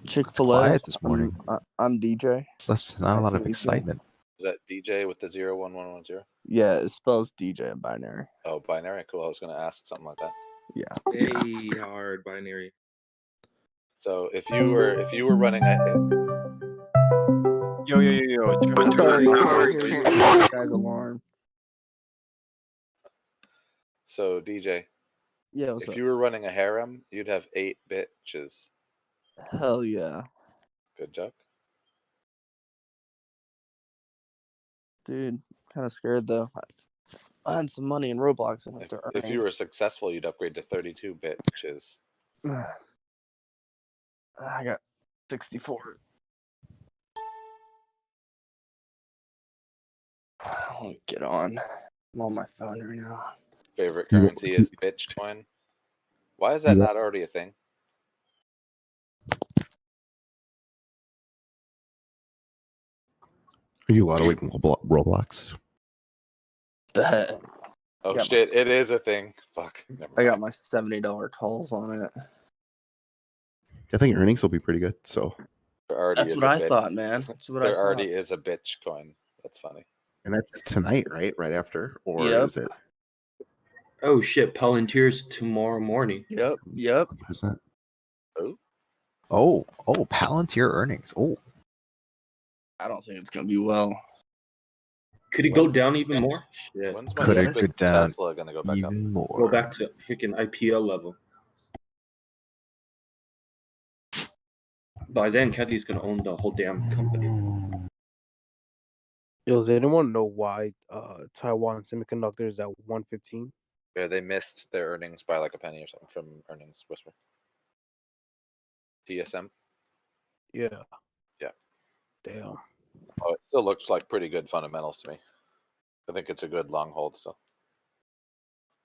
Chick-fil-A. Quiet this morning. I'm DJ. That's not a lot of excitement. Is that DJ with the 01110? Yeah, it spells DJ in binary. Oh, binary. Cool. I was gonna ask something like that. Yeah. Hey, hard binary. So if you were running a Yo. Sorry, guy's alarm. So DJ, Yeah, what's if up? you were running a harem, you'd have 8 bitches. Hell yeah. Good job. Dude, kind of scared though. I had some money in Roblox and If you were successful, you'd upgrade to 32 bitches. I got 64. I'll get on. I'm on my phone right now. Favorite currency is Bitcoin. Why is that not already a thing? Are you allowed to like Roblox? Bet. Oh Got shit, my- it is a thing. Fuck. Never I got mind. my $70 calls on it. I think earnings will be pretty good. So, There already That's is what a I bit- thought, man. That's what I There thought. already is a bitch coin. That's funny. and that's tonight, right? Right after, or Yep. is it? Oh shit, Palantir's tomorrow morning. Yep. 100%? Oh, Palantir earnings. Oh, I don't think it's gonna be well. Could it go down even more? Shit. When's my Could it stupid go down Tesla gonna go back up? even more. Go back to freaking IPL level. By then, Kathy's gonna own the whole damn company. Yo, does anyone know why Taiwan Semiconductor is at 115? Yeah, they missed their earnings by like a penny or something from earnings whisper. TSM. Yeah. Yeah. Damn. Oh, it still looks like pretty good fundamentals to me. I think it's a good long hold still.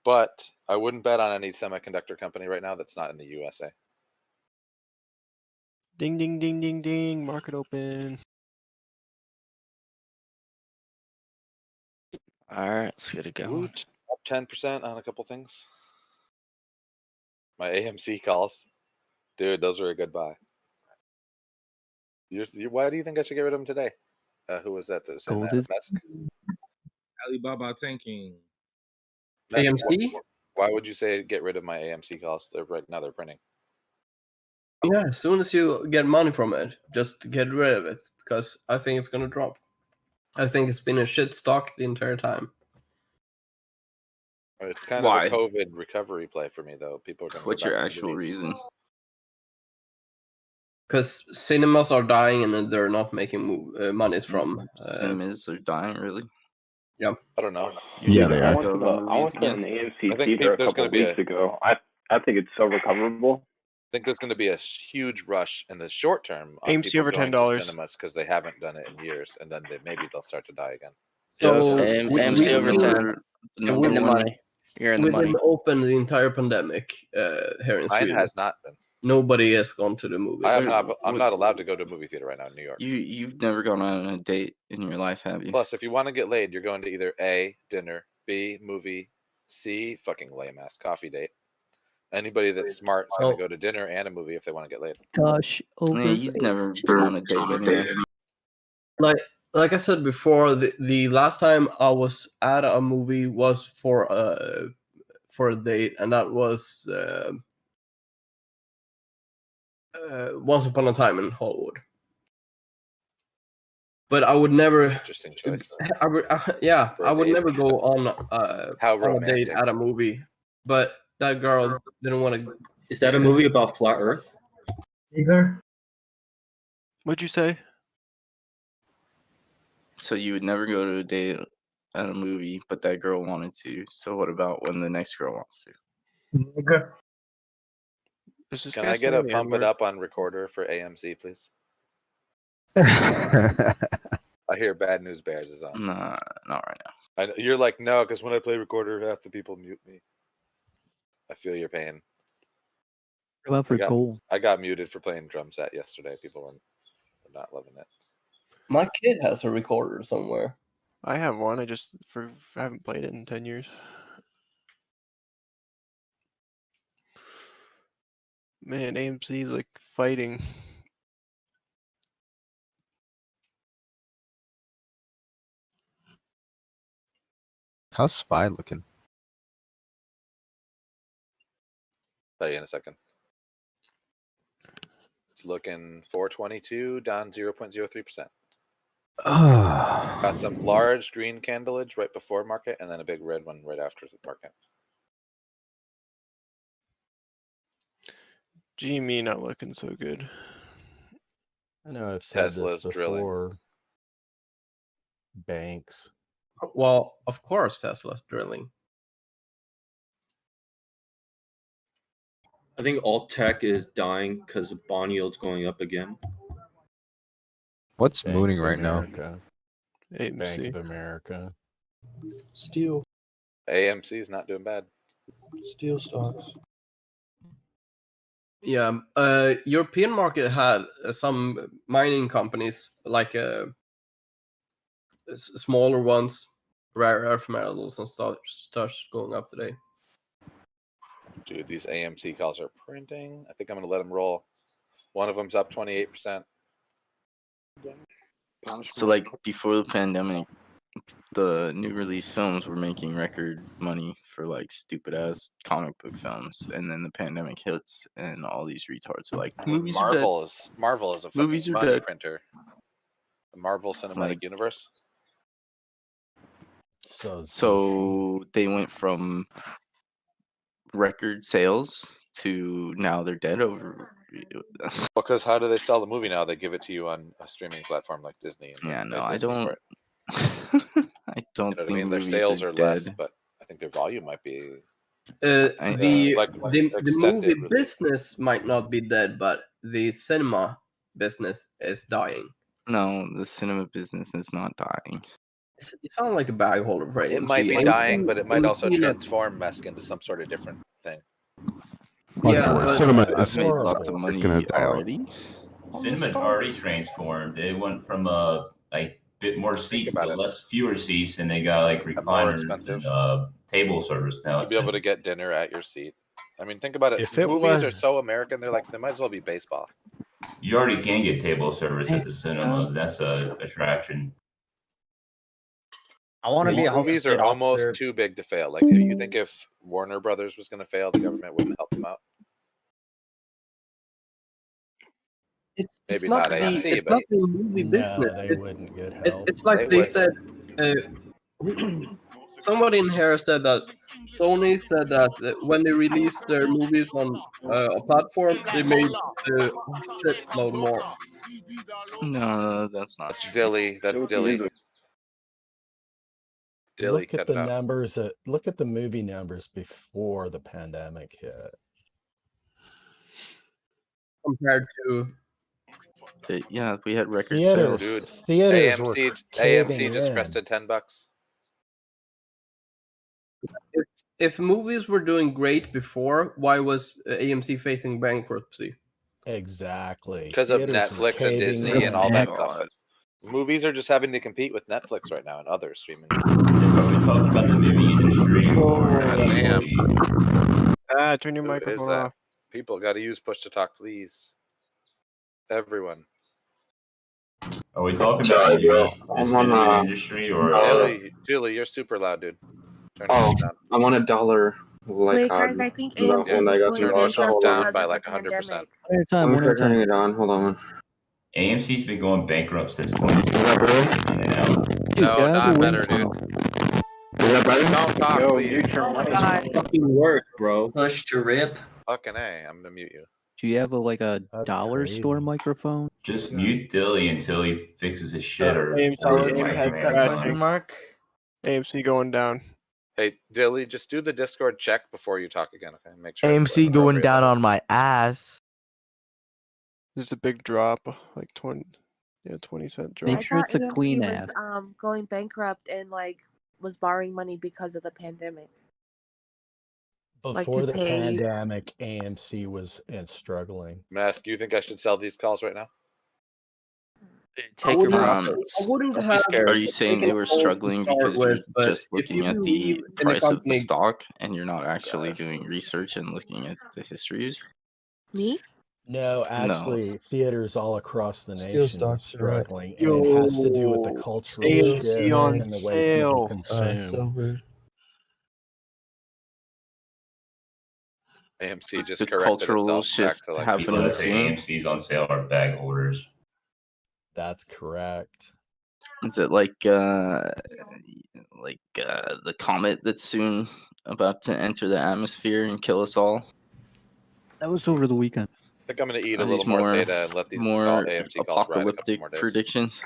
But I wouldn't bet on any semiconductor company right now that's not in the USA. Ding, ding, ding, ding, ding. Market open. All right, let's get it going. Woot, up 10% on a couple things. My AMC calls. Dude, those are a good buy. Why do you think I should get rid of them today? Who was that was saying Gold that? is- Musk? Alibaba tanking. AMC? Why would you say get rid of my AMC calls? They're right now they're printing. Yeah, as soon as you get money from it, just get rid of it because I think it's gonna drop. I think it's been a shit stock the entire time. It's kind Why? of a COVID recovery play for me though. People are going to. What's your actual reason? Because cinemas are dying and then they're not making monies from. Cinemas are dying, really? I don't know. Yeah, they I are. went to, Go to the I went movies to an again. AMC I think theater a there's couple gonna be weeks ago. I think it's so recoverable. I think there's going to be a huge rush in the short term. On AMC people over going to $10. cinemas because they haven't done it in years, and then maybe they'll start to die again. So AMC over 10. In the money. You're in the We've money. been open the entire pandemic here in Mine Sweden. has not been. Nobody has gone to the movies. I'm not allowed to go to a movie theater right now in New York. You've never gone on a date in your life, have you? Plus, if you want to get laid, you're going to either A, dinner, B, movie, C, fucking lame ass coffee date. Anybody that's smart is going to go to dinner and a movie if they want to get laid. Gosh, over. Yeah, he's never been on a date anyway. Like I said before, the last time I was at a movie was for a date, and that was Once Upon a Time in Hollywood. But I would never. Interesting choice. I would never go on on a date at a movie. But that girl didn't want to. Is that a movie about flat Earth? What'd you say? So you would never go to a date at a movie, but that girl wanted to. So what about when the next girl wants to? Can I get a pump it up on recorder for AMC, please? I hear Bad News Bears is on. Nah, not right now. You're like, no, because when I play recorder, half the people mute me. I feel your pain. Go out for gold. I got muted for playing drum set yesterday. People were not loving it. My kid has a recorder somewhere. I have one. I haven't played it in 10 years. Man, AMC is like fighting How's SPY looking? Tell you in a second. It's looking 422, down 0.03%. Got some large green candleage right before market, and then a big red one right after the market. GME not looking so good. I know I've said Tesla's this drilling. before. Banks. Well, of course, Tesla's drilling. I think all tech is dying because bond yield's going up again. What's Bank mooning of right now? America. Bank AMC. of America. Steel. AMC is not doing bad. Steel stocks. Yeah, European market had some mining companies, like smaller ones, rare earth metals and stuff, starts going up today. Dude, these AMC calls are printing. I think I'm gonna let them roll. One of them's up 28%. So like before the pandemic, the new release films were making record money for like stupid ass comic book films, and then the pandemic hits, and all these retards are like, movies are dead. Marvel is a Movies fucking are money dead. printer. The Marvel Cinematic Like- Universe. So they went from record sales to now they're dead over. Because how do they sell the movie now? They give it to you on a streaming platform like Disney. And Yeah, they no, pay I Disney for don't. it. I don't You know what I think mean? Their movies sales are less, dead. but I think their volume might be. The extended movie release. business might not be dead, but the cinema business is dying. No, the cinema business is not dying. You sound like a bag holder for AMC. It might be I'm dying, seeing- but it might I'm also seeing a- transform Mesk into some sort of different thing. Yeah, but- Cinema I've is made lots of money gonna die out. already. Cinema had already transformed. They went from like bit more seats about to it. fewer seats, and they got like more recliners expensive. and table service now. You'll be able to get dinner at your seat. I mean, think about it. If it Movies was- are so American. They're like, they might as well be baseball. You already can get table service at the cinemas. That's a attraction. I want to be a Movies are almost too big to fail. Like, you think if Warner Brothers was going to fail, the government wouldn't help them out? It's Maybe not not the AMC, it's but not the movie business. they It- wouldn't get It's, help. it's like They they would. said. Somebody in here said that Sony said that when they released their movies on a platform, they made the shitload more. No, that's not That's true. Dilly. That's Dilly. Dilly, Look at cut the it out. numbers. Look at the movie numbers before the pandemic hit. Compared to Yeah, we had record Theaters, sales. Dude, theaters were caving AMC just in. crested $10. if movies were doing great before, why was AMC facing bankruptcy? Exactly. Because of Theaters were Netflix and caving Disney in. and all that stuff. Movies are just having to compete with Netflix right now and other streaming. Are we talking about the movie industry? Ah, turn your Who is microphone that? off. People got to use push to talk, please. Everyone. Are we talking about the cinema industry or? Julie, you're super loud, dude. Turn Oh, it down. I'm on $1 like Wait, guys, I think the AMC one I was got going to Turn watch. yourself Hold down on. by because like of the 100%. pandemic. Let me try turning it on. Hold on. AMC's been going bankrupt since 2016. No, not better, dude. Is that better? Don't talk, Yo, please. mute your mic. Fucking work, bro. Push to rip. Fucking A, I'm gonna mute you. Do you have a That's dollar crazy. store microphone? Just mute Dilly until he fixes his shit or. AMC or game like, headset man, crashing. like- AMC going down. Hey, Dilly, just do the Discord check before you talk again, okay? Make sure. it's AMC an going appropriate down level. on my ass. There's a big drop, like 20-cent drop. Make I sure thought it's a AMC clean was ass. going bankrupt and was borrowing money because of the pandemic. Before to the pay- pandemic, AMC was struggling. Mask, you think I should sell these calls right now? Take your profits. I wouldn't Don't be have scared. Are you saying they were taken a call to struggling start because with, you're but just if looking you at the believe in the price of the company- stock and you're not actually Yes. doing research and looking at the histories? Me? No, actually, theaters all across the Steel nation are stocks are right. struggling, and it has to do with the cultural AMC shift on and the way people sale. consume. Silver. AMC just the corrected cultural itself back shift to like happening People that say soon. AMC's on sale are bag holders. That's correct. Is it like the comet that's soon about to enter the atmosphere and kill us all? That was over the weekend. I think I'm gonna eat Are a these little more theta and let these more AMC calls ride a couple apocalyptic more days. predictions?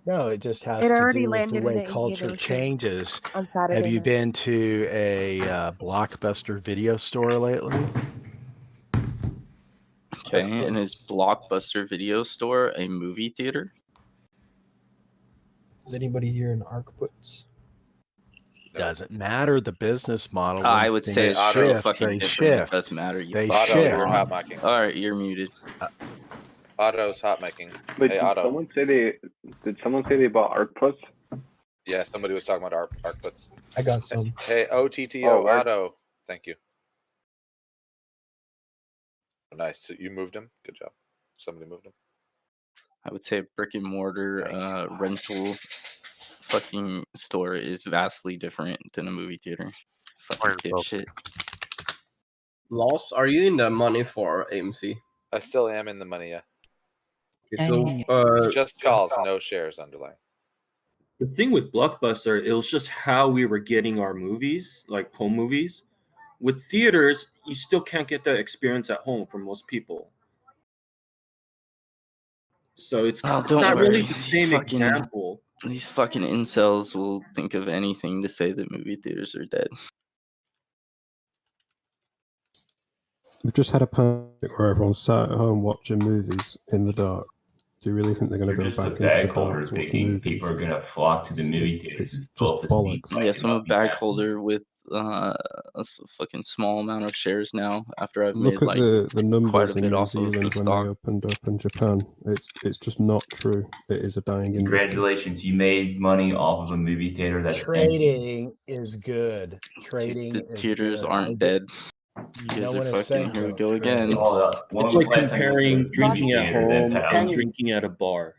No, it just has It to already do with the landed in way the Indian culture Ocean changes. on Have Saturday you night. been to a Blockbuster video store lately? Okay, and is Blockbuster Video Store a movie theater? Is anybody here in Arcputs? Doesn't matter the business model. I when would say things it's pretty shift, fucking they different. It shift. does matter. You They fucking Otto, shift. you're wrong. hot micing. All right, you're muted. Otto's hot micing. Wait, Hey, did Otto. someone say they bought Arcputs? Yeah, somebody was talking about ARCputs. I got some. Hey, OTTO, Oh, word. Otto. Thank you. Nice. So you moved him. Good job. Somebody moved him. I would say a brick and mortar rental fucking store is vastly different than a movie theater. Fucking dipshit. Lost, are you in the money for AMC? I still am in the money, yeah. Okay, so It's just calls, no shares underlying. The thing with Blockbuster, it was just how we were getting our movies, like home movies. With theaters, you still can't get that experience at home for most people. So it's don't not worry. really the same example. These fucking incels will think of anything to say that movie theaters are dead. We've just had a pandemic where everyone's sat at home watching movies in the dark. Do you really think they're going to You're go just a back into bag the holder dark to watch thinking movies? people are gonna flock to the movie theaters. It's Both just this week, bollocks. Yes, I'm a bag holder with a fucking small amount of shares now after I've Look made at like the quite a numbers in bit New off of the Zealand when stock. they opened up in Japan. It's just not true. It is a dying industry. Congratulations, you made money off of a movie theater that's empty. Trading is good. Trading The is theaters good. aren't dead. You No guys are one is saying fucking, here we don't go trade. again. It's When it's was like the last time you went to a comparing drinking movie at theater that home had and a- drinking at a bar.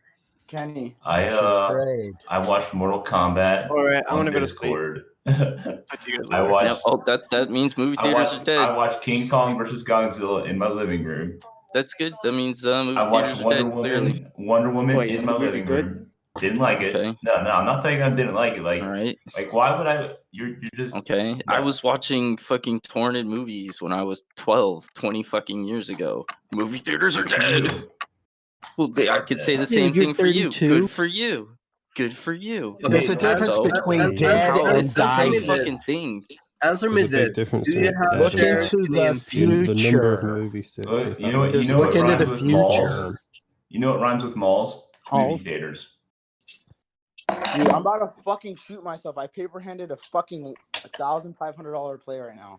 Kenny. I watched Mortal Kombat Alright, I on wanna go to sleep. Discord. Talk to you guys I later. watched that means movie I theaters watched are dead. I watched King Kong versus Godzilla in my living room. That's good. That means movie I watched theaters are Wonder dead. Clearly. Woman Wait, in is my the movie living good? room. Didn't like it. Okay. No, I'm not saying I didn't like it. Like, All right. like why would I? You're just Okay. I no. was watching fucking torrented movies when I was 12, 20 fucking years ago. Movie theaters are dead. Well, I could say the same you're thing for you. 32. Good for you. Good for you. There's a difference So, between dead how and it's the same dying. fucking thing. Answer There's me a big this. difference Do you between have dead Look and shares into in the AMC? the number of future. movie sets. Look, Is you know what? Just You know look what into rhymes the with future. malls? You know what rhymes with malls? Movie theaters. Dude, I'm about to fucking shoot myself. I paper handed a fucking $1,500 play right now.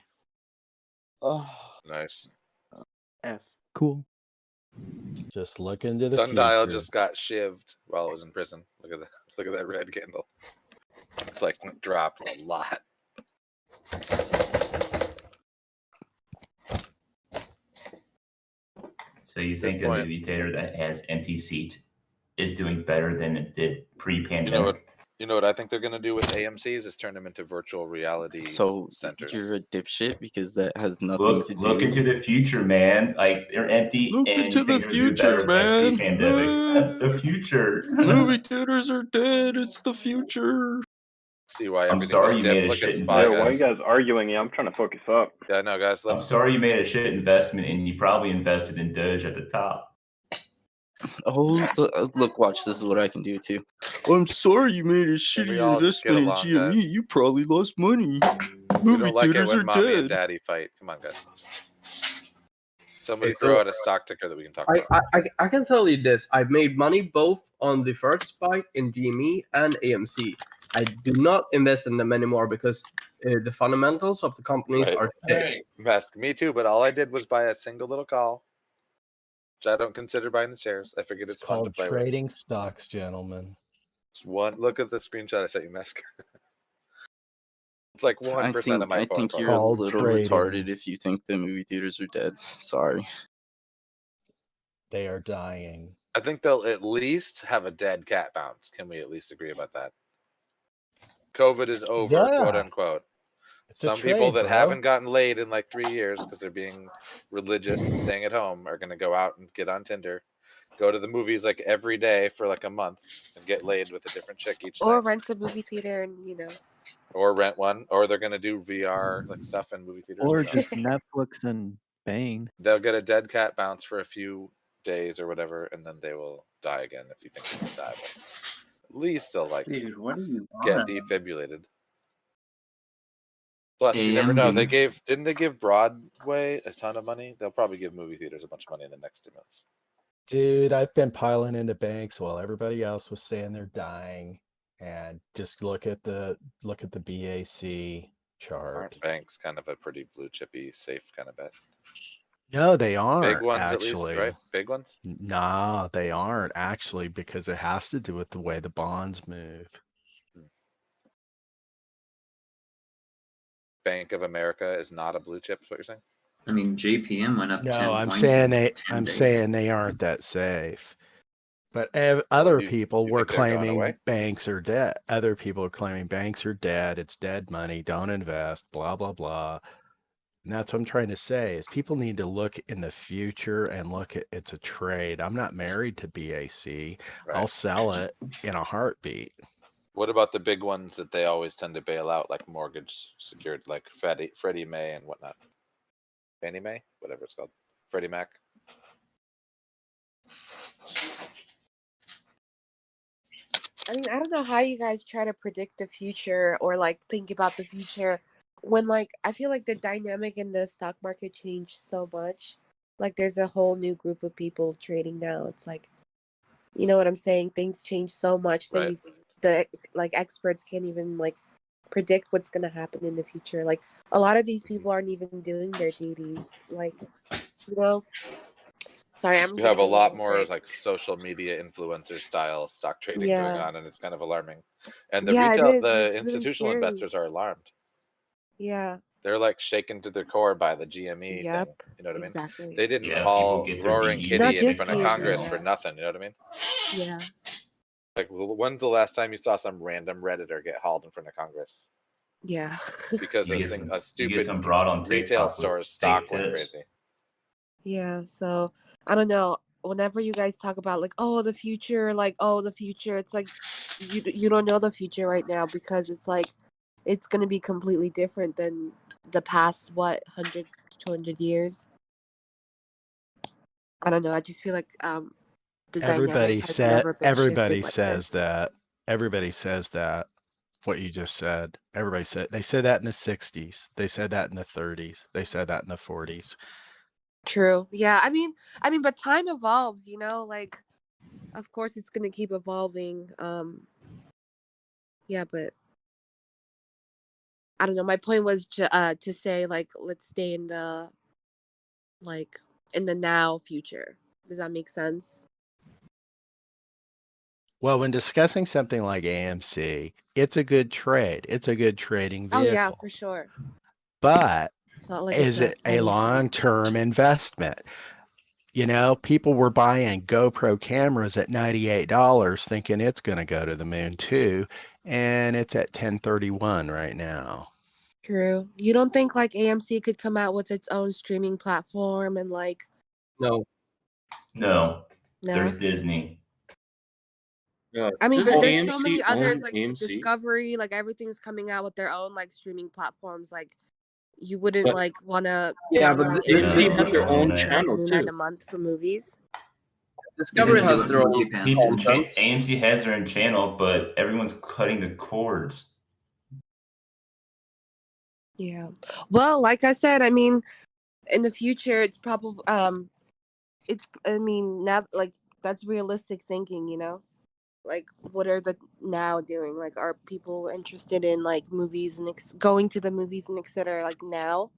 Oh, Nice. F. Cool. Just look into the Sundial future. just got shivved while it was in prison. Look at that. Look at that red candle. It's like dropped a lot. So you think a point- movie theater that has empty seats is doing better than it did pre-pandemic? You know what I think they're gonna do with AMCs is turn them into virtual reality So centers. you're a dipshit because that has nothing Look, to do. look into the future, man. Like they're empty, Look and into you think the they're gonna do future, better man. than pre-pandemic. The future. Movie theaters are dead. It's the future. See why I'm everything sorry was you dead. made a Look shit at Spy Yo, why Guys. you guys arguing? Yeah, I'm trying to focus up. Yeah, no, guys. I'm sorry you made a shit investment, and you probably invested in Doge at the top. Oh, look, watch. This is what I can do too. I'm sorry you made a Can we shitty all just get investment in along, GME. guys? You probably lost money. We Movie don't like it theaters when are mommy and dead. daddy fight. Come on, guys. Somebody Okay, so throw out a stock ticker that we can talk about. I can tell you this. I've made money both on the first spike in GME and AMC. I do not invest in them anymore because the fundamentals of the companies Right. are shit. Mask, me too, but all I did was buy a single little call, which I don't consider buying the shares. I figured it's fun to Called play with. trading stocks, gentlemen. It's one. Look at the screenshot I sent you, Mask. It's like 1% of my I think portfolio. you're a Called little trading. retarded if you think the movie theaters are dead. Sorry. They are dying. I think they'll at least have a dead cat bounce. Can we at least agree about that? COVID is over, Yeah. quote unquote. It's a Some people trade, that bro. haven't gotten laid in like 3 years because they're being religious and staying at home are gonna go out and get on Tinder, go to the movies like every day for like a month, and get laid with a different chick each Or night, rent a movie theater and or rent one, or they're gonna do VR like stuff in movie theaters. Or Who knows? just Netflix and bang. They'll get a dead cat bounce for a few days or whatever, and then they will die again if you think they're gonna die. But at least they'll like Dude, what are you get on? defibrillated. Plus, you never know. They didn't they give Broadway a ton of money? They'll probably give movie theaters a bunch of money in the next stimulus. Dude, I've been piling into banks while everybody else was saying they're dying. And just look at the BAC chart. Aren't banks kind of a pretty blue chippy, safe kind of bet? No, they aren't. Big ones actually. at least, right? Big ones? No, they aren't actually, because it has to do with the way the bonds move. Bank of America is not a blue chip, is what you're saying? I mean, JPM went up 10 No, I'm points saying in they 10 I'm days. saying they aren't that safe. But other people were think they're going claiming away? banks are dead. Other people are claiming banks are dead. It's dead money. Don't invest. Blah blah blah. And that's what I'm trying to say is people need to look in the future and look at it's a trade. I'm not married to BAC. I'll Right. sell it in a heartbeat. What about the big ones that they always tend to bail out, like mortgage secured, like Freddie Mae and whatnot? Fannie Mae, whatever it's called, Freddie Mac. I mean, I don't know how you guys try to predict the future or like think about the future when like I feel like the dynamic in the stock market changed so much. Like there's a whole new group of people trading now. It's like, you know what I'm saying? Things change so much that Right. the like experts can't even like predict what's gonna happen in the future. Like a lot of these people aren't even doing their duties. Like, you know. Sorry, I'm You have a getting lot little more sick. like social media influencer style stock trading going Yeah. on, and it's kind of alarming. And the Yeah, it is. the It's really institutional scary. investors are alarmed. Yeah. They're like shaken to their core by the GME Yep. thing. You know what I mean? Exactly. They didn't Yeah, people haul get their Roaring BDs Kitty Not in just front of GME, Congress yeah. for nothing. You know what I mean? Yeah. Like, when's the last time you saw some random Redditor get hauled in front of Congress Yeah. because You a get some, you stupid get some broad on retail TikTok with store's fake stock went tits. crazy? Yeah. So I don't know. Whenever you guys talk about like, oh, the future, it's like you don't know the future right now because it's like it's gonna be completely different than the past 100, 200 years. I don't know. I just feel like the dynamic has never been Everybody shifted like says this. that. Everybody says that. What you just said. Everybody said they said that in the 60s. They said that in the 30s. They said that in the 40s. True. Yeah. I mean, but time evolves, you know, like of course it's gonna keep evolving. Yeah, but I don't know. My point was to say like let's stay in the now future. Does that make sense? Well, when discussing something like AMC, it's a good trade. It's a good trading Oh vehicle. yeah, for sure. But It's not like is it's it a long-term investment? You know, people were buying GoPro cameras at $98 thinking it's going to go to the moon too, and it's at 1031 right now. True. You don't think like AMC could come out with its own streaming platform and like No. No. No? There's Disney. Yeah. I mean, Doesn't there's so many AMC others own like AMC? Discovery, like everything's coming out with their own like streaming platforms. Like you wouldn't But- like want to Yeah, but AMC has their own No, channel $99 too. a month for movies. Discovery has their own content. AMC has their own channel, but everyone's cutting the cords. Yeah. Well, like I said, I mean, in the future, it's probably now like that's realistic thinking, you know. Like, what are the now doing? Like, are people interested in like movies and going to the movies and etc. Like now,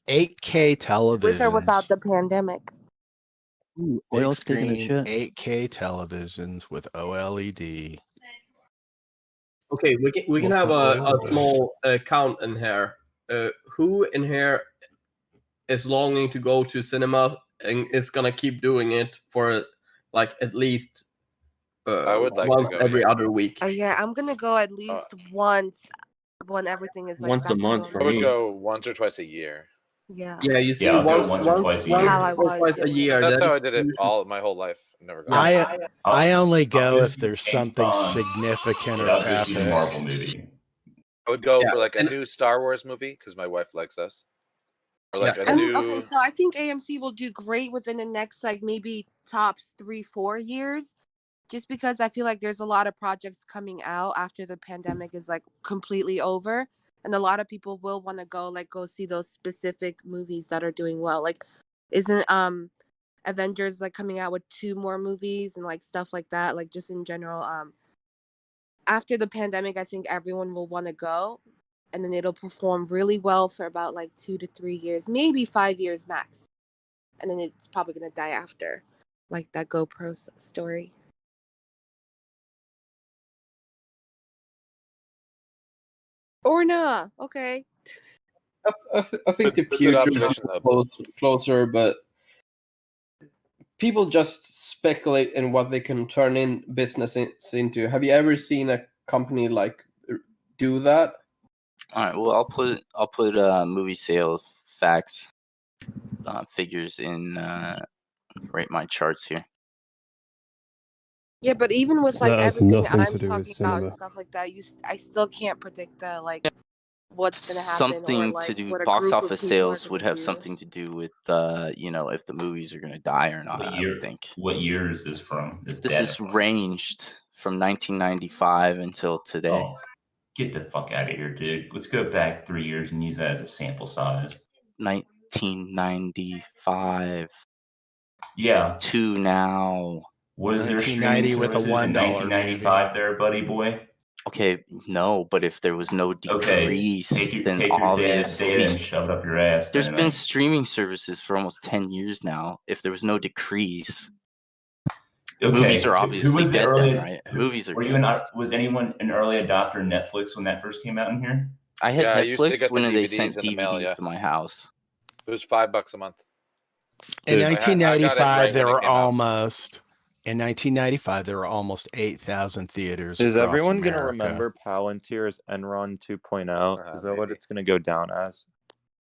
8K with or without televisions, the pandemic? Ooh, big oil's taking a screen, shit. 8K televisions with OLED. Okay, we can have a small count in here. Who in here is longing to go to cinema and is gonna keep doing it for like at least I would like to once go, every yeah. other week? Yeah, I'm gonna go at least once when everything is like Once a back to month for I would me. go once or twice a year. Yeah. Yeah, you see, Yeah, I'll go once, once or twice a year. How I or was twice a doing it. year. That's that how I is did it usually- all my whole life. Never gone. I only go I'll if there's just something on. significant or I'll go see the epic. Marvel movie. I would go Yeah, for like a and- new Star Wars movie because my wife likes us. Or like Yeah, a I mean, new. okay, so I think AMC will do great within the next like maybe tops 3-4 years, just because I feel like there's a lot of projects coming out after the pandemic is like completely over, and a lot of people will want to go see those specific movies that are doing well. Like, isn't Avengers like coming out with 2 more movies and like stuff like that? Like just in general, after the pandemic, I think everyone will want to go, and then it'll perform really well for about like 2 to 3 years, maybe 5 years max. And then it's probably going to die after, like that GoPro story. Or nah, okay. I think the Good future is observation, though. closer, but people just speculate in what they can turn in business into. Have you ever seen a company like do that? All right. Well, I'll put movie sales facts figures in right my charts here. Yeah, but even with So like that has everything nothing I'm to do with talking about and cinema. stuff like that, I still can't predict the like what's gonna happen or Something like to do. what a Box group of office people are sales would gonna have do. something to do with if the movies are gonna die or not. What I year? would think. What year is this from? This is data? ranged from 1995 until today. Oh, get the fuck out of here, dude. Let's go back 3 years and use that as a sample size. 1995 Yeah. to now. What is their 1990 streaming with a services in $1 1995 there, buddy boy? Okay, no, but if there was no decrease, then take your dad's obviously data and shove it up your ass. there's then, been right? streaming services for almost 10 years now. If there was no decrease, Okay. movies are Who obviously was the dead early? then, right? Movies are Were dead. was anyone an early adopter of Netflix when that first came out in here? I had Yeah, I used to Netflix get the when they DVDs sent in the mail, DVDs yeah. to my house. It was $5 a month. In I got it 1995, right there when it were came out. in 1995 there were almost 8,000 theaters Is across everyone America. gonna remember Palantir as Enron 2.0? Is that what maybe. it's gonna go down as?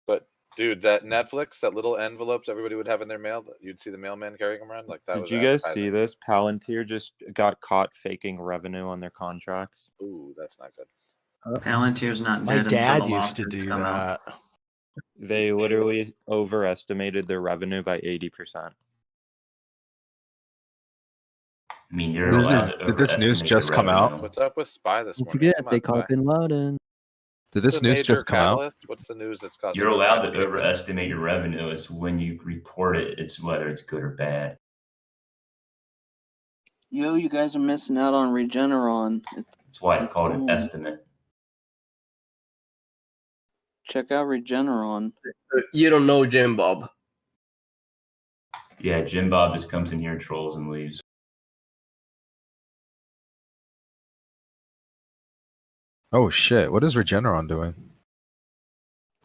But dude, that Netflix, that little envelopes everybody would have in their mail, that you'd see the mailman carrying them around, like that Did was you guys see advertising. this? Palantir just got caught faking revenue on their contracts. Ooh, that's not good. Palantir's not My dead dad until the used to lawsuits do come out. that. They literally overestimated their revenue by 80%. I mean, you're allowed to Did this news overestimate just the come out? revenue. What's up with Spy this Don't morning? forget, Come they on, caught Spy. Bin Laden. Did What's this the news major just come out? catalyst? What's the news that's causing? You're Spy allowed to to be big? overestimate your revenue. It's when you report it. It's whether it's good or bad. Yo, you guys are missing out on Regeneron. That's why it's called an boom. estimate. Check out Regeneron. You don't know Jim Bob. Yeah, Jim Bob just comes in here, trolls, and leaves. Oh shit! What is Regeneron doing?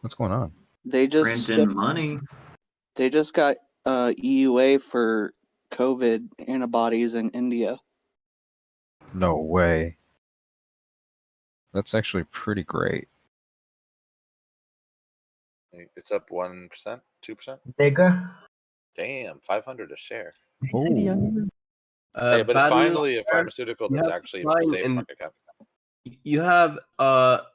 What's going on? They just Printing money. They just got EUA for COVID antibodies in India. No way. That's actually pretty great. It's up 1%, 2%. Bigger. Damn, 500 a share. Ooh. Hey, but Bad news finally a there, pharmaceutical you that's have actually decline safe in- market cap. You have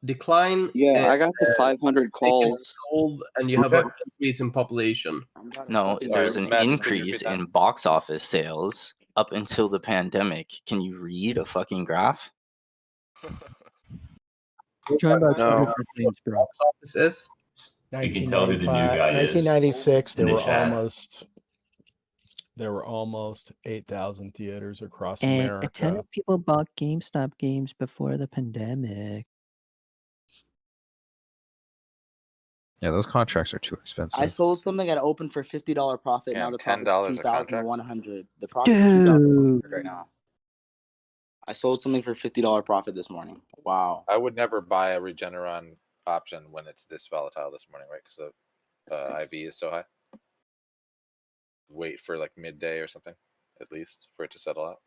decline. Yeah, I got the in, 500 calls. sold, and you have an increase in population. No, there's an Matt, can you increase repeat that? in box office sales up until the pandemic. Can you read a fucking graph? We're talking about two No. different things, bro. Box office is. You can tell who the new guy is 1996, in there the chat. were almost 8,000 theaters across And a America. ton of people bought GameStop games before the pandemic. Yeah, those contracts are too I expensive. sold something at open for $50 profit. Now Damn, the $10 profit's a contract? 2,100. The profit's 2,100 right now. I sold something for $50 profit this morning. Wow. I would never buy a Regeneron option when it's this volatile this morning, right? Because the IV is so high. Wait for like midday or something, at least, for it to settle out.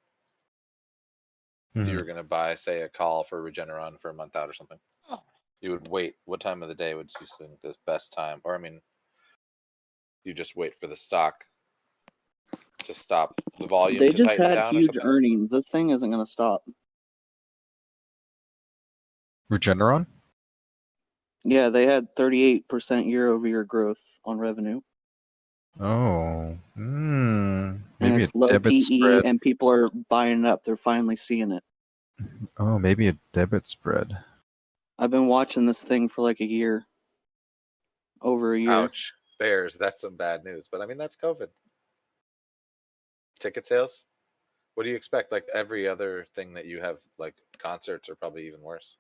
If you were going to buy, say, a call for Regeneron for a month out or something. You would wait. What time of the day would you think the best time? Or I mean, you just wait for the stock to stop the volume They to just tighten had down or huge something? earnings. This thing isn't gonna stop. Regeneron? Yeah, they had 38% year-over-year growth on revenue, Oh. and Maybe a it's low debit PE, spread. and people are buying it up. They're finally seeing it. Oh, maybe a debit spread. I've been watching this thing for like a year, over a year. Ouch. Bears, that's some bad news. But I mean, that's COVID. Ticket sales? What do you expect? Like every other thing that you have, like concerts are probably even worse.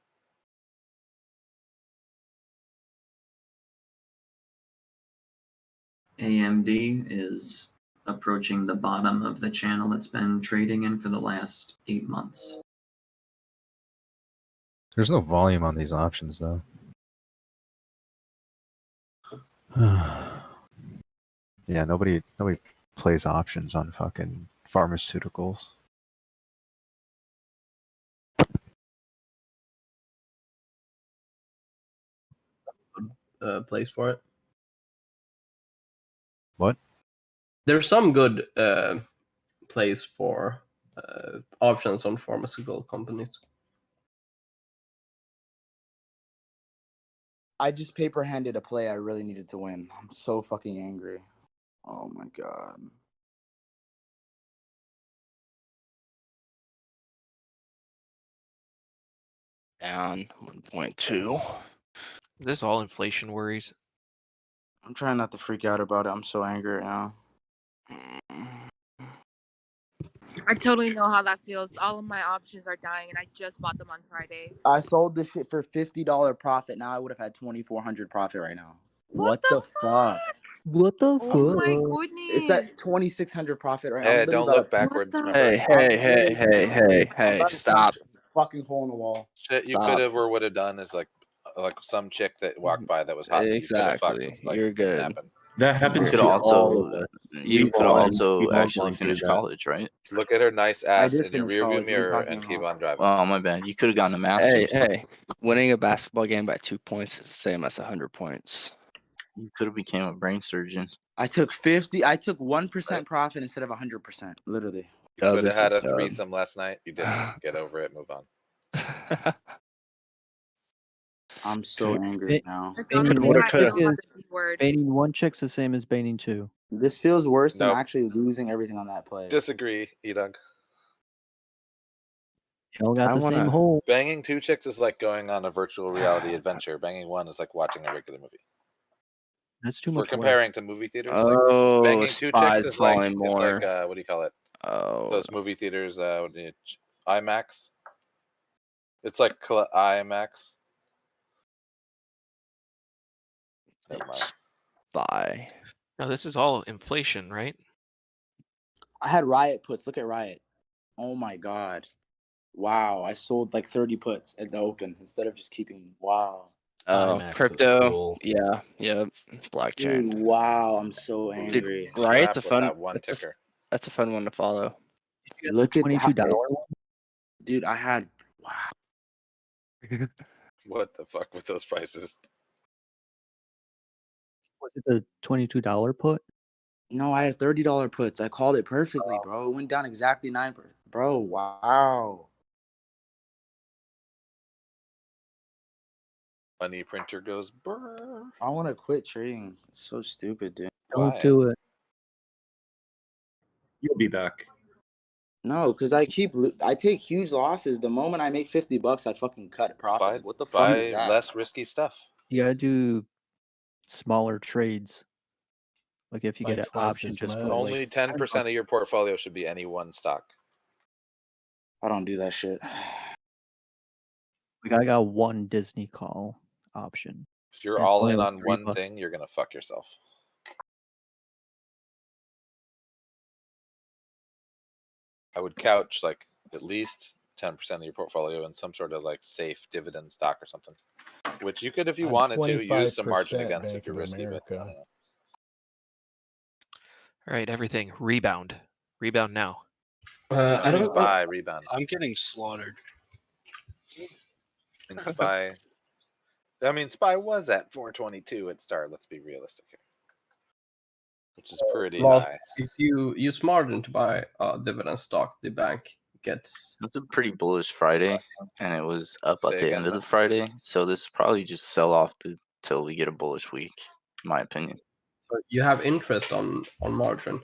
AMD is approaching the bottom of the channel it's been trading in for the last 8 months. There's no volume on these options, though. Yeah, nobody plays options on fucking pharmaceuticals. Place for it. What? There's some good place for options on pharmaceutical companies. I just paper handed a play I really needed to win. I'm so fucking angry. Oh my god. Down 1.2. Is this all inflation worries? I'm trying not to freak out about it. I'm so angry right now. I totally know how that feels. All of my options are dying, and I just bought them on Friday. I sold this shit for $50 profit. Now I would have had 2,400 profit right now. What the fuck? What the fuck? Oh my goodness. It's at 2,600 profit right now. Hey, I'm literally don't about look to- backwards. What the- Remember. I'm about to stop. punch a fucking hole in the wall. Shit you Stop. could have or would have done is like some chick that walked by that was hot. that you could have fucked, Exactly. it's like, You're didn't good. happen. That happens You could to all of also us. you We've could all- also we've all actually gone through finish that. college, right? Look at her nice I ass did in your finish rearview college. What are you mirror talking and keep about? on driving. Oh my bad. You could have gotten a master's. Hey, winning a basketball game by 2 points is the same as 100 points. You could have became a brain surgeon. I took 1% profit instead of 100%. Literally. You could have had a threesome last night. You didn't. Get over it. Move on. I'm so angry now. That's Baiting honestly one how I chick feel about is the B word. baiting one chick's the same as baiting two. This feels worse than Nope. actually losing everything on that play. Disagree, Edug. You all got I the same wanna- hole. Banging two chicks is like going on a virtual reality adventure. Banging one is like watching a regular movie. That's too If we're much work. comparing to movie theaters, Oh, like banging two Spy's chicks is like falling more. what do you call it? Oh, Those movie theaters, IMAX. It's like IMAX. Never mind. Spy. Now this is all inflation, right? I had Riot puts. Look at Riot. Oh my god. Wow. I sold like 30 puts at the open instead of just keeping. Wow. Oh, IMAX is crypto. cool. Yeah, blockchain. Dude, wow. I'm so angry. Riot's a Crap with fun. that one ticker. That's a fun one to follow. Look at $22 one. Dude, I had. Wow. What the fuck with those prices? Was it the $22 put? No, I had $30 puts. I called it perfectly, bro. It went down exactly 9%. Bro, wow. Money printer goes brr. I want to quit trading. It's so stupid, dude. Don't Why? do it. You'll be back. No, because I take huge losses. The moment I make $50, I fucking cut profit. What the fuck is Buy that? less risky stuff. You gotta do smaller trades. Like if you Like get an twice option, as just much. put Only like 10% of your portfolio should be any one stock. I don't do that shit. Like I got one Disney call option. If you're It's all only in like on one $3. thing, you're gonna fuck yourself. I would couch like at least 10% of your portfolio in some sort of like safe dividend stock or something. Which you could, if you I'm wanted to, use some margin 25% against if Bank you're of risky, but I America. don't know. All right, everything rebound. Rebound now. I don't. Spy rebound. I'm getting slaughtered. And spy. I mean, SPY was at 422 at start. Let's be realistic here, which is pretty Last, high. if you use margin to buy dividend stock, the bank gets. It's a pretty bullish Friday, and it was up at Say the again, end of the Matt. Friday. So this will probably just sell off till we get a bullish week, in my opinion. So you have interest on margin,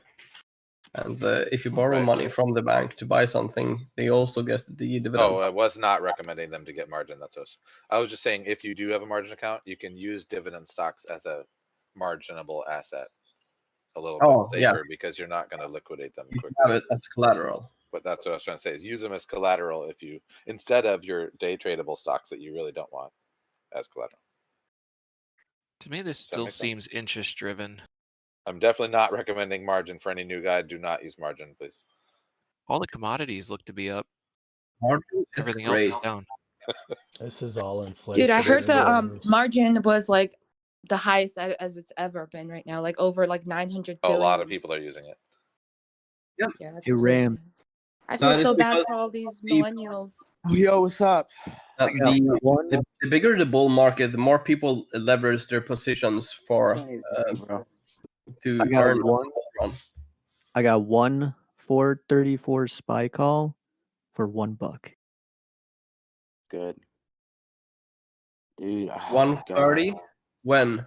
and if you borrow Right. money from the bank to buy something, they also get the dividends. Oh, I was not recommending them to get margin. I was just saying if you do have a margin account, you can use dividend stocks as a marginable asset a little bit safer because you're not going to liquidate them You quickly. have it as collateral. But that's what I was trying to say is use them as collateral if you instead of your day tradable stocks that you really don't want as collateral. To me, this Does that still make sense? seems interest driven. I'm definitely not recommending margin for any new guy. Do not use margin, please. All the commodities look to be up. Margin is Everything else is great. down. This is all inflation. Dude, I heard the numbers. margin was like the highest as it's ever been right now, like over like 900 A billion. lot of people are using it. Yep. Yeah, that's Hey, Ram. crazy. I feel That is so bad because for all these the- millennials. Yo, what's up? The bigger the bull market, the more people leverage their positions for to I got earn one. run. I got one 434 SPY call for $1. Good. Dude, 130. When? I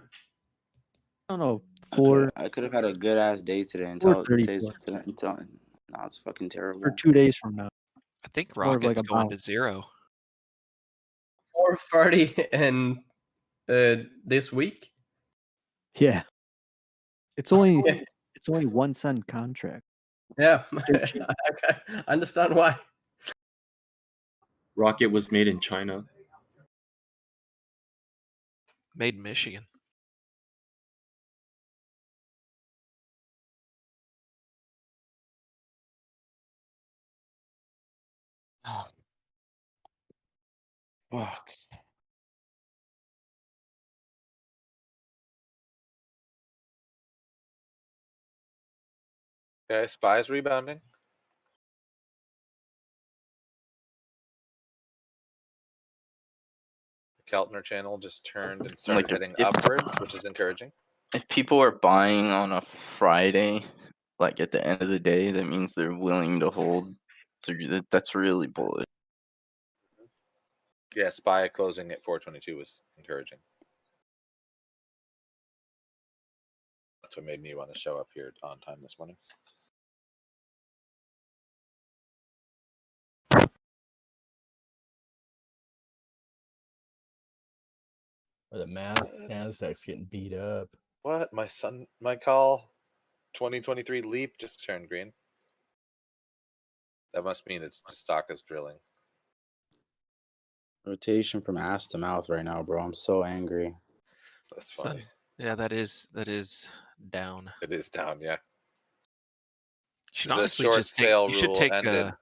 don't know. For I could have had a good ass day today until now it's fucking terrible. for 2 days from now. I think More of Rocket's like a going to bounce. 0. 430 and this week. Yeah. It's only 1 cent contract. Yeah, I understand why. Rocket was made in China. Made in Michigan. Fuck. Okay, SPY's rebounding. The Keltner channel just turned and started Like, heading if- upwards, which is encouraging. If people are buying on a Friday, like at the end of the day, that means they're willing to hold. That's really bullish. Yeah, SPY closing at 422 was encouraging. That's what made me want to show up here on time this morning. Or the Nasdaq's getting beat up. What? My call 2023 leap just turned green. That must mean the stock is drilling. Rotation from ass to mouth right now, bro. I'm so angry. That's funny. Yeah, that is down. It is down, yeah. You should The honestly short just take. sale You should rule take. ended.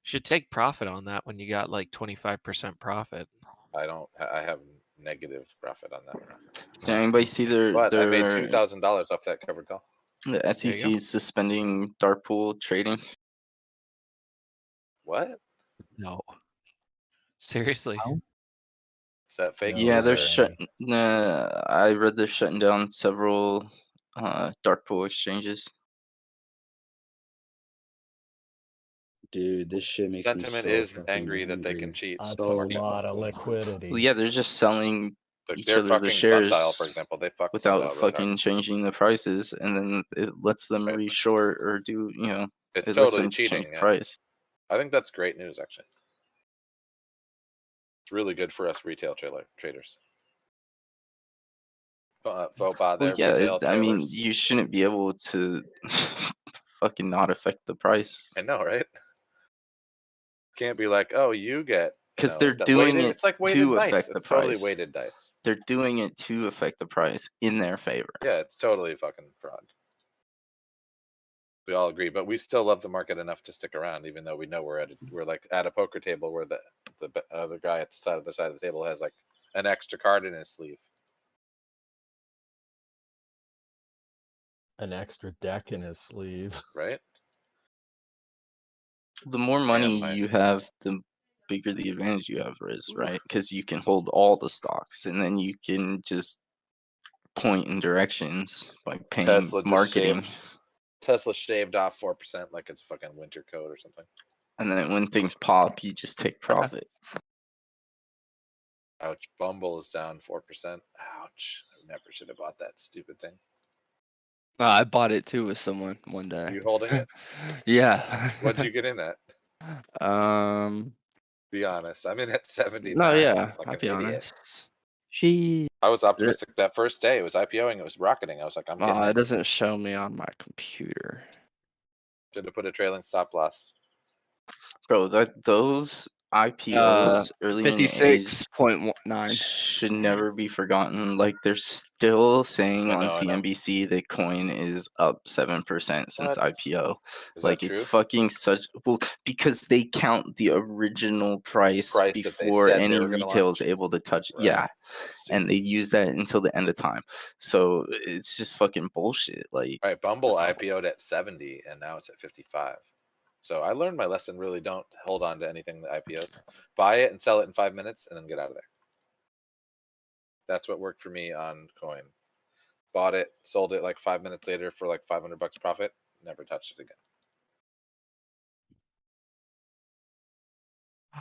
Should take profit on that when you got like 25% profit. I have negative profit on that. Did anybody see But I made their $2,000 off that covered call. the SEC is suspending dark pool trading? What? No. Seriously. Is that fake? Yeah, news they're or- shutting. I read they're shutting down several dark pool exchanges. Dude, this shit makes Sentiment me so is fucking angry that they angry. can cheat. That's the a market. lot of liquidity. Well, yeah, they're just selling Like each they're other the fucking shares Sundial, for example. They fucked without Sundial really fucking hard. changing the prices, and then it lets them reshort or do It's it lets totally them change cheating. Yeah. price. I think that's great news, actually. It's really good for us retail traders. Faux pas there, Well, yeah, retail I mean, trailers. you shouldn't be able to fucking not affect the price. I know, right? Can't be like, oh, you get. Because they're doing it It's like weighted to dice. affect the It's totally price. weighted dice. They're doing it to affect the price in their favor. Yeah, it's totally fucking fraud. We all agree, but we still love the market enough to stick around, even though we know we're like at a poker table where the other guy at the other side of the table has like an extra card in his sleeve. An extra deck in his sleeve. Right? The more money my- you have, the bigger the advantage you have is, right? Because you can hold all the stocks, and then you can just point in directions by paying Tesla just marketing. Tesla shaved off 4% like it's fucking winter coat or something. And then when things pop, you just take profit. Ouch. Bumble is down 4%. Ouch. I never should have bought that stupid thing. I bought it too with someone one day. You holding it? Yeah. What'd you get in at? Be honest. I'm in at 79. No, yeah, Like I'll an be idiot. honest. I was optimistic that first day. It was IPOing. It was rocketing. I was like, I'm getting It it. doesn't show me on my computer. Should have put a trailing stop loss. Bro, those IPOs early in the age 56.9 should never be forgotten. Like they're still saying on I know. CNBC that coin is up 7% since What? IPO. Is Like that it's true? fucking because they count the original price Price that they before said they any were gonna retail is launch? able to touch. Right. Yeah, and they use that until the end of time. So it's just fucking bullshit. Like All right, Bumble IPO'd at 70 and now it's at 55. So I learned my lesson. Really don't hold on to anything that IPOs. Buy it and sell it in 5 minutes and then get out of there. That's what worked for me on coin. Bought it, sold it like 5 minutes later for like $500 profit. Never touched it again.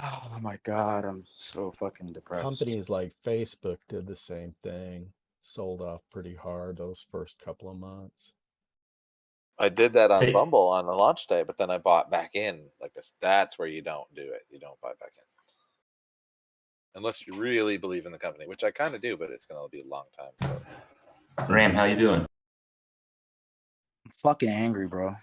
Oh my god, I'm so fucking depressed. Companies like Facebook did the same thing. Sold off pretty hard those first couple of months. I did that on See- Bumble on the launch day, but then I bought back in. Like this, that's where you don't do it. You don't buy back in. Unless you really believe in the company, which I kind of do, but it's gonna be a long time. Ram, how you doing? I'm fucking angry, bro.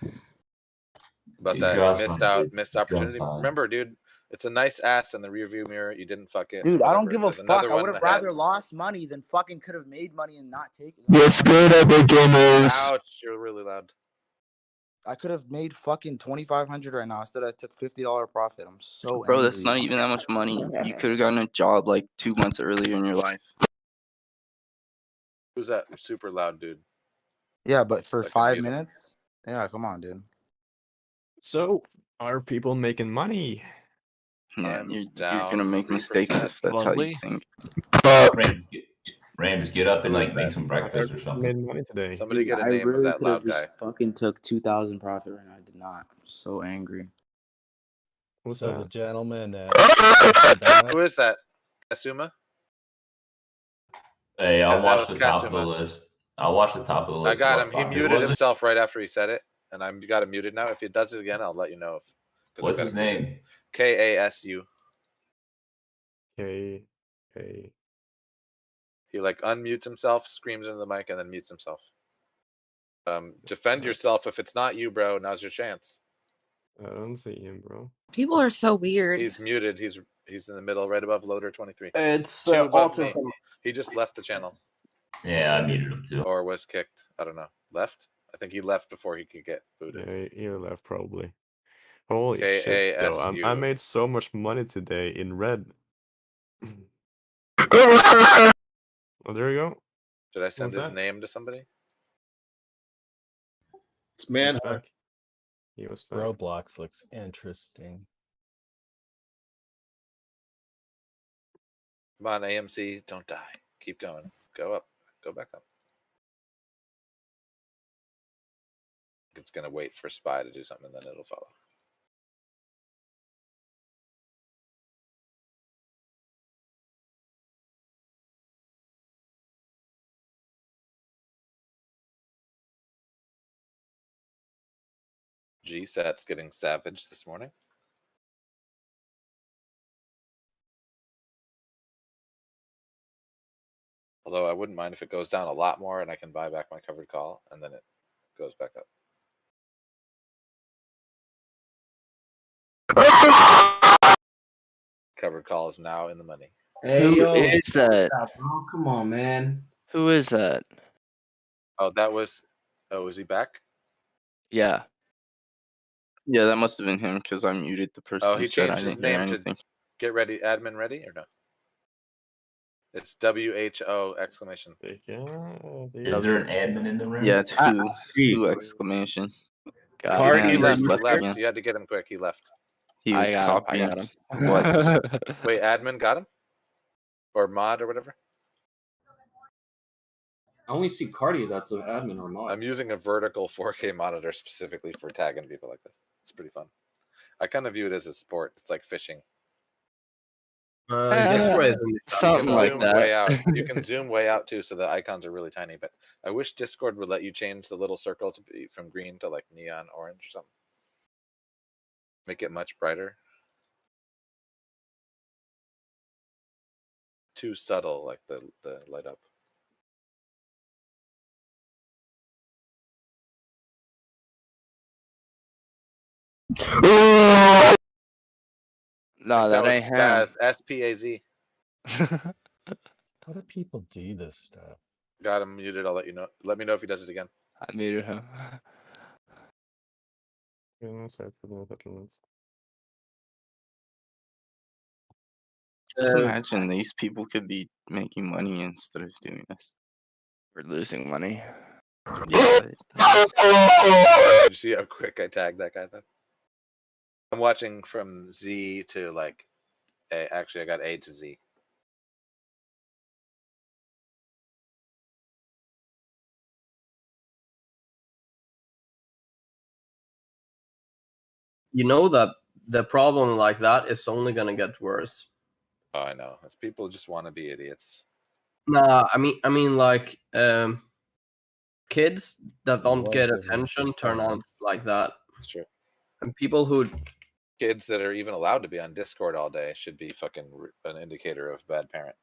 But Dude, that you're awesome, missed dude. opportunity. You're awesome. Remember, dude, it's a nice ass in the rearview mirror. You didn't fuck it. Dude, I don't whatever. give a There's fuck. another I one would have ahead. rather lost money than fucking could have made money and not taken it. What's good, Epic Gamers? Ouch, you're really loud. I could have made fucking $2,500 right now. Instead, I took $50 profit. I'm so bro, angry. that's not even that much money. You could have gotten a job like 2 months earlier in your life. Who's that super loud dude? Yeah, but for That could 5 mute him. minutes? Yeah, come on, dude. So, are people making money? Yeah, I'm you're down gonna make 3%. mistakes if that's how you Slowly. think. Ram, just get up and like make some breakfast or something. Made money today. Somebody Dude, get a I name of really that could have loud guy. just fucking took 2,000 profit right now. I did not. I'm so angry. What's So the that? gentleman Who is that? Kasuma? Hey, I'll That watch was the top of the Kasuma. list. I'll watch the top of the I list. got What him. He profit muted was it? himself right after he said it, and I'm got him muted now. If he does it again, I'll let you know. What's his name? KASU. K. He like unmutes himself, screams into the mic, and then mutes himself. Defend yourself. If it's not you, bro, now's your chance. I don't see him, bro. People are so weird. He's muted. He's in the middle, right above Loader 23. It's Two above me. autism. He just left the channel. Yeah, I muted him too. Or was kicked. I don't know. Left? I think he left before he could get booted. Yeah, he left probably. Holy shit, though. I KASU. made so much money today in red. Oh, there you go. Did I send What's his that? name to somebody? It's He's man. back. He was back. Roblox looks interesting. Come on, AMC, don't die. Keep going. Go up. Go back up. It's gonna wait for Spy to do something and then it'll follow. GSAT's getting savage this morning. Although I wouldn't mind if it goes down a lot more and I can buy back my covered call and then it goes back up. Covered call is now in the money. Who is that? Oh, come on, man. Who is that? Oh, that was. Oh, is he back? Yeah. Yeah, that must have been him because I muted the person Oh, who he said I changed his didn't hear name to anything. get ready. Admin ready or no? It's WHO exclamation. Is there an admin in the room? Yeah, it's who exclamation. He he left. just He left left. again. You had to get him quick. He left. He was I got copying. him. What? Wait, admin got him? Or mod or whatever? I only see Cardi that's an admin or mod. I'm using a vertical 4K monitor specifically for tagging people like this. It's pretty fun. I kind of view it as a sport. It's like fishing. Just raise them. Something You can like zoom that. way out. You can zoom way out too, so the icons are really tiny. But I wish Discord would let you change the little circle to be from green to like neon orange or something. Make it much brighter. Too subtle, like the light up. No, that ain't him. SPAZ. How do people do this stuff? Got him muted. I'll let you know. Let me know if he does it again. I muted him. Just imagine these people could be making money instead of doing this. We're losing money. Yeah. Did you see how quick I tagged that guy though? I'm watching from Z to like A. Actually, I got A to Z. You know that the problem like that is only gonna get worse. Oh, I know. It's people just want to be idiots. Nah, I mean, like, kids that don't What get the attention turn fuck? out like that, It's true. and people who Kids that are even allowed to be on Discord all day should be fucking an indicator of bad parent.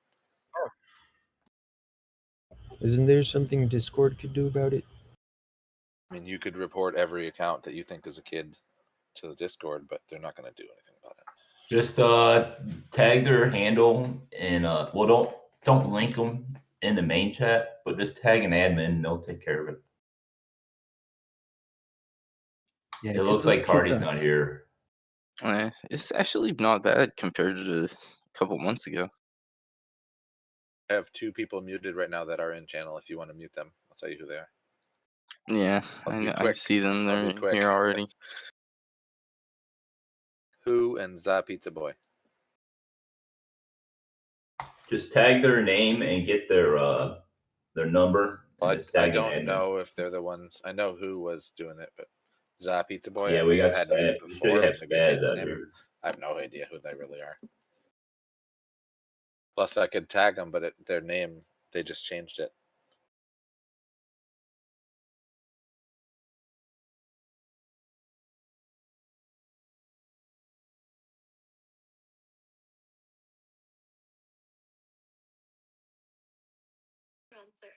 Isn't there something Discord could do about it? I mean, you could report every account that you think is a kid to the Discord, but they're not going to do anything about it. Just tag their handle and well, don't link them in the main chat, but just tag an admin and they'll take care of it. Yeah, It looks like Cardi's not here. It's actually not bad compared to a couple months ago. I have 2 people muted right now that are in channel. If you want to mute them, I'll tell you who they are. Yeah, I see them. They're here already. Who and Za Pizza Boy? Just tag their name and get their number. Well, and just I tag an don't admin. know if they're the ones. I know who was doing it, but Za Pizza Boy. Yeah, I we may have got had Spaz. muted We should before. have Maybe I changed Spaz the out name. here. I have no idea who they really are. Plus, I could tag them, but their name, they just changed it.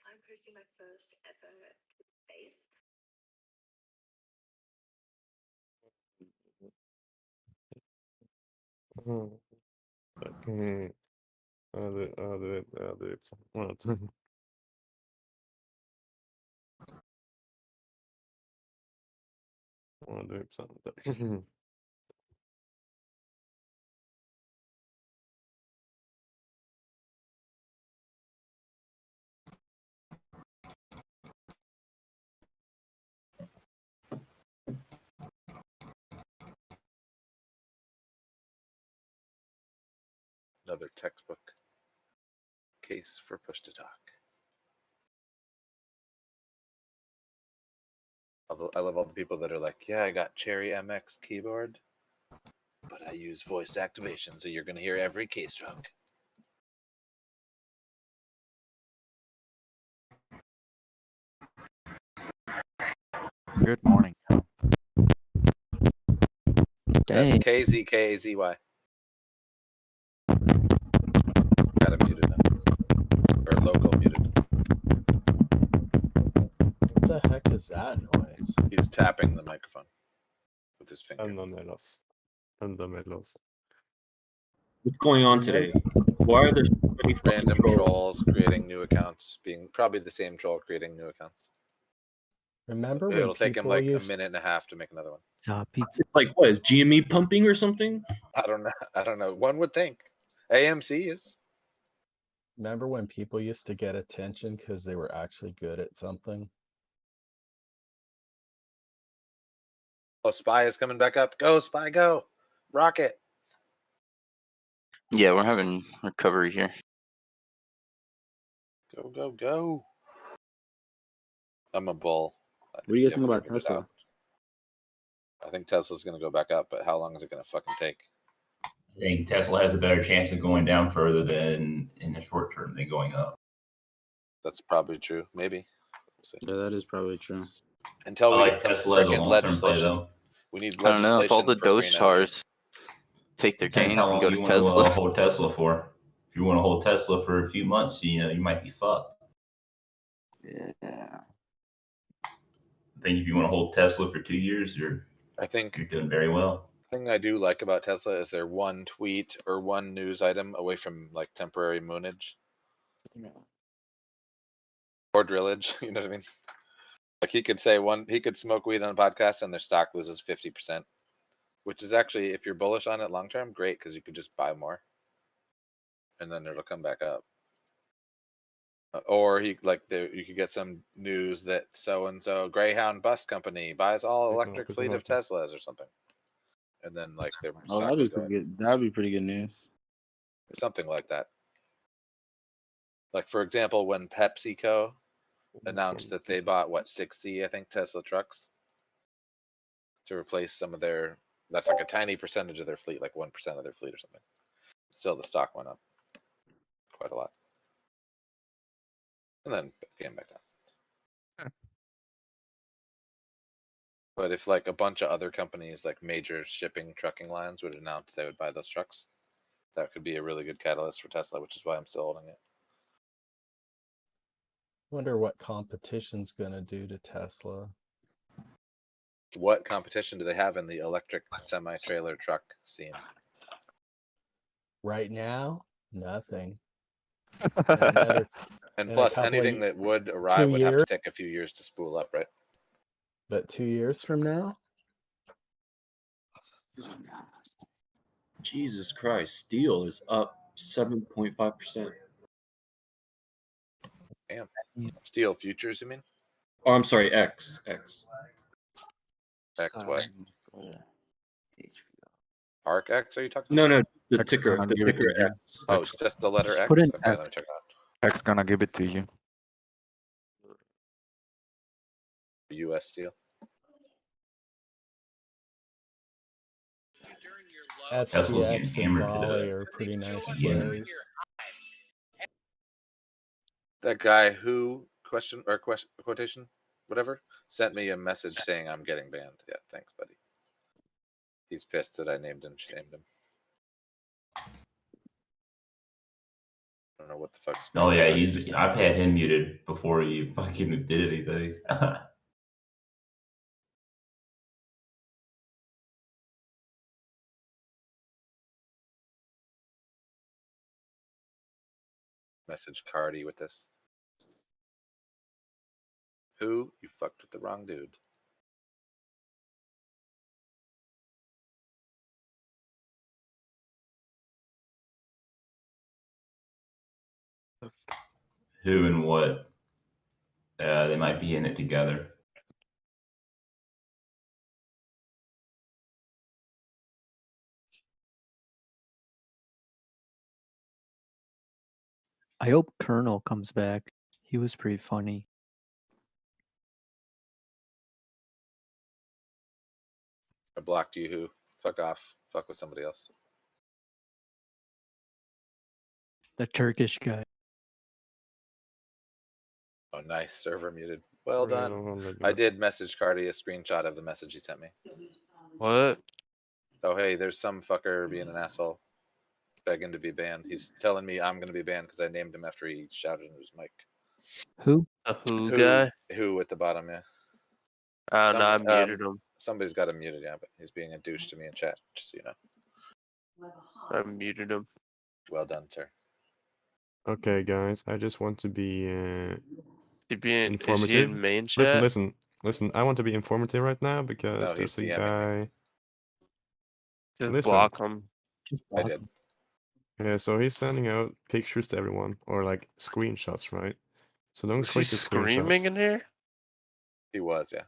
I'm posting my first ever face. Another textbook case for push to talk. I love all the people that are like, yeah, I got Cherry MX keyboard, but I use voice activation, so you're going to hear every keystroke. Good morning. That's Dang. KZKAZY. Got him muted now. Or local muted. What the heck is that noise? He's tapping the microphone with his finger. What's going on today? Why are there so many fucking Random trolls creating new accounts, being probably the same troll creating new accounts. Remember when It'll take him people like used... a minute and a half to make another one. It's like, what is GME pumping or something? I don't know. One would think. AMC is. Remember when people used to get attention because they were actually good at something? Oh, Spy is coming back up. Go, Spy, go. Rocket. Yeah, we're having recovery here. Go, go, go. I'm a bull. What do you guys Yeah, think we about figured it Tesla? out. I think Tesla's going to go back up, but how long is it going to fucking take? I think Tesla has a better chance of going down further than in the short term than going up. That's probably true. Maybe. We'll see. Yeah, that is probably true. Until I we like get some Tesla as a freaking long-term play, legislation. though. We need I don't know if all legislation the for green Doge energy. stars take their Depends gains how and long go you to want to Tesla. hold Tesla for. If you want to hold Tesla for a few months, you might be fucked. Yeah. I think if you want to hold Tesla for 2 years, you're doing very well. The thing I do like about Tesla is they're one tweet or one news item away from like temporary moonage or drillage. You know what I mean? Like he could say he could smoke weed on a podcast and their stock loses 50%, which is actually, if you're bullish on it long term, great, because you could just buy more and then it'll come back up. Or you could get some news that so and so Greyhound bus company buys all electric fleet of Teslas or something, and then like their Oh, stock that'd be would go pretty up. good. That'd be pretty good news. Something like that. Like for example, when PepsiCo announced that they bought 60, I think, Tesla trucks to replace some of their, that's like a tiny percentage of their fleet, like 1% of their fleet or something. Still, the stock went up quite a lot, and then came back down. But if like a bunch of other companies, like major shipping trucking lines, would announce they would buy those trucks, that could be a really good catalyst for Tesla, which is why I'm still holding it. Wonder what competition's gonna do to Tesla. What competition do they have in the electric semi-trailer truck scene? Right now, nothing. And in a plus, couple of anything ye- that would arrive 2 would have to years, take a few years to spool up, right? but 2 years from now, Jesus Christ, steel is up 7.5%. Damn. Steel futures, you mean? Oh, I'm sorry, X. X what? ARC X, are you talking No, about? no, the X ticker, gonna the give it to ticker you. X. Oh, it's just the letter X? put in Okay, X. let me check it out. X gonna give it to you. US Steel. Tesla's getting FCX and hammered Volley today. are pretty nice Again. plays. That guy who quotation, whatever, sent me a message saying I'm getting banned. Yeah, thanks, buddy. He's pissed that I named him, shamed him. I don't know what the fuck's Oh going yeah, on. I've had him muted before he fucking did anything. Message Cardi with this. Who? You fucked with the wrong dude. Who and what? They might be in it together. I hope Colonel comes back. He was pretty funny. I blocked you, who? Fuck off. Fuck with somebody else. The Turkish guy. Oh, nice. Server muted. Well done. I did message Cardi a screenshot of the message he sent me. What? Oh, hey, there's some fucker being an asshole, begging to be banned. He's telling me I'm going to be banned because I named him after he shouted into his mic. Who? A who guy? Who at the bottom, yeah. Oh, no, I muted him. Somebody's got him muted, yeah, but he's being a douche to me in chat, just so you know. I muted him. Well done, sir. Okay, guys, I just want to be Is he in main chat? Listen. I want to be informative right now because No, there's he's a DMing guy. Just block him. I did. Yeah, so he's sending out pictures to everyone or like screenshots, right? So don't Was he click the screaming screenshots. in here? He was, yeah.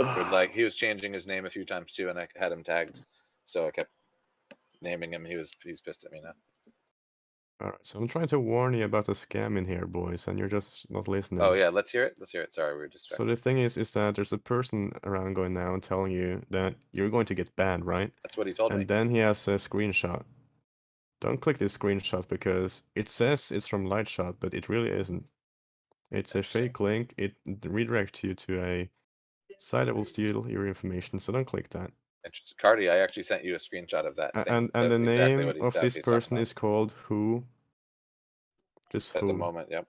With, like, he was changing his name a few times too, and I had him tagged, so I kept naming him. He's pissed at me now. All right, so I'm trying to warn you about the scam in here, boys, and you're just not listening. Oh yeah, let's hear it. Let's hear it. Sorry, we were So distracted. the thing is that there's a person around going now and telling you that you're going to get banned, right? That's what he told me. And then he has a screenshot. Don't click this screenshot because it says it's from Lightshot, but it really isn't. It's a fake link. It redirects you to a site that will steal your information, so don't click that. Interesting. Cardi, I actually sent you a screenshot of that thing. And that the exactly name what of that this he's talking person about. is called Who. Just At Who. the moment, yep.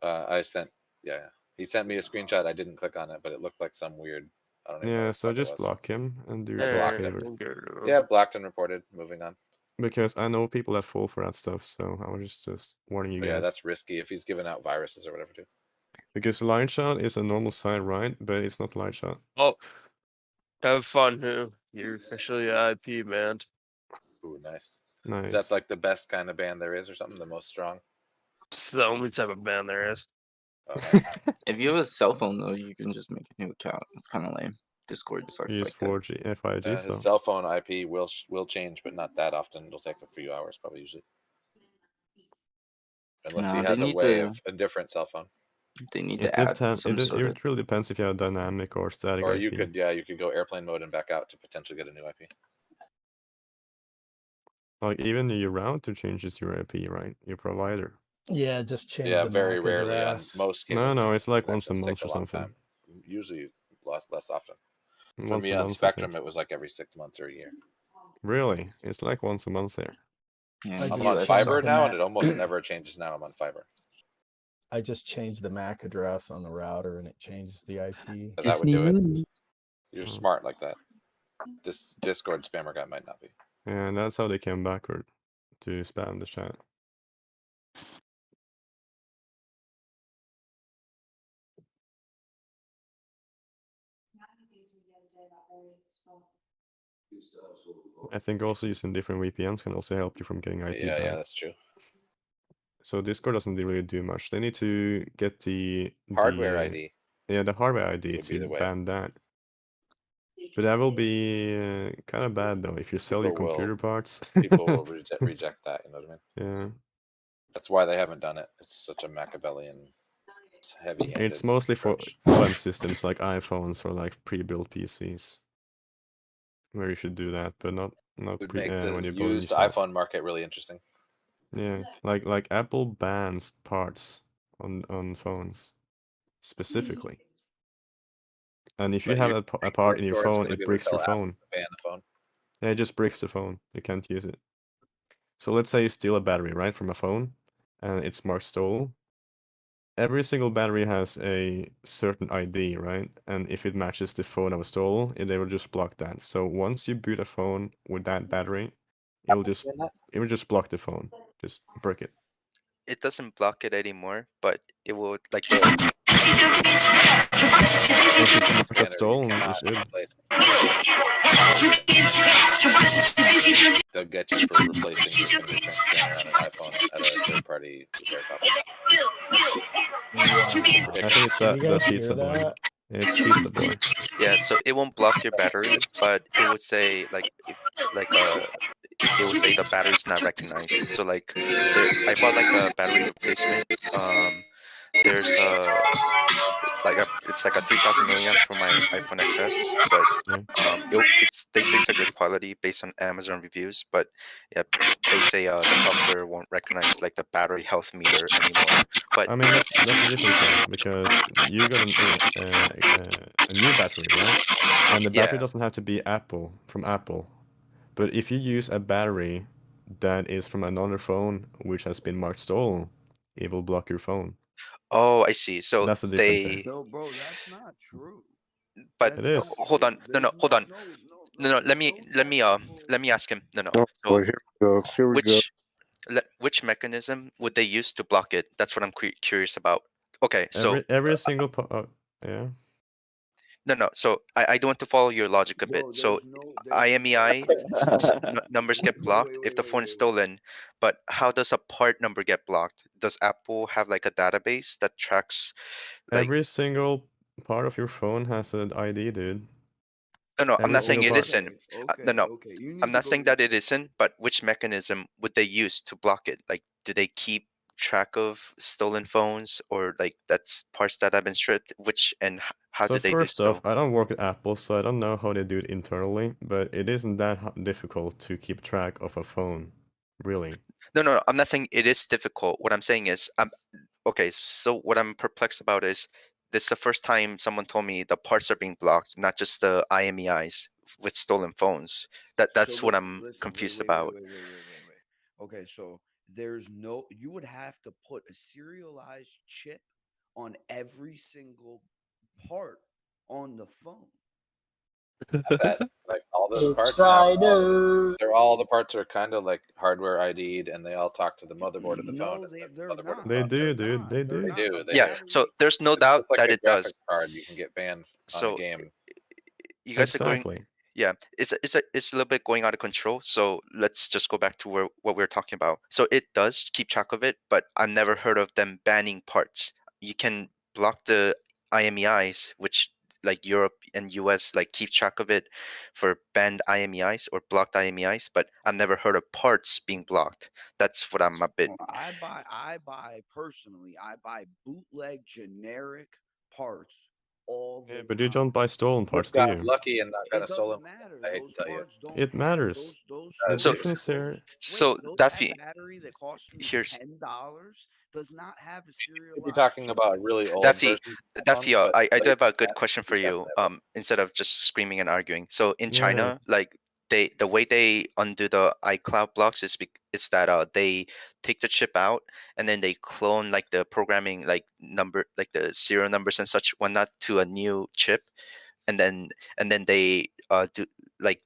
I sent, yeah. He sent me a screenshot. I didn't click on it, but it looked like some weird. I don't even know Yeah, what the so fuck it just was. block him and do I yourself a blocked favor. him. Yeah, blocked and reported. Moving on. Because I know people that fall for that stuff, so I was just warning you But guys. yeah, that's risky if he's giving out viruses or whatever too. Because Lightshot is a normal site, right? But it's not Lightshot. Oh, have fun, Who. You're officially IP banned. Ooh, nice. Nice. Is that like the best kind of band there is or something? The most strong? It's the only type of band there is. Oh, nice. If you have a cell phone though, you can just make a new account. It's kind of lame. Discord sucks Use like that. 4G, 5G, His so. cell phone IP will change, but not that often. It'll take a few hours probably usually. Unless he Nah, they has a need way to- of a different cell phone. They need It to add depends. some sort of. It really depends if you have dynamic or static Or IP. you could, yeah, you could go airplane mode and back out to potentially get a new IP. Like even your router changes your IP, right? Your provider. Yeah, just change Yeah, the very MAC rarely on address. most No, cable it's like once a connections month take or a long something. time. Usually less often. For Once me a on month, I Spectrum, think. it was like every 6 months or a year. Really? It's like once a month there. I I'm just on changed fiber the now, MAC. and it almost never changes now. I'm on fiber. I just changed the MAC address on the router and it changes the IP. But that would do it. You're Oh. smart like that. This Discord spammer guy might not be. And that's how they came backward to spam the chat. I think also using different VPNs can also help you from getting IP Yeah, back. that's true. So Discord doesn't really do much. They need to get the Hardware ID. Yeah, the hardware ID would be to the way. ban that. But that will be kind of bad though if you sell your People will- computer parts. People will reject that. You know what I mean? Yeah. That's why they haven't done it. It's such a Machiavellian, heavy-handed. It's mostly for OEM systems like iPhones or like pre-built PCs, where you should do that, but not Would make the when you build it used yourself. iPhone market really interesting. Yeah, like Apple bans parts on phones specifically, and if you But have you're a part in your Discord's phone, gonna it be able to bricks your tell Apple phone. to ban the phone. Yeah, it just bricks the phone. You can't use it. So let's say you steal a battery, right, from a phone, and it's marked stolen. Every single battery has a certain ID, right? And if it matches the phone that was stolen, they will just block that. So once you boot a phone with that battery, it will just block the phone. Just brick it. It doesn't block it anymore, but it will like If it's marked as stolen, it should. They'll get you for replacing your fingerprint scanner on an iPhone at a third-party repair shop. I think it's Did you the guys hear pizza boy. that? It's pizza boy. yeah, so it won't block your battery, but it would say like if it would say the battery's not recognized. So like I bought like a battery replacement. There's it's like a 3000 milliamp for my iPhone XS, but they say it's a good quality based on Amazon reviews, but yeah, they say the software won't recognize like the battery health meter anymore. But I mean that's a different thing because you got a new battery, right? And the battery Yeah. doesn't have to be from Apple. But if you use a battery that is from another phone which has been marked stolen, it will block your phone. Oh, I see. So That's the difference there. No, bro, that's not true. But It is. hold on, hold on. No, let me ask him. No. Oh, So boy, here we go. Here we go. which mechanism would they use to block it? That's what I'm curious about. Okay, so every single yeah. No. So I do want to follow your logic a bit. So IMEI numbers get blocked if the phone is stolen, but how does a part number get blocked? Does Apple have like a database that tracks? Like, Every single part of your phone has an ID, dude. No, I'm Every not saying single it part. isn't. Okay, No, okay. You need I'm to not go saying to that it isn't, but which mechanism would they use to block it? Like, do they keep track of stolen phones, or like that's parts that have been stripped? Which and how So do they do first off, so? I don't work at Apple, so I don't know how they do it internally, but it isn't that difficult to keep track of a phone, really. No, I'm not saying it is difficult. What I'm saying is, okay. So what I'm perplexed about is this is the first time someone told me the parts are being blocked, not just the IMEIs with stolen phones. So That's what listen, I'm listen. Wait, confused wait, about. wait, wait, wait, wait, wait, wait. Okay, so there's no. You would have to put a serialized chip on every single part on the phone. That like all those It's parts now, Friday. they're all the parts are kind of like hardware ID'd, and they all talk to the motherboard of the phone. No, And the they're motherboard of the not. They phone. do, dude. They They're do. not. They A do. They Yeah. do. So there's no It's doubt just like that a it does. graphics card. You can get banned on a So game. you guys are going. Exactly. Yeah, it's a little bit going out of control. So let's just go back to what we were talking about. So it does keep track of it, but I've never heard of them banning parts. You can block the IMEIs, which like Europe and US like keep track of it for banned IMEIs or blocked IMEIs, but I've never heard of parts being blocked. That's what I'm a bit. I buy personally. I buy bootleg generic parts all the Yeah, but you time. don't buy stolen parts, You've do gotten you? lucky and not It gotten a stolen. doesn't matter. I hate Those to tell you. parts don't It have matters. The So difference here. so that Daffy, battery that cost me here's $10 does not have a You're serialized talking chip. about really old Daffy, versions of Daffy, phones, but I do have a good that question for you you. definitely have Instead of just screaming and arguing. So in Yeah. China, like the way they undo the iCloud blocks is that they take the chip out and then they clone like the programming like number like the serial numbers and such whatnot to a new chip, and then they do like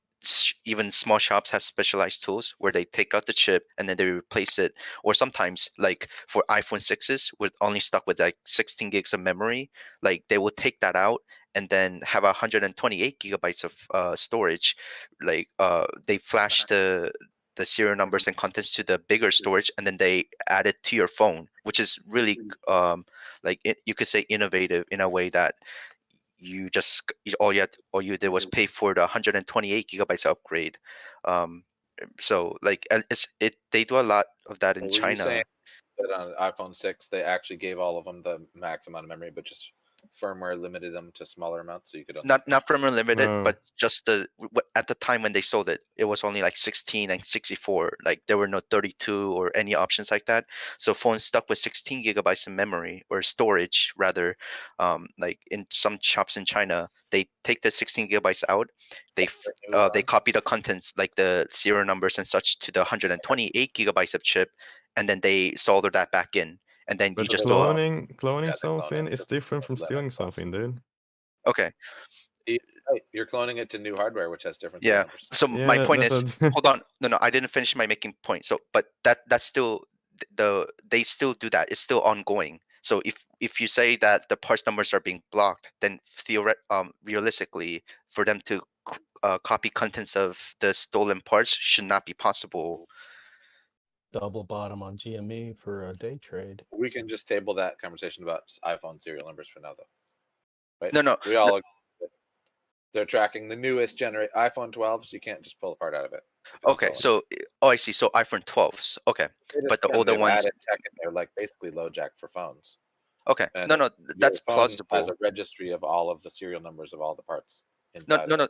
even small shops have specialized tools where they take out the chip and then they replace it, or sometimes like for iPhone 6s with only stuck with like 16 gigs of memory, like they will take that out and then have 128 gigabytes of storage. Like they flash the serial numbers and contents to the bigger storage, and then they add it to your phone, which is really like you could say innovative in a way that you just all you did was pay for the 128 gigabytes upgrade. So like they do a lot of that in Were you saying China. that on iPhone 6 they actually gave all of them the max amount of memory, but just firmware limited them to smaller amounts so you could only Not firmware limited, No. but just at the time when they sold it, it was only like 16 and 64. Like there were no 32 or any options like that. So phones stuck with 16 gigabytes of memory or storage rather. Like in some shops in China, they take the 16 gigabytes out. They copy the contents like the serial numbers and such to the 128 gigabytes of chip, and then they solder that back in. And then you But just cloning Yeah, they clone something it is to different from limit stealing phones. something, dude. okay. You're cloning it to new hardware, which has different Yeah. serial numbers. So my Yeah, point is, that's a hold on. No, I didn't finish my making point. So, but that's still they still do that. It's still ongoing. So if you say that the parts numbers are being blocked, then realistically, for them to copy contents of the stolen parts should not be possible. Double bottom on GME for a day trade. We can just table that conversation about iPhone serial numbers for now, though. Right? No. We all agree that they're tracking the newest generation iPhone 12s. You can't just pull a part out of it. Okay. So I see. So iPhone 12s. Okay. But the older they've ones. added tech in there, like basically low jack for phones. Okay. And No, that's your phone plausible. has a registry of all of the serial numbers of all the parts No, inside.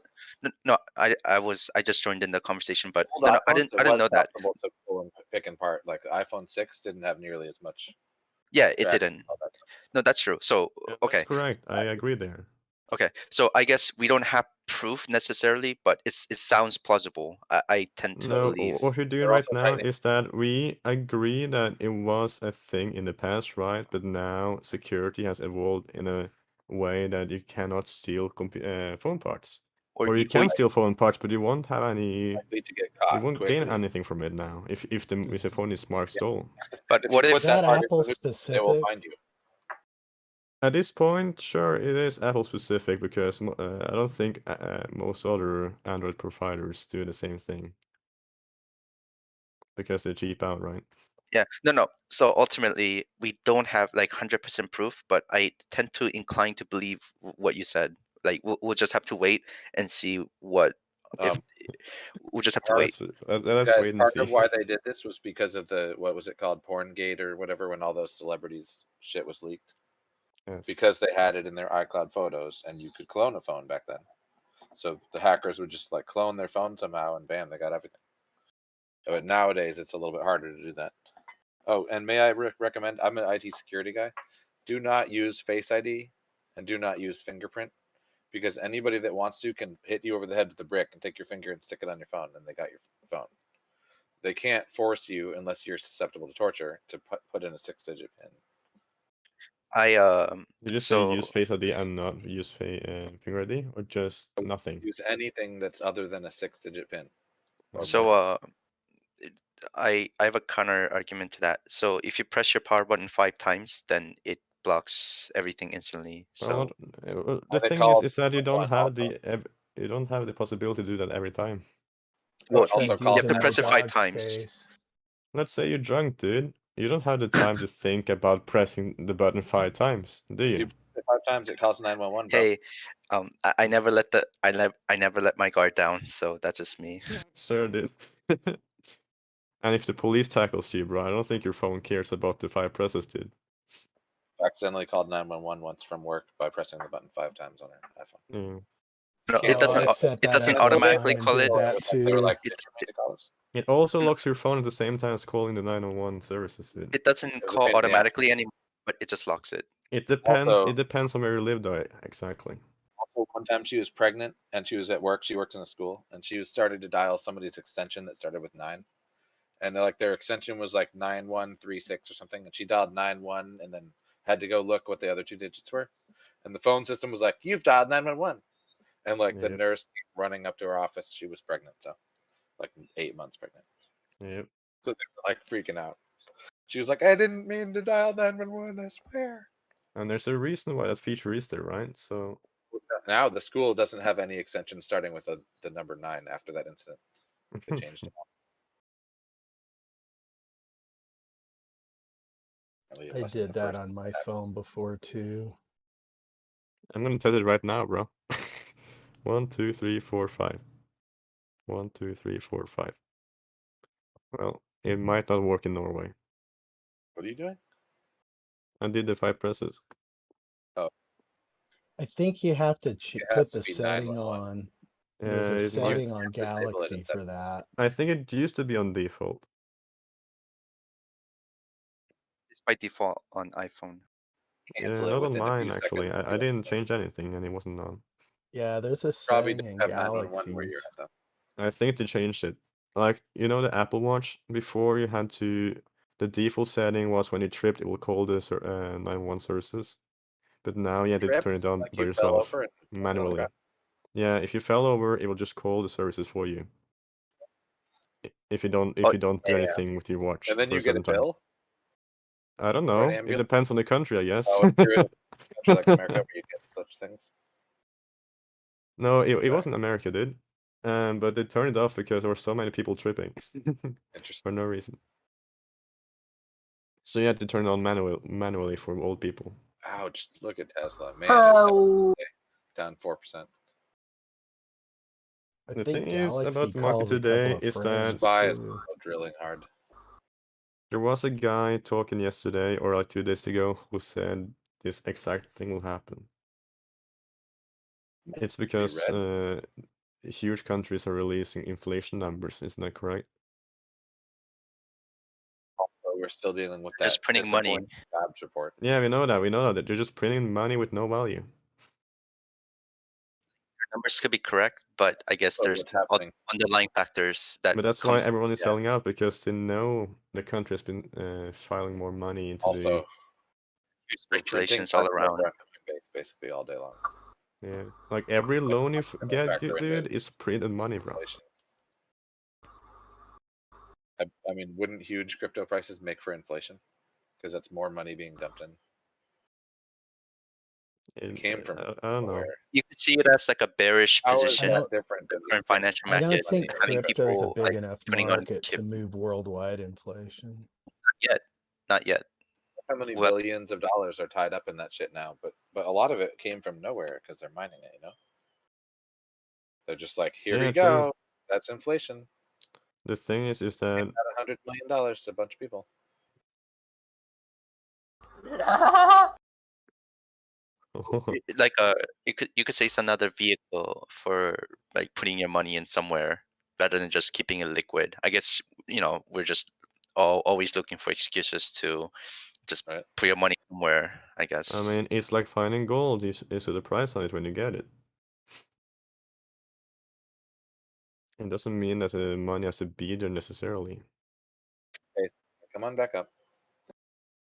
no. I just joined in the conversation, but Old no, I iPhones, didn't it was know that. possible to pull and pick apart. Like the iPhone 6 didn't have nearly as much. Yeah, it tracking, didn't. all that stuff. No, that's true. So okay. That's correct. I agree there. Okay, so I guess we don't have proof necessarily, but it sounds plausible. I tend to No, believe. what we're doing They're right also now tightening. is that we agree that it was a thing in the past, right? But now security has evolved in a way that you cannot steal phone parts. Or you can steal phone parts, but you won't have any. Likely to get You caught won't gain quickly. anything from it now if the phone is marked stolen. But If what you if put that that part Apple into the news, they will specific? find you. At this point, sure, it is Apple specific because I don't think most other Android providers do the same thing because they cheap out, right? Yeah, no. So ultimately, we don't have like 100% proof, but I tend to incline to believe what you said. Like we'll just have to wait and see what. If we'll just have to wait. Let's Guys, wait and part see. of why they did this was because of the what was it called, Porngate or whatever, when all those celebrities shit was leaked. Yes. Because they had it in their iCloud photos, and you could clone a phone back then. So the hackers would just like clone their phone somehow, and bam, they got everything. But nowadays, it's a little bit harder to do that. Oh, and may I recommend? I'm an IT security guy. Do not use Face ID, and do not use fingerprint, because anybody that wants to can hit you over the head with a brick and take your finger and stick it on your phone, and they got your phone. They can't force you unless you're susceptible to torture to put in a 6-digit pin. Did you say use Face ID and not use Finger ID, or just nothing? Use anything that's other than a 6-digit pin. So I have a counter argument to that. So if you press your power button 5 times, then it blocks everything instantly. So The thing is that you don't have the possibility to do that every time. well, you have to press it 5 times. Let's say you're drunk, dude. You don't have the time to think about pressing the button 5 times, do you? 5 times, it calls 911. Bro. Hey, I never let my guard down, so that's just me. Sure did. And if the police tackles you, bro, I don't think your phone cares about the 5 presses, dude. Accidentally called 911 once from work by pressing the button 5 times on her iPhone. No, it doesn't automatically call it. It also locks your phone at the same time as calling the 911 services, dude. It doesn't call automatically anymore, but it just locks it. It depends. Also- It depends on where you live, though. Exactly. Also, one time she was pregnant and she was at work. She works in a school, and she was started to dial somebody's extension that started with 9, and like their extension was like 9136 or something, and she dialed 91 and then had to go look what the other 2 digits were, and the phone system was like, "You've dialed 911," and like the nurse came running up to her office. She was pregnant, so like 8 months pregnant. Yep. So they were like freaking out. She was like, "I didn't mean to dial 911, I swear." And there's a reason why that feature is there, right? So Now the school doesn't have any extension starting with the number 9 after that incident. They changed it. I did that on my phone before too. I'm gonna test it right now, bro. 1, 2, 3, 4, 5. 1, 2, 3, 4, 5. Well, it might not work in Norway. What are you doing? I did the 5 presses. Oh. I think you have to It put has the to be setting 911. on. There's a it setting might- on disable it in Galaxy for settings. that. I think it used to be on default. It's by default on iPhone. Yeah, Cancel it not on within a mine few actually. seconds. I didn't change anything, and it wasn't on. Yeah, there's a Probably setting don't in have 911 where Galaxies. you're at though. I think they changed it. Like, you know, the Apple Watch, before you had to, the default setting was when you tripped, it will call the 911 services. But now you have to turn it Tripped? on Like by you fell yourself over and manually. got- Yeah, if you fell over, it will just call the services for you. If you don't do yeah. anything with your watch And then for you a get a certain time. bill? I don't Or an know. It ambulance? depends on the country, I guess. Oh, if you're in a country like America where you get such things. No, it Sorry. wasn't America, dude. But they turned it off because there were so many people tripping Interesting. for no reason. So you had to turn it on manually for old people. Ouch! Look at Tesla, man. Oh. Down 4%. I The think thing is Galaxy about the market calls a today couple of is friends that Spy is too. drilling hard. there was a guy talking yesterday or like 2 days ago who said this exact thing will happen. It's because huge countries are releasing inflation numbers, isn't that correct? Also, we're still dealing with that. Just printing money. Jobs report. Yeah, we know that. We know that they're just printing money with no value. Your numbers could be correct, but I guess So there's what's happening? underlying factors that. But that's why comes- everyone is yeah. selling out, because they know the country has been filing more money into Also, the. There's speculations all around. Basically all day long. Yeah, like every loan you get, factor into dude, is printed money, bro. inflation. I mean, wouldn't huge crypto prices make for inflation? Because that's more money being dumped in. It came from I don't know. nowhere. You could see it as like a bearish How is position. that different than Current financial I don't market think having crypto is a people big like enough putting on market to move worldwide inflation. yet. Not yet. How many Well- billions of dollars are tied up in that shit now? But a lot of it came from nowhere because they're mining it. They're just like, here Yeah, you true. go. That's inflation. The thing is that About $100 million to a bunch of people. Like you could say it's another vehicle for like putting your money in somewhere rather than just keeping it liquid. I guess we're just always looking for excuses to just put your money somewhere. I guess. I mean, it's like finding gold. You see the price on it when you get it. It doesn't mean that the money has to be there necessarily. Okay, come on back up.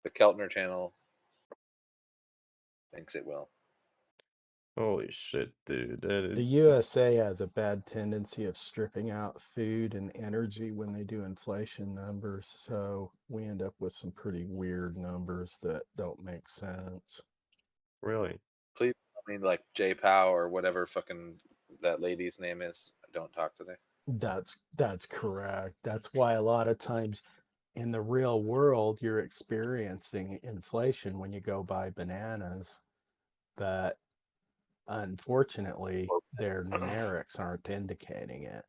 The Keltner channel thinks it will. Holy shit, dude. That The is... USA has a bad tendency of stripping out food and energy when they do inflation numbers, so we end up with some pretty weird numbers that don't make sense. Really? Please, like J Pow or whatever fucking that lady's name is. Don't talk today. That's correct. That's why a lot of times in the real world you're experiencing inflation when you go buy bananas, but unfortunately their numerics aren't indicating it.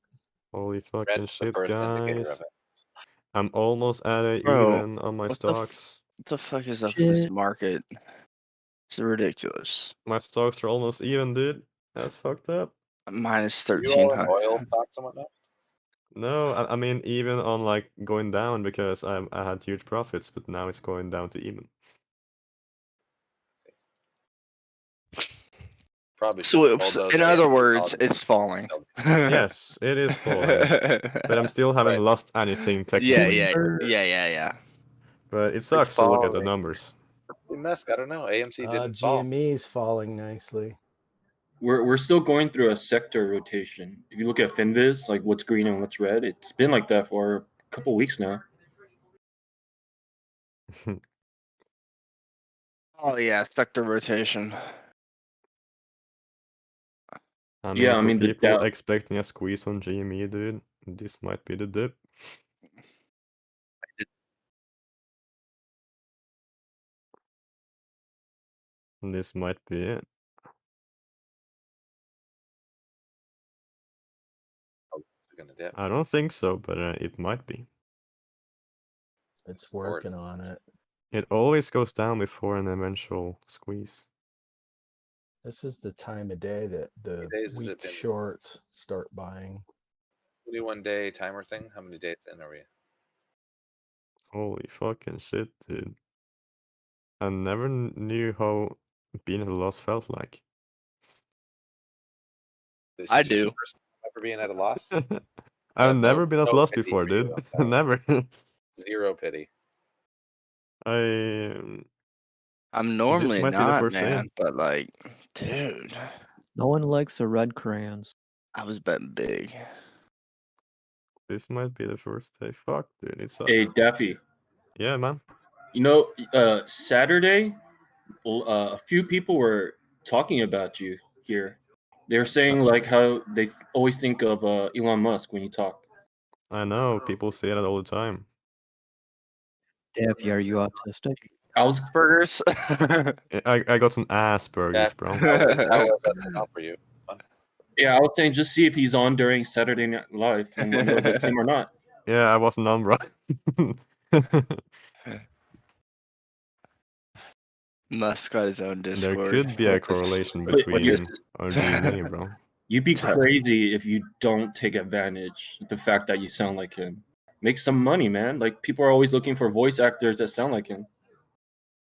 Holy fucking Red's the shit, first indicator guys. of it. I'm almost at it Bro, even on my what the stocks. what the fuck is up with this market? It's ridiculous. My stocks are almost even, dude. That's fucked up. Minus You all in 1300. oil stocks and whatnot? No, I mean even on like going down because I had huge profits, but now it's going down to even. Probably. So, Hold those in AMC other words, calls. it's falling. Yes, it is falling, but I'm still haven't lost anything technically. Yeah. But it sucks to look at the falling. numbers. Musk, I don't know. AMC didn't fall. GME is falling nicely. We're still going through a sector rotation. If you look at Finviz, like what's green and what's red, it's been like that for a couple weeks now. Oh yeah, sector rotation. I mean, Yeah, I for mean, the people Dow- expecting a squeeze on GME, dude, this might be the dip. This might be it. Gonna dip. I don't think so, but it might be. It's working on it. It always goes down before an eventual squeeze. This is the time of day that the days has it weak been? shorts start buying. 21-day timer thing. How many days in are we? Holy fucking shit, dude. I never knew how being at a loss felt like. This I is your do. first time ever being at a loss? I've No- never been at no loss pity before, for you, dude. I'm telling you. Never. Zero pity. I I'm normally might be the not, first day. man, but like, dude, No one likes the red crayons. I was betting big. This might be the first day. Fuck, dude, it sucks. Hey, Daffy. Yeah, man. You know, Saturday, a few people were talking about you here. They were saying like how they always think of Elon Musk when you talk. I know, people say that all the time. Daffy, are you autistic? Asperger's. I got some Asperger's, bro. How was that not for you? Yeah, I was saying just see if he's on during Saturday Night Live and we'll know if it's him or not. Yeah, I wasn't on, bro. Musk got his own There Discord. could be a correlation between our DNA, bro. You'd be crazy if you don't take advantage of the fact that you sound like him. Make some money, man. Like people are always looking for voice actors that sound like him.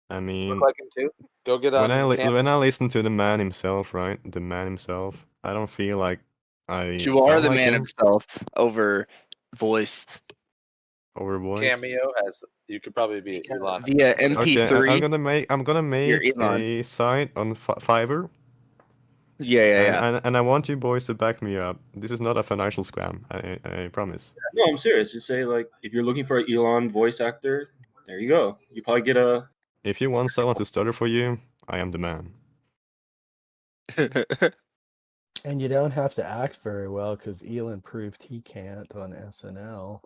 I mean, Look like him too. Go get on. when I listen to the man himself, right? The man himself, I don't feel like I You are sound the like man him himself over voice. over voice. Cameo has. You could probably be Elon. Via Okay, MP3. I'm gonna make Elon. a site on Fiverr. Yeah. And I want you boys to back me up. This is not a financial scam. I promise. No, I'm serious. Just say like if you're looking for an Elon voice actor, there you go. You probably get a. If you want someone to stutter for you, I am the man. And you don't have to act very well because Elon proved he can't on SNL.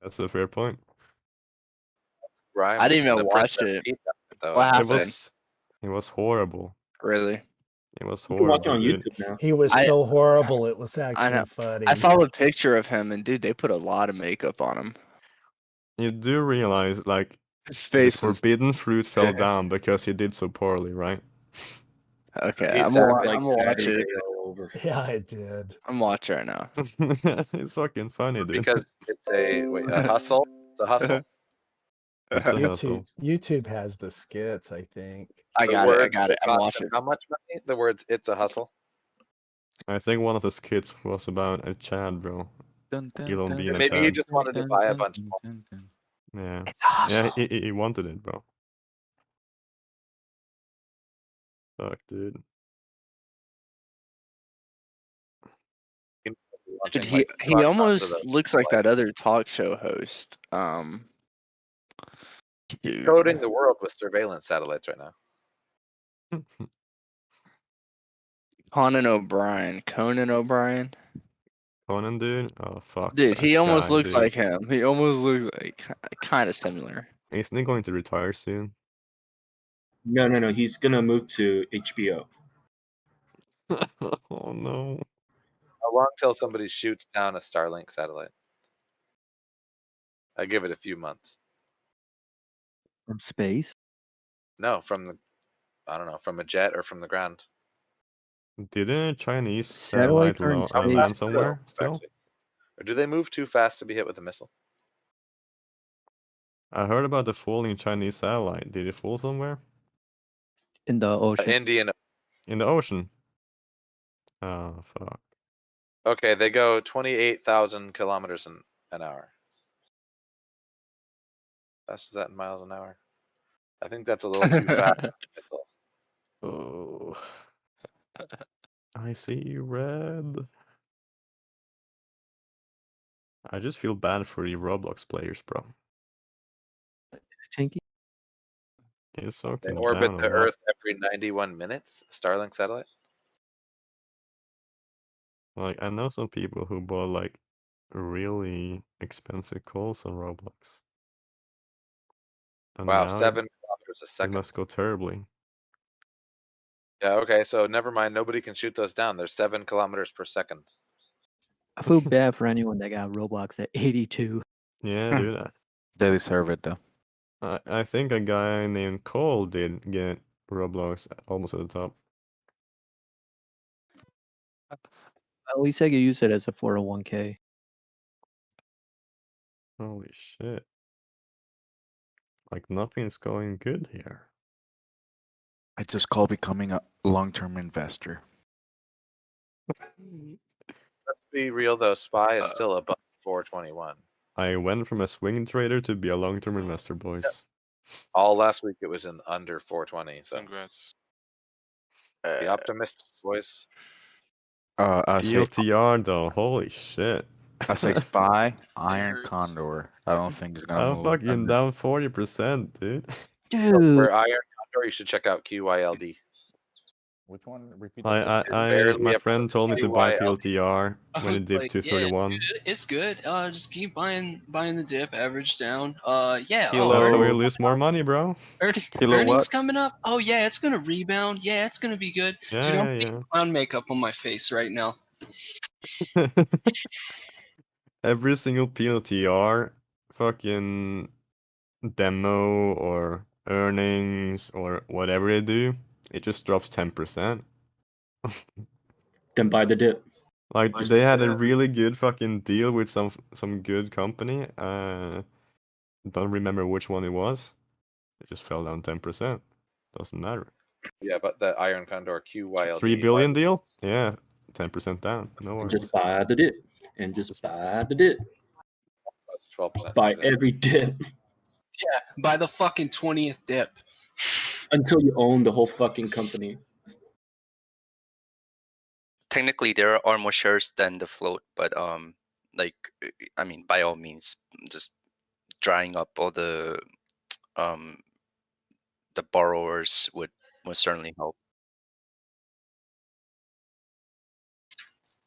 That's a fair point. Rhyme I didn't with even the watch Princess it. Peach, though. What It happened? was horrible. Really? It was You can watch it horrible, on dude. YouTube now. He was I so horrible. It was I actually know. funny. I saw the picture of him, and dude, they put a lot of makeup on him. You do realize, like, His the face was forbidden fruit fell down because he did so poorly, right? okay. He's I'm sad, gonna like I'm gonna watch Saturday it. all over. Yeah, I did. I'm watching right now. It's fucking funny, dude. because it's a hustle. It's a hustle. It's a hustle. YouTube has the skits, I think. I The got it. I words got that it. I'm cost him watching. how much money? The words "it's a hustle." I think one of the skits was about a Chad, bro. Elon being a Maybe he Chad. just wanted to buy a bunch more. Yeah. It's a hustle. Yeah, he wanted it, bro. Fuck, dude. Dude, Watching, he like, he 5 tons of almost those. looks like that other talk show host. Dude. Coding the world with surveillance satellites right now. Conan O'Brien. Conan, dude? Oh, fuck. Dude, that he almost guy, looks dude. like him. He almost looks like kind of similar. Isn't he going to retire soon? No. He's gonna move to HBO. Oh, no. How long till somebody shoots down a Starlink satellite? I give it a few months. From space? No, from a jet or from the ground. Didn't a Chinese Satellites satellite are in How space. land fast do they somewhere move, still? actually? Or do they move too fast to be hit with a missile? I heard about the falling Chinese satellite. Did it fall somewhere? In the ocean. Indian. In the ocean. Oh, fuck. Okay, they go 28,000 kilometers an hour. That's that in miles an hour. I think that's a little too fast. That's all. Oh. I see you, red. I just feel bad for the Roblox players, bro. Tinky? It's They fucking orbit down a the lot. Earth every 91 minutes. Starlink satellite. Like, I know some people who bought, like, really expensive calls on Roblox. And Wow, now 7 kilometers a it second. must go terribly. Yeah, okay, so never mind. Nobody can shoot those down. They're 7 kilometers per second. I feel bad for anyone that got Roblox at 82. Yeah, dude. They deserve it, though. I think a guy named Cole did get Roblox almost at the top. At least I could use it as a 401k. Holy shit. Like, nothing's going good here. I just call becoming a long-term investor. Let's be real though, SPY is still above 421. I went from a swing trader to be a long-term investor, boys. All last week it was in under 420. So Congrats. the optimists, boys. I say PLTR though, holy shit. I say SPY, Iron Condor. I don't think it's gonna I'm move. fucking down 40%, dude. For Iron Condor, you should check out QYLD. Which one? Repeat My friend told me to buy PLTR when it dipped Like, to 31. Yeah, dude, it's good. Just keep buying the dip, average down. Yeah. So we lose more money, bro. Earnings coming up. Oh yeah, it's gonna rebound. Yeah, it's gonna be good. Yeah, Dude, I'm yeah, putting clown makeup on my face right now. Every single PLTR fucking demo or earnings or whatever they do, it just drops 10%. Then buy the dip. Like Just they had a to- really good fucking deal with some good company. Don't remember which one it was. It just fell down 10%. Doesn't matter. Yeah, but the Iron Condor QYLD. 3 billion deal? Yeah, 10% down. No worries. Just buy the dip. And just buy the dip. That's 12%. Buy every dip. Yeah, buy the fucking 20th dip. Until you own the whole fucking company. Technically, there are more shares than the float, but like, I mean, by all means, just drying up all the borrowers would certainly help.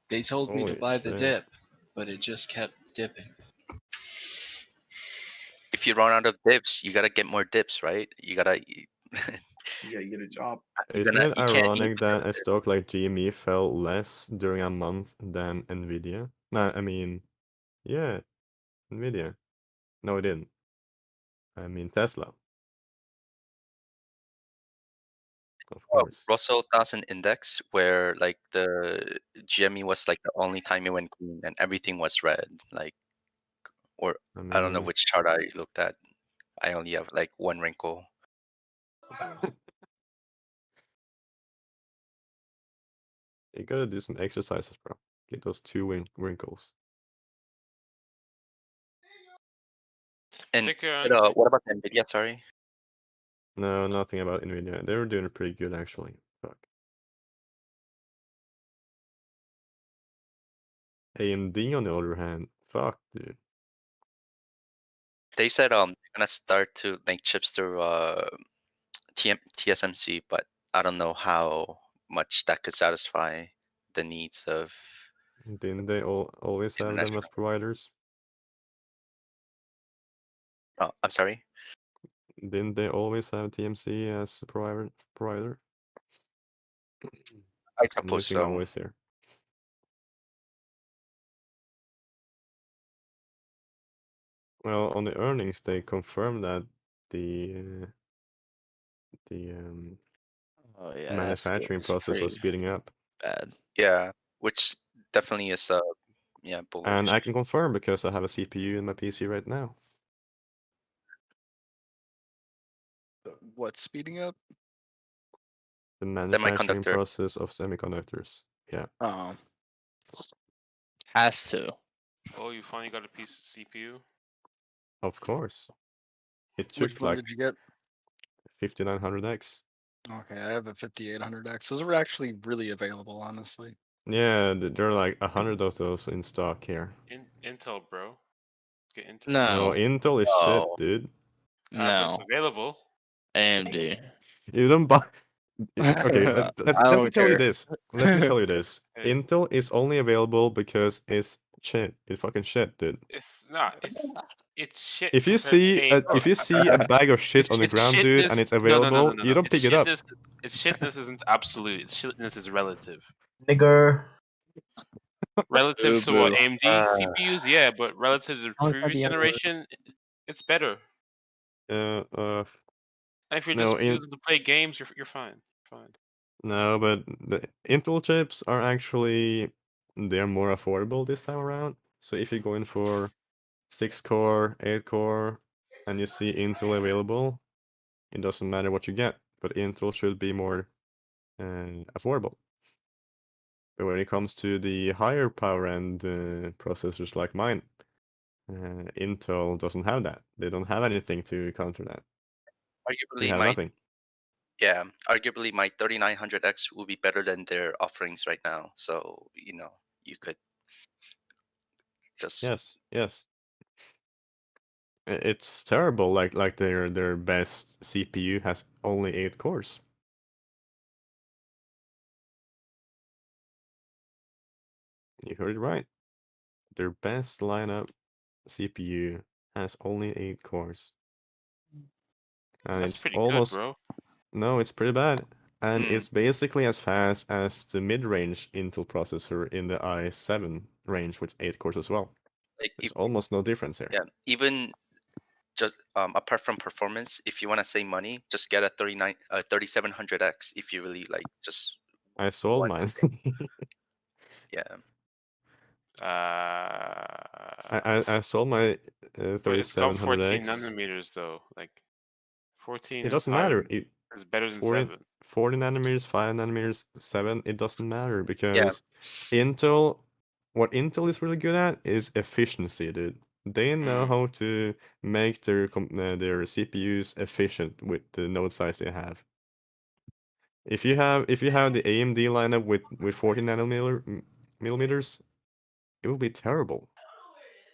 They told me to Holy buy the shit. dip, but it just kept dipping. if you run out of dips, you gotta get more dips, right? You gotta. Yeah, you get a job. Isn't it ironic that a stock like GME fell less during a month than Nvidia? No, I mean, yeah, Nvidia. No, it didn't. I mean Tesla. Of course. Russell 1000 index, where like the GME was like the only time it went green and everything was red. Like, or I don't know mean- which chart I looked at. I only have like one wrinkle. You gotta do some exercises, bro. Get those two wrinkles. And Take care, but, what about Nvidia? Sorry. No, nothing about Nvidia. They were doing pretty good actually. Fuck. AMD on the other hand, fuck, dude. They said they're gonna start to make chips through TSMC, but I don't know how much that could satisfy the needs of. Didn't they always have them as International. providers? Oh, I'm sorry. Didn't they always have TMC as a provider? I I'm suppose looking so. always here. Well, on the earnings, they confirmed that the Oh yeah, manufacturing process was speeding up. bad. Yeah, which definitely is yeah, bullish. And I can confirm because I have a CPU in my PC right now. What's speeding up? The manufacturing Semiconductor. process of semiconductors. Yeah. Oh, has to. Oh, you finally got a piece of CPU. Of course. It Which took one like did you get? 5900X. Okay, I have a 5800X. Those are actually really available, honestly. Yeah, there are like 100 of those in stock here. Intel, bro. Get Intel. No, Intel is shit, dude. But it's available. AMD. You don't buy. Okay, let me don't tell you care. this. Let me tell you this. Hey. Intel is only available because it's shit. It's fucking shit, dude. It's not. It's shit. If you see a bag of shit on the ground, dude, and it's available, you don't pick it up. Its shitness isn't absolute. Its shitness is relative. Nigger. Relative to what AMD Uh, CPUs, yeah, but relative to the How is that previous the N-word? generation, it's better. Uh, And if you're no, just using to play games, you're fine. Fine. No, but the Intel chips are actually they're more affordable this time around. So if you're going for 6-core, 8-core, and you see Intel available, it doesn't matter what you get. But Intel should be more affordable. But when it comes to the higher power end processors like mine, Intel doesn't have that. They don't have anything to counter that. They Arguably, have nothing. Yeah, arguably my 3900X will be better than their offerings right now. So, you know, you could just Yes. It's terrible. Like their best CPU has only 8 cores. You heard it right. Their best lineup CPU has only 8 cores. And That's it's pretty almost good, bro. No, it's pretty bad. And it's basically as fast as the mid-range Intel processor in the i7 range with 8 cores as well. Like There's almost no difference here. yeah, even just apart from performance, if you want to save money, just get a 3700X if you really like just I sold mine. yeah. I sold my But it's got 14 3700X. nanometers though. Like 14 It is doesn't higher. matter. It's better than 40, 7. 40 nanometers, 5 nanometers, 7, it doesn't matter because what Intel is really good at is efficiency, dude. They know how to make their CPUs efficient with the node size they have. If you have the AMD lineup with 40 millimeters, it will be terrible.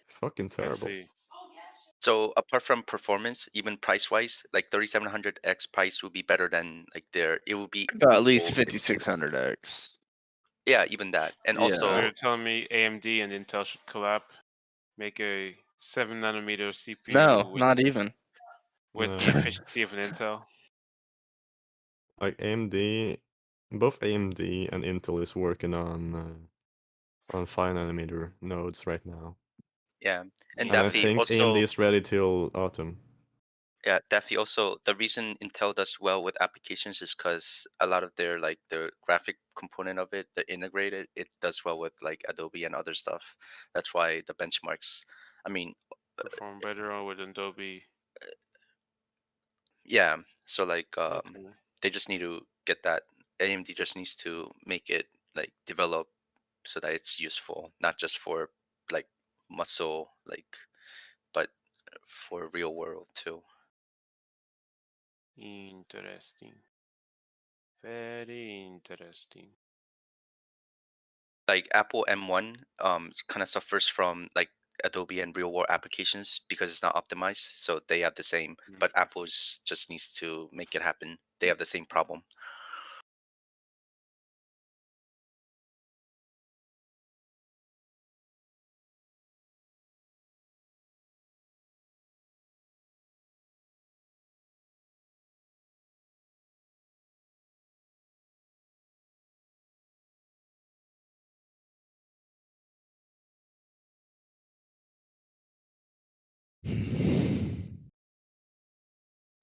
Fucking terrible. So apart from performance, even price wise, like 3700X price will be better than like it will be At least 5600X. Yeah, even that. And So also you're telling me AMD and Intel should collab, make a 7-nanometer CPU No, with, not even. with No. the efficiency of an Intel. Like AMD, both AMD and Intel is working on 5-nanometer nodes right now. Yeah, and And I Daffy think AMD also, is ready till autumn. yeah, Daffy also, the reason Intel does well with applications is because a lot of their like the graphic component of it, the integrated, it does well with like Adobe and other stuff. That's why the benchmarks, I mean, Perform better on with Adobe. yeah, so like Okay. they just need to get that. AMD just needs to make it like develop so that it's useful, not just for like muscle, like, but for real world too. Interesting. Very interesting. Like Apple M1 kind of suffers from like Adobe and real world applications because it's not optimized. So they have the same, but Apple's just needs to make it happen. They have the same problem.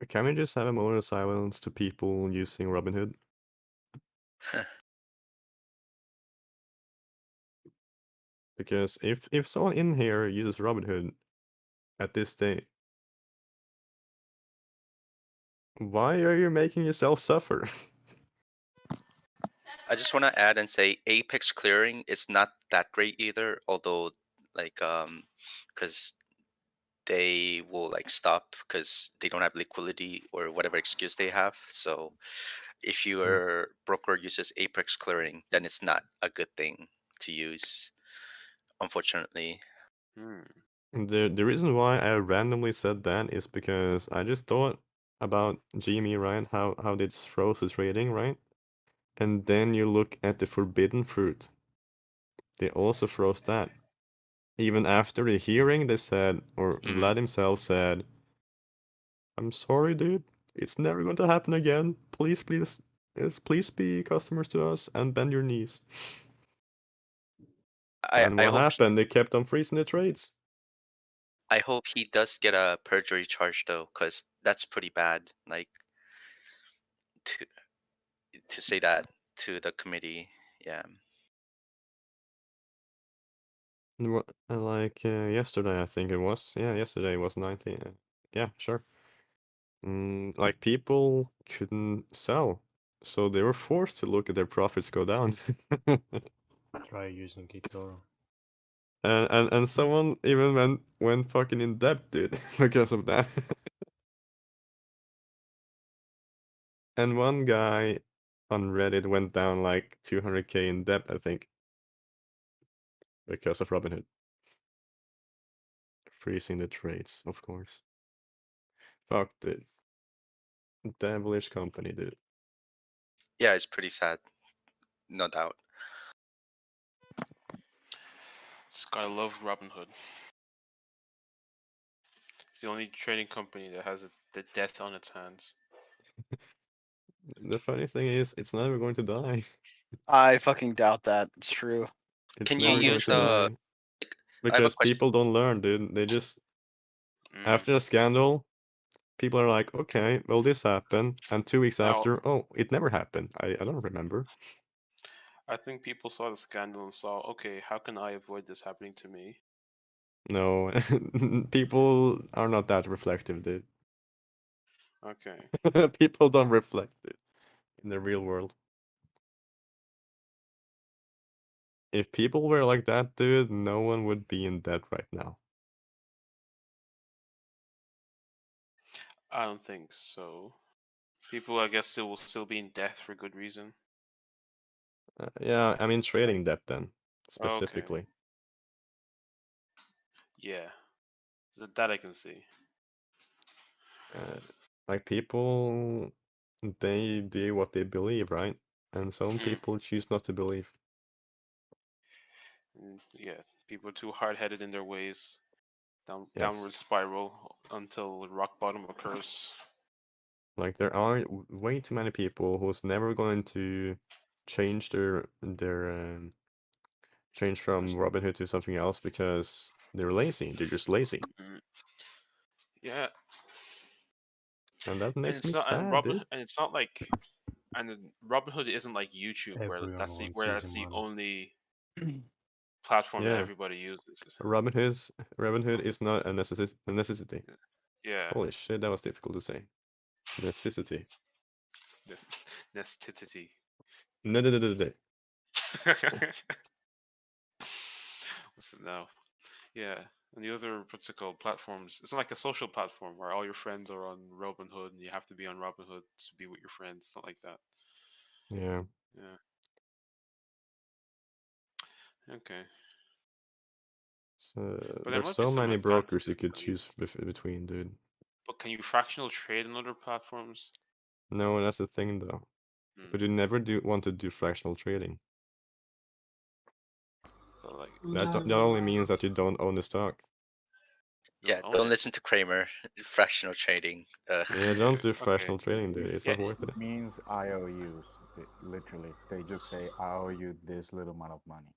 Can we just have a moment of silence to people using Robinhood? Because if someone in here uses Robinhood at this date, why are you making yourself suffer? I just want to add and say Apex clearing is not that great either, although like because they will like stop because they don't have liquidity or whatever excuse they have. So if your broker uses Apex clearing, then it's not a good thing to use, unfortunately. The reason why I randomly said that is because I just thought about GME, right? How they just froze his rating, right? And then you look at the forbidden fruit. They also froze that. Even after the hearing, they said, or Vlad himself said, "I'm sorry, dude. It's never going to happen again. Please, please, please be customers to us and bend your knees." And I what hope happened? They kept on freezing the trades. I hope he does get a perjury charge though, because that's pretty bad. Like to say that to the committee, yeah. Like yesterday, I think it was. Yeah, yesterday was 19. Yeah, sure. Like people couldn't sell, so they were forced to look at their profits go down. Try using eToro. And someone even went fucking in debt, dude, because of that. And one guy on Reddit went down like 200k in debt, I think, because of Robinhood. Freezing the trades, of course. Fuck, dude. Devilish company, dude. Yeah, it's pretty sad, no doubt. This guy loves Robinhood. It's the only trading company that has the death on its hands. The funny thing is, it's never going to die. I fucking doubt that. It's true. It's Can you never going use to die. Because people don't learn, dude. They just after a scandal, people are like, okay, well this happened, and 2 weeks after, oh, it never happened. I don't remember. I think people saw the scandal and saw, okay, how can I avoid this happening to me? No, people are not that reflective, dude. Okay. People don't reflect it in the real world. If people were like that, dude, no one would be in debt right now. I don't think so. People, I guess, will still be in debt for good reason. Yeah, I mean trading debt then, specifically. Okay. Yeah, that I can see. Like people, they do what they believe, right? And some people choose not to believe. Yeah, people are too hard-headed in their ways. Downward spiral until rock bottom occurs. Like there are way too many people who's never going to change their change from Robinhood to something else because they're lazy. They're just lazy, Yeah, and that and makes me it's not sad, dude. and it's not like, and Robinhood isn't like YouTube where Everyone that's wants the easy money. only platform that Yeah. everybody uses. Robinhood is not a necessity. Yeah, Holy shit, that was difficult to say. Necessity. necessity. No. What's it now? Yeah, and the other what's it called platforms? It's not like a social platform where all your friends are on Robinhood and you have to be on Robinhood to be with your friends. It's not like that. Yeah. Yeah. Okay. So But there there's might be so some many brokers advantages you could to it. choose between, dude. But can you fractional trade on other platforms? No, that's the thing though. But you never want to do fractional trading. So like, That only means that you don't own the stock. Yeah, own don't it. listen to Kramer. Fractional trading. Yeah, don't do Okay. fractional trading, dude. It's not worth it. Means IOUs. Literally, they just say I owe you this little amount of money.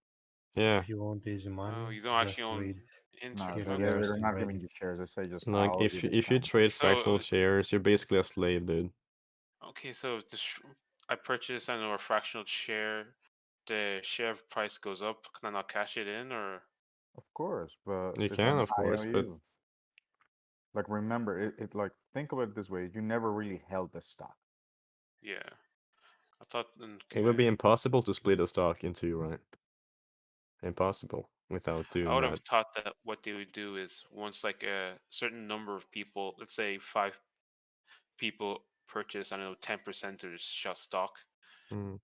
Yeah. If you want easy money, Oh, you don't just actually own read. interest. No, Get they're investing not ready. giving you shares. They say just I Like owe if you you this trade So- fractional shares, you're basically a slave, dude. Okay, so if I purchase a fractional share, the share price goes up. Can I not cash it in, or? Of course, but You it's can, an of course, but IOU. Like remember, it like think of it this way: you never really held the stock. Yeah, I thought. it would be impossible to split a stock in two, right? Impossible without I doing would that. have thought that what they would do is once like a certain number of people, let's say 5 people purchase, I don't know, 10% of the stock, Mm.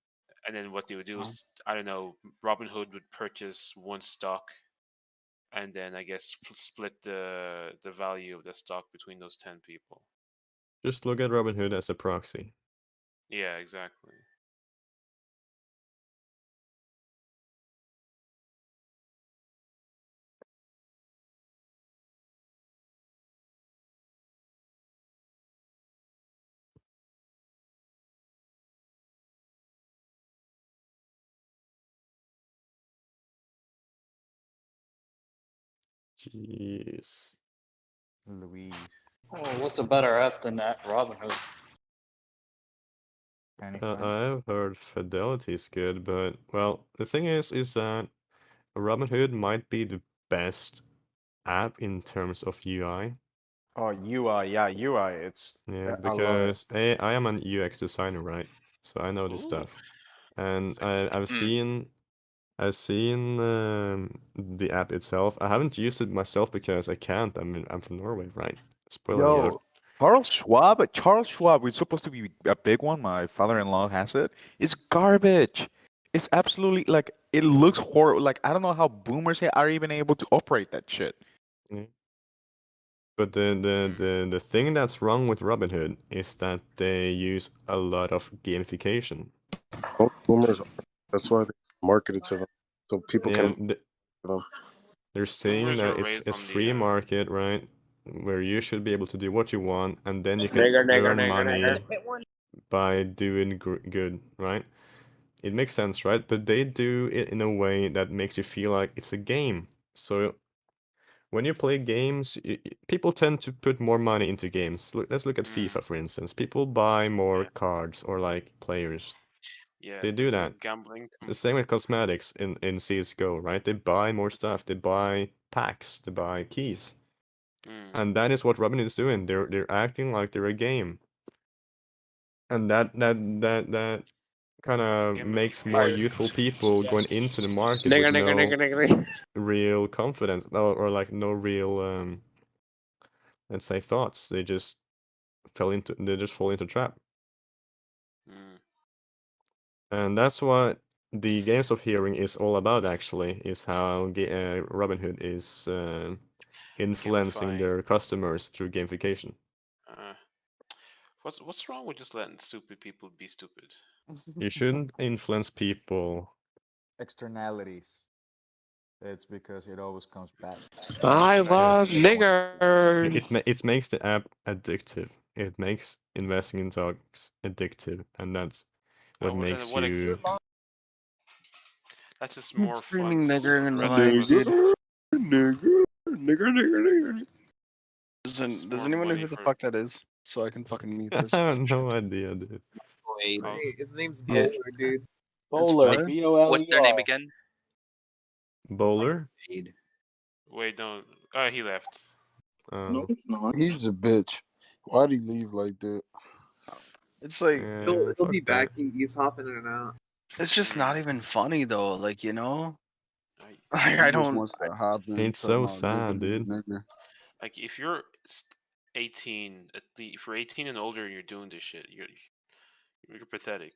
and then what they would do is, I don't know, Robinhood would purchase one stock, and then I guess split the value of the stock between those 10 people. Just look at Robinhood as a proxy. Yeah, exactly. Jeez. Louise. Oh, what's a better app than that? Robinhood. I've heard Fidelity is good, but well, the thing is that Robinhood might be the best app in terms of UI. Oh, UI, yeah, UI. It's Yeah, I love it. because I am an UX designer, right? So I know this stuff, and I've seen the app itself. I haven't used it myself because I can't. I'm from Norway, right? Spoiler alert. Yo, Charles Schwab, it's supposed to be a big one. My father-in-law has it. It's garbage. It's absolutely like it looks horrible. Like I don't know how boomers are even able to operate that shit. Yeah. But the thing that's wrong with Robinhood is that they use a lot of gamification. Most boomers, that's why they market it to them, so people Yeah, can. they're saying Boomers that were it's raised on the, free market, right? Where you should be able to do what you want, and then you can Nigger, nigger, earn nigger, money nigger. by doing good, right? It makes sense, right? But they do it in a way that makes you feel like it's a game. So when you play games, people tend to put more money into games. Let's look at FIFA, for instance. People buy more cards or like players. Yeah, They do so that. gambling. The same with cosmetics in CS:GO, right? They buy more stuff. They buy packs. They buy keys. And that is what Robinhood is doing. They're acting like they're a game. And that kind of makes more youthful people going into the market Nigger, with nigger, no nigger, nigger, nigger. real confidence or like no real let's say thoughts. They just fall into trap. And that's what the Games of Hearing is all about, actually, is how Robinhood is influencing Gamifying. their customers through gamification. What's wrong with just letting stupid people be stupid? You shouldn't influence people. Externalities. It's because it always comes back. I love It, niggers. it makes the app addictive. It makes investing in stocks addictive, and that's what makes you. That's just more Screaming fun. nigger in real life, dude. Nigger. Does anyone know who the fuck that is? So I can fucking mute this. I have no idea, dude. His name's Yeah. Bowler, dude. Bowler. What's their name again? Bowler? Wait, no. He left. No, it's not. He's a bitch. Why'd he leave like that? It's like He'll be back. He's hopping in and out. it's just not even funny though. Like He I just don't. wants to hop in It's talking so about sad, dipping his dude. nigger. Like if you're 18, if you're 18 and older and you're doing this shit, you're pathetic.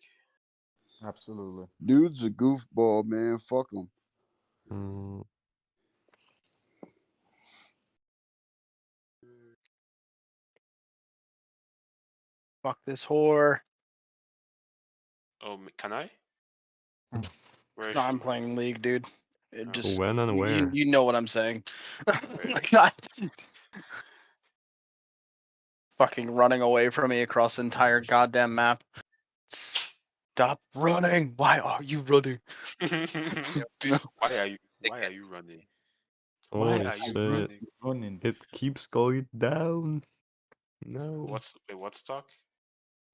Absolutely. Dude's a goofball, man. Fuck him. Fuck this whore. Oh, can I? Where is No, she? I'm playing League, dude. It just When and where? you know what I'm saying. Like, not fucking running away from me across the entire goddamn map. Stop running! Why are you running? Why are you running? Holy Why are you shit. running? It keeps going down. No. What stock?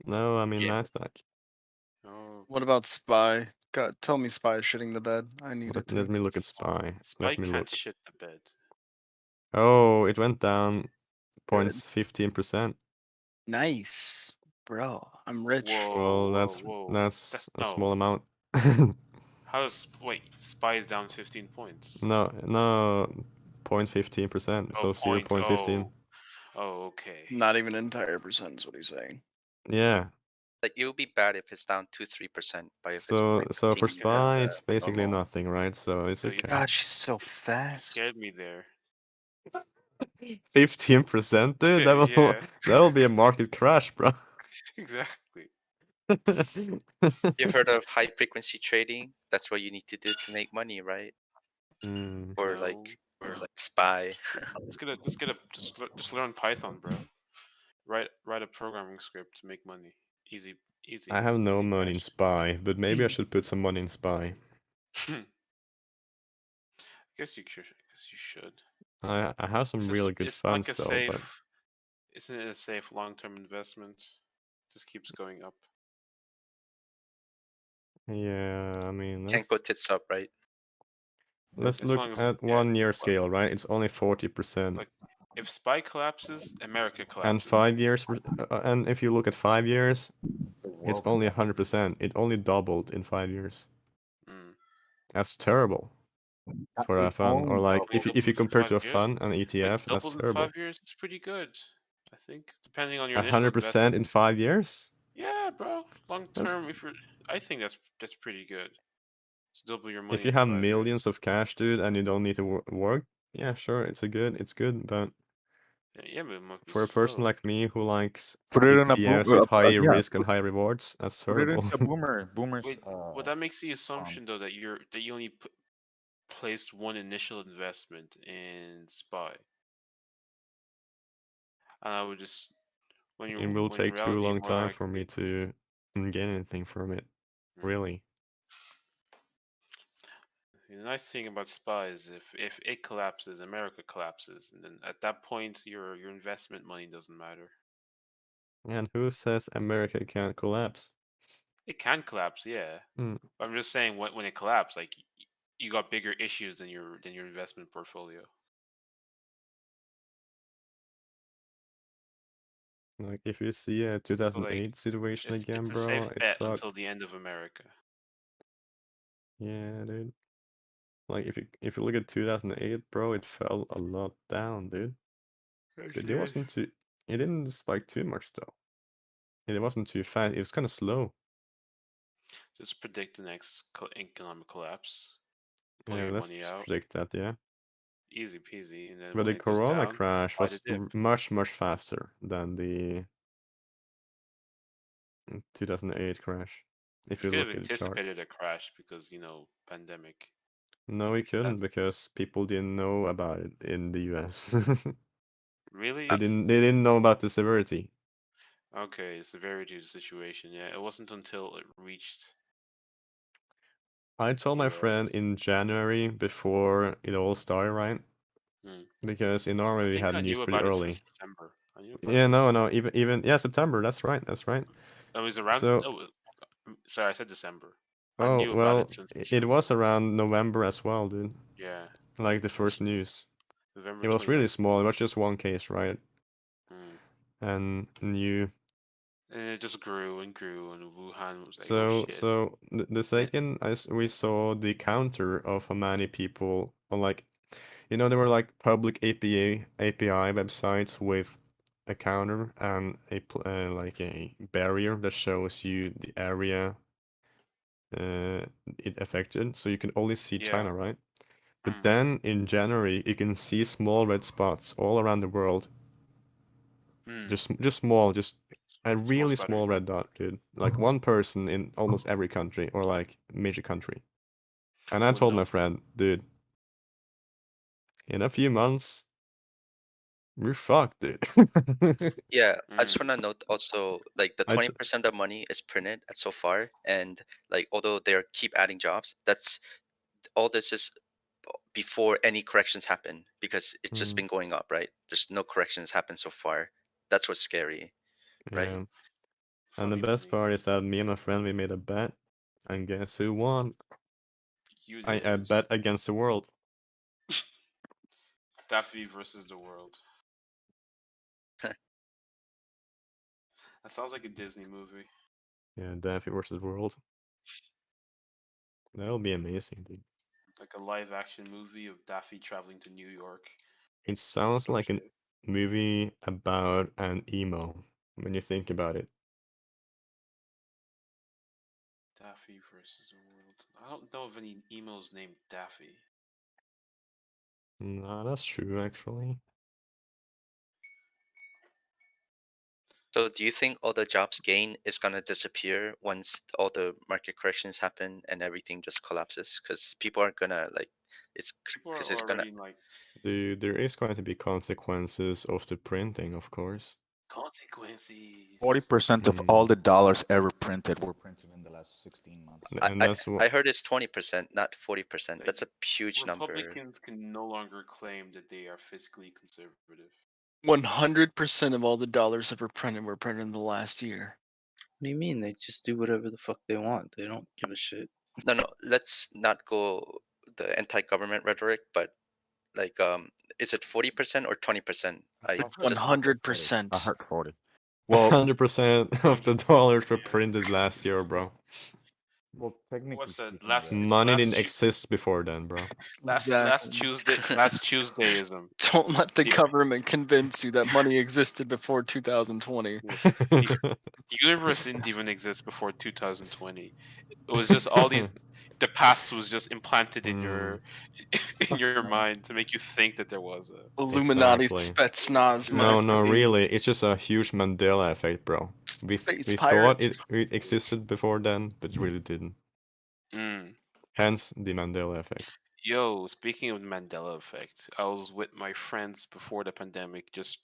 No, I mean Nasdaq. Oh, What about Spy? God, tell me Spy is shitting the bed. I need it Let to. me look at SPY. Spy Let me can't look. shit the bed. Oh, it went down 0.15%. Nice, bro. I'm rich. Well, that's a small amount. Wait, Spy is down 15 points. No, 0.15%. So 0.15. Oh, okay. Not even an entire percent is what he's saying. Yeah. Like it would be bad if it's down 2-3%, but if So it's for 0.15, SPY, that's, it's basically normal. nothing, right? So it's okay. God, she's so You fast. scared me there. 15%, dude. That will Yeah. that will be a market crash, bro. Exactly. You've heard of high frequency trading? That's what you need to do to make money, right? Or like SPY. Just learn Python, bro. Write a programming script to make money. Easy. I have no money in SPY, but maybe I should put some money in SPY. I guess you should. I have some really good funds like a though, safe, but isn't it a safe long-term investment? Just keeps going up. yeah, I mean Can't go tits up, right? let's As look long as- at yeah, 1 year scale, right? It's only 40%. Like if SPY collapses, America And collapses. 5 years, and if you look at 5 years, it's world only 100%. It only doubled in 5 years. Mm. That's terrible for a It fund. Or only like if you doubled compare in to a 5 years? fund, an ETF, that's Doubled in terrible. 5 years, it's pretty good. I think, depending on your initial 100% investment. in 5 years? Yeah, bro. Long That's- term, I think that's pretty good. It's double your money. If you in have 5 millions years. of cash, dude, and you don't need to work, yeah, sure, it's good, but Yeah, but it might be for a person slow. like me who likes Put it in a ETFs boom- with high yeah, risk and high rewards, that's Put it terrible. in the boomers. Wait, well, that makes the assumption though that you only placed one initial investment in SPY, and I would just It will take too long time for me to gain anything from it. Really. The nice thing about SPY is if it collapses, America collapses, and then at that point your investment money doesn't matter. And who says America can't collapse? It can collapse, yeah. Mm. But I'm just saying when it collapsed, like you got bigger issues than your investment portfolio. Like if you see a 2008 situation again, It's a bro, safe it's bet fucked. until the end of America. Yeah, dude. Like if you look at 2008, bro, it fell a lot down, dude. It didn't spike too much though. It wasn't too fast. It was kind of slow. Just predict the next economic collapse. Pull Yeah, your let's money just out. predict that, yeah. Easy peasy. And then But when the it goes Corona down, crash buy was the dip. much faster than the 2008 crash. If You you could look have at the chart. anticipated a crash because pandemic. No, we couldn't because people didn't know about it in the US. Really? They didn't know about the severity. Okay, severity of the situation. Yeah, it wasn't until it reached. I told my friend in January before it all started, right? Hmm. Because in I Norway we think had I news knew pretty about it early. since December. I knew about Yeah, it. no, even yeah, September. That's right. It was around. So, Sorry, I said December. I oh knew about well, it since it December. was around November as well, dude. Yeah. Like the first news. November It was really 29th. small. It was just one case, right? Hmm. And new. And it just grew and grew, and Wuhan was like, So, "Oh shit!" the second we saw the counter of how many people, or like, there were like public API websites with a counter and like a barrier that shows you the area it affected, so you can only see Yeah. China, right? But then in January, you can see small red spots all around the world. Just small, just a really small red dot, dude. Like one person in almost every country or like major country. And I told my friend, dude, in a few months, we're fucked, dude. Yeah, I just want to note also, like the I t- 20% of money is printed so far, and like although they keep adding jobs, that's all this is before any corrections happen because it's just been going up, right? There's no corrections happened so far. That's what's scary, right? Yeah. And the best part is that me and my friend we made a bet, and guess who won? You I did. bet against the world. Daffy versus the world. That sounds like a Disney movie. Yeah, Daffy versus world. That'll be amazing, dude. Like a live action movie of Daffy traveling to New York. It sounds like a movie about an emo when you think about it. Daffy versus the world. I don't know of any emos named Daffy. No, that's true actually. So do you think all the jobs gain is gonna disappear once all the market corrections happen and everything just collapses? Because people aren't gonna like People are because it's gonna already like Dude, there is going to be consequences of the printing, of course. consequences. 40% of all the dollars ever printed were printed in the last 16 months. And that's what I heard it's 20%, not 40%. That's a huge number. Republicans can no longer claim that they are fiscally conservative. 100% of all the dollars ever printed were printed in the last year. What do you mean? They just do whatever the fuck they want. They don't give a shit. No, let's not go the anti-government rhetoric, but like, is it 40% or 20%? It's 100%. I heard 40. Well, 100% of the dollars were printed last year, bro. Well, technically, What's that? Money didn't exist before then, bro. Last Tuesday, last Tuesdayism. Don't let the government convince you that money existed before 2020. The universe didn't even exist before 2020. It was just all these. The past was just implanted in your mind to make you think that there was a Illuminati Exactly. Spetsnaz. No, really, it's just a huge Mandela effect, bro. We thought pirates. it existed before then, but it really didn't. Hence the Mandela effect. Yo, speaking of the Mandela effect, I was with my friends before the pandemic, just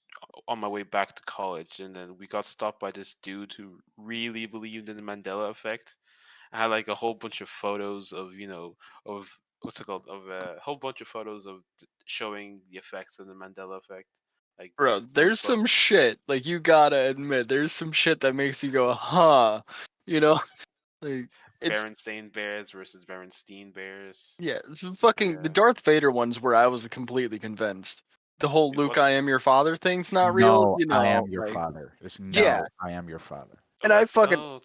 on my way back to college, and then we got stopped by this dude who really believed in the Mandela effect. I had like a whole bunch of photos of, of what's it called, of a whole bunch of photos of showing the effects of the Mandela effect. Like, Bro, there's some shit, like, you gotta admit, there's some shit that makes you go, huh, like, it's, Berenstain Bears versus Berenstein Bears. yeah, it's fucking, the Darth Vader ones where I was completely convinced. The whole Luke, I am your father thing's not real, No, I am your father. It's no, yeah. I am your father. And I fucking,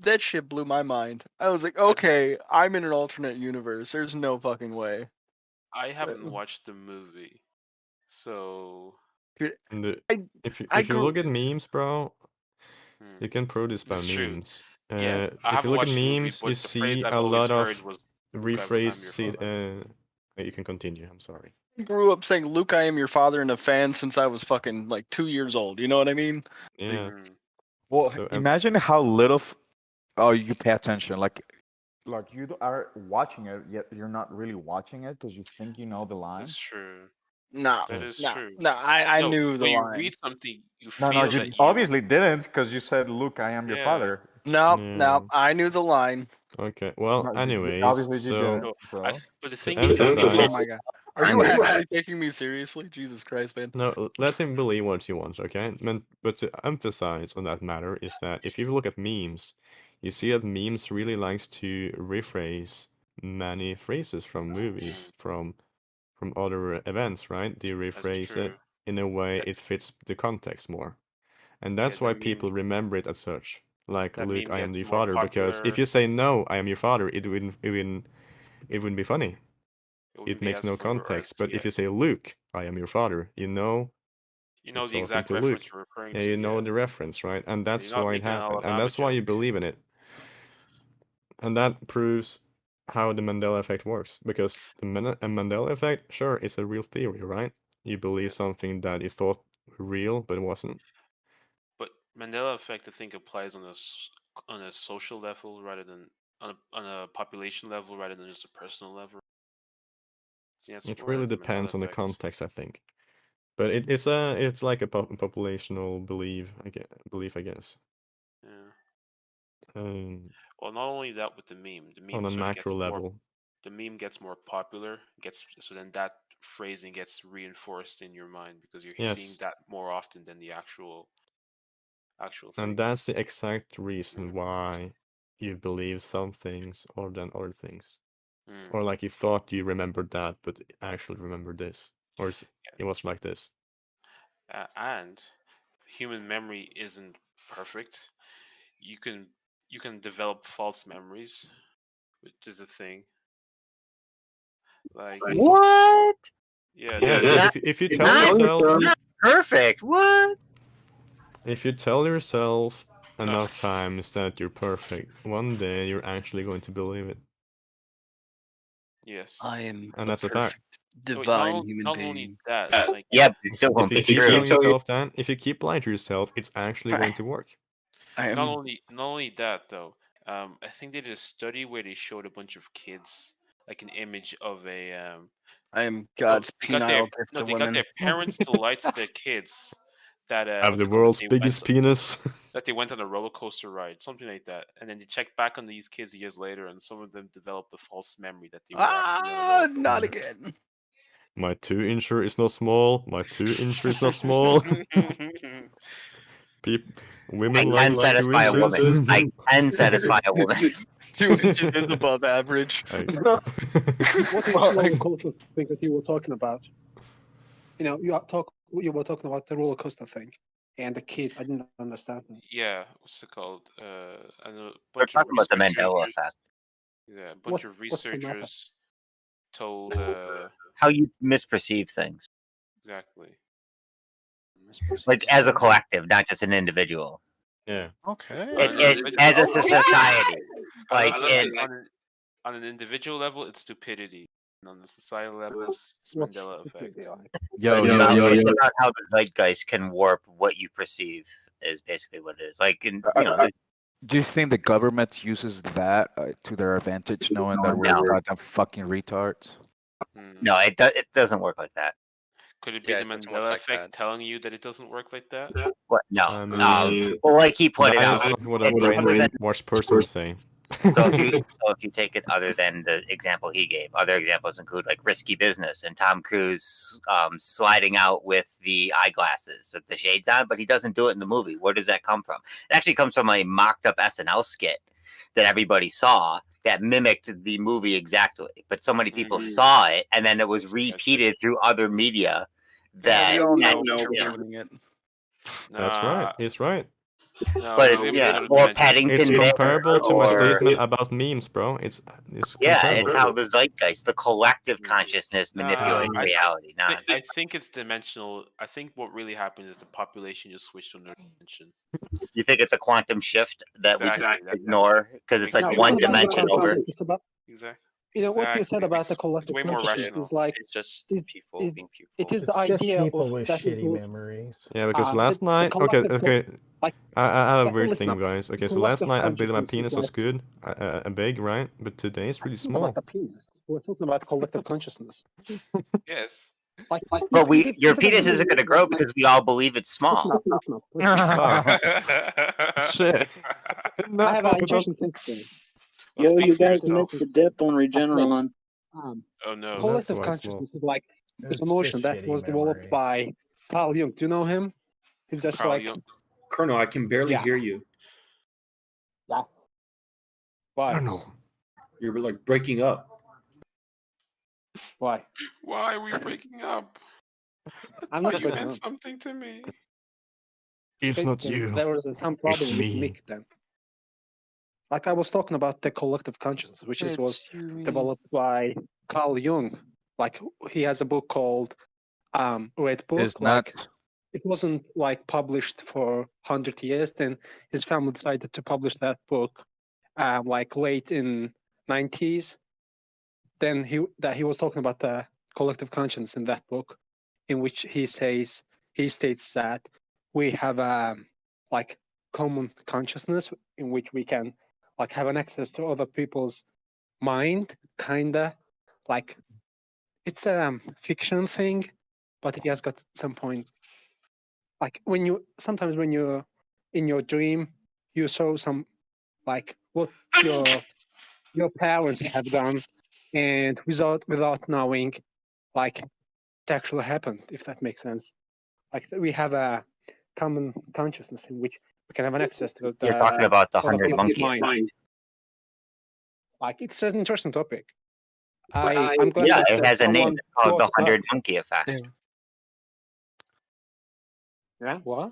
that shit blew my mind. I was like, okay, I'm in an alternate universe. There's no fucking way. I haven't watched the movie, so And if you look at memes, bro, you can prove this by It's true. memes. Yeah, I If haven't you look at watched the movie, memes, but you the phrase see I've a always lot of heard was, rephrased. "I'm your You can continue. I'm sorry. I grew up saying, Luke, I am your father, and a fan since I was fucking like 2 years old. You know what I mean? Yeah. Well, So, imagine how little. Oh, you pay attention. Like, like are watching it, yet you're not really watching it because you think you know the line. That's true. No, That is no, true. no. I No, knew the when you line. read something, you No, feel you that you obviously didn't because you said, "Luke, I am your Yeah. father." No, Yeah. no. I knew the line. Okay. Well, No, anyways, obviously you so didn't. So But the to thing is, Oh emphasize, my god. Are you actually taking me seriously? Jesus Christ, man. no, let him believe what he wants, okay? But to emphasize on that matter is that if you look at memes, you see that memes really likes to rephrase many phrases from movies, from other events, right? They rephrase it true. in a way it fits the context more. And that's the why meme- people remember it as such. Like, that Luke, meme I am gets the more father, because if popular. you say no, I am your father, it wouldn't be funny. It wouldn't It be makes as no fun, or context. as- But yeah. if you say, Luke, I am your father, you know You know you're the talking exact to reference Luke. you're referring Yeah, to. you know yeah. the reference, right? And that's not why it making an happened. And Alabama that's why you joke. believe in it. And that proves how the Mandela effect works. Because the Mandela effect, sure, it's a real theory, right? You believe something that you thought real, but it wasn't. But Mandela effect, I think, applies on a social level rather than on a population level rather than just a personal level. See, that's It where really the Mandela depends on the effect- context, I think. But it's like a populational belief, I guess. Yeah. Well, not only that with the meme on a sort of macro gets more- level. the meme gets more popular, so then that phrasing gets reinforced in your mind because you're seeing Yes. that more often than the actual thing. And that's the exact reason why you believe some things other than other things. Or like you thought you remembered that, but actually remembered this. Or it was like this. And human memory isn't perfect. You can develop false memories, which is a thing. Like What? Yeah. Yes, there's- if you tell yourself Not perfect. What? if you tell yourself enough times that you're perfect, one day you're actually going to believe it. Yes. I am And a that's a fact. divine human not being. only that, like Yeah, but it still If won't you be keep true. telling yourself that, if you keep lying to yourself, it's actually going to work. not only that though. I think they did a study where they showed a bunch of kids like an image of a. I am God's penile gift to they women. got their parents to lie to their kids that Have what's the it called? world's They biggest went- penis. that they went on a roller coaster ride, something like that, and then they checked back on these kids years later, and some of them developed a false memory that they were actually on a roller coaster. Not again. My 2-incher is not small. My 2-incher is not small. Women I like can satisfy a 2 woman. inches. I can satisfy a woman. 2 inches is above average. Hey. What is the roller coaster thing that you were talking about? You know, you were talking about the roller coaster thing, and the kid. I didn't understand. Yeah, what's it called? And a We're bunch of talking about the Mandela researchers- effect. Yeah, a bunch of what's the matter? researchers told How you misperceive things, exactly. like as a collective, not just an individual. Yeah. Okay. As a society, like On an individual level, it's stupidity, and on the societal level, it's Mandela effect. It's about how the zeitgeist can warp what you perceive. Is basically what it is. Like in Do you think the government uses that to their advantage, knowing that we're goddamn fucking retards? No, it doesn't work like that. Could it be the Mandela effect telling you that it doesn't work like that? What? No. Well, like he pointed that's out, not what a it's other than- brainwashed person is saying. So if you take it other than the example he gave, other examples include like Risky Business and Tom Cruise sliding out with the eyeglasses with the shades on, but he doesn't do it in the movie. Where does that come from? It actually comes from a mocked up SNL skit that everybody saw that mimicked the movie exactly. But so many people saw it, and then it was repeated through other media that we all know that, you're you know, ruining it. That's right. He's right. But or Paddington It's Bear, comparable to my or- statement about memes, bro. It's Yeah, comparable. it's how the zeitgeist, the collective consciousness, manipulates reality. Not I think it's dimensional. I think what really happened is the population just switched to another dimension. you think it's a quantum shift that we Exactly, just ignore because it's like No, one it's about dimension quantum. over. It's about Exactly. You know what you said about the collective way more consciousness rational. is like It's just people is- being people. it is the It's just idea people of with that it shitty will- memories. Yeah, because the last night, okay, collective okay, like I have a the- weird listen thing, up. guys. Okay, The so last collective night I believe my consciousness is penis was like- good, big, right? But today it's really It's not about small. the penis. We're talking about collective consciousness. Yes. Like, But your instead of penis isn't going to grow like- because we all believe it's small. Listen up. Shit. I have an interesting thing to say. Let's Yo, speak you for guys yourself. missed the dip on Regeneron. Oh no. Collective why it's small. consciousness is like It's it's a notion just that shitty was developed memories. by Carl Jung. Do you know him? He's just Carl like Jung. Colonel, I can barely Yeah. hear you. why? I don't know. You're like breaking up. Why? Why are we breaking up? I'm Thought not you breaking meant up. something to me. It's Okay, not then you. There was some problem It's with me. Mick then. Like I was talking about the collective consciousness, which was developed by Carl Jung. Like he has a book called Red Book. It's Like not. it wasn't like published for 100 years. Then his family decided to publish that book like late in 90s. Then he was talking about the collective conscience in that book, in which he states that we have a like common consciousness in which we can like have an access to other people's mind, kinda like it's a fiction thing, but it has got some point. Like sometimes when you're in your dream, you saw some like what your parents have done, and without knowing, like it actually happened. If that makes sense, like we have a common consciousness in which we can have an access to the. You're talking about the other 100 people's monkey mind. effect. Like it's an interesting topic. I'm glad Yeah, that it has a name. someone It's called the brought it 100 up. monkey effect. Yeah, what?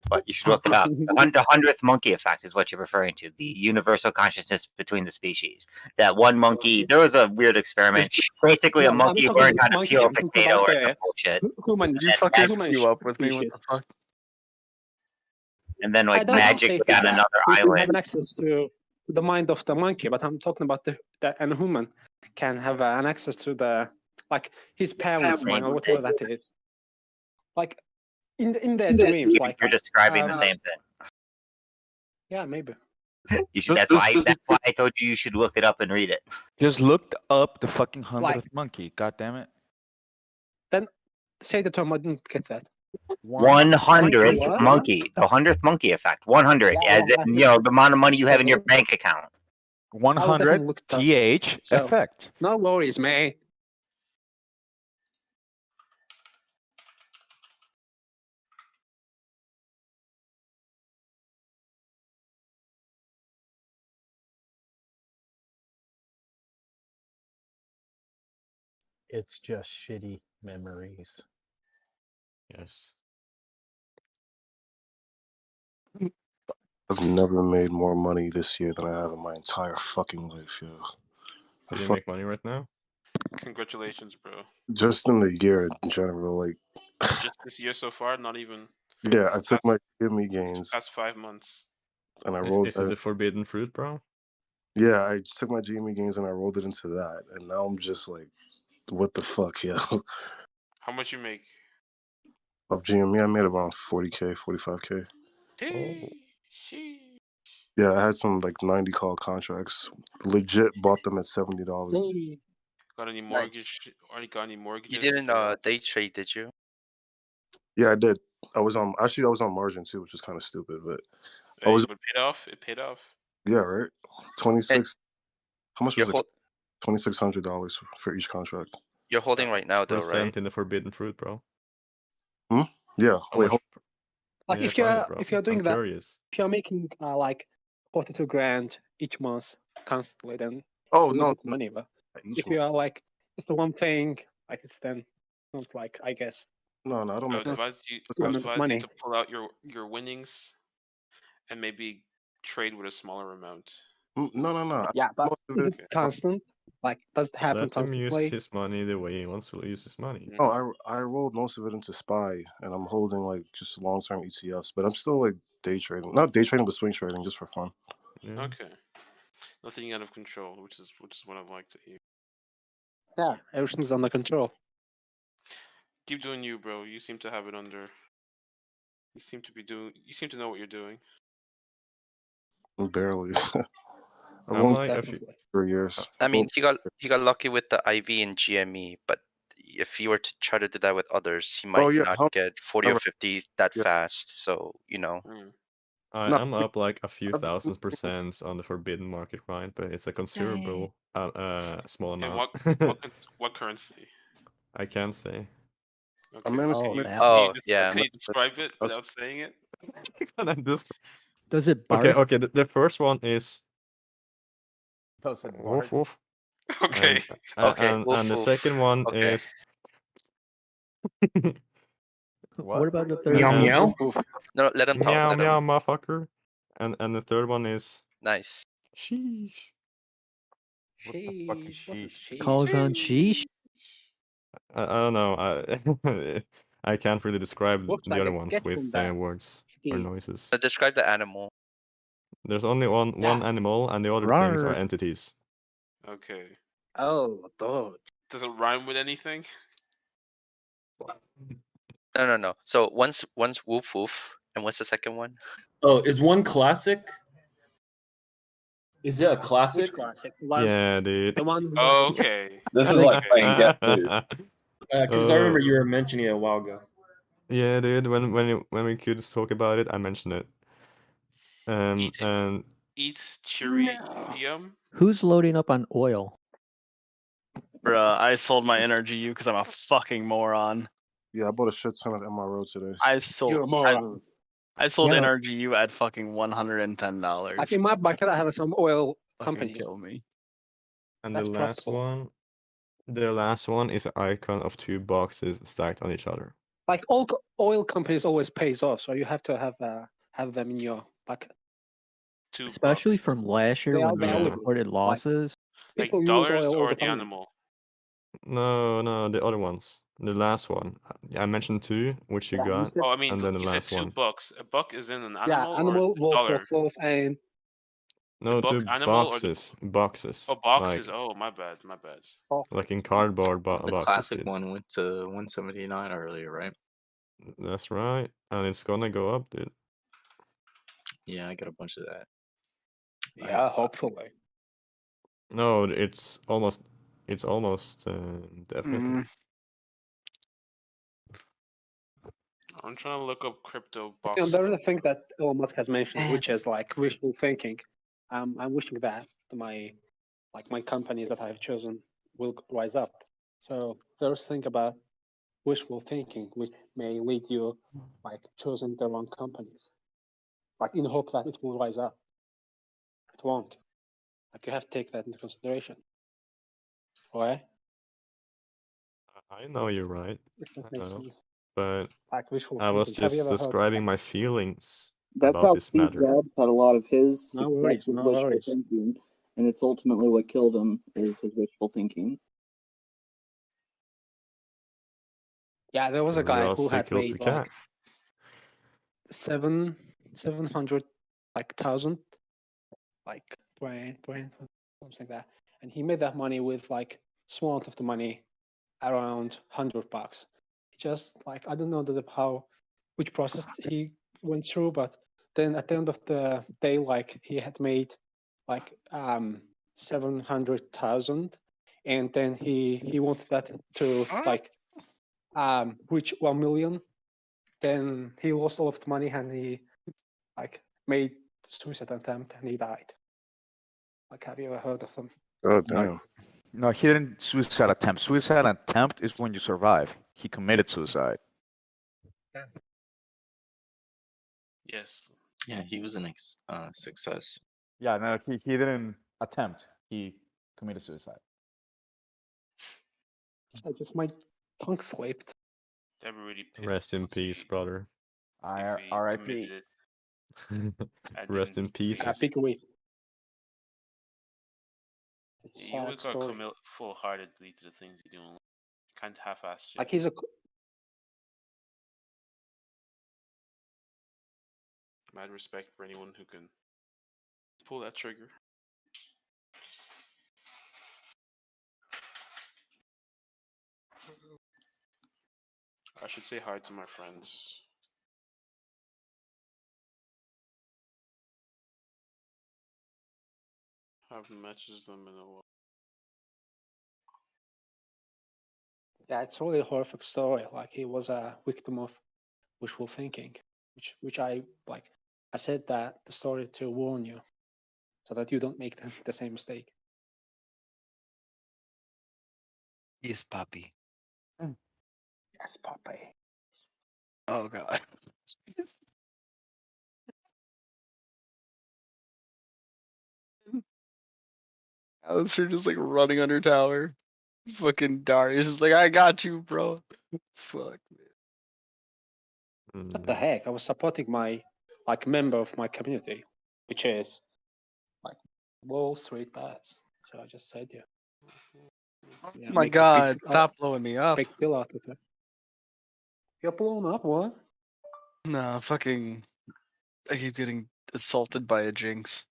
But you should look it up. The 100th monkey effect is what you're referring to. The universal consciousness between the species. That one monkey. There was a weird experiment. Basically, a No, I'm not monkey talking learned about how to monkey, peel a I'm talking potato about or the some bullshit. Human, Did you fucking human queue up with me? What species. the fuck? And then, I like, don't say magically on that another we can have island. an access to the mind of the monkey, but I'm talking about that a human can have an access to the like his parents' mind or whatever that is. Like in their dreams, like You're describing the same thing. Yeah, maybe. You should, that's why I told you should look it up and read it. Just looked up the fucking 100th Like- monkey. God damn it. Then say the term. I didn't get that. 100th What? monkey. The 100th monkey effect. 100. Yeah, As in, you know, the amount of money you have in your bank account. 100 look it up. TH So- effect. No worries, mate. It's just shitty memories. Yes. I've never made more money this year than I have in my entire fucking life, yo. I Do you fuck- make money right now? Congratulations, bro. just in the year in general, like, Just this year so far, not even yeah, I took my gimme gains past 5 months. and I Is, rolled. is it the forbidden fruit, bro? Yeah, I just took my GME gains and I rolled it into that, and now I'm just like, what the fuck, yo? How much you make? Of GME, I made around 40K, 45K. Sheesh. Yeah, I had some like 90 call contracts. Legit bought them at $70. Got any mortgage? Or got any mortgages? You to didn't pay off? day trade, did you? Yeah, I did. I was on margin too, which is kind of stupid, but I Hey, was but it paid off. It paid off. yeah, right. 26. How much was You're it? $2,600 for each contract. You're holding right now, though, Percent right? in the forbidden fruit, bro. Yeah. How Wait. much- Like Yeah, if you're fine, bro. if you're doing I'm that, curious. if you're making like 42 grand each month constantly, then Oh, it's no, legit money. But each if you are like it's the one thing, like it's then not like I guess. No, I don't I make would that. advise you, That's not advise you money. to pull out your winnings, and maybe trade with a smaller amount. No. Yeah, but Most is of it constant? Like does it happen Let him use constantly? his money the way he wants to use his money. No, I rolled most of it into SPY, and I'm holding like just long-term ETFs, but I'm still like day trading. Not day trading, but swing trading just for fun. Yeah. Okay. Nothing out of control, which is what I like to hear. Yeah, everything's under control. Keep doing you, bro. You seem to have it under. You seem to be doing. You seem to know what you're doing. Barely. I I'm won't like a few. 3 years. I mean, he got lucky with the IV and GME, but if he were to try to do that with others, he might yeah, not get 40 or never- 50 that yeah. fast. So, you know. I'm up like a few %s on the forbidden market grind, but it's a considerable small And amount. what currency? I can't say. Okay. I managed to Can you- make- Oh, can yeah. you describe it without saying it? Does it Okay, bark? okay. The first one is Does it woof bark? woof. Okay. Okay, And, woof, and the woof. second one Okay. is What about the third Meow one? meow. No, let him talk. meow Let meow him. motherfucker. And the third one is Nice. sheesh. What the fuck is sheesh? Calls on sheesh. I don't know. I can't really describe Looks the like other a ones cat with from that. words or Sheesh. noises. Describe the animal. There's only one Yeah. animal, and the other things are Rawr. entities. Okay. Oh, dog. Does it rhyme with anything? No. So one's woof woof, and what's the second one? Oh, is one classic? Is it a classic? Which classic? One, Yeah, dude. the one. Oh, okay. This is like playing Get Food. Because I remember you were mentioning it a while ago. Yeah, dude. When we could talk about it, I mentioned it. Eat And Chirium. Who's loading up on oil? Bruh, I sold my energy you because I'm a fucking moron. Yeah, I bought a shit ton of MRO today. I You're a sold moron. I sold Yeah. NRGU at fucking $110. Like in my bucket, I have some oil Fucking companies. kill me. and That's the last profitable. one is an icon of two boxes stacked on each other. Like all oil companies always pays off, so you have to have them in your bucket. Especially from last year They when are they valuable. reported losses. Like People use dollars oil all or the the time. animal? No, the other ones. The last one. I mentioned two, which you Yeah, you got, said- Oh, I mean, and then the you said last $2. one. A buck is in an Yeah, animal, animal, or wolf, dollar? and No, buck two animal or the- boxes. Oh, boxes. Like, Oh, my bad. My bad. like in cardboard The boxes. classic dude. one went to 179 earlier, right? That's right, and it's gonna go up, dude. Yeah, I got a bunch of that. yeah, hopefully. No, it's almost definitely. I'm trying to look up crypto And box. there's a thing that Elon Musk has mentioned, which is like wishful thinking. I'm wishing that my companies that I've chosen will rise up. So there's a thing about wishful thinking, which may lead you like choosing the wrong companies, like in hope that it will rise up. It won't. Like you have to take that into consideration. Right? I know you're right. If that I makes know. sense. But Like wishful I was thinking. Have you just ever heard of describing that? my feelings That's about how this Steve matter. Jobs had a lot of his No success worries, with no wishful worries. thinking, and it's ultimately what killed him is his wishful thinking. Yeah, there was a guy who Curiosity had kills made the cat. like 700 like thousand like brand something like that, and he made that money with like small amount of the money, around $100. Just like I don't know which process he went through, but then at the end of the day, like he had made like 700,000, and then he wanted that to like reach 1 million. Then he lost all of the money and he like made suicide attempt and he died. Like, have you ever heard of him? Oh No, damn. no, he didn't suicide attempt. Suicide attempt is when you survive. He committed suicide. Yes. Yeah, he was an success. Yeah, no, he didn't attempt. He committed suicide. I just my tongue slipped. Everybody Rest in peace, brother. R.I.P. committed it. I Rest in didn't peace. see Yeah, big week. It's a You sad would got story. commit full-heartedly to the things you do. Can't half-ass shit. Like he's a Mad respect for anyone who can pull that trigger. I should say hi to my friends. Haven't messaged them in a while. Yeah, it's really a horrific story. Like he was a victim of wishful thinking, which I like. I said that the story to warn you, so that you don't make the same mistake. Yes, Poppy. Yes, Poppy. Oh god. Alistair just like running under tower. Fucking Darius is like, I got you, bro. Fuck. What the heck? I was supporting my member of my community, which is like Wall Street bats. So I just said yeah. Oh Yeah, my make a god, big, stop blowing me up. big deal out of it. You're blown up, what? Nah, fucking. I keep getting assaulted by a Jinx.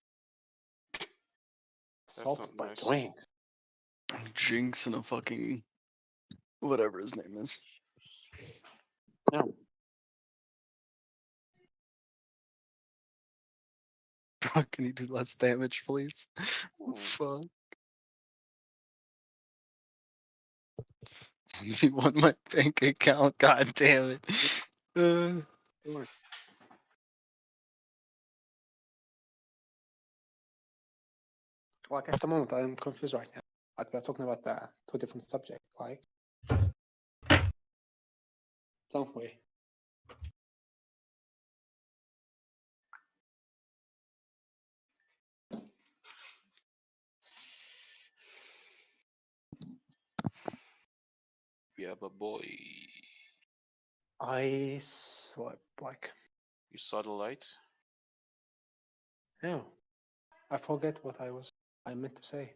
Assaulted by nice. drink. Jinx and a fucking. Whatever his name is. No. Bro, can you do less damage, please? Fuck. You want my bank account? God damn it. Like at the moment, I'm confused right now. Like we're talking about two different subjects, like. Don't we? Yeah, but boy, I slept like. you saw the light. No. I forget what I meant to say.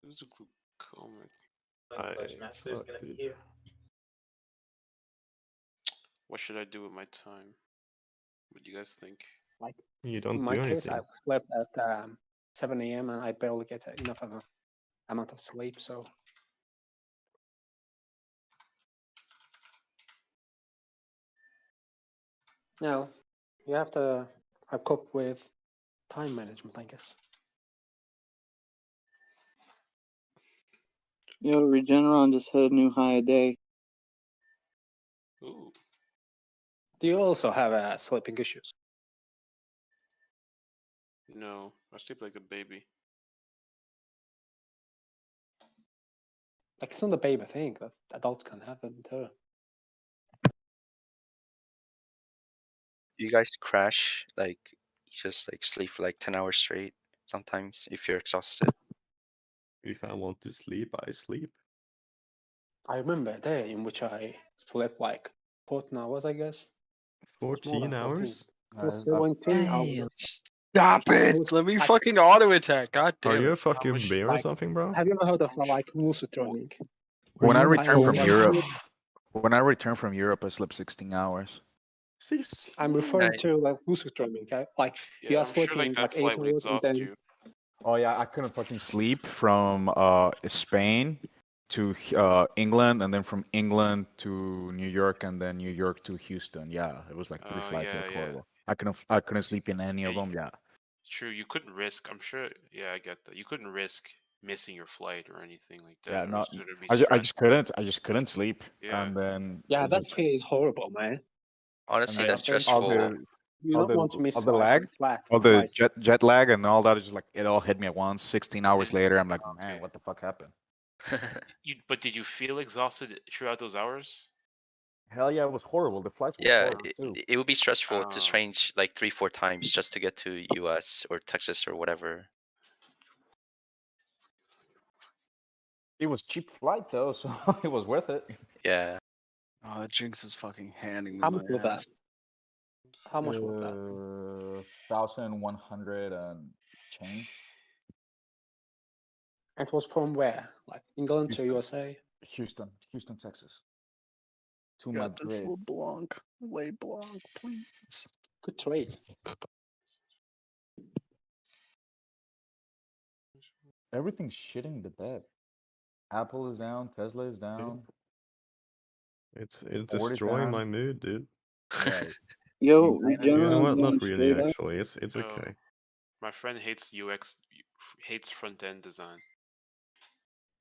This is a good comment. What should I do with my time? What do you guys think? Like You don't in my do case, I anything. slept at 7 a.m. and I barely get enough of amount of sleep. So now you have to cope with time management, I guess. Yo, Regeneron just hit a new high a day. Ooh. Do you also have sleeping issues? No, I sleep like a baby. Like it's not a baby thing that adults can have them too. You guys crash, like, just like sleep for like 10 hours straight sometimes if you're exhausted. If I want to sleep, I sleep. I remember a day in which I slept like 14 hours, I guess. 14 hours? It was 17 hours. Stop It it! was Let me like- fucking auto attack. God Are damn you a it. fucking bear or like- something, bro? Have you ever heard of like lucid dreaming? When I you returned from like- Europe, I slept 16 hours. I'm referring Right. to like lucid dreaming. Like Yeah, you are I'm sure sleeping like that like 8 flight would hours and exhaust then you. Oh yeah, I couldn't fucking sleep from Spain to England, and then from England to New York, and then New York to Houston. Yeah, it was like 3 flights. yeah, Like yeah. horrible. I couldn't sleep in any of Yeah, them. Yeah. True, you couldn't risk. I'm sure. Yeah, I get that. You couldn't risk missing your flight or anything like that. Yeah, or no, else it'd be I just stressful. couldn't sleep. Yeah. And then yeah, it that just- fear is horrible, man. Honestly, and that's then stressful. You don't want to miss all the like, lag, flat. all the flight. jet lag, and all that is just like it all hit me at once. 16 hours later, I'm like, man, what the fuck happened? But did you feel exhausted throughout those hours? Hell yeah, it was horrible. The flights were Yeah, horrible too. it would be stressful to change like 3-4 times just to get to US or Texas or whatever. It was cheap flight though, so it was worth it. Yeah. Oh, Jinx is fucking handing me How my much was that? ass. How much was that? 1,100 and change. And it was from where? Like England to USA? Houston, Texas. To Got this Madrid. LeBlanc. LeBlanc, please. Good trade. Everything's shitting the bed. Apple is down. Tesla is down. It's 40 destroying my pounds. mood, dude. Yo, You John, know what? you Not wanna really, straight up? actually. It's okay. My friend hates UX, hates front end design.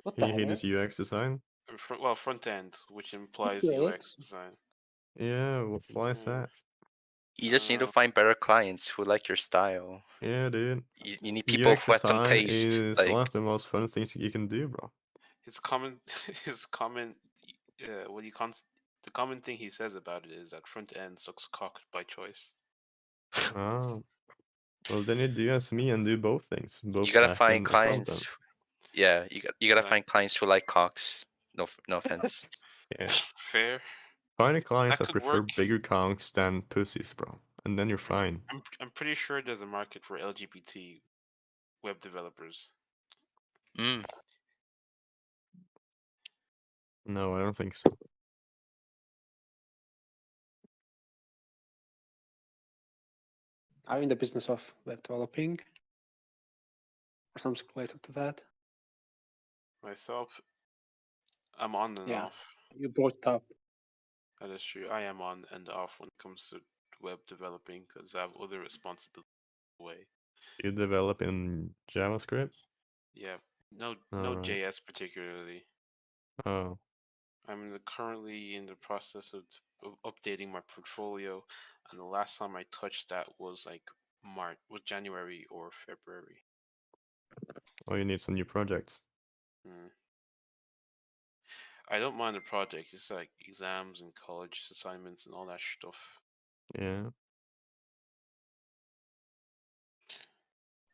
What He hates UX design. Well, front end, which implies UX? UX design. Yeah, why is that? You just need to find better clients who like your style. Yeah, dude. You need people UX who have some design taste. is Like one of the most fun things you can do, bro. His common, the common thing he says about it is that front end sucks cock by choice. Oh. Well, then you do as me and do both things. Both you gotta back find end and front clients. end. Yeah, you gotta find clients who like cocks. No offense. Yeah. Fair. Find clients that could prefer work. bigger conks than pussies, bro. And then you're fine. I'm pretty sure there's a market for LGBT web developers. No, I don't think so. Are you in the business of web developing? Or something related to that? Myself, I'm on and Yeah. off. You brought it up. That is true. I am on and off when it comes to web developing because I have other responsibilities away. You develop in JavaScript? Yeah, no Alright. JS particularly. Oh. I'm currently in the process of updating my portfolio, and the last time I touched that was like January or February. Oh, you need some new projects. I don't mind the project. It's like exams and college assignments and all that stuff. Yeah.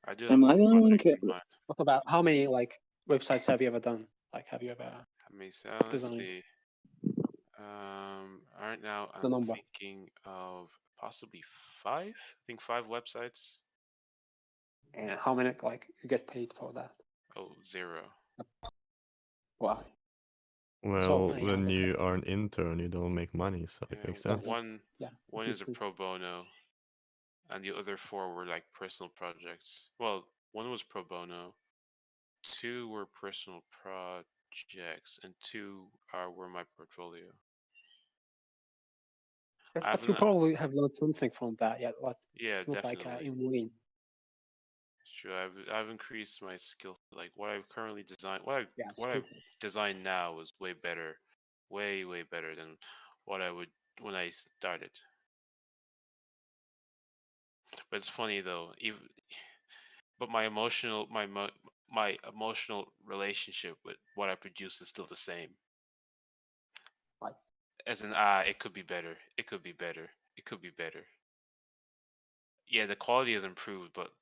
I do Am have I the more only one projects who in mind. What about how many like websites have you ever done? Like, have you ever Let's designed? see. Right now The I'm number. thinking of possibly 5. I think 5 websites. And how many like you get paid for that? Oh, 0. Why? Well, nice. when you are an intern, you don't make money, so it makes sense. One is a Mhm. pro bono, and the other 4 were like personal projects. Well, 1 was pro bono, 2 were personal projects, and 2 were my portfolio. But you probably have learned something from that. Yeah, Yeah, it's not like definitely. in vain. It's true. I've increased my skill. Like what I've currently designed, what I've skill designed now is way better, way better than what I would when I started. But it's funny though. But my emotional relationship with what I produce is still the same. Like, as in, it could be better. It could be better. It could be better. Yeah, the quality has improved, but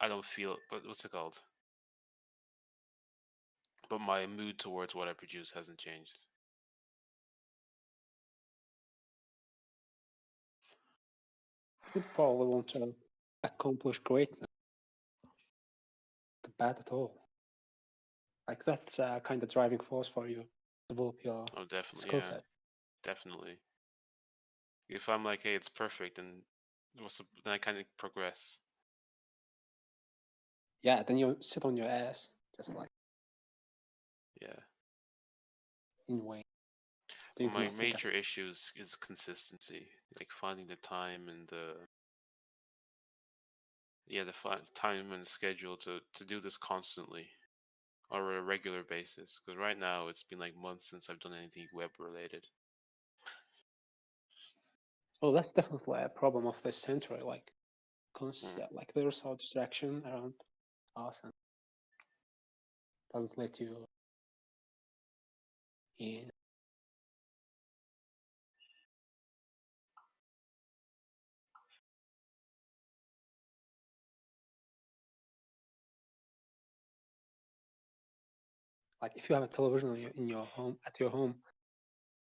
I don't feel. But what's it called? But my mood towards what I produce hasn't changed. you probably want to accomplish greatness. Not bad at all. Like that's kind of driving force for you. Develop your Definitely, skill yeah, set. definitely. If I'm like, hey, it's perfect, then then I kind of progress. Yeah, then you sit on your ass, just like Yeah. in a way. Well, my major issue is consistency, like finding the time and the time and schedule to do this constantly or a regular basis. Because right now it's been like months since I've done anything web related. Oh, that's definitely a problem of this century. Like, like there's a distraction around us and doesn't let you in. Like if you have a television in your home at your home,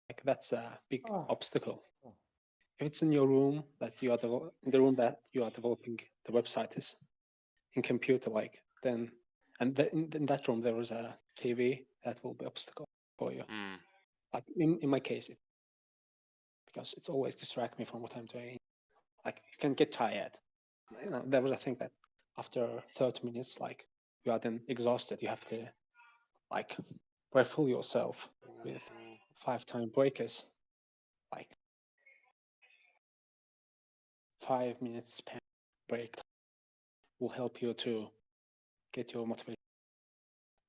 like that's a big obstacle. If it's in your room that you are in the room that you are developing the website is in computer, like then in that room there is a TV that will be obstacle for you. Like in my case, because it's always distract me from what I'm doing. Like you can get tired. You know, there was a thing that after 30 minutes, like you are then exhausted. You have to like refuel yourself with 5-time breakers. like 5 minutes break will help you to get your motivation.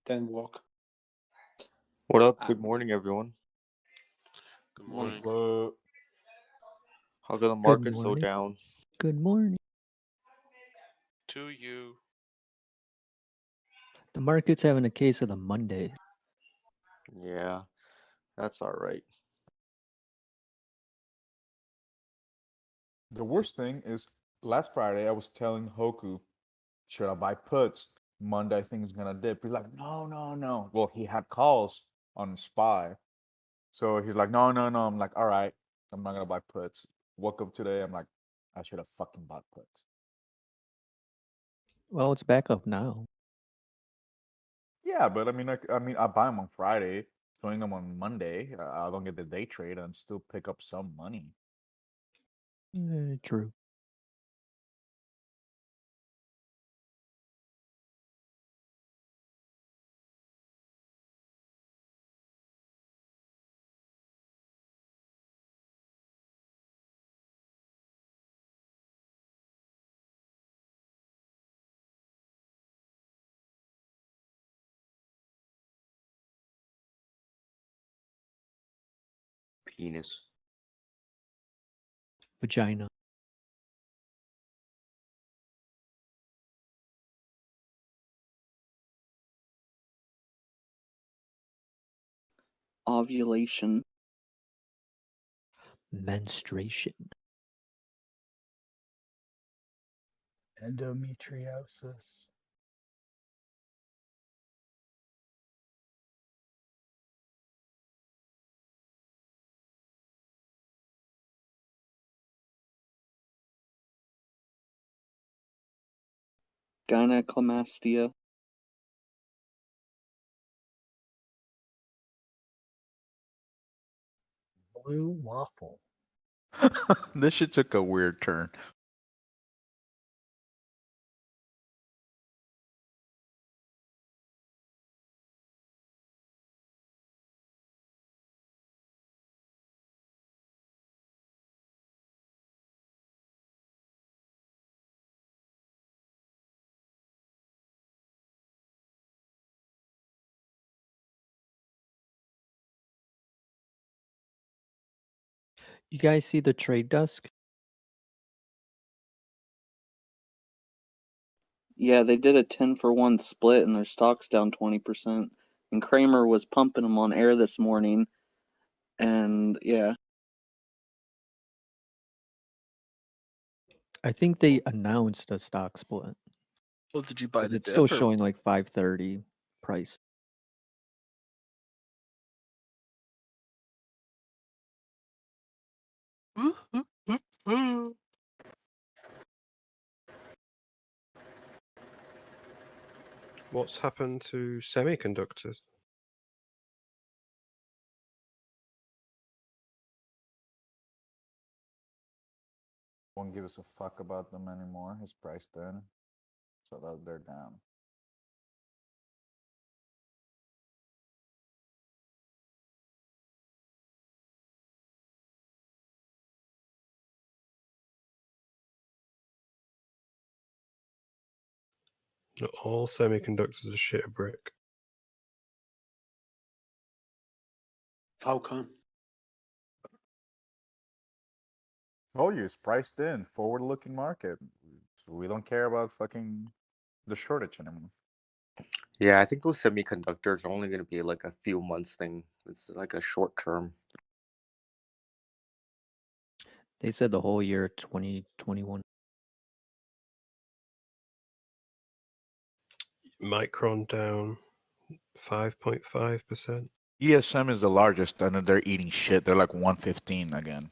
Then walk. What up? Good morning, everyone. Good morning. How come the market's so down? Good morning. To you. The market's having a case of the Mondays. Yeah, that's all right. The worst thing is last Friday I was telling Hoku, should I buy puts? Monday thing's gonna dip. He's like, no. Well, he had calls on SPY. So he's like, no. I'm like, all right, I'm not gonna buy puts. Woke up today, I'm like, I should have fucking bought puts. Well, it's back up now. Yeah, but I mean, I buy them on Friday, throwing them on Monday. I don't get the day trade and still pick up some money. True. Penis. Vagina. Ovulation. Menstruation. Endometriosis. Gynecomastia. Blue waffle. This shit took a weird turn. You guys see the trade desk? Yeah, they did a 10-for-1 split and their stock's down 20%. And Kramer was pumping them on air this morning. And yeah. I think they announced a stock split. Well, did you buy 'Cause the it's dip? still Or... showing like 530 price. What's happened to semiconductors? Won't give us a fuck about them anymore. His price then, so that they're down. Not all semiconductors are shit a brick. How come? Told you it's priced in, forward-looking market. So we don't care about fucking the shortage anymore. Yeah, I think those semiconductors are only going to be like a few months thing. It's like a short term. They said the whole year 2021. Micron down 5.5%. ESM is the largest, and they're eating shit. They're like 115 again.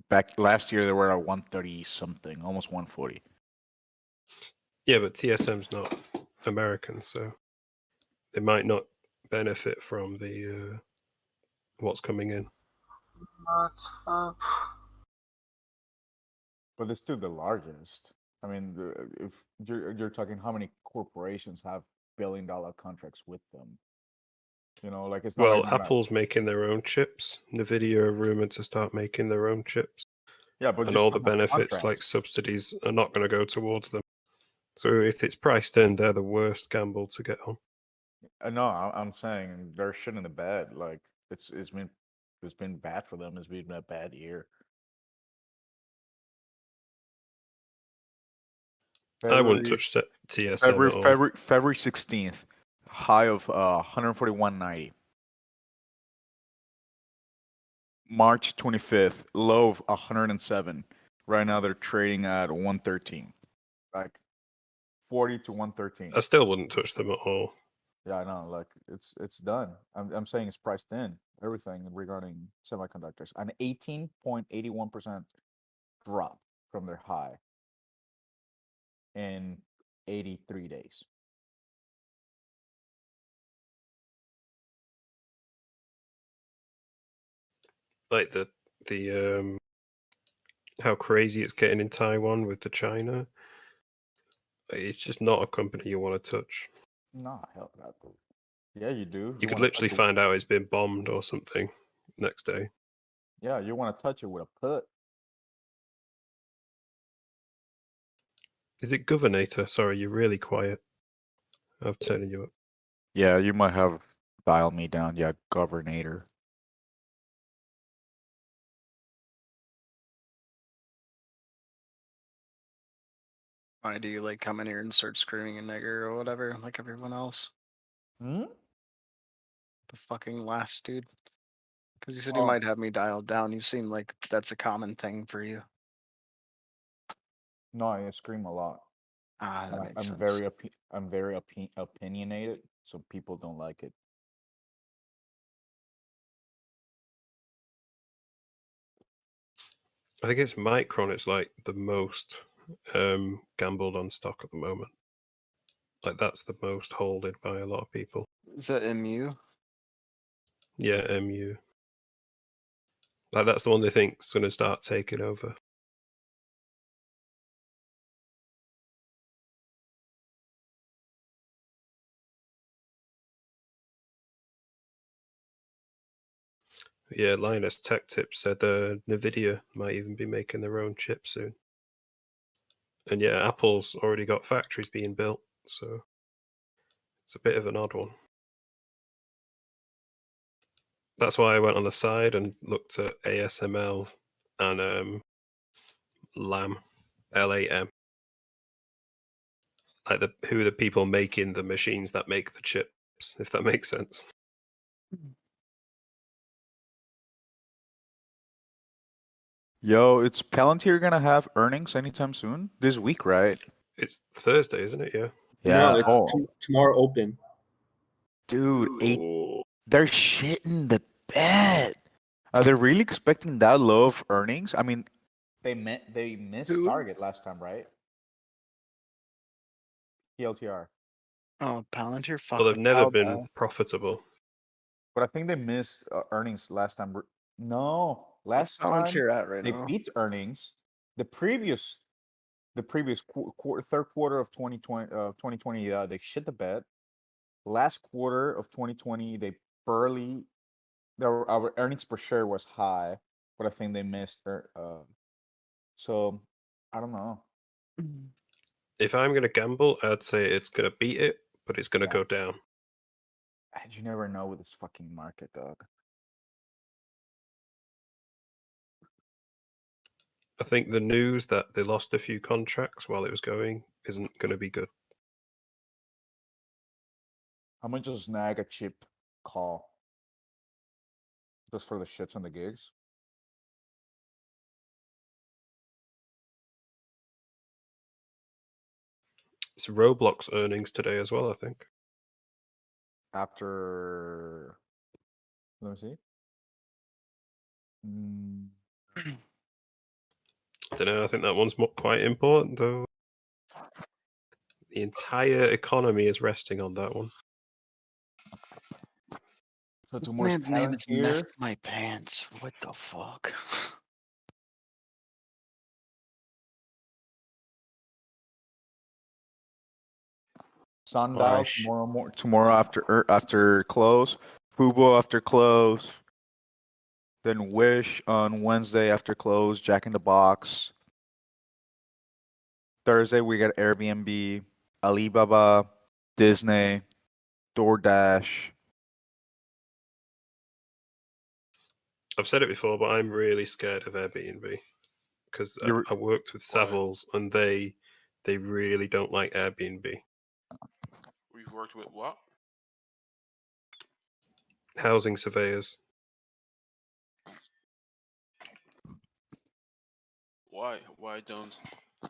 Back last year, they were at 130 something, almost 140. Yeah, but TSM's not American, so they might not benefit from the what's coming in. But they're still the largest. I mean, if you're talking how many corporations have billion-dollar contracts with them. You know, like it's not Well, like they're not- Apple's making their own chips. Nvidia are rumored to start making their own chips. Yeah, but and just all the not on benefits like contracts. subsidies are not going to go towards them. So if it's priced in, they're the worst gamble to get on. No, I'm saying they're shit in the bed. Like it's been bad for them. It's been a bad year. I wouldn't February- touch TSM at all. February 16th, high of 141.90. March 25th, low of 107. Right now they're trading at 113. Like 40 to 113. I still wouldn't touch them at all. Yeah, I know. Like it's done. I'm saying it's priced in. Everything regarding semiconductors. An 18.81% drop from their high in 83 days. Like the how crazy it's getting in Taiwan with the China. It's just not a company you want to touch. Nah, hell that. Yeah, you do. You could wanna literally touch it- find out it's been bombed or something next day. Yeah, you want to touch it with a put. Is it Governator? Sorry, you're really quiet. I'm turning you up. Yeah, you might have dialed me down. Yeah, Governator. Why do you like come in here and start screaming a nigger or whatever, like everyone else? Hmm? The fucking last dude. Because you said you Oh. might have me dialed down. You seem like that's a common thing for you. No, I scream a lot. Ah, that And makes sense. I'm very opinionated, so people don't like it. I think it's Micron. It's like the most gambled on stock at the moment. Like that's the most holded by a lot of people. Is that MU? Yeah, MU. Like that's the one they think's going to start taking over. Yeah, Linus Tech Tip said Nvidia might even be making their own chip soon. And yeah, Apple's already got factories being built, so it's a bit of an odd one. That's why I went on the side and looked at ASML and LAM, LAM. Like who are the people making the machines that make the chips, if that makes sense. Yo, it's Palantir gonna have earnings anytime soon? This week, right? It's Thursday, isn't it? Yeah. Yeah. No, it's tomorrow open. Dude, they're shitting the bed. Are they really expecting that low of earnings? I mean, They missed Who? target last time, right? PLTR. Oh, Palantir. Fuck. Well, they've like, never how been bad? profitable. But I think they missed earnings last time. No, What's last time Palantir at right they now? beat earnings. The previous third quarter of 2020, they shit the bed. Last quarter of 2020, they barely. Our earnings per share was high, but I think they missed. So I don't know. If I'm going to gamble, I'd say it's going to beat it, but it's going to go down. You never know with this fucking market, dog. I think the news that they lost a few contracts while it was going isn't going to be good. How much does snag a chip call? Just for the shits and the gigs? It's Roblox earnings today as well, I think. After, let me see. I don't know. I think that one's quite important, though. The entire economy is resting on that one. So This tomorrow's man's name is Palantir. messed my pants. What the fuck? Sundial tomorrow after close Fubo after close. Then Wish on Wednesday after close. Jack in the Box. Thursday we got Airbnb, Alibaba, Disney, DoorDash. I've said it before, but I'm really scared of Airbnb because I worked with Savills and they really don't like Airbnb. We've worked with what? Housing surveyors. Why? Why don't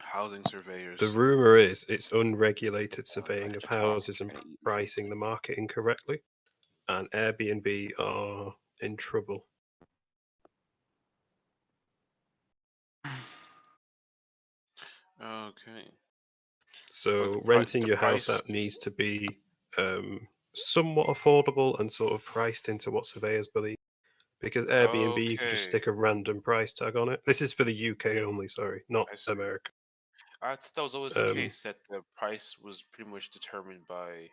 housing surveyors? The rumor is it's unregulated surveying of houses and pricing the market incorrectly, and Airbnb are in trouble. Okay. So renting your house out needs to be somewhat affordable and sort of priced into what surveyors believe. Because Airbnb, you can just stick a random price tag on it. This is for the UK only, sorry, not America. I thought that was always the case, that the price was pretty much determined by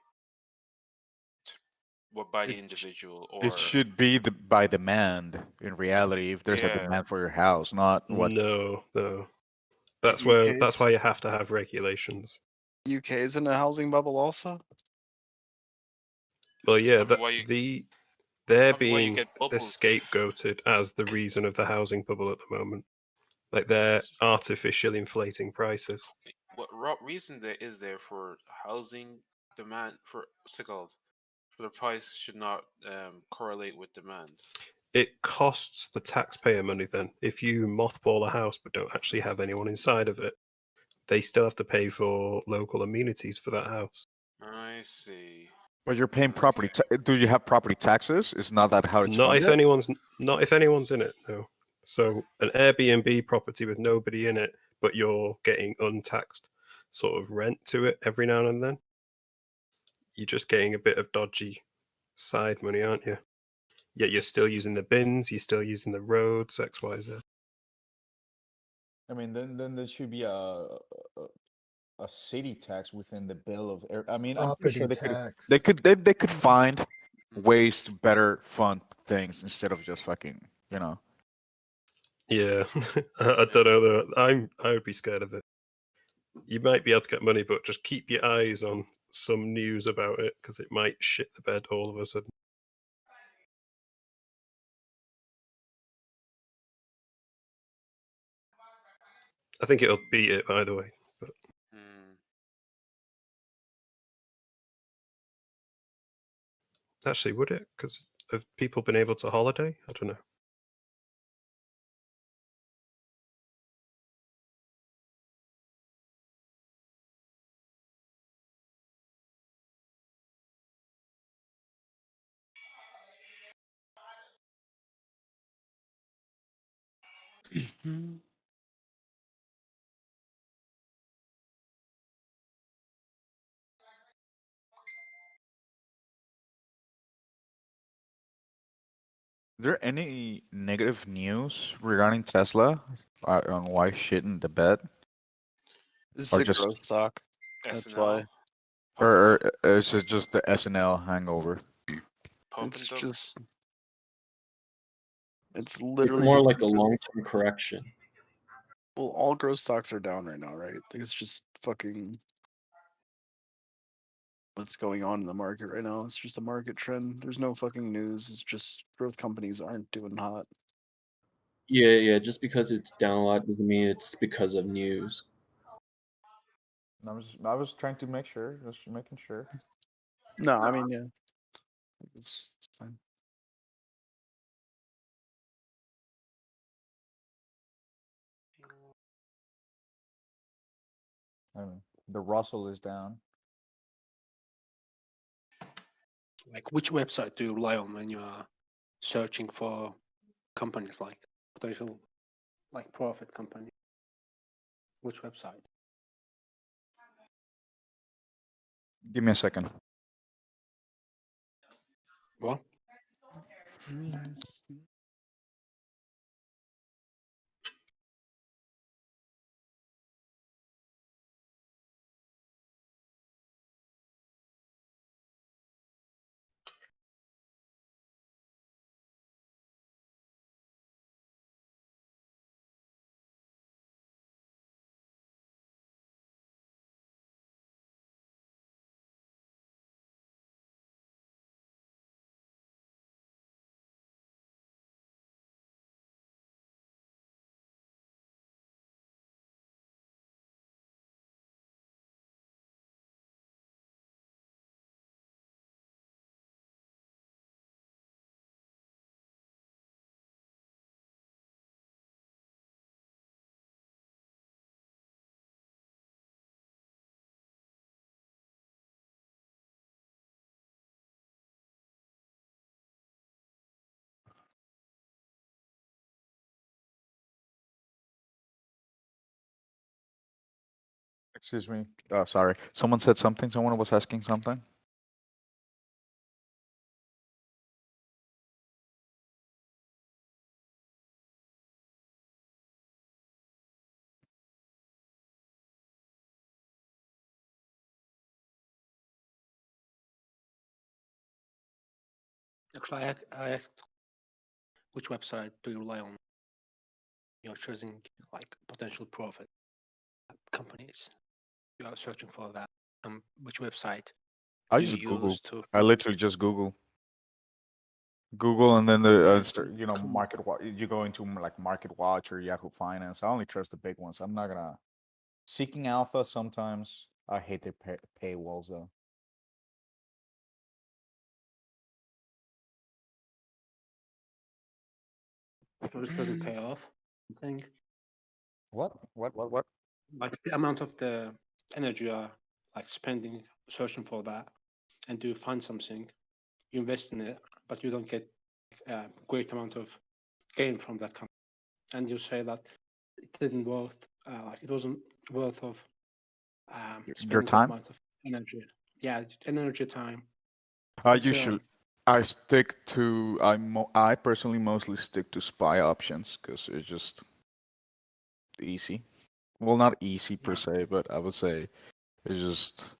the individual, or It should be by demand in reality. If there's a demand for your house, not what. No. That's UK why you have to have regulations. UK is in a housing bubble also. Well, yeah, probably they're probably why you being get bubbles. scapegoated as the reason of the housing bubble at the moment. Like they're artificially inflating prices. What reason there is there for housing demand for what's it called? For the price should not correlate with demand. It costs the taxpayer money then. If you mothball a house but don't actually have anyone inside of it, they still have to pay for local amenities for that house. I see. But you're paying property. Do you have property taxes? Is not that how it's Not funded? if anyone's in it, no. So an Airbnb property with nobody in it, but you're getting untaxed sort of rent to it every now and then. You're just getting a bit of dodgy side money, aren't you? Yet you're still using the bins, you're still using the roads, XYZ. I mean, then there should be a city tax within the bill of air. I mean, I'm pretty sure they could find ways to better fund things instead of just fucking, you know. Yeah, I don't know though. I would be scared of it. You might be able to get money, but just keep your eyes on some news about it because it might shit the bed all of a sudden. I think it'll beat it either way. But actually, would it? Because have people been able to holiday? I don't know. Is there any negative news regarding Tesla on why shitting the bed? This is a growth stock. That's why. Or is it just the SNL hangover? It's just. It's It's literally more just like a because- long-term correction. Well, all growth stocks are down right now, right? Like it's just fucking. What's going on in the market right now? It's just a market trend. There's no fucking news. It's just growth companies aren't doing hot. Yeah. Just because it's down a lot doesn't mean it's because of news. I was trying to make sure, just making sure. No, I mean, yeah. It's fine. I mean, the Russell is down. Like, which website do you rely on when you are searching for companies like potential, like profit company? Which website? Give me a second. What? Excuse me. Sorry. Someone said something. Someone was asking something. Actually, I asked which website do you rely on? You're choosing like potential profit companies. You are searching for that. Which website I do just you Google. use to? I literally just Google. Google, and then the you know, Come- you go into like Market Watch or Yahoo Finance. I only trust the big ones. I'm not gonna Seeking Alpha sometimes. I hate their paywalls though. So this doesn't pay off. I think What? like the amount of the energy you are like spending searching for that, and you find something, you invest in it, but you don't get a great amount of gain from that company, and you say that it didn't worth like it wasn't worth of Your spending that time? amount of energy. Yeah, energy, time. I It's, usually I stick to I personally mostly stick to SPY options because it's just easy. Well, not easy per se, but I would say it's just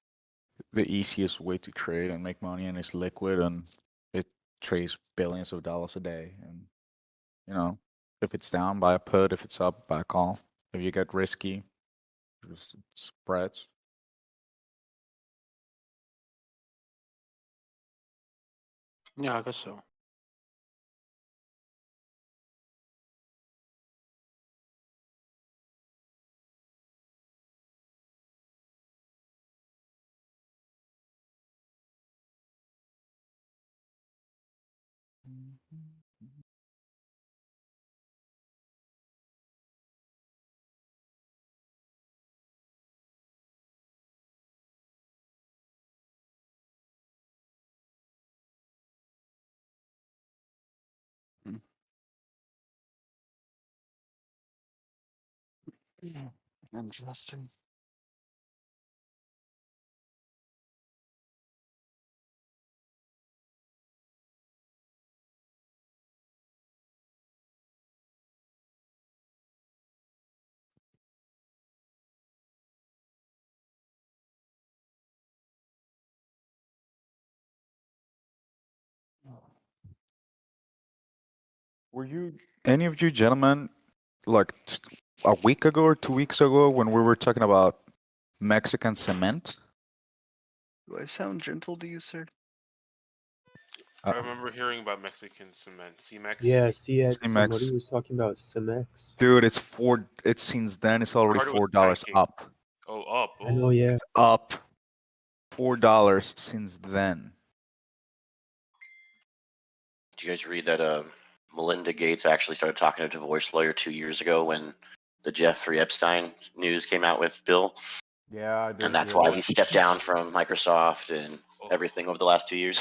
the easiest way to trade and make money, and it's liquid and it trades billions of dollars a day. And you know, if it's down, buy a put. If it's up, buy a call. If you get risky, just spreads. yeah, I guess so. Interesting. Were you any of you gentlemen like a week ago or 2 weeks ago when we were talking about Mexican cement? Do I sound gentle to you, sir? I remember hearing about Mexican cement. CMEX. Yeah, CX. Somebody CMEX. was talking about CMEX. Dude, it's four. It's since then it's already heard it was $4 tanking. up. Oh, up. I know, yeah. It's up $4 since then. Did you guys read that Melinda Gates actually started talking to a divorce lawyer 2 years ago when the Jeffrey Epstein news came out with Bill? Yeah, I did. And that's hear why that. he stepped down from Microsoft and everything over the last 2 years.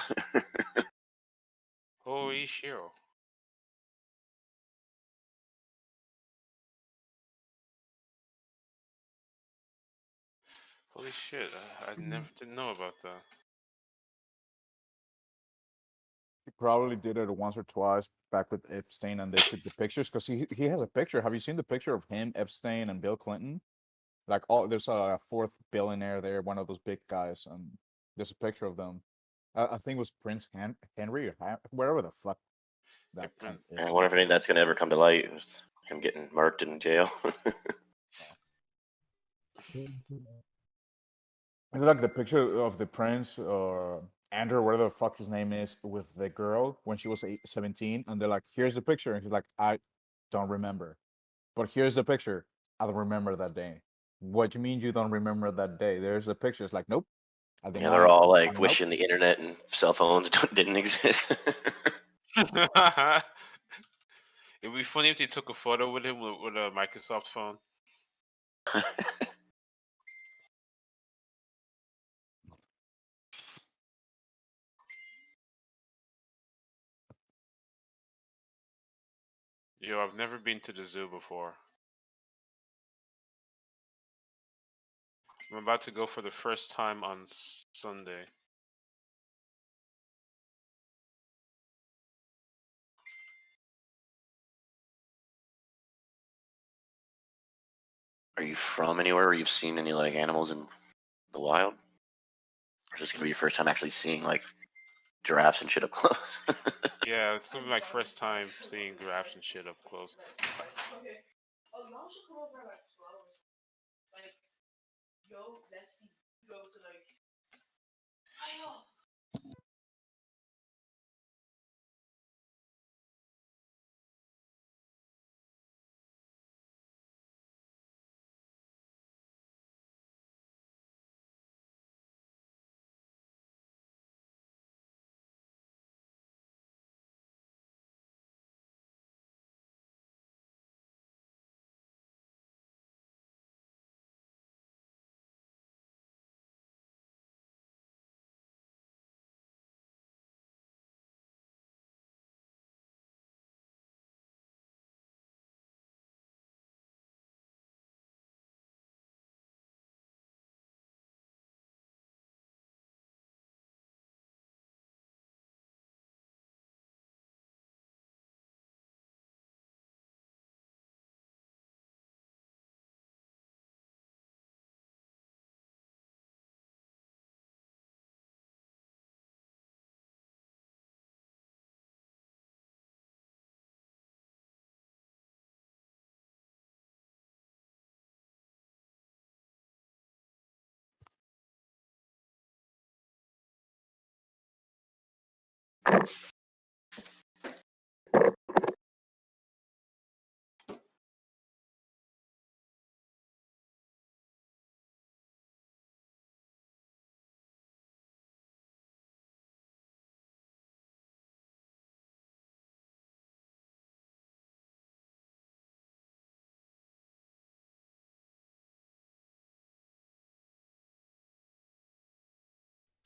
Holy shit. Holy shit. I never didn't know about that. He probably did it once or twice back with Epstein, and they took the pictures because he has a picture. Have you seen the picture of him, Epstein, and Bill Clinton? Like, there's a fourth billionaire there, one of those big guys, and there's a picture of them. I think it was Prince Henry or wherever the fuck that cunt is. I wonder if any of that's going to ever come to light with him getting murked in jail. It's like the picture of the prince or Andrew, whatever the fuck his name is, with the girl when she was 17, and they're like, "Here's the picture," and she's like, "I don't remember," but here's the picture. I don't remember that day. What do you mean you don't remember that day? There's the picture. It's like, nope. I did Yeah, not. they're all like Nope. wishing the internet and cell phones didn't exist. It'd be funny if they took a photo with him with a Microsoft phone. Yo, I've never been to the zoo before. I'm about to go for the first time on Sunday. Are you from anywhere where you've seen any like animals in the wild? Or is this gonna be your first time actually seeing like giraffes and shit up close? Yeah, it's gonna be my first time seeing giraffes and shit up close.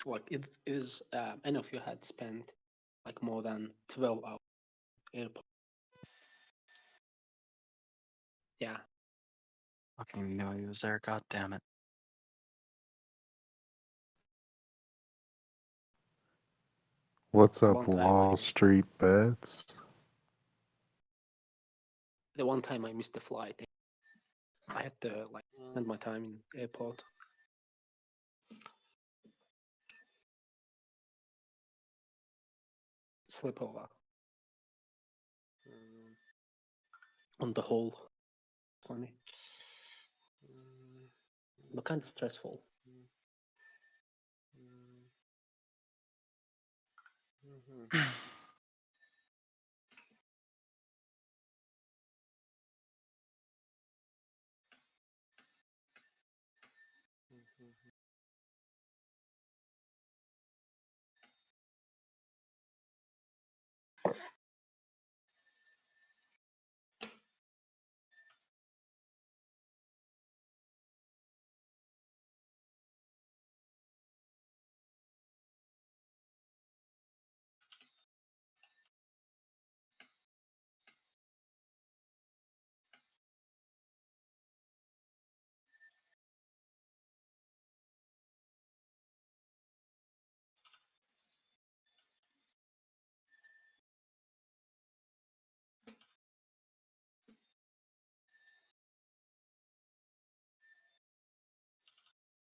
Like it is, any of you had spent like more than 12 hours airport. Yeah. Fucking knew he was there, god damn it. What's One up, time Wall Street Bets? The one time I missed the flight, I had to like spend my time in airport. Sleep over. On the whole, funny. But kind of stressful.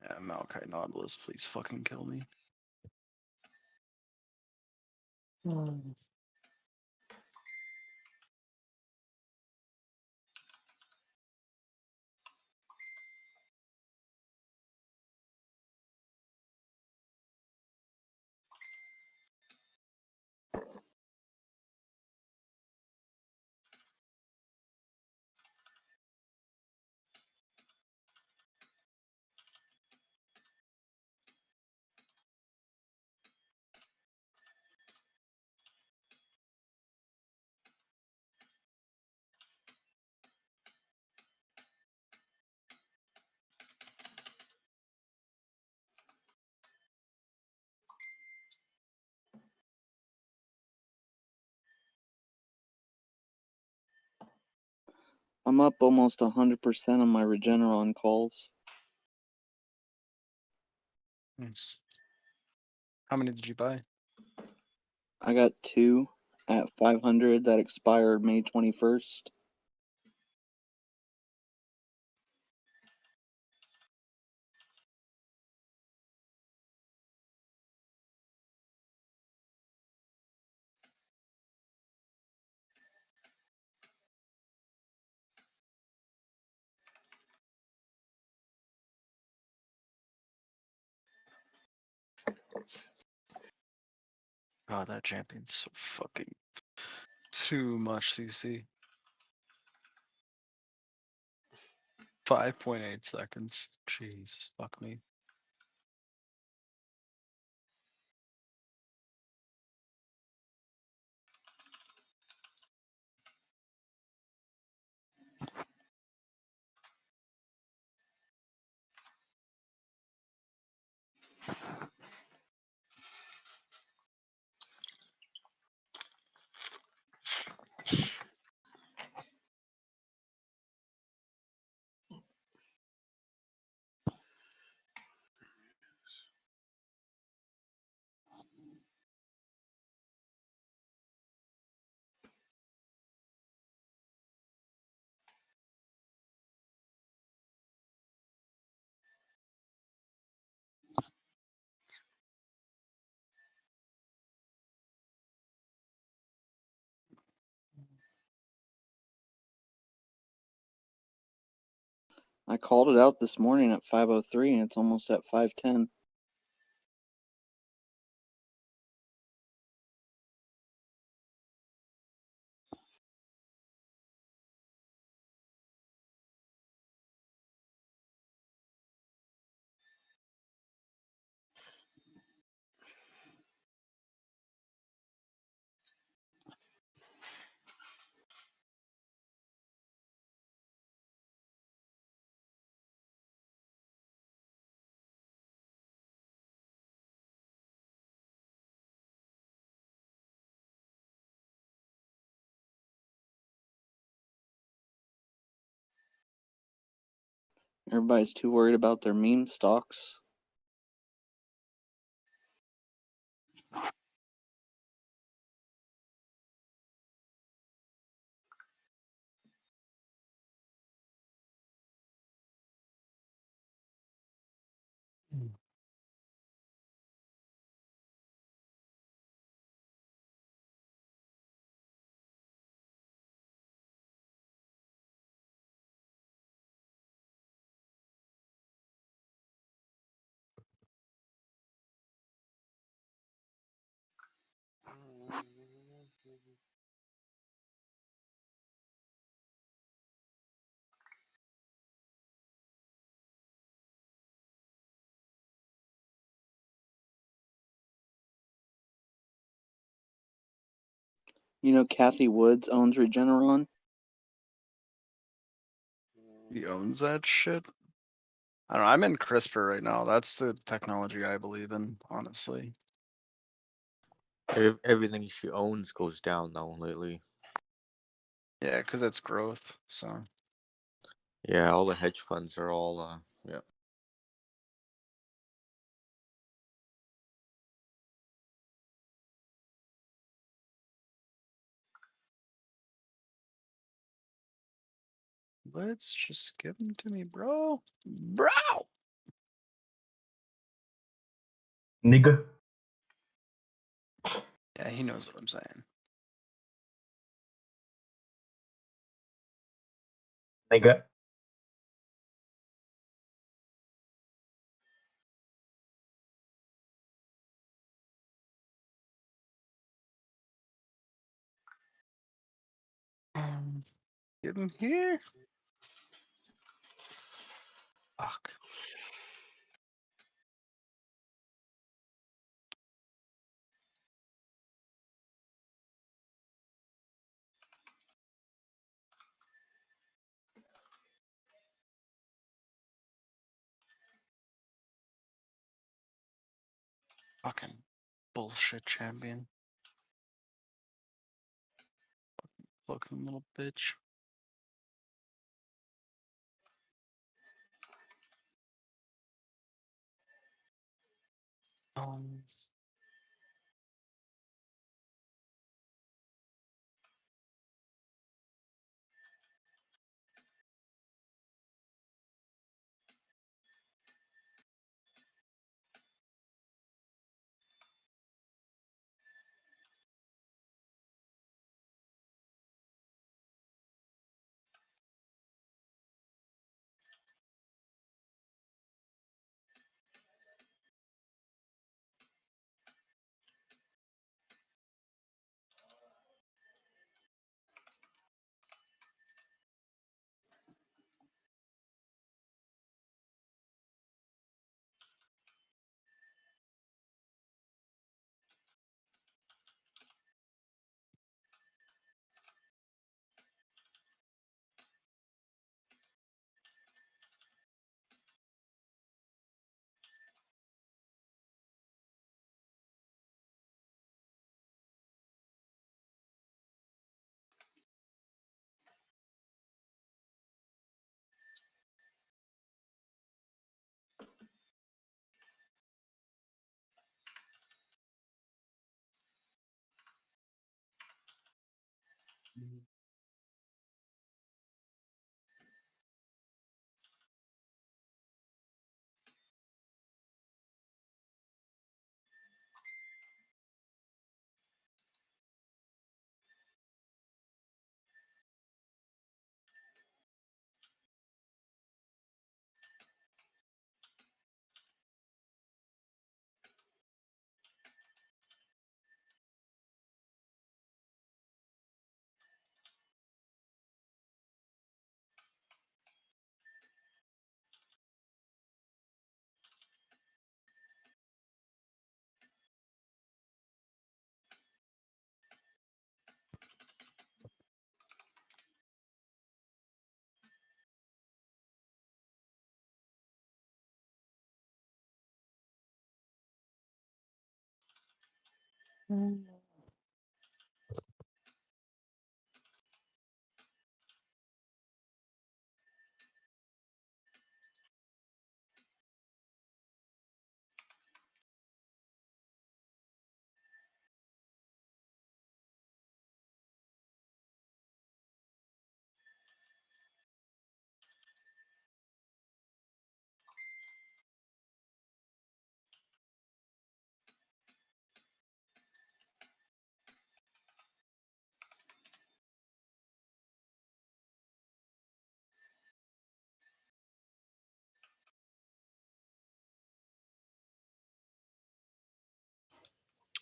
Yeah, Malachi Nautilus, please fucking kill me. I'm up almost 100% on my Regeneron calls. Nice. How many did you buy? I got 2 at 500 that expired May 21st. Oh, that champion's so fucking too much CC. 5.8 seconds. Jesus, fuck me. I called it out this morning at 5:03 and it's almost at 5:10. Everybody's too worried about their meme stocks. You know, Kathy Woods owns Regeneron. He owns that shit. I don't know. I'm in CRISPR right now. That's the technology I believe in, honestly. Everything she owns goes down now lately. Yeah, because it's growth. So Yeah, all the hedge funds are all yeah. let's just give them to me, bro. Bro. Nigga. Yeah, he knows what I'm saying. Nigga. Give him here. Fuck. Fucking bullshit champion. Fucking little bitch. Um,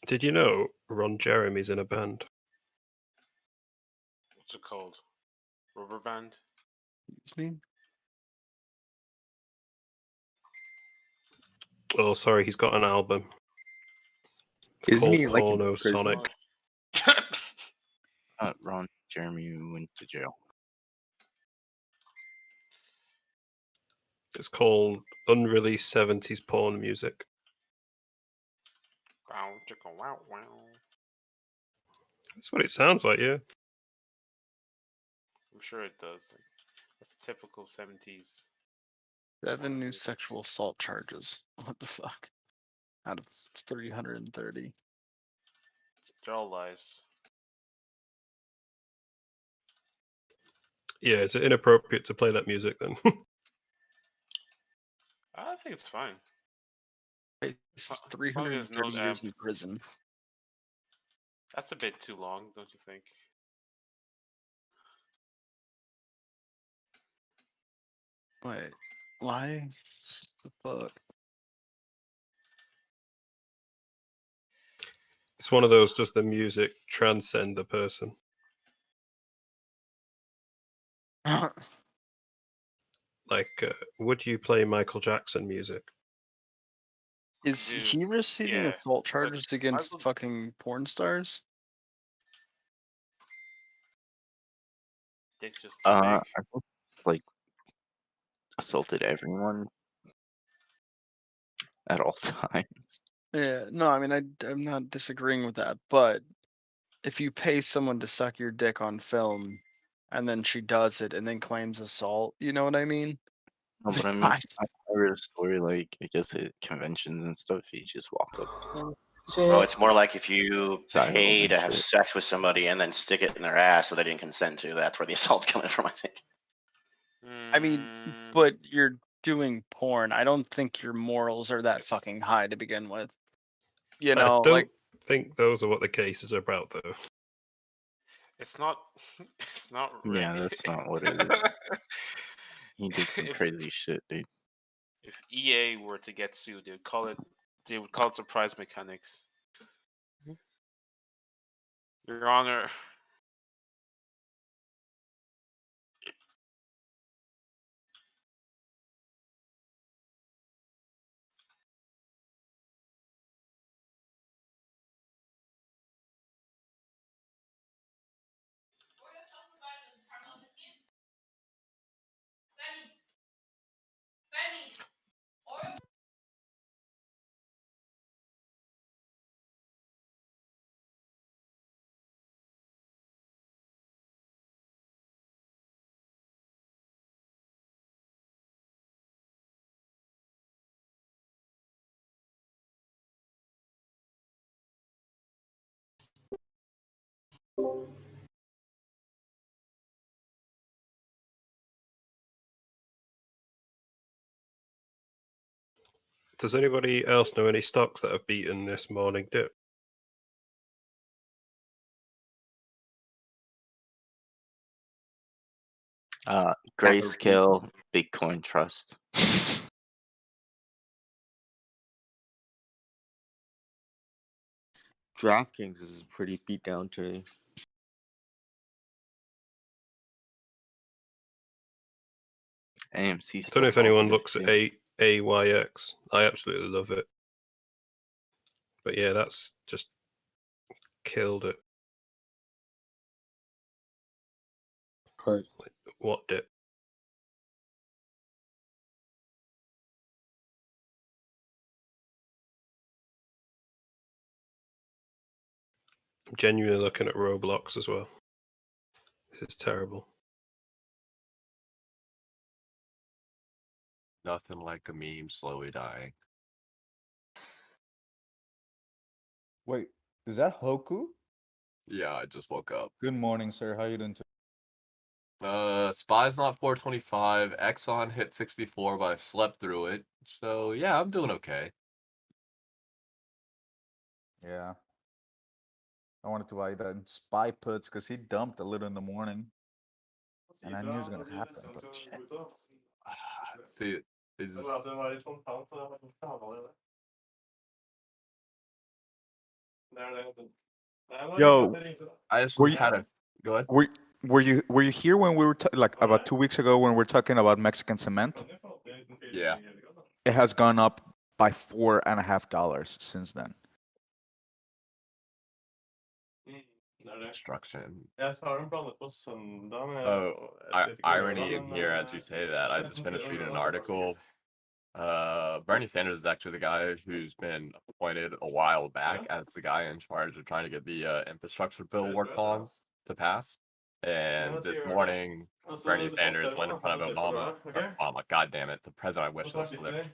Did you know Ron Jeremy's in a band? What's it called? Rubber band? Excuse me? Oh, sorry, he's got an album. It's Isn't called he like in Porno prison? Sonic. Ron Jeremy went to jail. It's called Unreleased 70s Porn Music. Wow, chicka, wow, wow. That's what it sounds like, yeah. I'm sure it does. That's typical 70s. 7 new sexual assault charges. What the fuck? Out of 330. They're all lies. Yeah, is it inappropriate to play that music then? I think it's fine. It's As long as 330 no, years in prison. That's a bit too long, don't you think? Wait, why? The fuck? It's one of those, does the music transcend the person? Like, would you play Michael Jackson music? Is Dude, he receiving yeah, assault but charges against Michael- fucking porn stars? Dick's just too I big. think like assaulted everyone at all times. Yeah, no, I mean, I'm not disagreeing with that, but if you pay someone to suck your dick on film and then she does it and then claims assault, you know what I mean? No, but I mean, I- I I read a story like I guess at conventions and stuff, you just walk up. Oh, it's more like if you Side pay to open have shit. sex with somebody and then stick it in their ass so they didn't consent to. That's where the assault's coming from, I think. I mean, but you're doing porn. I don't think your morals are that fucking high to begin with. You know, I don't like think those are what the cases are about, though. It's not. It's not. Yeah, that's not what it is. He did some If- crazy shit, dude. If EA were to get sued, they would call it surprise mechanics. Your Honor. Does anybody else know any stocks that have beaten this morning dip? Grayscale Bitcoin Trust. DraftKings is pretty beat down today. AMC. I don't know if anyone looks at too. AYX. I absolutely love it. But yeah, that's just killed it. Right. Like, what dip? I'm genuinely looking at Roblox as well. This is terrible. Nothing like a meme slowly dying. Wait, is that Hoku? Yeah, I just woke up. Good morning, sir. How you doing today? Spy's not 425. Exxon hit 64, but I slept through it. So yeah, I'm doing okay. Yeah. I wanted to buy the spy puts because he dumped a little in the morning. And I knew it was gonna happen, but shit. See, it's just... Yo, I just were you, had a go ahead. were you here when we were like about 2 weeks ago when we were talking about Mexican cement? Yeah. It has gone up by $4.50 since then. Destruction. Oh, irony in here as you say that. I just finished reading an article. Bernie Sanders is actually the guy who's been appointed a while back as the guy in charge of trying to get the infrastructure bill worked on to pass. And this morning, Bernie Sanders went in front of Obama. God damn it, the president I wish was there.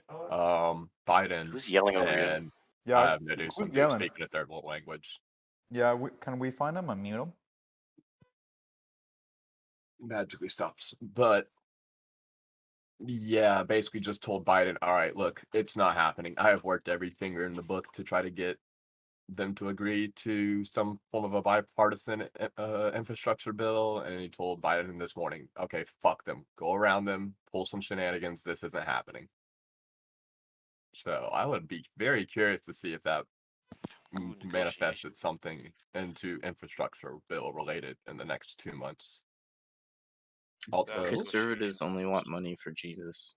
Biden. Who's yelling over you? And Yeah, I have no idea, who's some dude yelling? speaking a third world language. Yeah, can we find him and mute him? Magically stops. But yeah, basically just told Biden, all right, look, it's not happening. I have worked every finger in the book to try to get them to agree to some form of a bipartisan infrastructure bill. And he told Biden this morning, okay, fuck them. Go around them, pull some shenanigans. This isn't happening. So I would be very curious to see if that manifested something into infrastructure bill related in the next 2 months. Also, Conservatives only want money for Jesus.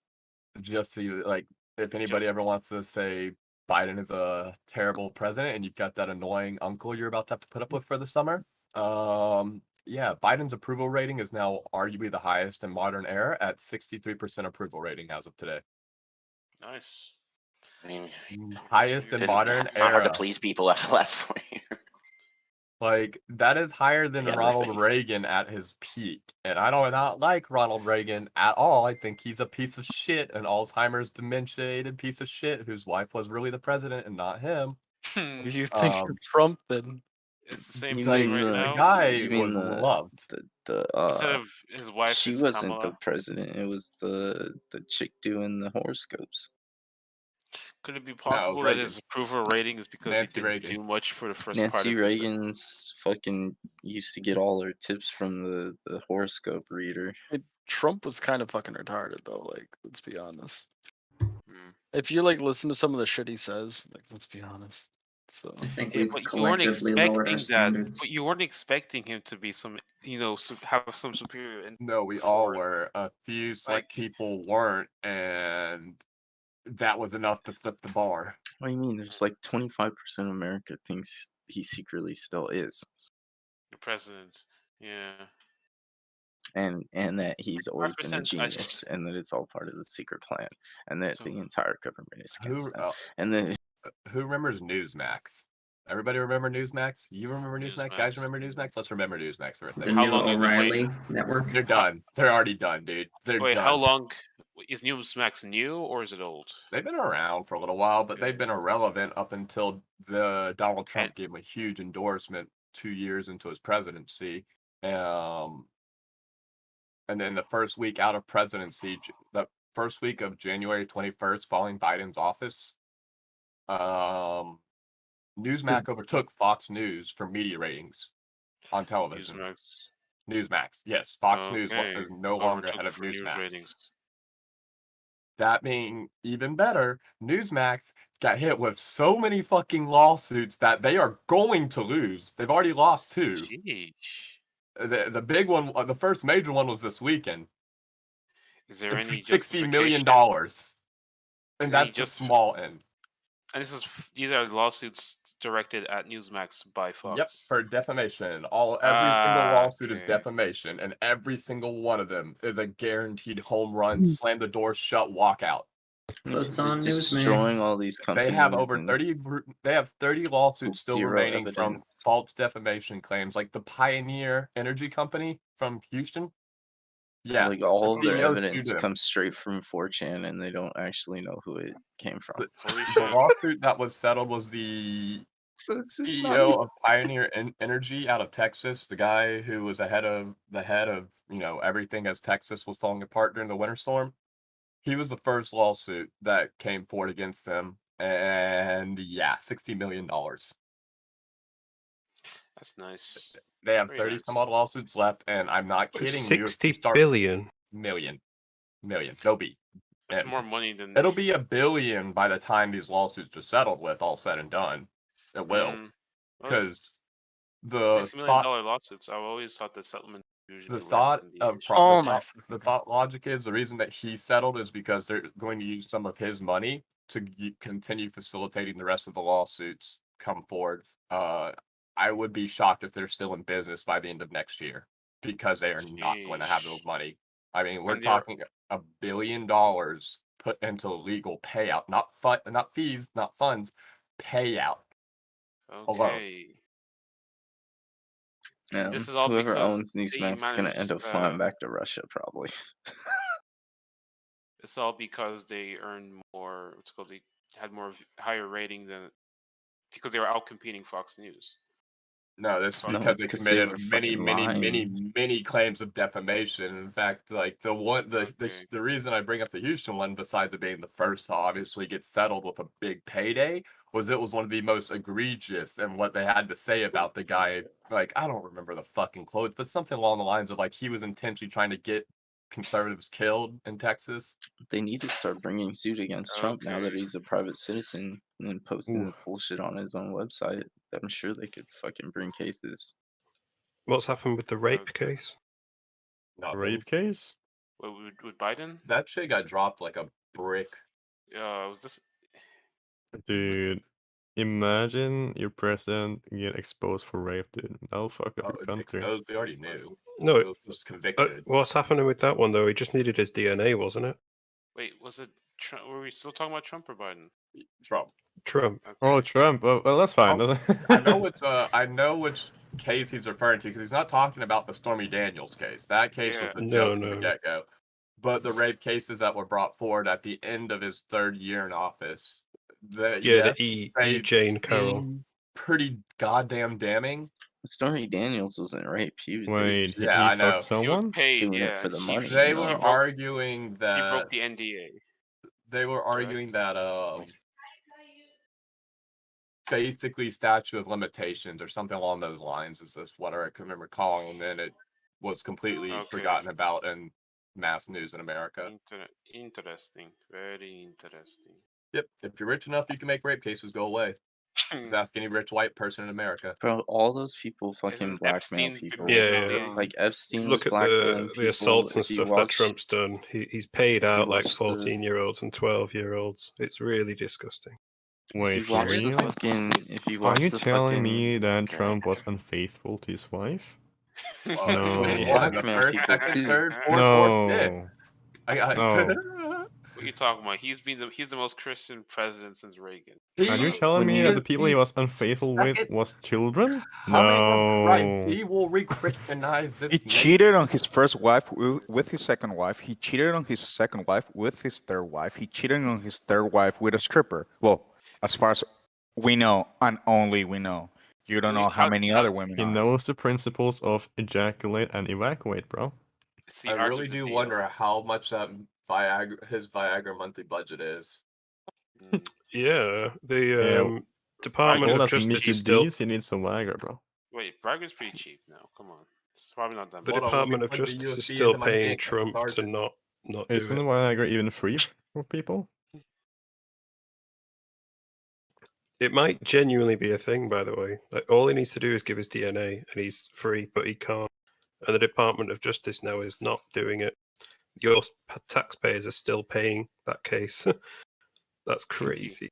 just to like, if anybody ever wants to say Biden is a terrible president and you've got that annoying uncle you're about to have to put up with for the summer, yeah, Biden's approval rating is now arguably the highest in modern era at 63% approval rating as of today. Nice. I mean, Highest in modern it's not hard to era. please people after the last 4 years. Like, that is higher than Yeah, my Ronald face. Reagan at his peak. And I do not like Ronald Reagan at all. I think he's a piece of shit, an Alzheimer's dementia-ated piece of shit whose wife was really the president and not him. What do you think of Um, Trump then? It's the same You thing mean right the now. guy you was mean loved. Instead of his wife, she it's wasn't the Kamala. president. It was the chick doing the horoscopes. Could it be No, possible that Reagan. his approval rating is because Nancy he didn't Reagan. do much for the first part Nancy of his Reagan's fucking used to get all her tips from the horoscope reader. Trump was kind of fucking retarded though. Like, let's be honest. Hmm. If you like listen to some of the shit he says, like, let's be honest. So I think Yeah, we've but you weren't collectively lowered our expecting that. standards. But you weren't expecting him to be some, have some superior. No, we all were. A few select Like- people weren't, and that was enough to flip the bar. What do you mean? There's like 25% of America thinks he secretly still is, The president. Yeah. and that he's always been a 5%, genius, and that it's all part of the secret plan, and that the entire government is against them. Who, And then who remembers Newsmax? Everybody remember Newsmax? You remember Newsmax? Guys remember Newsmax? Let's remember Newsmax for a The second. How new long have you O'Reilly waited? network. They're done. They're already done, dude. They're Wait, done. how long is Newsmax new or is it old? They've been around for a little while, but they've been irrelevant up until the Donald Trump gave him a huge endorsement 2 years into his presidency. And then the first week out of presidency, the first week of January 21st, following Biden's office, Newsmax overtook Fox News for media ratings on television. Newsmax, yes. Fox News is no longer ahead of for news Newsmax. ratings. That being even better, Newsmax got hit with so many fucking lawsuits that they are going to lose. They've already lost 2. Sheesh. The big one, the first major one was this weekend. Is there any $60 million, justification? and Is any that's the small end. And these are lawsuits directed at Newsmax by Fox. Yep, for defamation. Every single lawsuit is defamation, and every single one of them is a guaranteed home run, slam the door shut, walkout. It's on destroying all these companies. They have over and 30. They have 30 lawsuits still zero remaining from evidence. false defamation claims, like the Pioneer Energy Company from Houston. Yeah, like all of the their CEO evidence sued them. comes straight from 4chan, and they don't actually know who it came from. The lawsuit that was settled was the So it's just CEO of Pioneer Energy out of Texas, the guy who was the head of everything as Texas was falling apart during the winter storm. He was the first lawsuit that came forward against them, and yeah, $60 million. That's nice. They have Very 30 nice. some odd lawsuits left, and I'm not kidding. 60 billion. Million. They'll be. That's and more money than It'll be $1 billion by the time these lawsuits are settled with, all said and done. It will, Well, because the $60 million lawsuits. I've always thought the settlement usually the less thought than of the thought logic is the reason that he settled is because they're going to use some of his money to continue facilitating the rest of the lawsuits come forward. I would be shocked if they're still in business by the end of next year, because they are not going to have those money. I mean, we're And they're- talking $1 billion put into legal payout, not fees, not funds, payout. Alone. Okay. Yeah, This is all whoever because owns they Newsmax is gonna end up managed, flying back to Russia, probably. It's all because they earned more. What's it called? They had higher rating than because they were out competing Fox News. No, that's No, because it's they 'cause they committed were many, fucking many, many, lying. many claims of defamation. In fact, like the reason I bring up the Houston one, besides it being the first to obviously get settled with a big payday, was it was one of the most egregious and what they had to say about the guy. Like, I don't remember the fucking quote, but something along the lines of like he was intentionally trying to get conservatives killed in Texas. They need to start bringing suit against Trump now that Okay. he's a private citizen and then posting the Oof. bullshit on his own website. I'm sure they could fucking bring cases. What's happened with the rape case? Not Rape case? With Biden? That shit got dropped like a brick. Was this? Dude, imagine your president get exposed for rape, dude. That'll fuck up your country. Those we already knew. No, Those was convicted. what's happening with that one though? He just needed his DNA, wasn't it? Wait, was it? Trump? Were we still talking about Trump or Biden? Trump. Trump. Oh, Trump. Well, that's fine. I know which. I know which case he's referring to, because he's not talking about the Stormy Daniels case. That case was Yeah. the No, joke from no. the get-go. But the rape cases that were brought forward at the end of his 3rd year in office, Yeah, the E. Jane Carroll. seem pretty goddamn damning. Stormy Daniels wasn't rape. Wait, Yeah, I know. fucked someone? Paid, doing it yeah. for the She, money. she, They she were broke, arguing she that broke the NDA. they were arguing that basically statute of limitations or something along those lines is this what I can remember calling, and then it was completely Okay. forgotten about in mass news in America. Interesting. Very interesting. Yep, if you're rich enough, you can make rape cases go away. Just ask any rich white person in America. Bro, all those people fucking Isn't blackmail Epstein people. Yeah. Like Epstein Just was look at blackmailing the people. assaults and If you stuff that watch, Trump's done. He's paid if you out like watch the- 14-year-olds and 12-year-olds. It's really disgusting. Wait, if for you watch the real? fucking, if you Are watch you the telling fucking, me that Trump was unfaithful to his wife? Well, No. he he won the blackmailed first, people second, too. third, fourth, fourth, fifth. No. I No. What are you talking about? He's the most Christian president since Reagan. Are you telling me that the people he was unfaithful with was children? Right, No. he will re-Christianize this He nation. cheated on his first wife with his second wife. He cheated on his second wife with his third wife. He cheated on his third wife with a stripper. Well, as far as we know, and only we know. You don't know how many other women He are. knows the principles of ejaculate and evacuate, bro. It's I the art really of the do deal. wonder how much that his Viagra monthly budget is. Yeah, the Yeah. Department All of that Justice Mr. is still D's, he needs some Viagra, bro. Wait, Viagra's pretty cheap now. Come on, it's probably not that the much. Department of Justice is still paying Trump to not do Isn't it. Viagra even free for people? It might genuinely be a thing, by the way. Like all he needs to do is give his DNA, and he's free, but he can't. And the Department of Justice now is not doing it. Your taxpayers are still paying that case. That's crazy.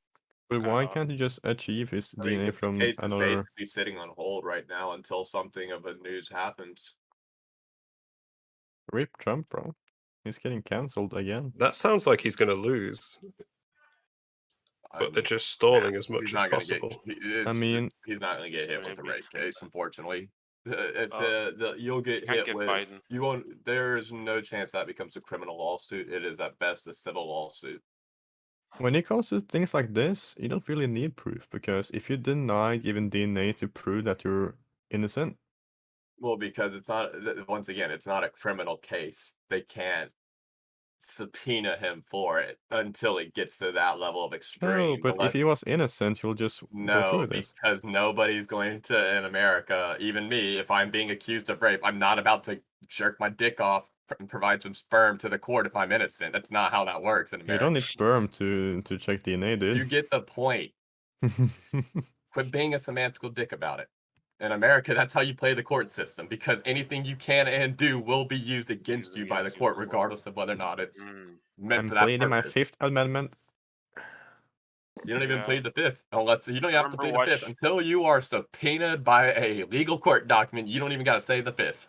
But why can't he just achieve his I mean, DNA the from case is another? basically sitting on hold right now until something of a news happens. Rip Trump, bro. He's getting cancelled again. That sounds like he's going to lose. But they're just stalling as much He's as not going to possible. get. I mean, he's not going to get hit with a rape case, unfortunately. You'll get Can't hit get with. Biden. You won't. There is no chance that becomes a criminal lawsuit. It is at best a civil lawsuit. when it comes to things like this, you don't really need proof because if you deny giving DNA to prove that you're innocent, Well, because it's not. Once again, it's not a criminal case. They can't subpoena him for it until it gets to that level of extreme. no. But if unless- he was innocent, you'll just go No, through this. because nobody's going to in America, even me, if I'm being accused of rape, I'm not about to jerk my dick off and provide some sperm to the court if I'm innocent. That's not how that works in You America. don't need sperm to check DNA, dude. You get the point. Quit being a semantical dick about it. In America, that's how you play the court system, because anything you can and do will be used against you by the court, regardless of whether or not it's meant I'm for that pleading my purpose. Fifth Amendment. You don't even Yeah. plead the fifth, unless you don't have to remember plead the fifth watch- until you are subpoenaed by a legal court document. You don't even got to say the fifth.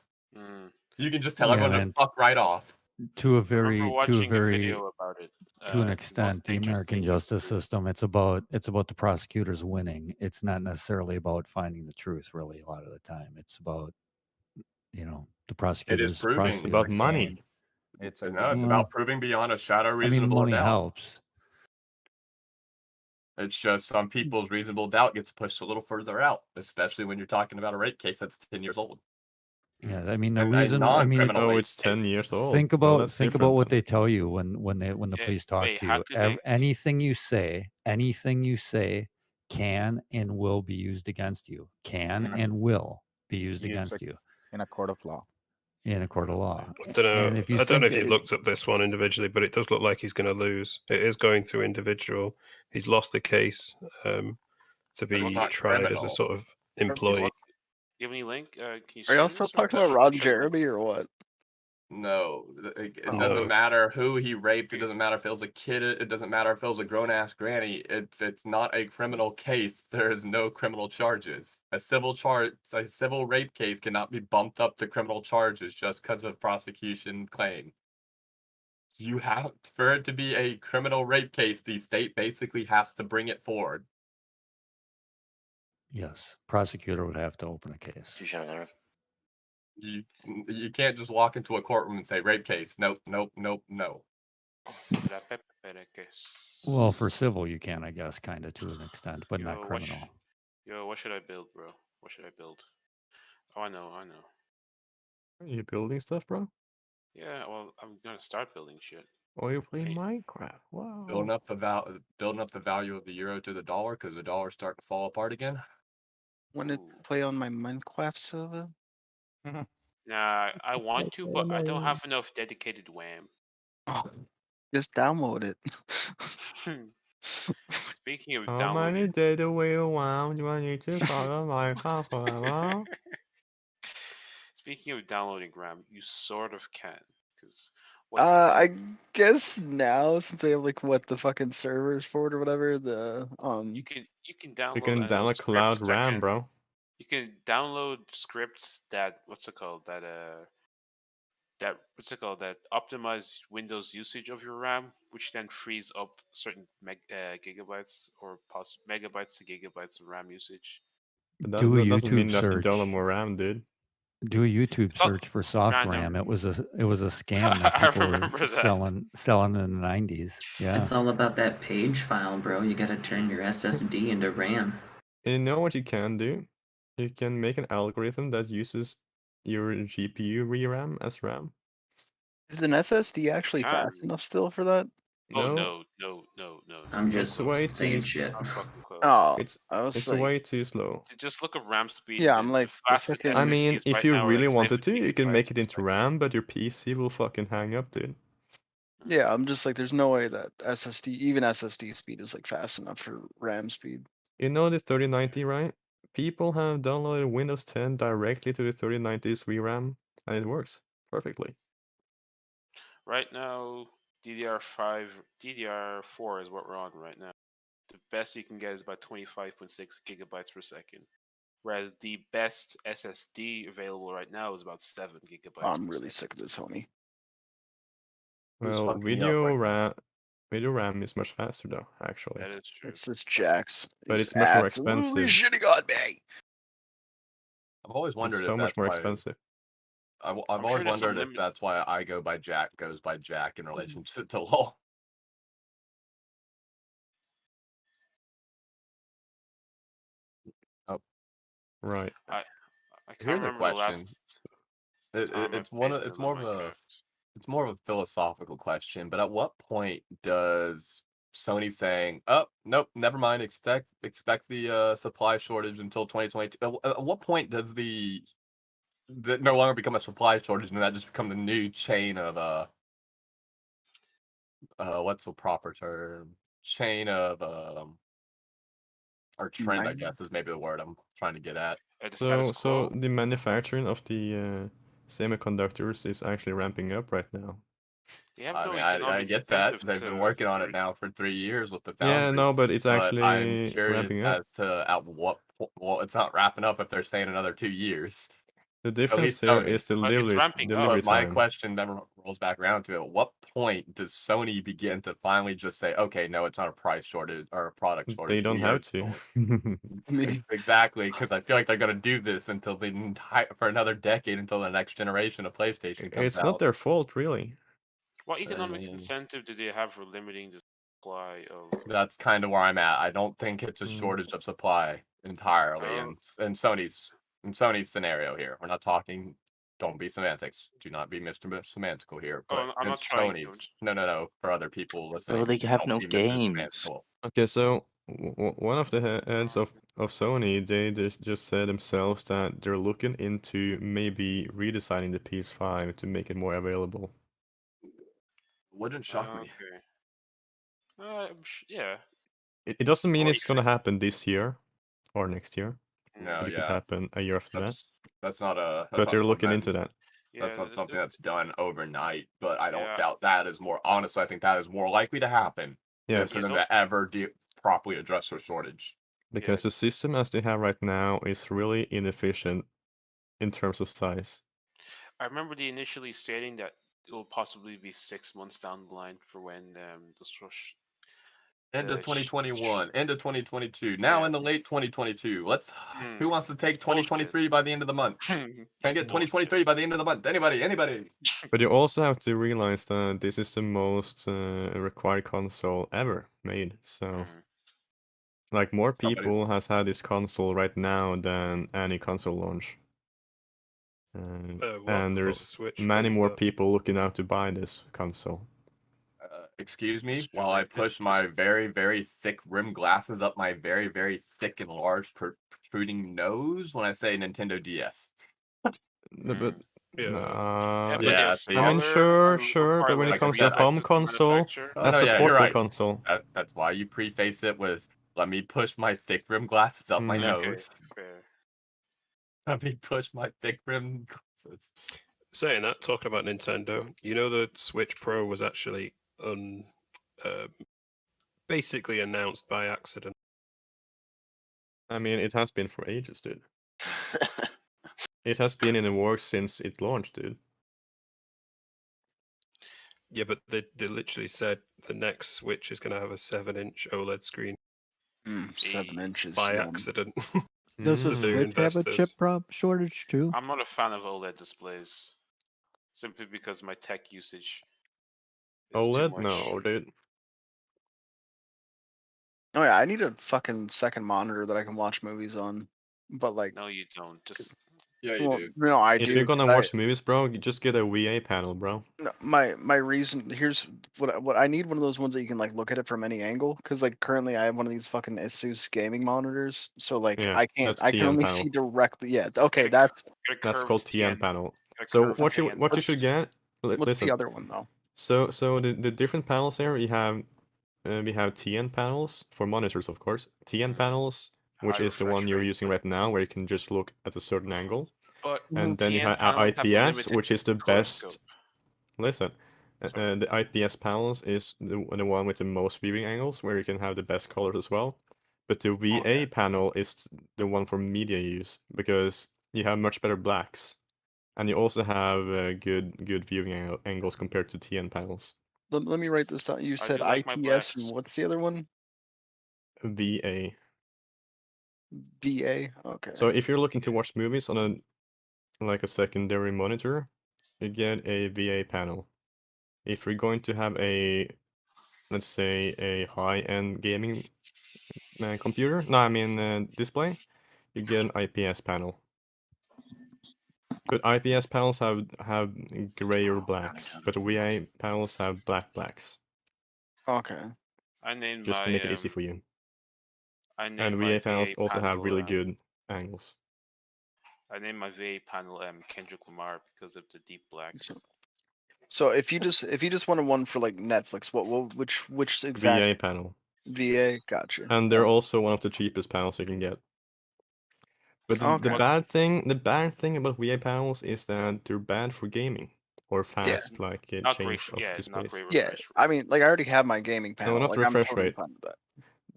You can just tell Yeah, everyone man. to fuck right off. To a very, watching a video about it. to an Most extent, the dangerous American thing you justice system, it's about the prosecutors winning. It's not necessarily about finding the truth, really. A lot of the time, it's about the prosecutors. proving. It's about money. saying- It's Well, about proving beyond a shadow of I mean, reasonable money doubt. helps. It's just some people's reasonable doubt gets pushed a little further out, especially when you're talking about a rape case that's 10 years old. Yeah, I mean the And a reason. I mean, non-criminal Oh, rape it's 10 case. years old. think Well, about that's think about different what then. they tell you when the Yeah, police talk wait, to how you. do they- Anything you say can and will be used against you. Can Mhm. and will be used Used against ag- you in a court of law. in a court of law. I don't know. And if you I don't know if think you looked at this one individually, but it does look like he's going to lose. It is going to individual. He's lost the case to be it's not tried as a criminal. sort of employee. You have any link? Can you Are y'all send still this or talking about should- Ron should- Jeremy or what? No, it No. doesn't matter who he raped. It doesn't matter if it was a kid. It doesn't matter if it was a grown-ass granny. If it's not a criminal case, there is no criminal charges. A civil rape case cannot be bumped up to criminal charges just because of prosecution claim. You have, for it to be a criminal rape case, the state basically has to bring it forward. Yes, prosecutor would have to open a case. You can't just walk into a courtroom and say rape case. Nope, nope, nope, no. Well, for civil, you can, I guess, kind of to an extent, but not Yo, criminal. what should I build, bro? What should I build? Oh, I know. Are you building stuff, bro? Yeah, well, I'm gonna start building shit. Oh, you play Minecraft? Wow. Building up the value of the euro to the dollar because the dollar's starting to fall apart again. Want to play on my Minecraft server? Nah, I want to, but I don't have enough dedicated WAM. Oh, just download it. Speaking of How many downloading, data will want you need to follow Minecraft forever? speaking of downloading RAM, you sort of can, because I guess now since we have like what the fucking servers for it or whatever, the you can download You can I don't know, download Cloud scripts RAM, bro. You can download scripts that what's it called that optimize Windows usage of your RAM, which then frees up certain gigabytes or megabytes to gigabytes of RAM usage. But Do a that doesn't mean YouTube that you search. download more RAM, dude. Do a YouTube search for soft random. RAM. It was a scam that I people remember were that. selling in the 90s. Yeah. It's all about that page file, bro. You gotta turn your SSD into RAM. And you know what you can do? You can make an algorithm that uses your GPU RAM as RAM. is an SSD actually fast enough still for that? Oh No. no. I'm It's just way saying too shit. Not fucking close. Oh, It's I was it's like, way too slow. Just look at RAM speed. Yeah, the- I'm the like, the fastest fucking- I mean, SSDs if right you now are really like wanted to, 70 you can make gigabytes it per into RAM, but your PC will fucking hang up, dude. yeah, I'm just like, there's no way that even SSD speed is like fast enough for RAM speed. You know the 3090, right? People have downloaded Windows 10 directly to the 3090's VRAM, and it works perfectly. Right now, DDR4 is what we're on right now. The best you can get is about 25.6 gigabytes per second, whereas the best SSD available right now is about 7 gigabytes. I'm really sick of this, homie. Well, fucking me up video RAM is much faster though, actually. That is true. It's this Jax. But He's it's much more absolutely expensive. shitting on me. I've always wondered It's so if much that's more why. expensive. I've sure always there's some wondered if limit. that's why I go by Jack goes by Jack in relation to LOL. Oh, Right. I can't here's a remember the question. last time I It's played it's vanilla more of a Minecraft. it's more of a philosophical question. But at what point does Sony saying, "Oh, nope, never mind. Expect the supply shortage until 2022." At what point does that no longer become a supply shortage and that just become the new chain of what's the proper term? Chain of or trend, I Mining? guess is maybe the word I'm trying to get at. The So status quo. the manufacturing of the semiconductors is actually ramping up right now. They have I no mean, I economic get that. incentive They've to been working on it break. now for 3 years with the Yeah, foundry. no, but it's But I'm actually curious ramping up. as to at what well, it's not wrapping up if they're saying another 2 years. The At difference least here Sony. is the But it's ramping delivery But my time. question then rolls back around to it. At what point does Sony begin to finally just say, okay, no, it's not a price shortage or a product shortage? They don't we have are to. going-" I mean, Exactly, because I feel like they're going to do this until for another decade until the next generation of PlayStation comes It's not out. their fault, really. What economic mean- incentive do they have for limiting the supply of? That's kind of where I'm at. I don't think it's a shortage of supply entirely Oh. in Sony's scenario here. We're not talking. Don't be semantics. Do not be Mr. Semantical here. Oh, But I'm in not trying to. Sony's, no. For other people listening, they have don't no be Mr. games. Semantical. Okay, so one of the heads of Sony, they just said themselves that they're looking into maybe redesigning the PS5 to make it more available. Wouldn't shock me. Okay. Yeah. It doesn't mean Or it's gonna happen this year or next year. No, But it could yeah. happen a year after that. That's not a. But they're looking into that. That's Yeah, not something that's done overnight. But I don't Yeah. doubt that is more. Honestly, I think that is more likely to happen than Yes. for them to ever properly address their shortage. Because the system as they have right now is really inefficient in terms of size. I remember they initially stating that it will possibly be 6 months down the line for when End of sh- 2021, end of 2022. Now in the late 2022. Who wants to take It's bullshit. 2023 by the end of the month? Can I get 2023 by the end of the month? Anybody? But you also have to realize that this is the most required console ever made. So, like, more people Somebody's- has had this console right now than any console launch. What? And I thought the there's Switch many was more that. people looking out to buy this console. Excuse me, It's true, while I like, push my very, very thick rim glasses up my very, very thick and large protruding nose when I say Nintendo DS. No, but Yeah. Yeah, but Yeah, it's see, I mean, smaller, sure, but when it like I comes to a said, home console, Oh, that's no, a yeah, you're portable right. console. That's why you preface it with, let me push my thick rim glasses up my Mhm. Okay, nose. fair. Let me push my thick rim glasses. Saying that, talking about Nintendo, you know the Switch Pro was actually basically announced by accident. I mean, it has been for ages, dude. It has been in the works since it launched, dude. Yeah, but they literally said the next Switch is going to have a 7-inch OLED screen 7 inches. by yeah. accident. Does So the they're Switch have a chip investors. shortage too? I'm not a fan of OLED displays, simply because my tech usage is too OLED? much. No, dude. Oh yeah, I need a fucking second monitor that I can watch movies on. But like, No, you don't. Just Yeah, well, no, I If do. you're gonna 'cause watch movies, bro, you just get a VA panel, bro. No, my reason here's what I need one of those ones that you can like look at it from any angle because like currently I have one of these fucking Asus gaming monitors, so like Yeah, I can't that's I can TN only panel. see directly. Yeah, okay, that's That's called TN panel. a So curved what you TN what you should get? what's Listen. the other one though? So the different panels here we have TN panels for monitors, of course. TN panels, which High is the one refresh you're rate. using right now, where you can just look at a certain angle. But And then you TN have panels have IPS, limited which is the color best. scope. Listen, the IPS panels is the one with the most viewing angles, where you can have the best colors as well. But the VA panel is the one for media use because you have much better blacks, and you also have good viewing angles compared to TN panels. Let me write this down. You said do like my IPS and blacks. what's the other one? VA. VA. Okay. So if you're looking to watch movies on a secondary monitor, you get a VA panel. If you're going to have let's say a high-end gaming computer, display, you get an IPS panel. But IPS panels have grayer blacks, but VA panels have blacks. Okay. I named Just my to make it easy for you. I named And my VA panels also have panel, really good angles. I named my VA panel Kendrick Lamar because of the deep blacks. So if you just wanted one for like Netflix, which exact VA panel. VA? Gotcha. And they're also one of the cheapest panels you can get. But the Okay. bad thing about VA panels is that they're bad for gaming or fast Not great. change of Yeah, displays. not great Yeah, refresh. I mean, like I already have my gaming No, panel. not Like I'm refresh totally rate. fine with that.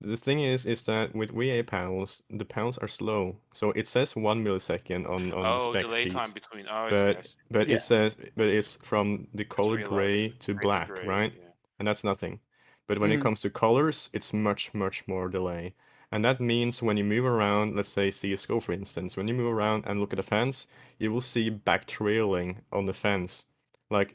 The thing is that with VA panels, the panels are slow. So it says 1 millisecond on the spec delay sheet. time between. Oh, I see. But Yeah. it says it's from the color real gray life. to Gray to black, gray, right? yeah. And that's nothing. But when it Mhm. comes to colors, it's much more delay. And that means when you move around, let's say CSGO for instance, when you move around and look at the fence, you will see back trailing on the fence. Like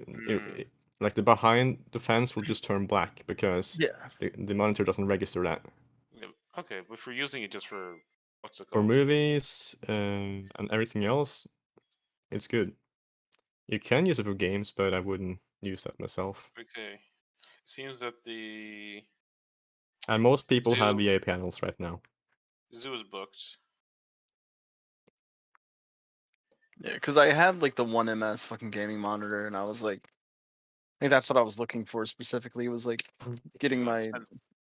like the behind the fence will just turn black because Yeah. the monitor doesn't register that. Yeah, okay, but if we're using it just for what's it For called? movies and everything else, it's good. You can use it for games, but I wouldn't use that myself. Okay, seems that the And most people have Zoo- VA panels right now. zoo is booked. Yeah, because I had like the 1MS fucking gaming monitor, and I was like, I think that's what I was looking for specifically. Was like getting my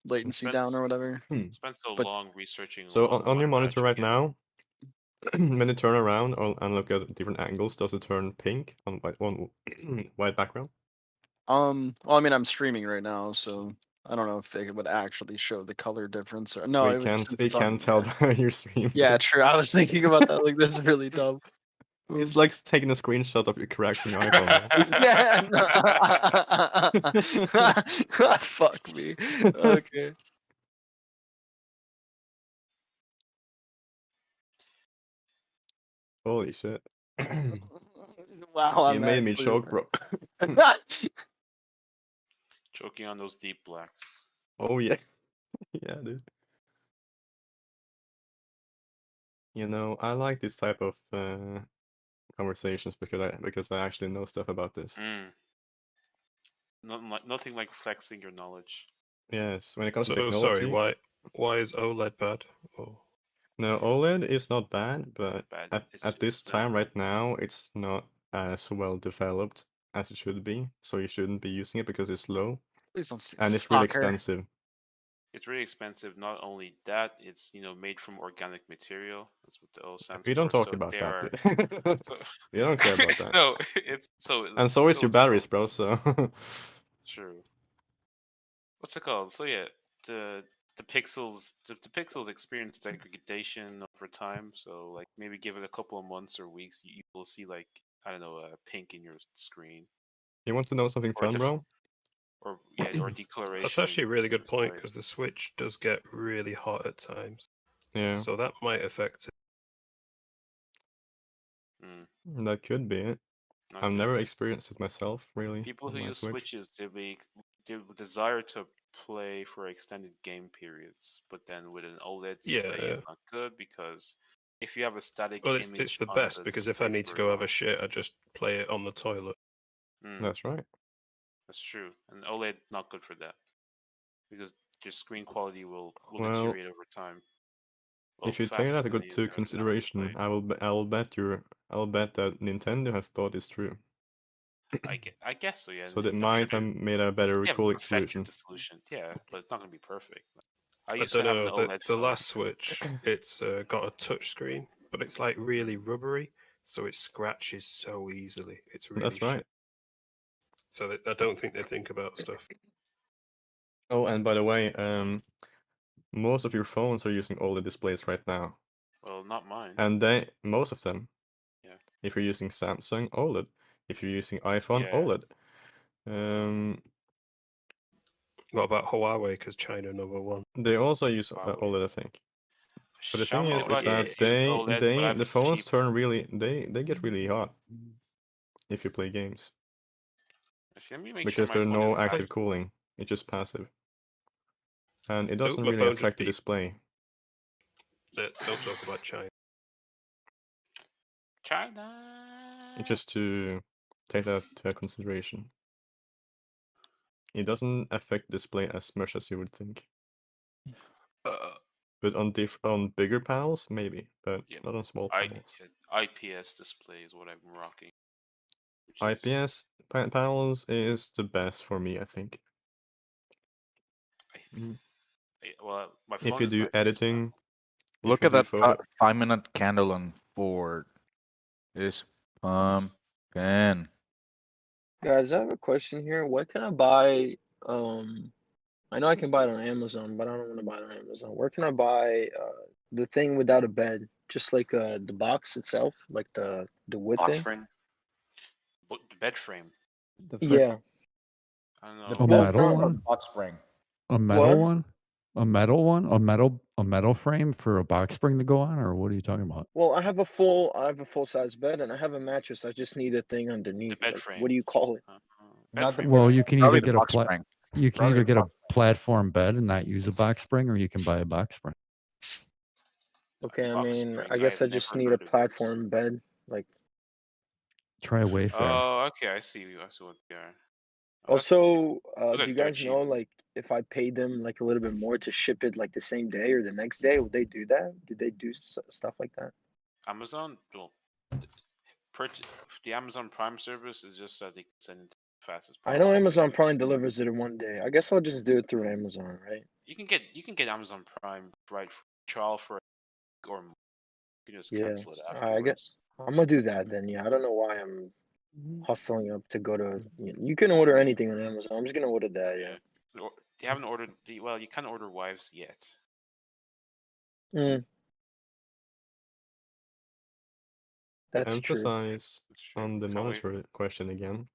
latency down or whatever. Spent so But- long researching. So what on your one monitor match right we now, when you turn around and look at different angles, does it turn pink on white background? Well, I mean, I'm streaming right now, so I don't know if it would actually show the color difference or no. We It would. can't since we it's on- can't tell by your stream. Yeah, true. I was thinking about that. Like, this is really dumb. It's like taking a screenshot of your crashing iPhone. Yeah. No. Fuck me. Okay. Holy shit. Wow, You made me choke, bro. Choking on those deep blacks. Oh yeah. Yeah, dude. You know, I like this type of conversations because I actually know stuff about this. Nothing like flexing your knowledge. Yes, when it comes to So technology. sorry, why is OLED bad? Oh. No, OLED is not bad, but It's at this just, time right now, it's not as well developed as it should be. So you shouldn't be using it because it's low Please don't say and it's really fucker. expensive. It's really expensive. Not only that, it's made from organic material. That's what the O stands for. We don't talk So about they that. are- Dude. so- We don't care about that. No, it's so. And so is your it's batteries, bro. So True. What's it called? So yeah, the pixels experience degradation over time. So like maybe give it a couple of months or weeks, you will see like I don't know, a pink in your screen, you want to know something Or fun, bro? or decoloration. That's actually a in really good display. point because the Switch does get really hot at times. Yeah. So that might affect it. That could be it. That I've could never be. experienced it myself, really. People on who my use Switch. Switches, they desire to play for extended game periods, but then with an OLED display, Yeah. it's not good because if you have a static Well, image, it's the on best the because if I display need to for go have long- a shit, I just play it on the toilet. That's right. That's true, and OLED not good for that because your screen quality will Well, deteriorate over time. Well, if you take faster that than to using a sound consideration, display. I will bet that Nintendo has thought this through. I guess so. Yeah. So they I'm might sure have made a better they haven't cooling perfected solution. the solution. Yeah, but it's not going to be perfect. I I used don't to have know. an OLED The phone. last Switch, it's got a touch screen, but it's like really rubbery, so it scratches so easily. It's really That's right. shit. So I don't think they think about stuff. Oh, and by the way, most of your phones are using OLED displays right now. Well, not mine. And most of them. Yeah. If you're using Samsung, OLED. If you're using iPhone, Yeah. OLED. What about Huawei? Because China #1. They also use Huawei. OLED, I think. But the thing Xiaomi is likes to that use they OLED, but I have the phones cheap- turn really they get really hot if you play games Actually, let me make because sure my there's phone no is active cooling. It's just passive, and it doesn't my really phone just affect the beeped. display. Don't talk about China. China. It's just to take that to consideration. It doesn't affect the display as much as you would think. But on bigger panels, maybe, but not on small panels. IPS display is what I'm rocking. IPS panels is the best for me, I think. Well, my If phone you is do not editing, Look if you at do that photo, 5-minute candle on board. It's pumping. Guys, I have a question here. What can I buy? I know I can buy it on Amazon, but I don't want to buy it on Amazon. Where can I buy the thing without a bed? Just like the box itself, like the wood Box thing. frame. The bed frame. Yeah. I don't know. A metal one? Box spring. A metal What? one? A metal one? A metal frame for a box spring to go on, or what are you talking about? Well, I have a full size bed and I have a mattress. I just need a thing underneath. bed Like, frame. what do you call it? Not the Well, you can probably either the get a box spring. you can Probably either the get a box platform bed and not use a box spring, or you can buy a box spring. Okay, I Box mean, spring, I guess I I've just never need a heard of this. platform bed. Like, Try a Wayfair. Oh, okay. I see what they are. Oh, that's also, those are do you dirt guys know, cheap. like, if I pay them like a little bit more to ship it like the same day or the next day, would they do that? Do they do stuff like that? Amazon, well, the Amazon Prime service is just that they can send it as fast as I possible. know Amazon Prime delivers it in one day. I guess I'll just do it through Amazon, right? You can get Amazon Prime right for trial for a or more. You can just Yeah. cancel it I afterwards. guess I'm gonna do that then. Yeah, I don't know why I'm hustling up to go to. You can order anything on Amazon. I'm just gonna order that. Yeah. They haven't ordered. Well, you can't order wives yet. Mm. To That's true. emphasize on the Can't wait. monitor question again.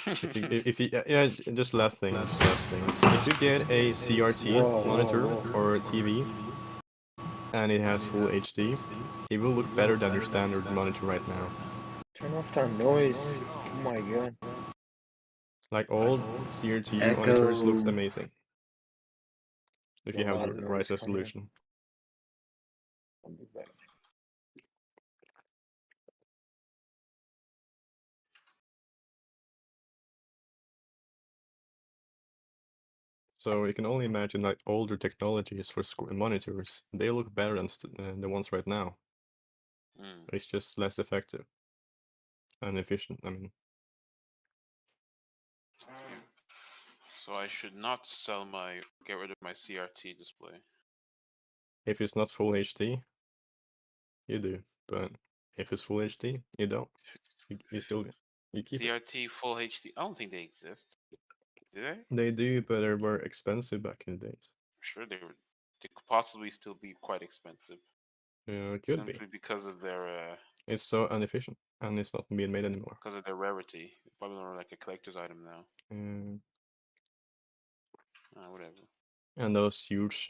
If you yeah, just last thing. If you get a CRT monitor or a TV, and it has full HD, it will look better than your standard monitor right now. Turn off that noise. Oh my god. Like old CRT monitors looks Echo. amazing. If you A have lot the of right noise coming in. resolution. I'll be back. So you can only imagine like older technologies for monitors. They look better than the ones right now. Mm. It's just less effective and efficient. I mean, So I should not get rid of my CRT display. if it's not full HD, you do. But if it's full HD, you don't. You still keep it. CRT full HD. I don't think they exist. Do they? They do, but they were expensive back in the days. I'm sure they could possibly still be quite expensive. Yeah, it could be. Simply because of their It's so inefficient, and it's not being made anymore. because of their rarity. Probably more like a collector's item now. Whatever. And those huge,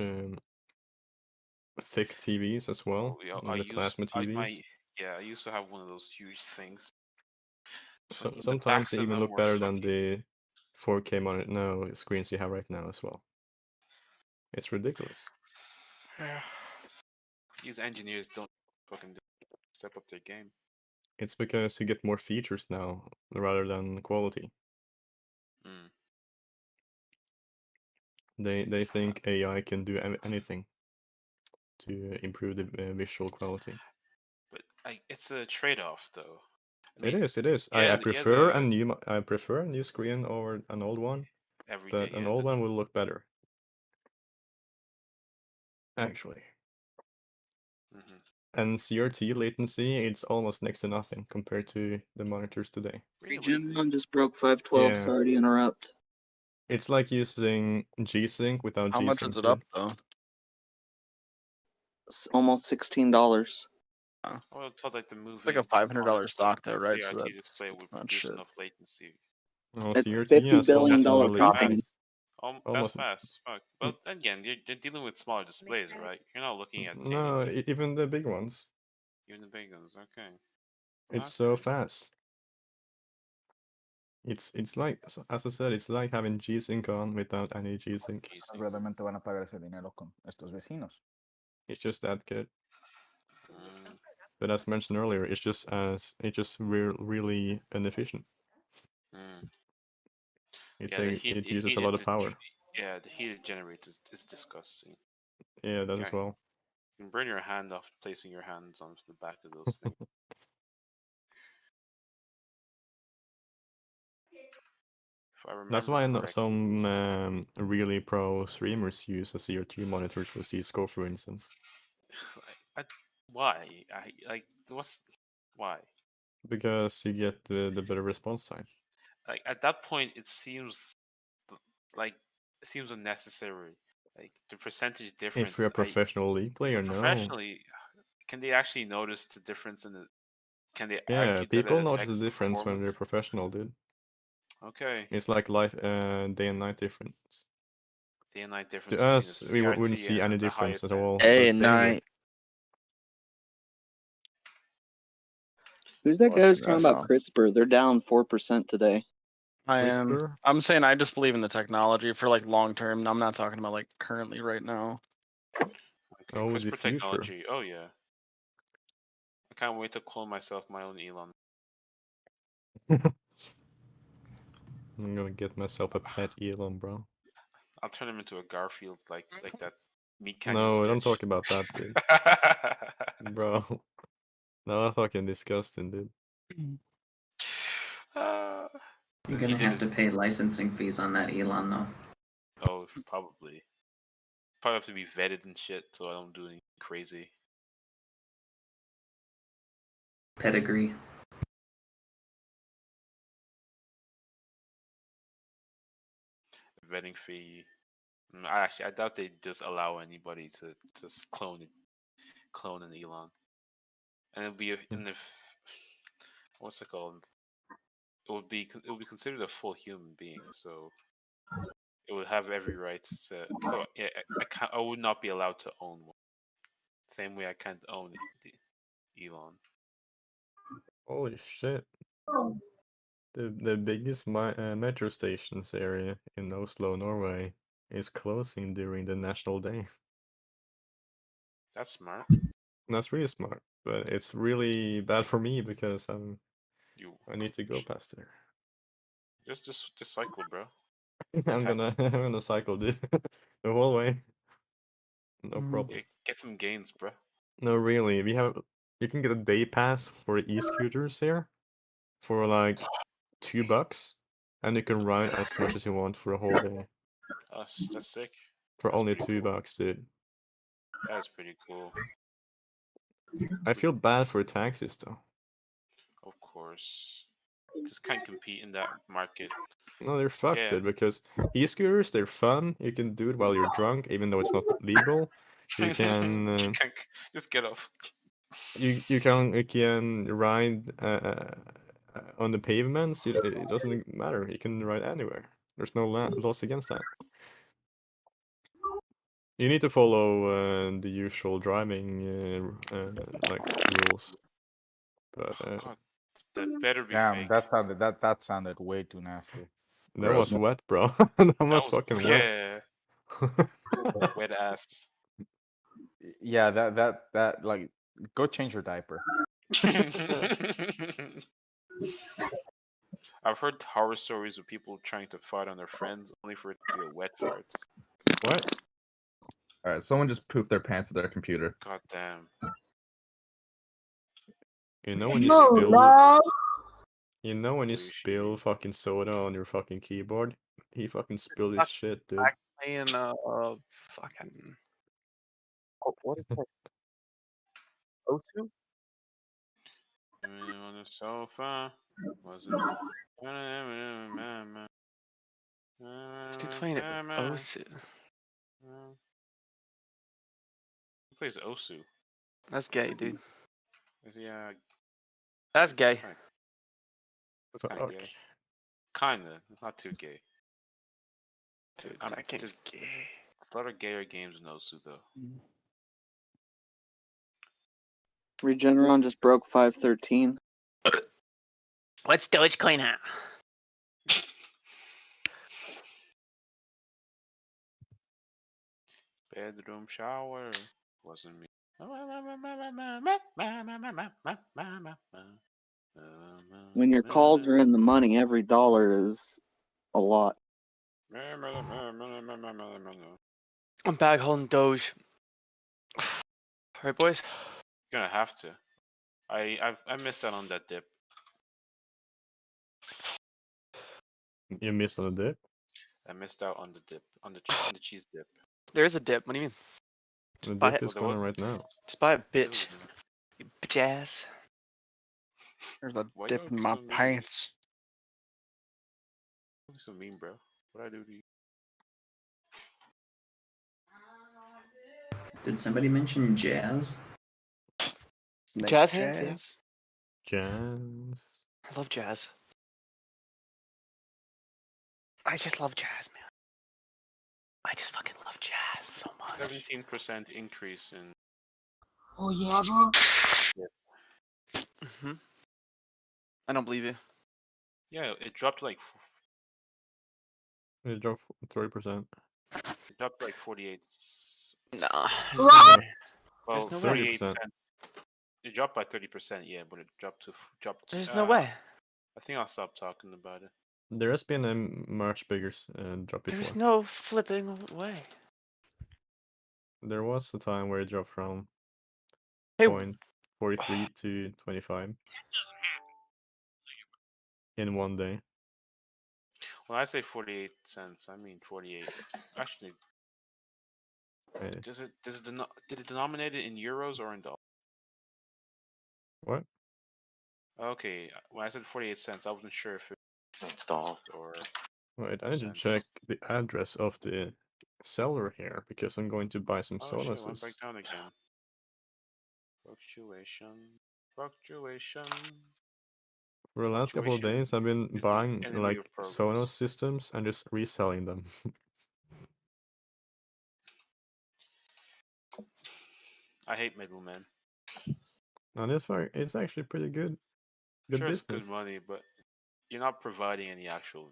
thick TVs as well, Yeah, the plasma TVs. I used to have one of those huge things. So Fucking the sometimes backs they of even them look were better than the 4K monitor screens you have right now as well. It's ridiculous. Yeah. These engineers don't fucking step up their game. It's because you get more features now rather than quality. Mm. They think AI can do anything to improve the visual quality. But it's a trade-off, though. It is. I prefer a new screen over an old one. Every But day, an yeah, old one will look better. Actually. Mhm. And CRT latency, it's almost next to nothing compared to the monitors today. Region just broke 512. Yeah. Sorry to interrupt. It's like using G-Sync without How G-Sync. much is it up though? It's almost $16. I would have thought like the movie. It's like a $500 stock though, right? So CRT that's display would not produce shit. enough latency. Oh, It's CRT $50 has billion almost no company. latency. That's Almost. fast. Fuck. But again, you're dealing with smaller displays, right? You're not looking at No, even the big ones. even the big ones. Okay. It's so fast. It's like, as I said, it's like having G-Sync on without any G-Sync. Realmente van a pagar ese dinero con estos vecinos. It's just that good. But as mentioned earlier, it's just really inefficient. It uses a lot of power. Yeah, the heat it generates is disgusting. Yeah, that as well. You can burn your hand off placing your hands on the back of those things. If I remember That's why correctly. some really pro streamers use a CRT monitor for CS:GO, for instance. Why? Why? Because you get the better response time. Like at that point, it seems unnecessary. Like the percentage difference. If you're a professional league player, no. Professionally, can they actually notice the difference in the? Can they? Yeah, argue people that it notice affects the difference when they're performance? professional, dude. Okay. It's like life, day and night difference. Day and night difference. To between us, the we wouldn't CRT see and any the difference highest at end. all. Day but and they will. night. Who's that guy who's Bless talking your about CRISPR? They're down 4% today. I am. CRISPR? I'm saying I just believe in the technology for like long term. I'm not talking about like currently right now. Oh, the CRISPR future. technology. Oh yeah. I can't wait to clone myself my own Elon. I'm gonna get myself a pet Elon, bro. I'll turn him into a Garfield like that Meat Canyon No, sketch. don't talk about that, dude. Bro. No, fucking disgusting, dude. You're gonna have to pay licensing fees on that Elon though. Oh, probably. Probably have to be vetted and shit, so I don't do anything crazy. Pedigree. Vetting fee. I doubt they just allow anybody to clone an Elon. And it'll be what's it called? It would be considered a full human being, so it would have every right to. So yeah, I would not be allowed to own one. Same way I can't own Elon. Holy shit. The biggest metro stations area in Oslo, Norway is closing during the National Day. That's smart. That's really smart, but it's really bad for me because You I need to go past there. just cycle, bro. I'm gonna cycle the whole way. No problem. Yeah, get some gains, bro. No, really. You can get a day pass for e-scooters here for like $2, and you can ride as much as you want for a whole day That's sick. for That's only pretty $2, dude. That's pretty cool. I feel bad for taxis though. Of course. Just can't compete in that market. No, they're fucked, Yeah. dude, because e-scooters, they're fun. You can do it while you're drunk, even though it's not legal. You can You can't just get off. you can ride on the pavements. It doesn't matter. You can ride anywhere. There's no laws against that. You need to follow the usual driving like rules. But God, that better be Damn, fake. that sounded way too nasty. that was wet, bro. That was fucking wet. Yeah. Wet ass. Yeah, that like, go change your diaper. I've heard horror stories of people trying to fart on their friends only for it to be a wet fart. What? Alright, someone just pooped their pants at their computer. God damn. You know when you spill. You know when you spill fucking soda on your fucking keyboard? He fucking spilled his shit, dude. Playing fucking. What is this? O2? On the sofa. Wasn't Dude playing it with Osu. Who plays Osu? That's gay, dude. Yeah. That's gay. That's kind of gay. Kinda. Not too gay. Dude, I'm that game's just gay. There's a lot of gayer games in Osu, though. Regeneron just broke 513. What's Dogecoin at? Bedroom shower wasn't me. When your calls are in the money, every dollar is a lot. I'm back holding Doge. Alright, boys. You're gonna have to. I missed out on that dip. You missed on the dip? I missed out on the dip, on the cheese dip. There is a dip. What do you mean? The Just buy dip it. is going on right now. Just buy a bitch. You bitch ass. There's a Why you dip gotta in be my so mean? pants. You're so mean, bro. What I do to you? Did somebody mention jazz? Jazz hands, yeah. Jazz. I love jazz. I just love jazz, man. I just fucking love jazz so much. 17% increase in. Oh yeah, bro. I don't believe you. Yeah, it dropped like It dropped 30%. it dropped like 48. Nah. Well, There's no way. 38 cents. It dropped by 30%, yeah, but it dropped. There's no way. I think I'll stop talking about it. There has been a much bigger drop before. There's no flipping way. There was a time where it dropped from Hey. 0.43 to 25 in one day. When I say 48 cents, I mean 48. Actually, Hey. did it denominate it in euros or in dollars? What? Okay, when I said 48 cents, I wasn't sure if it or Wait, I need to check the address of the seller here because I'm going to buy some oh shit, it went sodas. back down again. Fluctuation. For the last couple of days, I've been is the buying enemy like of progress. Sonos systems and just reselling them. I hate middlemen. No, it's actually pretty good. Good Sure, it's business. good money, but you're not providing any actual.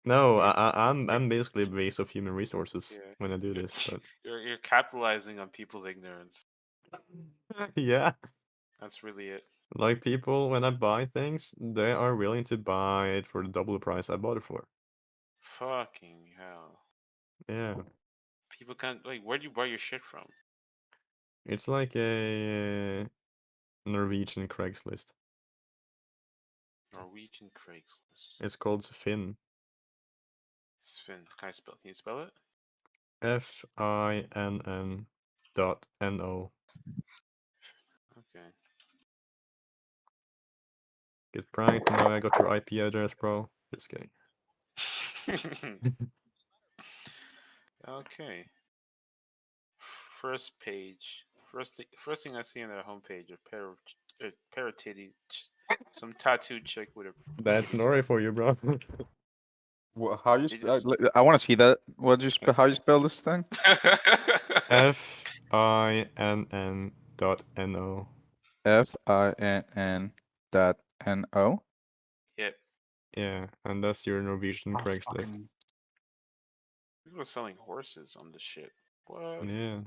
No, I'm basically a waste of human resources Yeah. when I do this, but You're capitalizing on people's ignorance. yeah. That's really it. Like people, when I buy things, they are willing to buy it for the double the price I bought it for. Fucking hell. Yeah. People can't like. Where do you buy your shit from? It's like a Norwegian Craigslist. Norwegian Craigslist. It's called Finn. Sven. Can you spell it? FINN.NO. Okay. Get pranked. No, I got your IP address, bro. Just kidding. Okay. First page. First thing I see on their homepage, a pair of titties, some tattooed chick with a. That's Nori for you, bro. How you? I want to see that. What you? How you spell this thing? FINN.NO. FINN.NO. Yep. Yeah, and that's your Norwegian Craigslist. People are selling horses on this shit. What? Yeah.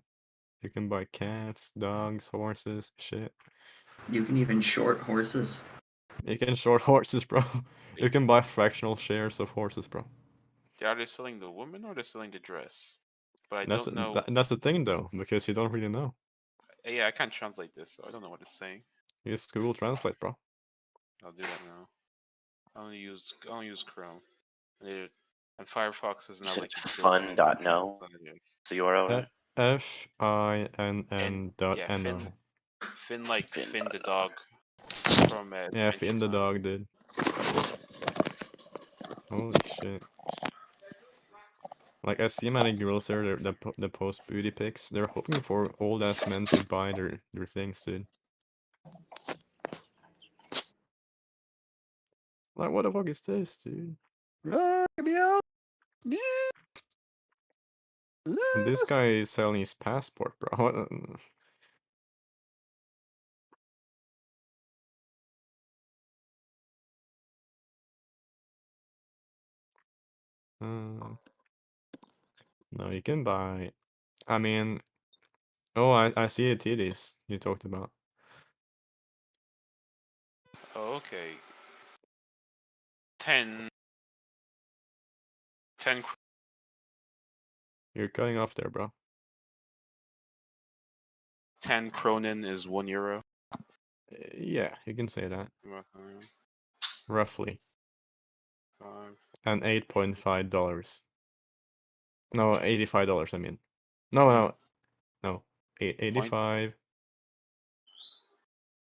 You can buy cats, dogs, horses, shit. You can even short horses. You can short horses, bro. You can buy fractional shares of horses, bro. Are they selling the woman or they're selling the dress? But I That's don't know. that's the thing, though, because you don't really know. Yeah, I can't translate this, so I don't know what it's saying. Use Google Translate, bro. I'll do that now. I only use Chrome. And Firefox is not like fun.no. The URL. FINN.NO. Yeah, Finn like Finn the dog from Yeah, Finn the dog, dude. Holy shit. Like, I see many girls there that post booty pics. They're hoping for old ass men to buy their things, dude. Like, what the fuck is this, dude? And this guy is selling his passport, bro. What? No, you can buy. I mean, oh, I see the titties you talked about. Oh, okay. 10. You're cutting off there, bro. 10 kronen is €1. Yeah, you can say that. Okay. Roughly. 5. And $8.5. No, $85, I mean. No. 85.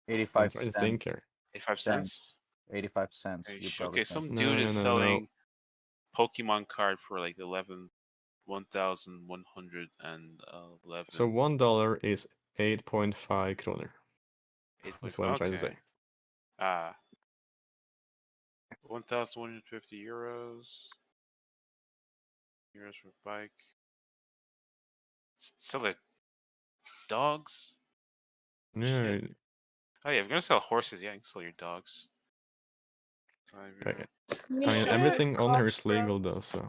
85 I'm trying to think cents. here. 85 cents? 85 cents. Okay, some No, dude no, is no, selling Pokemon card for like 1,111. So $1 is 8.5 kroner. That's what I'm trying to say. 1,150 euros. Euros for bike. Sell it. Dogs? Yeah. Oh yeah, if you're gonna sell horses, yeah, you can sell your dogs. Okay. I mean, everything on here is legal though, so.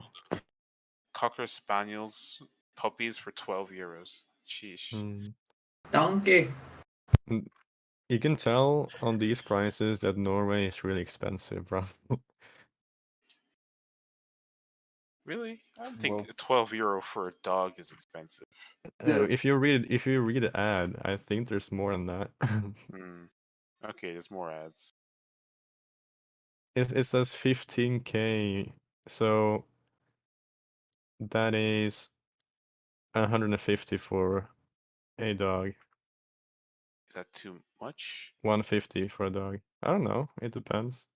Cocker Spaniels puppies for 12 euros. Sheesh. Donkey. You can tell on these prices that Norway is really expensive, bro. Really? I don't think €12 for a dog is expensive. If you read the ad, I think there's more than that. Okay, there's more ads. It says 15K, so that is 150 for a dog. Is that too much? 150 for a dog. I don't know. It depends.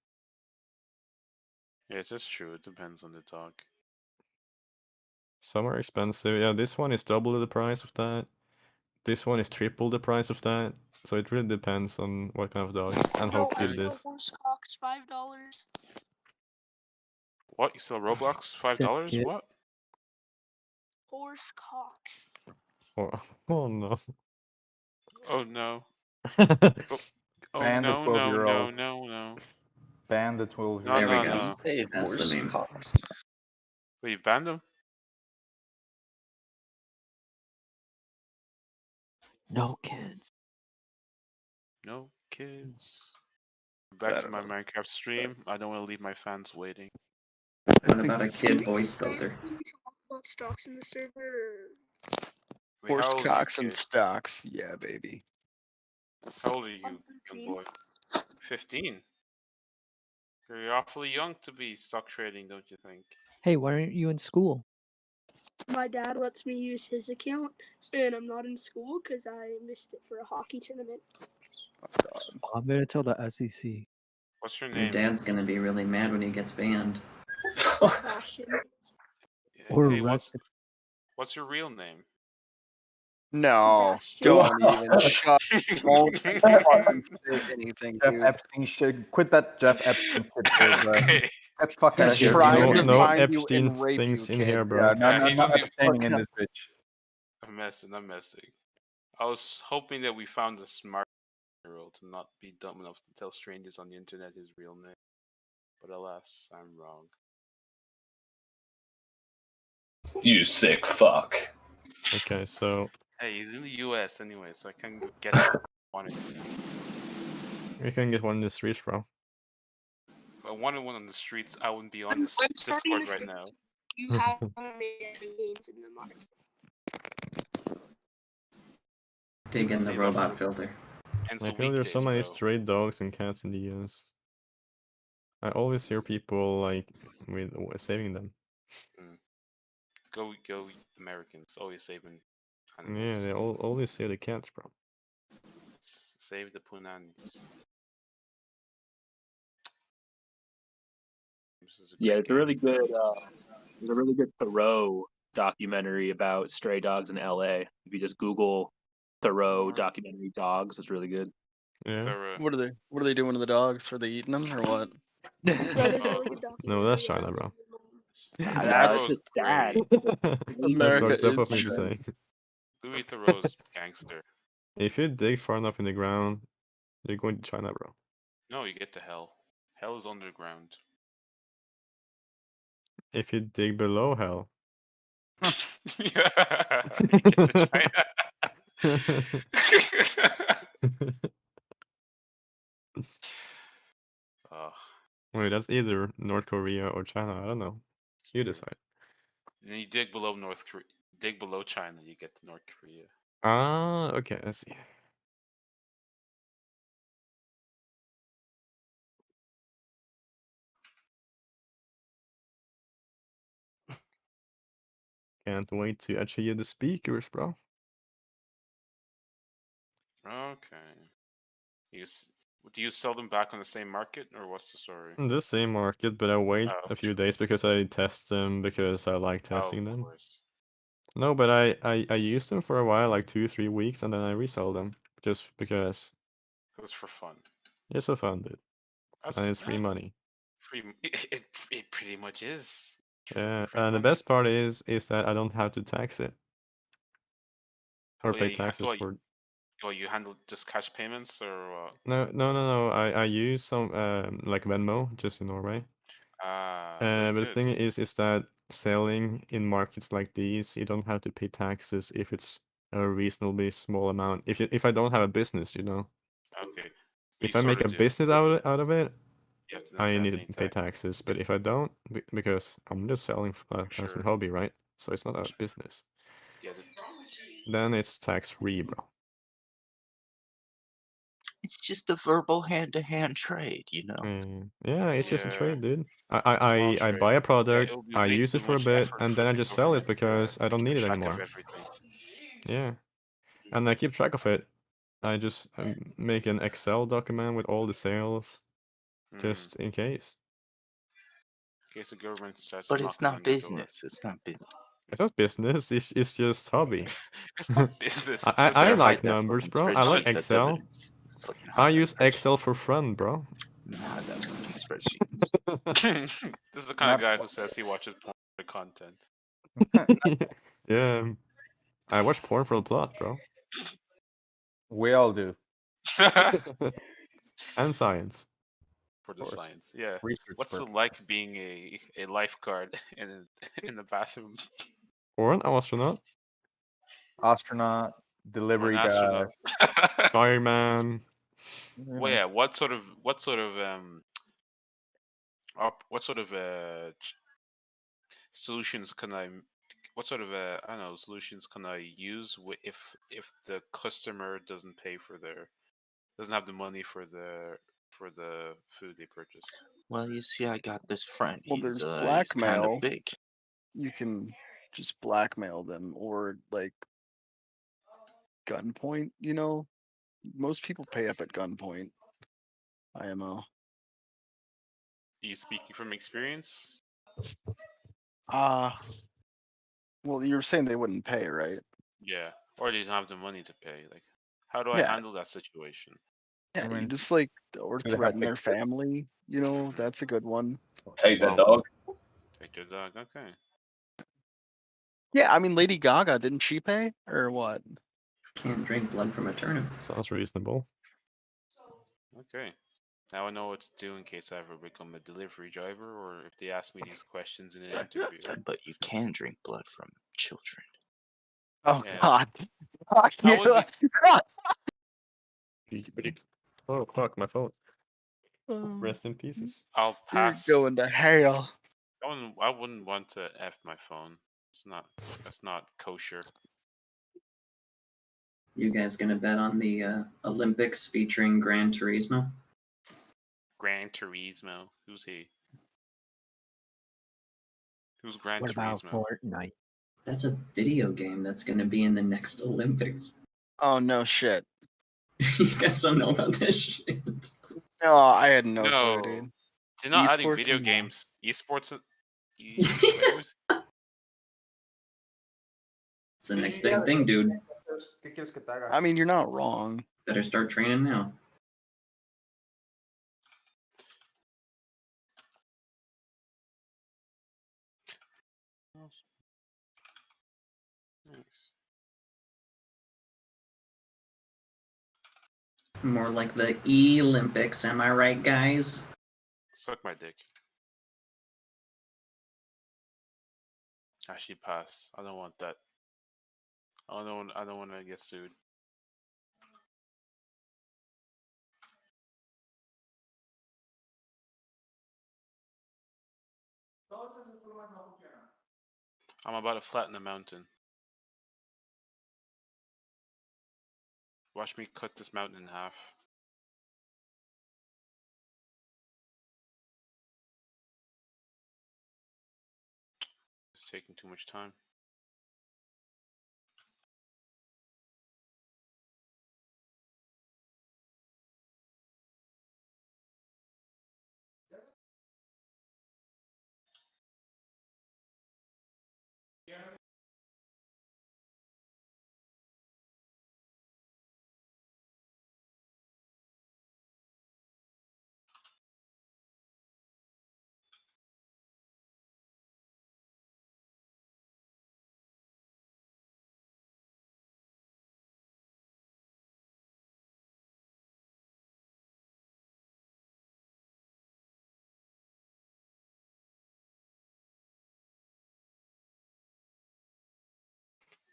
Yeah, it's just true. It depends on the dog. Some are expensive. Yeah, this one is double the price of that. This one is triple the price of that. So it really depends on what kind of dog and how cute it is. Horsecock's $5. What? You sell Roblox? $5? What? Horse cocks. Oh no. Oh no. Oh Ban the no, no, no, 12-year-old. no. Ban the No, 12-year-old. no, He no. say That's the horse meme. cocks. Wait, you banned him? No kids. No kids. Back to my Minecraft stream. I don't want to leave my fans waiting. What about a kid voice filter? Stocks in the server. Wait, Horse how old are you, cocks and kid? stocks. Yeah, baby. How old are you, young boy? 15. You're awfully young to be stock trading, don't you think? Hey, why aren't you in school? My dad lets me use his account, and I'm not in school because I missed it for a hockey tournament. I'm gonna tell the SEC. What's your Your name? dad's gonna be really mad when he gets banned. Passion. Or Hey, arrested. what's your real name? No, Sebastian. don't even shut. Don't fucking say anything, Jeff dude. Epstein shit. Quit that Jeff Epstein shit, dude, bro. Okay. Get fuck out of He's here. trying dude. to No find you Epstein and rape things you, in kid. here, Yeah, bro. no, no, he no doesn't even Epsteining in this bitch. I'm messing. I was hoping that we found a smart girl to not be dumb enough to tell strangers on the internet his real name. But alas, I'm wrong. You sick fuck. Okay, so Hey, he's in the US anyway, so I can get it if I wanted to. we can get one in the streets, bro. If I wanted one on the streets, I wouldn't be on I'm this starting Discord to right think now. you haven't made any gains in the market. Dig in the Save up robot for- filter. Hence I the feel there's so weekdays, many bro. stray dogs and cats in the US. I always hear people like with saving them. Go Americans, always saving Yeah, animals. they always save the cats, bro. Save the punani's. Yeah, it's a really good. There's a really good Thoreau documentary about stray dogs in LA. If you just Google Thoreau documentary dogs, it's really good. Yeah. What are they doing to the dogs? Are they eating them or what? Yeah, there's a really good No, that's China, bro. It's just sad. That's America fucked up is of me to China. say. Louis Thoreau's gangster. If you dig far enough in the ground, you're going to China, bro. No, you get to hell. Hell is underground. If you dig below hell. You get to China. Oh. Wait, that's either North Korea or China. I don't know. You decide. And then you dig below North Korea. Dig below China, you get to North Korea. Ah, okay, I see. Can't wait to achieve the speakers, bro. Okay. Do you sell them back on the same market, or what's the story? In the same market, but I wait a few days because I test them because I like testing them. No, but I used them for a while, like 2-3 weeks, and then I resell them just because It was for fun. it's so fun, dude. That's And it's free money. It pretty much is. Yeah, and the best part is that I don't have to tax it or Oh, yeah, pay you ha- taxes well, for. Well, you handle just cash payments, or what? No. I use some like Venmo just in Norway. Very But the good. thing is that selling in markets like these, you don't have to pay taxes if it's a reasonably small amount. If I don't have a business, you know. Okay. If You I make sorta a do. business out of it, You have to I then need pay to pay taxes. But if I don't, because I'm just selling as a hobby, right? So it's not a business. Yeah. Then it's tax free, bro. It's just a verbal hand-to-hand trade, you know. Yeah, it's just a Yeah. trade, dude. Small I trade. buy a product, it would be I way use it too for a much bit, effort and for then I the just sell it government because I to don't keep need it track of anymore. everything. Yeah, and I keep track of it. I just make an Excel document with all the sales, just in case. In case the government starts But it's knocking on not your door. business. It's not business. It's not business. It's just hobby. It's not business. It's I just I a like hide that numbers, fucking bro. I like spreadsheet. That's Excel. evidence. Fucking I hide that use Excel for fun, bro. Hide that fucking spreadsheet. This is the kind of guy who says he watches porn for content. Yeah, I watch porn for the plot, bro. We all do. And science. For the science, yeah. Research What's it purpose. like being a lifeguard in the bathroom? Or an astronaut. Astronaut, Or delivery an guy. astronaut? Fireman. Well, yeah. What sort of what sort of solutions can I? What sort of I don't know solutions can I use if the customer doesn't pay for doesn't have the money for the food they purchased? Well, you see, I got this friend. Well, He's there's kind of blackmail. big. You can just blackmail them or like gunpoint. You know, most people pay up at gunpoint. IMO. Are you speaking from experience? Well, you're saying they wouldn't pay, right? Yeah, or they don't have the money to pay. Like, how do I Yeah. handle that situation? Yeah, I you mean, just like or do they have threaten big their family. You know, that's a good one. Take their Well, dog. take their dog. Okay. Yeah, I mean, Lady Gaga didn't she pay or what? Can't drink blood from a turnip. Sounds reasonable. Okay. Now I know what to do in case I ever become a delivery driver, or if they ask me these questions in an interview. But you can drink blood from children. Oh Yeah. God. Fuck I you. would Oh fuck, my phone. Rest in pieces. I'll You're pass. going to hell. I wouldn't want to F my phone. That's not kosher. You guys gonna bet on the Olympics featuring Gran Turismo? Gran Turismo. Who's he? Who's Gran What about Turismo? Fortnite? That's a video game that's gonna be in the next Olympics. Oh no shit. You guys don't know about this shit. No, I had no No, clue, dude. they're not adding Esports video and- games. Esports. It's the next big thing, dude. I mean, you're not wrong. Better start training now. Nice. More like the Olympics, am I right, guys? Suck my dick. Actually, pass. I don't want that. I don't want to get sued. I'm about to flatten a mountain. Watch me cut this mountain in half. It's taking too much time.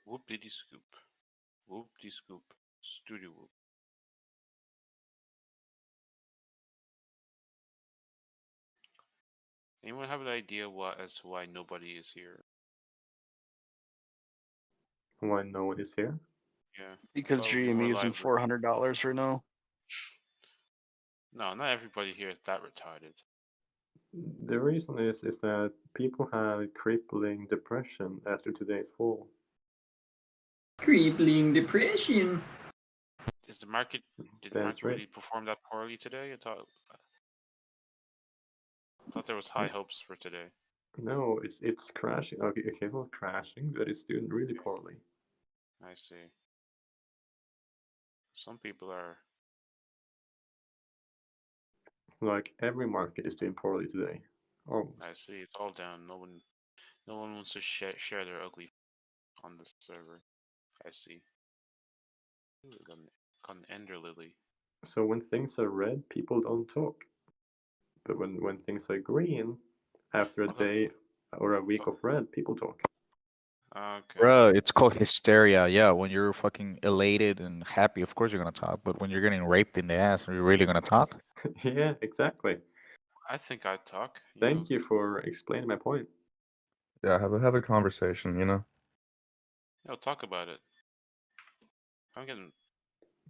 Whoop diddy scoop. Whoop dee scoop. Studio whoop. Anyone have an idea as to why nobody is here? Why no one is here? Yeah. Because Thought it would be more GME isn't lively. $400 right now. No, not everybody here is that retarded. The reason is that people have crippling depression after today's fall. Crippling depression. Is the market did the That's market right. really perform that poorly today? I thought there was high hopes for today. No, it's crashing. Okay, it's not crashing, but it's doing really poorly. I see. Some people are Like every market is doing poorly today. Oh, I see, it's all down. No one wants to share their ugly on this server. I see. Ooh, got a on Ender Lily. So when things are red, people don't talk. But when things are green, after a day or a week of red, people talk. Okay. Bro, it's called hysteria. Yeah, when you're fucking elated and happy, of course you're gonna talk. But when you're getting raped in the ass, are you really gonna talk? Yeah, exactly. I think I'd talk. Thank you for explaining my point. Yeah, have a conversation, you know? Talk about it. I'm getting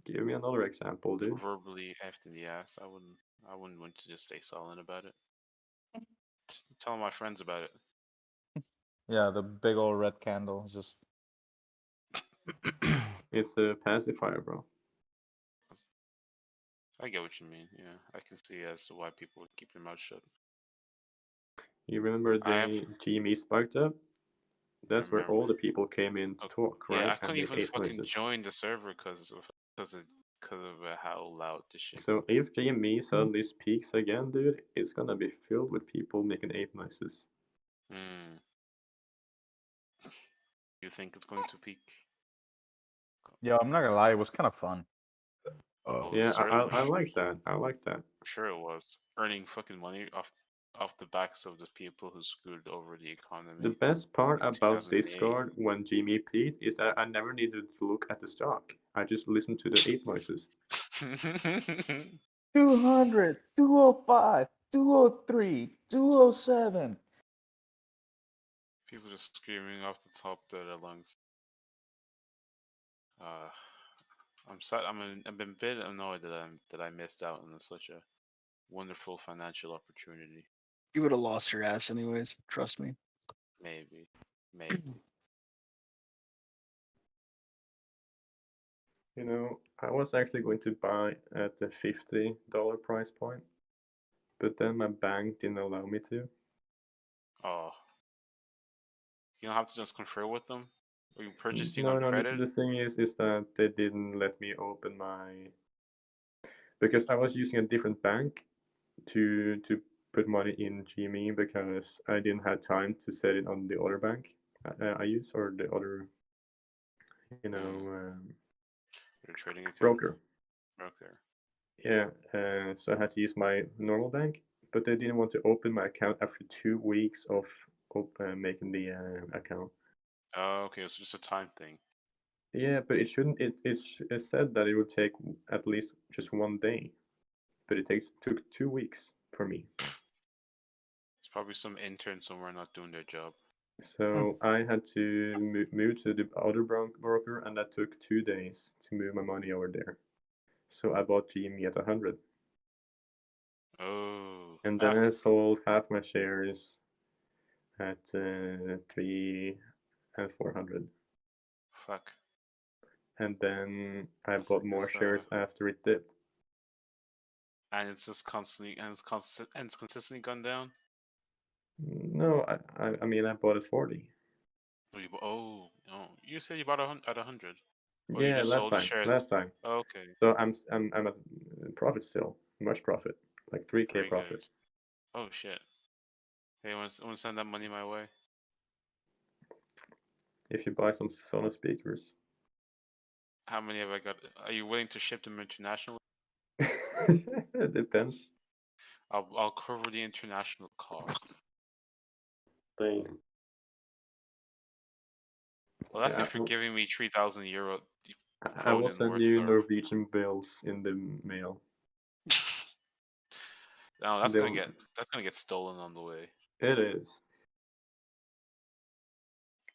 Give me another example, dude. verbally effed in the ass. I wouldn't want to just stay silent about it. Tell my friends about it. Yeah, the big old red candle is just. It's a pacifier, bro. I get what you mean. Yeah, I can see as to why people would keep their mouth shut. You remember the day GME spiked up? That's where all the people came in to talk, right? Yeah, I And couldn't they even ate fucking noises. join the server because of how loud this shit. So if GME suddenly speaks again, dude, it's gonna be filled with people making ape noises. You think it's going to peak? Yeah, I'm not gonna lie, it was kind of fun. Oh, Yeah, certainly. I like that. I like that. Sure, it was earning fucking money off the backs of the people who screwed over the economy. The best part in about 2008. Discord when GME peaked is that I never needed to look at the stock. I just listened to the ape noises. 200, 205, 203, 207. People just screaming off the top of their lungs. I'm sad. I've been a bit annoyed that I missed out on such a wonderful financial opportunity. You would have lost your ass anyways. Trust me. Maybe. You know, I was actually going to buy at the $50 price point, but then my bank didn't allow me to. Oh. You don't have to just confer with them? Or you purchasing No, on credit? the thing is that they didn't let me open my, because I was using a different bank to put money in GME because I didn't have time to set it on the other bank I use, or the other, you know, Your trading account? broker. Broker. Yeah, so I had to use my normal bank, but they didn't want to open my account after 2 weeks of making the account. Oh, okay, it's just a time thing. Yeah, but it shouldn't. It said that it would take at least just 1 day, but it took 2 weeks for me. It's probably some intern somewhere not doing their job. So I had to move to the other broker, and that took 2 days to move my money over there. So I bought GME at 100. Oh. And then I sold half my shares at 3 and 400. Fuck. And then I That's bought like more this, shares after it dipped. And it's just constantly it's consistently gone down. No, I mean I bought at 40. Oh, you said you bought at 100. Or you Yeah, just sold the shares. last time. Okay. So I'm at profit still, much profit, like 3K Very profit. good. Oh shit. Hey, want to send that money my way? If you buy some Sonos speakers. How many have I got? Are you willing to ship them internationally? It depends. I'll cover the international cost. Dang. Well, that's Yeah, if you're giving me 3,000 euro. I will Kronen send worth you of- Norwegian bills in the mail. No, that's They'll- gonna get stolen on the way. It is.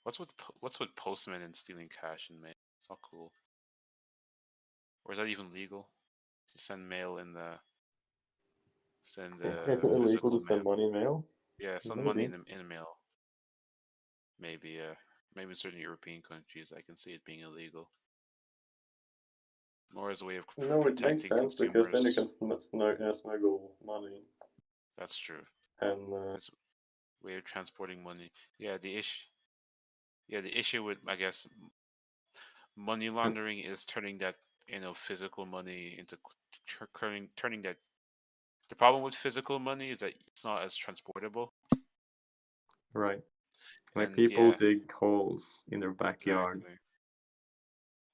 What's with postmen and stealing cash in mail? It's not cool. Or is that even legal? To send mail in the Is it illegal to send money in mail? Yeah, send money Maybe. in mail. Maybe maybe in certain European countries I can see it being illegal. More as a way of No, it makes protecting sense because then you consumers. can smuggle money. That's true. And It's a way of transporting money. Yeah, the issue with, I guess, money laundering is turning that physical money into turning that. The problem with physical money is that it's not as transportable. right. Like And, people yeah. dig holes in their backyard. Exactly.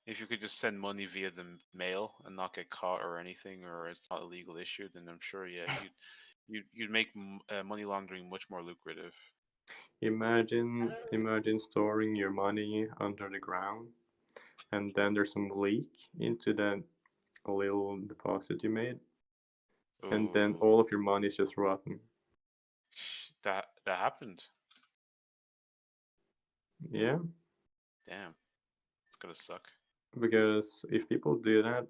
If you could just send money via the mail and not get caught or anything, or it's not a legal issue, then I'm sure, yeah, you'd make money laundering much more lucrative. Imagine storing your money under the ground, and then there's some leak into that little deposit you made, and then Ooh. all of your money is just rotten. That happened. Yeah, Damn, it's gonna suck. because if people do that,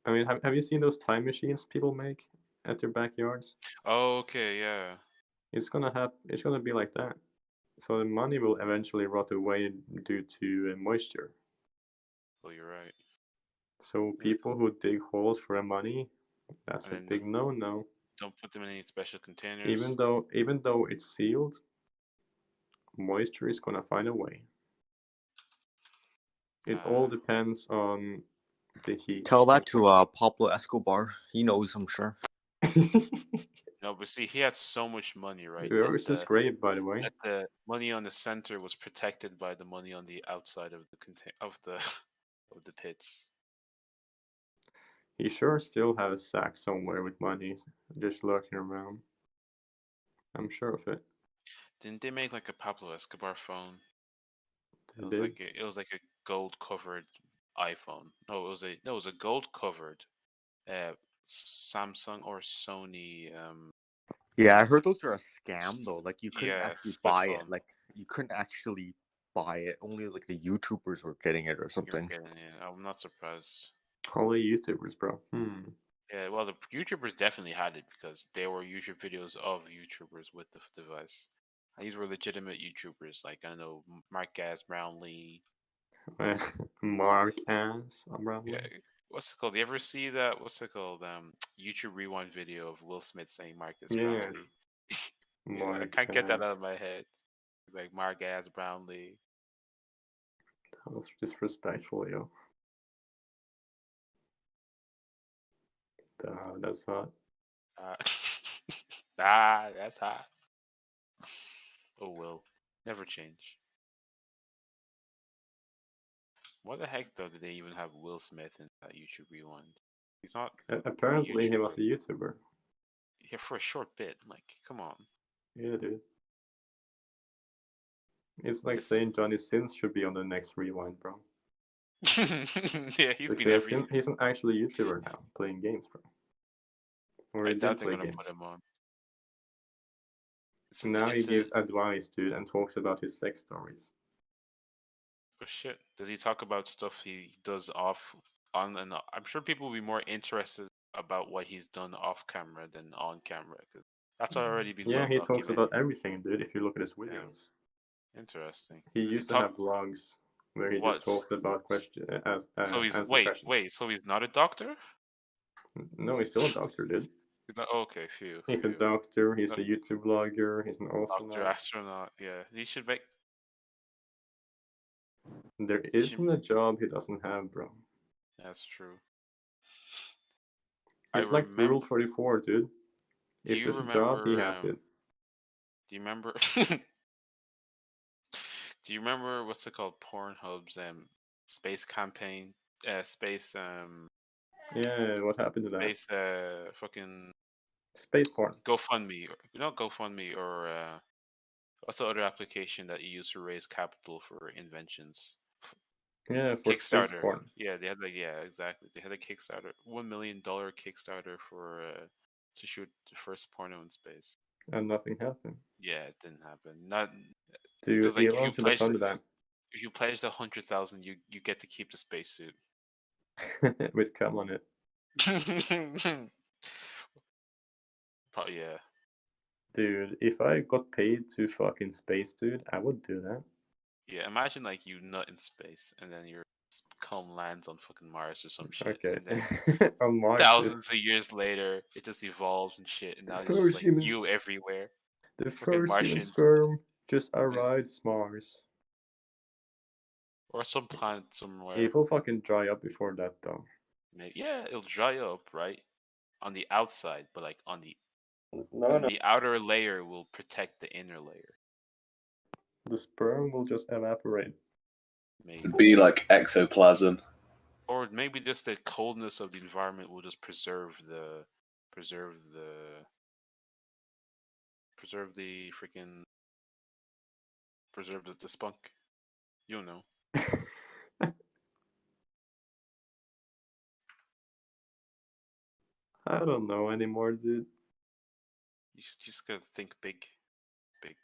I mean, have you seen those time machines people make at their backyards? Oh, okay, yeah. It's gonna be like that. So the money will eventually rot away due to moisture. Oh, you're right. So people who dig holes for money, that's a And big no-no. don't put them in any special containers. Even though it's sealed, moisture is gonna find a way. It all depends on the heat. Tell that to Pablo Escobar. He knows, I'm sure. No, but see, he had so much money, right? Where is this grave, by the way? That the money on the center was protected by the money on the outside of the of the pits. He sure still has a sack somewhere with money just lurking around. I'm sure of it. Didn't they make like a Pablo Escobar phone? They It was did. like a gold covered iPhone. No, it was a gold covered Samsung or Sony. Yeah, I heard those are a scam though. Like you couldn't Yeah, actually split buy phone. it. Like you couldn't actually buy it. Only like the YouTubers were getting it or You're something. getting it. I'm not surprised. Only YouTubers, bro. Yeah, well, the YouTubers definitely had it because there were YouTube videos of YouTubers with the device. And these were legitimate YouTubers, like I know Mark Gas, Brownlee. Mark ass, Yeah, what's it called? Do you ever see that? What's it called? YouTube Rewind video of Will Smith saying Marcus Yeah. Brownlee. Yeah, I can't get that out of my head. It's like Mark Gas, Brownlee. That was disrespectful, yo. That's hot. That's hot. Oh well, never change. What the heck though? Did they even have Will Smith in that YouTube Rewind? He's not. Apparently, he was a YouTuber. Yeah, for a short bit. Like, come on. Yeah, dude. It's like saying Johnny Sins should be on the next Rewind, bro. Yeah, he's been Because every. he's an actual YouTuber now, playing games, bro. Or I he doubt did they're play gonna games. put him on. Now he gives advice, dude, and talks about his sex stories. Oh shit! Does he talk about stuff he does on and off? I'm sure people will be more interested about what he's done off camera than on camera because that's already been Yeah, well he talks documented. about everything, dude. If you look at his videos. Interesting. He Does used to have vlogs where he What? just talks about questions. So he's answer wait, questions. so he's not a doctor? No, he's still a doctor, dude. He's not, okay, phew. He's a doctor. He's a YouTube vlogger. He's an Doctor, astronaut. astronaut. Yeah, he should make. There isn't a job he doesn't have, bro. That's true. He's like Rule 44, dude. Do If you there's a job, he remember? has it. Do you remember? Do you remember what's it called? Pornhub's space campaign, space Yeah, what happened to that? space fucking Space porn. GoFundMe, or not GoFundMe, or what's the other application that you use to raise capital for inventions? Yeah, for space Kickstarter. porn. Yeah, they had exactly. They had a Kickstarter, $1 million Kickstarter for to shoot the first porno in space. And nothing happened. Yeah, it didn't happen. Not. Dude, There's like Elon should have funded that. if you pledged 100,000, you get to keep the spacesuit. With cum on it. Probably, yeah. Dude, if I got paid to fucking space, dude, I would do that. Yeah, imagine like you nut in space and then your cum lands on fucking Mars or some shit. Okay. And then On Mars, dude. thousands of years later, it just evolves and shit, and now The there's just first like humans- you everywhere. The Fucking first human Martians. sperm just arrived Mars. Or some planet somewhere. It will fucking dry up before that, though. Yeah, it'll dry up, right? On the outside, but like on the No. the outer layer will protect the inner layer. The sperm will just evaporate. Maybe. It'd be like ectoplasm. Or maybe just the coldness of the environment will just preserve the spunk. You don't know. I don't know anymore, dude. You just gotta think big. Big.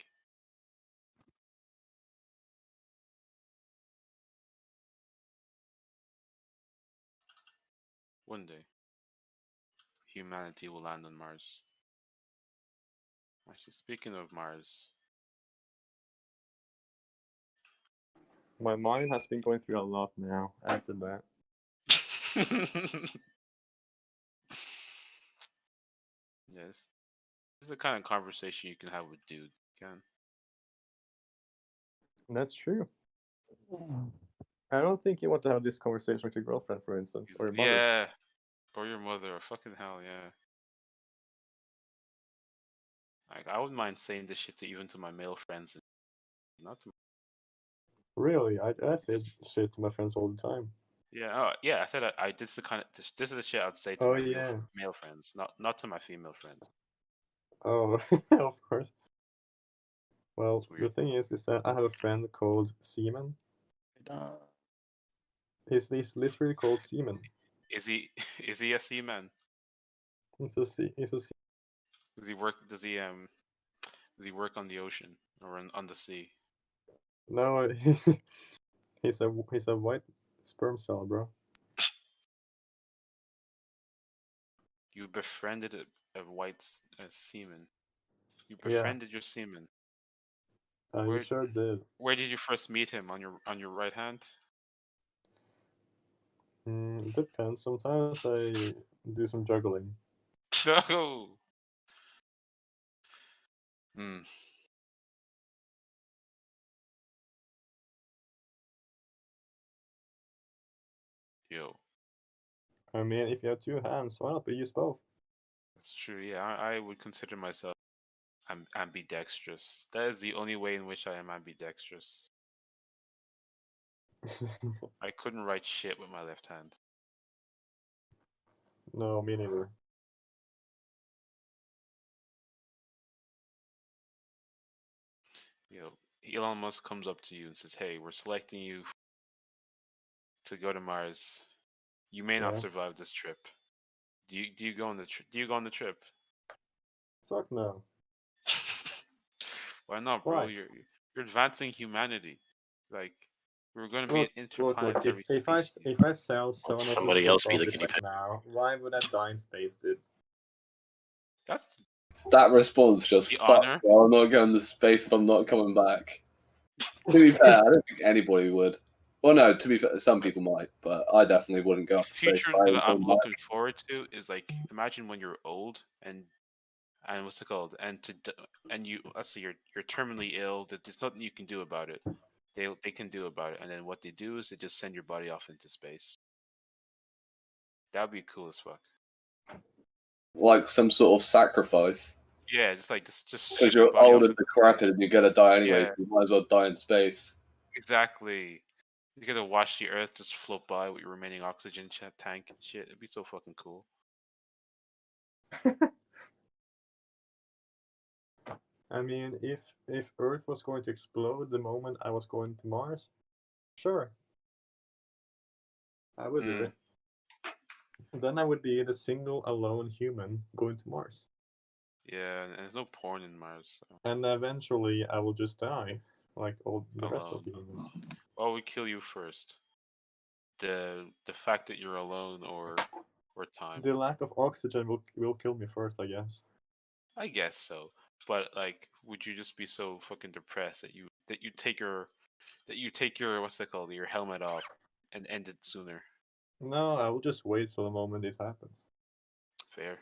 One day, humanity will land on Mars. Actually, speaking of Mars, My mind has been going through a lot now after that. yes, this is the kind of conversation you can have with dudes. Can That's true. I don't think you want to have this conversation with your girlfriend, for instance, or your mother. yeah, or your mother, or fucking hell, yeah. Like I wouldn't mind saying this shit to even to my male friends, not to. Really, I say shit to my friends all the time. Yeah, yeah. I said I this is the kind of this is the shit I'd say to Oh, my yeah. male friends, not to my female friends. Oh, of course. Well, the thing is that I have a friend called Seaman. He's literally called Seaman. Is he a seaman? He's a sea. Does he work? Does he work on the ocean or on the sea? No, he's a white sperm cell, bro. You befriended a white seaman. You Yeah. befriended your seaman. You sure did. Where did you first meet him? On your right hand? Depends. Sometimes I do some juggling. No. Yo. I mean, if you have two hands, why not use both? That's true. Yeah, I would consider myself ambidextrous. That is the only way in which I am ambidextrous. I couldn't write shit with my left hand. No, me neither. You know, Elon Musk comes up to you and says, "Hey, we're selecting you to go to Mars. You may not Yeah. survive this trip. Do you go on the Do you go on the trip?" Fuck no. Why not, bro? Why? You're advancing humanity. Like we're going to be Look, an look. interplanetary If species. I sell Son of the somebody else be the Republic guinea right pig. now, why would I die in space, dude? That's That response just The fuck. honor. Well, I'm not going to space if I'm not coming back. To be fair, I don't think anybody would. Well, no, to be fair, some people might, but I definitely wouldn't go up to space. future if I that ain't I'm coming looking back. forward to is like imagine when you're old and what's it called and you let's see you're terminally ill that there's nothing you can do about it. They can do about it, and then what they do is they just send your body off into space. That'd be cool as fuck. Like some sort of sacrifice. Yeah, just like just Because ship your you're body old off and into decrepit space. and you're gonna die anyways. Yeah. You might as well die in space. Exactly. You gotta watch the Earth just float by with your remaining oxygen tank and shit. It'd be so fucking cool. I mean, if Earth was going to explode the moment I was going to Mars, sure, I would do it. Then I would be the single alone human going to Mars. Yeah, and there's no porn in Mars. So. And eventually I will just die, like all the rest of Alone. the humans. What would kill you first? The fact that you're alone or time? The lack of oxygen will kill me first, I guess. I guess so. But like, would you just be so fucking depressed that you take your what's it called, your helmet off and end it sooner? No, I will just wait till the moment it happens. Fair.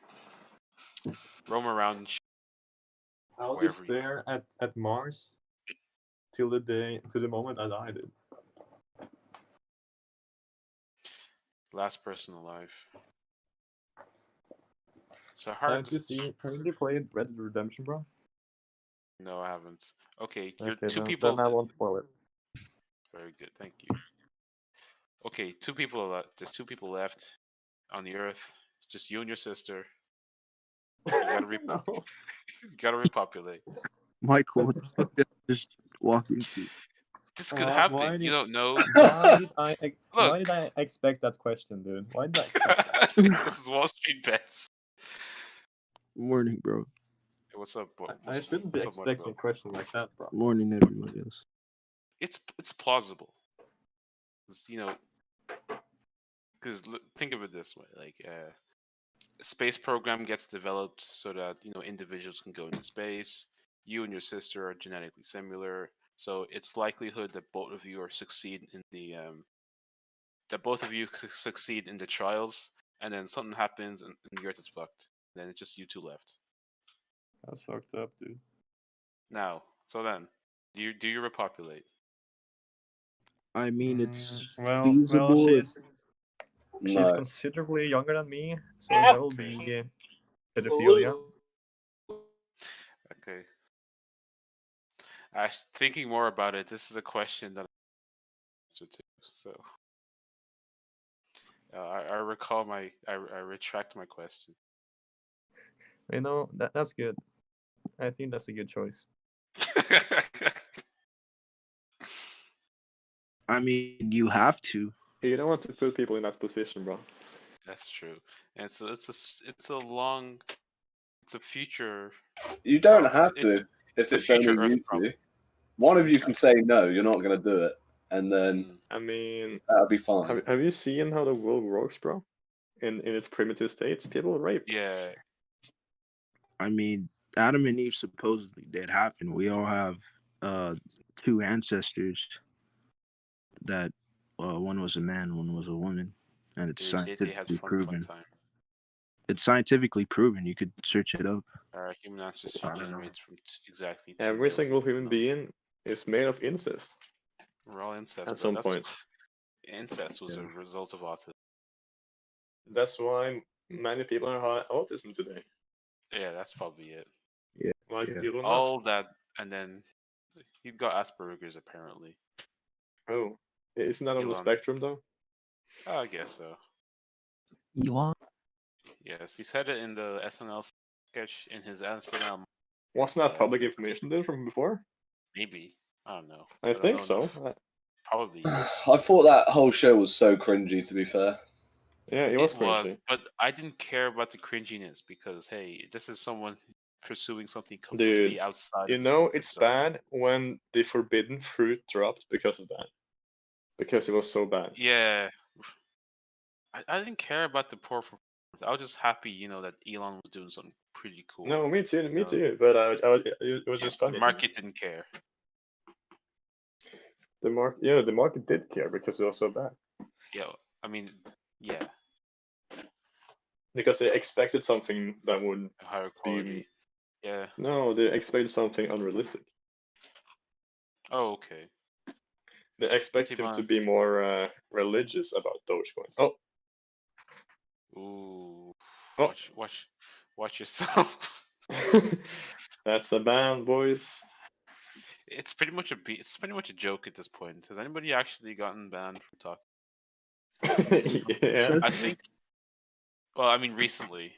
Roam around and I'll just stare at Mars till the moment I die, dude. Last person alive. So hard. Have you played Red Dead Redemption, bro? No, I haven't. Okay, you're Okay, two then people. I won't spoil it. Very good, thank you. Okay, two people left. There's two people left on the earth. It's just you and your sister. You gotta you gotta repopulate. Michael, what the fuck did I just walk into? This could happen. Why You did- don't know. Why did I expect that question, dude? Why did I expect that? This is Wall Street bets. Morning, bro. Hey, what's up, bro? I shouldn't be expecting a question like that, bro. Morning, everybody else. It's plausible. 'Cause, you know, because think of it this way: like, a space program gets developed so that individuals can go into space. You and your sister are genetically similar, so it's likelihood that both of you succeed in the trials, and then something happens and the Earth is fucked. And then it's just you two left. That's fucked up, dude. Now, so then, do you repopulate? I mean, it's Well, feasible. she's No. considerably younger than me, so that will be pedophilia. Okay. Thinking more about it, this is a question that I answer to. So I recall I retract my question. You know, that's good. I think that's a good choice. I mean, you have to. You don't want to put people in that position, bro. That's true, and so it's a future. You don't have it's- to it's if a it's future only Earth you problem. two. One of you can say no, you're not going to do it, and then I mean, that'll be fine. have you seen how the world works, bro? In its primitive states, people rape. Yeah. I mean, Adam and Eve supposedly did happen. We all have two ancestors that one was a man, one was a woman, and it's They had scientifically fun proven. time. It's scientifically proven. You could search it up. Human ancestry generates from exactly two Every males. single human being is made of incest. We're all incest. At but some that's- point. Incest was a result of autism. That's why many people have autism today. Yeah, that's probably it. Yeah. Like Elon Musk. All that, and then he got Asperger's apparently. Oh, isn't that on the Elon. spectrum though? Oh, I guess so. Elon? Yes, he said it in the SNL sketch in his SNL. Wasn't that public information then from before? Maybe, I don't know. I don't think know so. enough. Probably. I thought that whole show was so cringy, to be fair. Yeah, it was cringy. but I didn't care about the cringiness because hey, this is someone pursuing something completely Dude, outside. you of know his it's comfort zone. bad when the forbidden fruit dropped because of that. Because it was so bad. Yeah, I didn't care about the poor. I was just happy, that Elon was doing something pretty cool. No, me too, me know. too. But it was just funny. The market didn't care. The market did care because it was so bad. Yeah, I mean, yeah, Because they expected something that would higher be. quality. Yeah. No, they expected something unrealistic. Oh, okay. They expect him to be more religious about Dogecoin. Oh, Ooh. Oh. Watch yourself. that's a ban, boys. It's pretty much a joke at this point. Has anybody actually gotten banned from talking? Yeah. I think. Well, I mean, recently.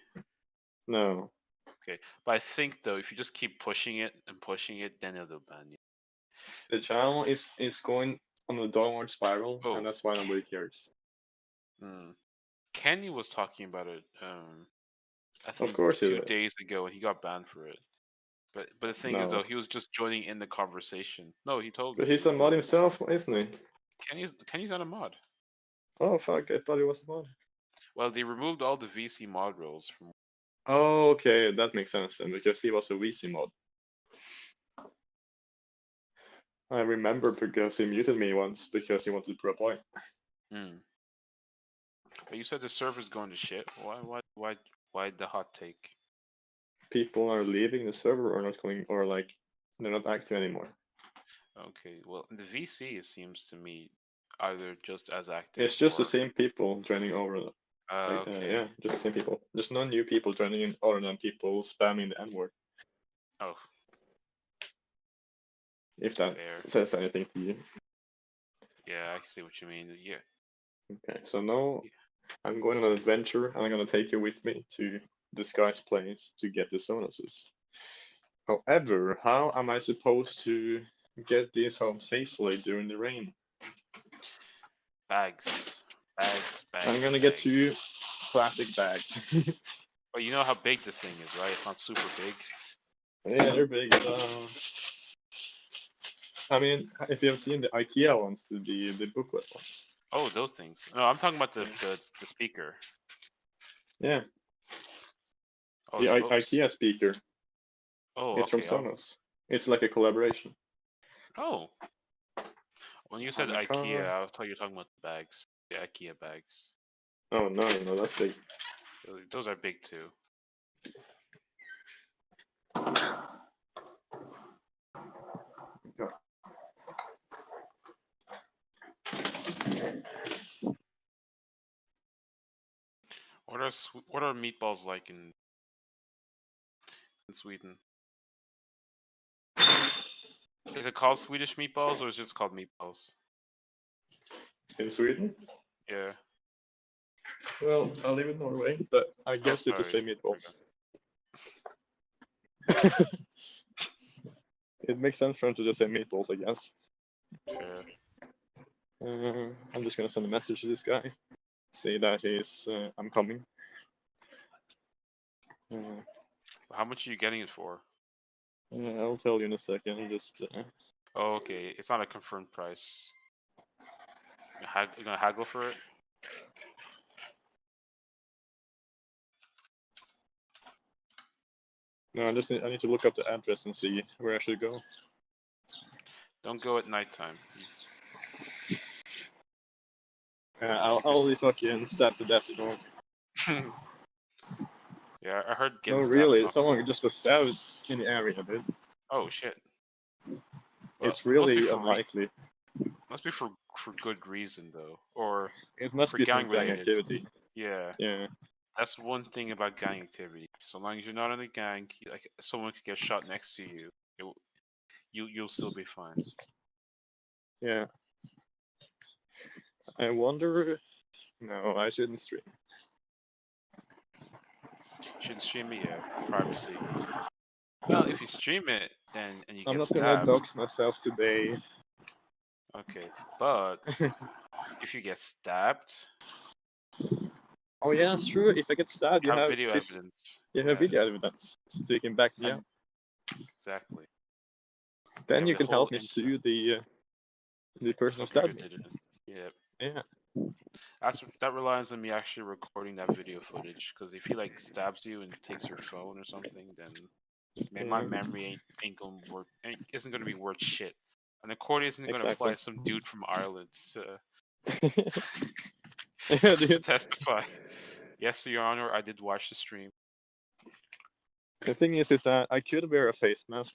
No. Okay, but I think though, if you just keep pushing it, then it'll ban you. The channel is going on a downward spiral, and that's why nobody cares. Hmm. Kenny was talking about it. I think course he 2 did. days ago, and he got banned for it. But the thing is, No. though, he was just joining in the conversation. No, he told But me. he's a mod himself, isn't he? Kenny's not a mod. Oh fuck! I thought he was a mod. Well, they removed all the VC mod roles from. Oh, okay, that makes sense then, because he was a VC mod. I remember because he muted me once because he wanted to prove a point. Hmm. But you said the server's going to shit. Why the hot take? People are leaving the server or not going, or like they're not active anymore. Okay, well, in the VC, it seems to me either just as active. It's just or... the same people joining over. okay. Yeah, just the same people. There's no new people joining in other than people spamming the N word. Oh. If that Fair. says anything to you. Yeah, I see what you mean. Yeah, Okay, so now I'm going on an adventure, and I'm gonna take you with me to this guy's place to get the Sonuses. However, how am I supposed to get these home safely during the rain? Bags. I'm gonna get 2 plastic bags. But you know how big this thing is, right? It's not super big. Yeah, they're big. I mean, if you have seen the IKEA ones, the booklet ones. Oh, those things. No, I'm talking about the speaker. Yeah. Oh, The it's supposed- IKEA speaker. Oh, It's okay. from Sonos. It's like a collaboration. Oh. When you said Oh my IKEA, God. I thought you were talking about the bags. The IKEA bags. Oh no, that's big. Those are big too. What are meatballs like in Sweden? Is it called Swedish meatballs or is it just called meatballs? In Sweden? Yeah. Well, I live in Norway, but I guess they just say sorry. meatballs. It makes sense for them to just say meatballs, I guess. Yeah. I'm just gonna send a message to this guy, say that I'm coming. How much are you getting it for? I'll tell you in a second. Just Oh, okay. It's not a confirmed price. You're gonna haggle for it? no, I need to look up the address and see where I should go. Don't go at nighttime. I'll be fucking stabbed to death, you know. Yeah, I heard No, getting stabbed. really, not someone cool. just was stabbed in the area, dude. Oh shit. It's Well, it must be really for unlikely. Must be for good reason though, or It must for be some gang gang related. activity. Yeah. Yeah. That's one thing about gang activity. So long as you're not in a gang, like someone could get shot next to you, you'll still be fine. Yeah. I wonder. No, I shouldn't stream. Shouldn't stream it, yeah. Privacy. Well, if you stream it, then and you I'm get not gonna stabbed. dox myself today. Okay, but if you get stabbed, Oh yeah, that's true. If I get stabbed, you have have video evidence. You have video evidence, so you can back me And- up. Exactly. Then Yeah, you the can help whole me sue the person who fucker who stabbed me. did it. Yeah. Yeah. That relies on me actually recording that video footage. Because if he like stabs you and takes your phone or something, then my Yeah. memory isn't gonna be worth shit. An accordion isn't gonna Exactly. fly some dude from Ireland to Yeah, dude. testify. Yes, Your Honor, I did watch the stream. The thing is that I could wear a face mask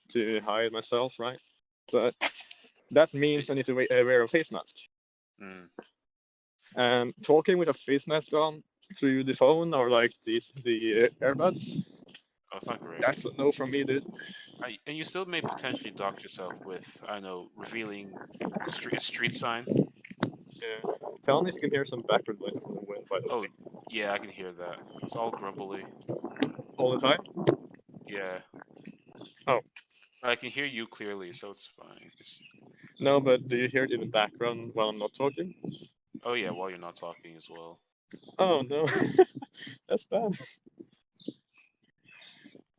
to hide myself, right? But that means I need to wear a face mask. Mm. And talking with a face mask on through the phone or like the earbuds, Oh, it's not great. that's a no from me, dude. And you still may potentially dox yourself with, I don't know, revealing a street sign. Yeah. Tell me if you can hear some background noise from the wind, by the Oh, way. yeah, I can hear that. It's all grumbly. All the time? Yeah. Oh. I can hear you clearly, so it's fine. No, but do you hear it in the background while I'm not talking? Oh, yeah, while you're not talking as well. Oh, no. That's bad.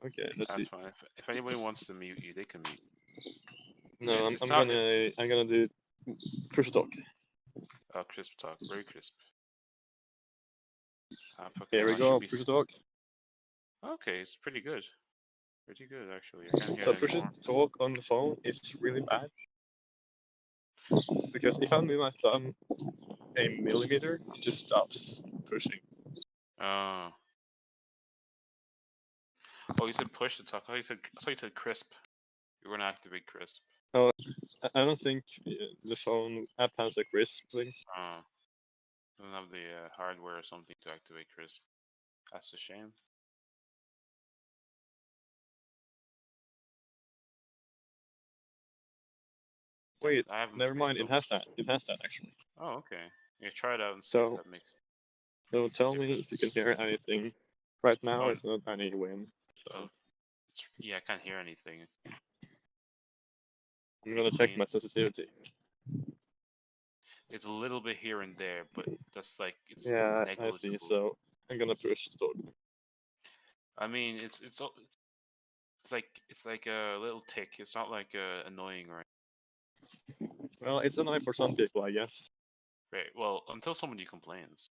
Okay, let's That's see. fine. If anybody wants to mute you, they can mute. No, It's I'm not- gonna do push talk. Oh, crisp talk. Very crisp. Here we I go, should be push talk. Okay, it's pretty good. Pretty good, actually. I can't hear So it push anymore. talk on the phone is really bad. Because if I move my thumb a millimeter, it just stops pushing. Oh, you said push to talk. I thought you said crisp. You were gonna activate crisp. Oh, I don't think the phone app has a crisp thing. Oh, doesn't have the hardware or something to activate crisp. That's a shame. Wait, I haven't never played mind. so- It has that. It has that actually. Oh, okay. Yeah, try it out and see So, if that makes. so tell me if you can hear anything. Right now, Oh. it's not any wind. So Yeah, I can't hear anything. I'm gonna check my sensitivity. It's a little bit here and there, but that's like it's Yeah, I negligible. see. So I'm gonna push start. I mean, it's like a little tick. It's not like annoying or Well, it's annoying for some people, I guess. right. Well, until somebody complains,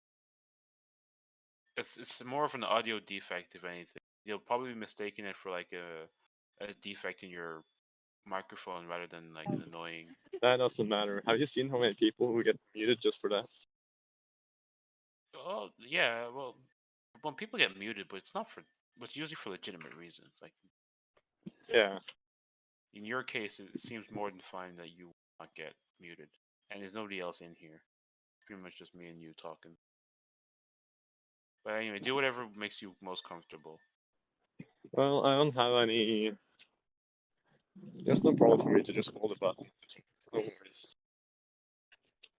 it's more of an audio defect if anything. You'll probably be mistaking it for like a defect in your microphone rather than like an annoying. That doesn't matter. Have you seen how many people who get muted just for that? Oh yeah, well, when people get muted, but it's not for. It's usually for legitimate reasons. Like Yeah. in your case, it seems more than fine that you will not get muted, and there's nobody else in here. It's pretty much just me and you talking. But anyway, do whatever makes you most comfortable. Well, I don't have any. There's no problem for me to just hold the button. No worries.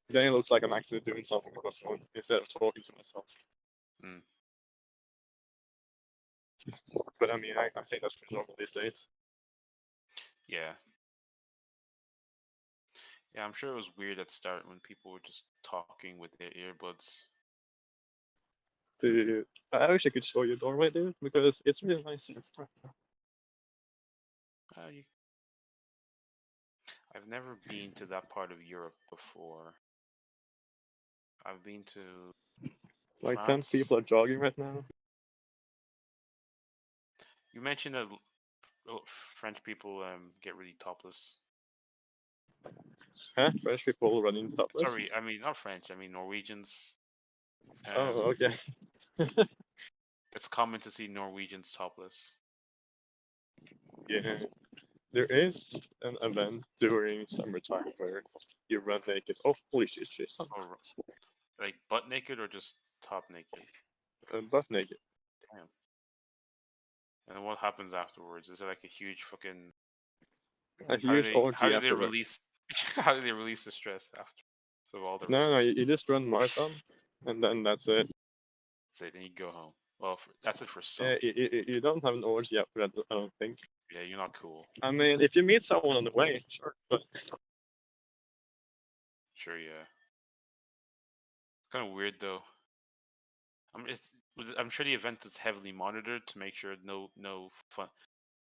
Then it looks like I'm actually doing something with my phone instead of talking to myself. Mm. But I mean, I think that's pretty normal these days. Yeah. Yeah, I'm sure it was weird at start when people were just talking with their earbuds. Dude, I wish I could show you a doorway, dude, because it's really nice here. I've never been to that part of Europe before. I've been to Like France. 10 people are jogging right now. You mentioned that French people get really topless. Huh? French people running topless? Sorry, I mean not French. I mean Norwegians. Oh, okay. It's common to see Norwegians topless. Yeah. There is an event during summertime where you run naked. Oh, holy shit, shit. Like butt naked or just top naked? Butt naked. Damn. And what happens afterwards? Is it like a huge fucking? A huge orgy how do they afterward. release? How do they release the stress after? So all the No, you just run marathon, and then that's it. that's it. Then you go home. Well, that's it for some. Yeah, you don't have an orgy after that, I don't think. Yeah, you're not cool. I mean, if you meet someone on the way, sure, but Sure, yeah. Kind of weird though. I'm sure the event is heavily monitored to make sure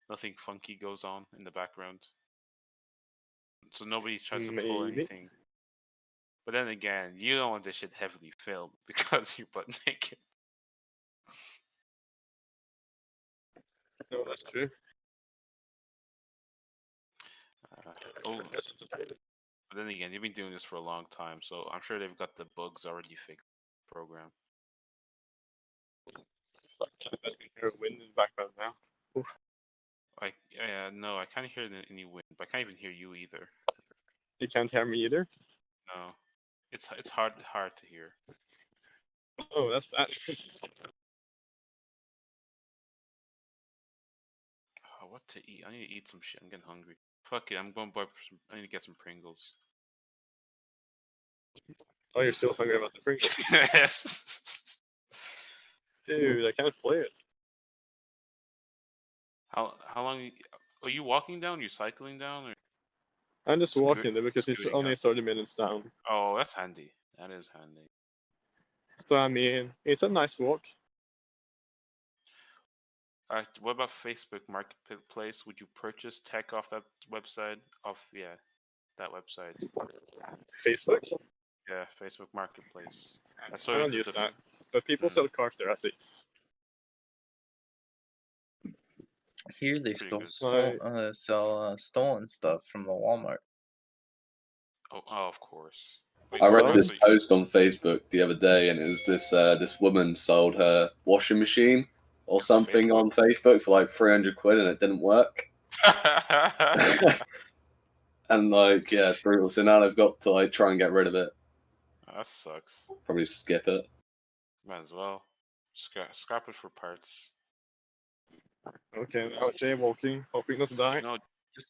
nothing funky goes on in the background, so nobody tries to pull Maybe. anything. But then again, you don't want this shit heavily filmed because you're butt naked. no, that's true. But then again, you've been doing this for a long time, so I'm sure they've got the bugs already fixed. Program. I can hear wind in the background now. Oof. No, I can't hear any wind, but I can't even hear you either. You can't hear me either? No, it's hard to hear. Oh, that's bad. Oh, what to eat? I need to eat some shit. I'm getting hungry. Fuck it, I'm going to buy some. I need to get some Pringles. Oh, you're still hungry about the Pringles? Yes. Dude, I can't play it. How long? Are you walking down? You cycling down? Or I'm just walking there because it's scooting only up? 30 minutes down. Oh, that's handy. That is handy. So, I mean, it's a nice walk. What about Facebook Marketplace? Would you purchase tech off that website? That website. Facebook? Yeah, Facebook Marketplace. I don't use that. But people sell cars there, I see. Here they still sell stolen stuff from the Walmart. Oh, of course. I read this post on Facebook the other day, and it was this woman sold her washing machine or something on Facebook for like 300 quid, and it didn't work. And like, yeah, it's brutal. So now they've got to like try and get rid of it. That sucks. Probably skip it. Might as well. Scrap it for parts. Okay, now jaywalking, hoping not to die. No,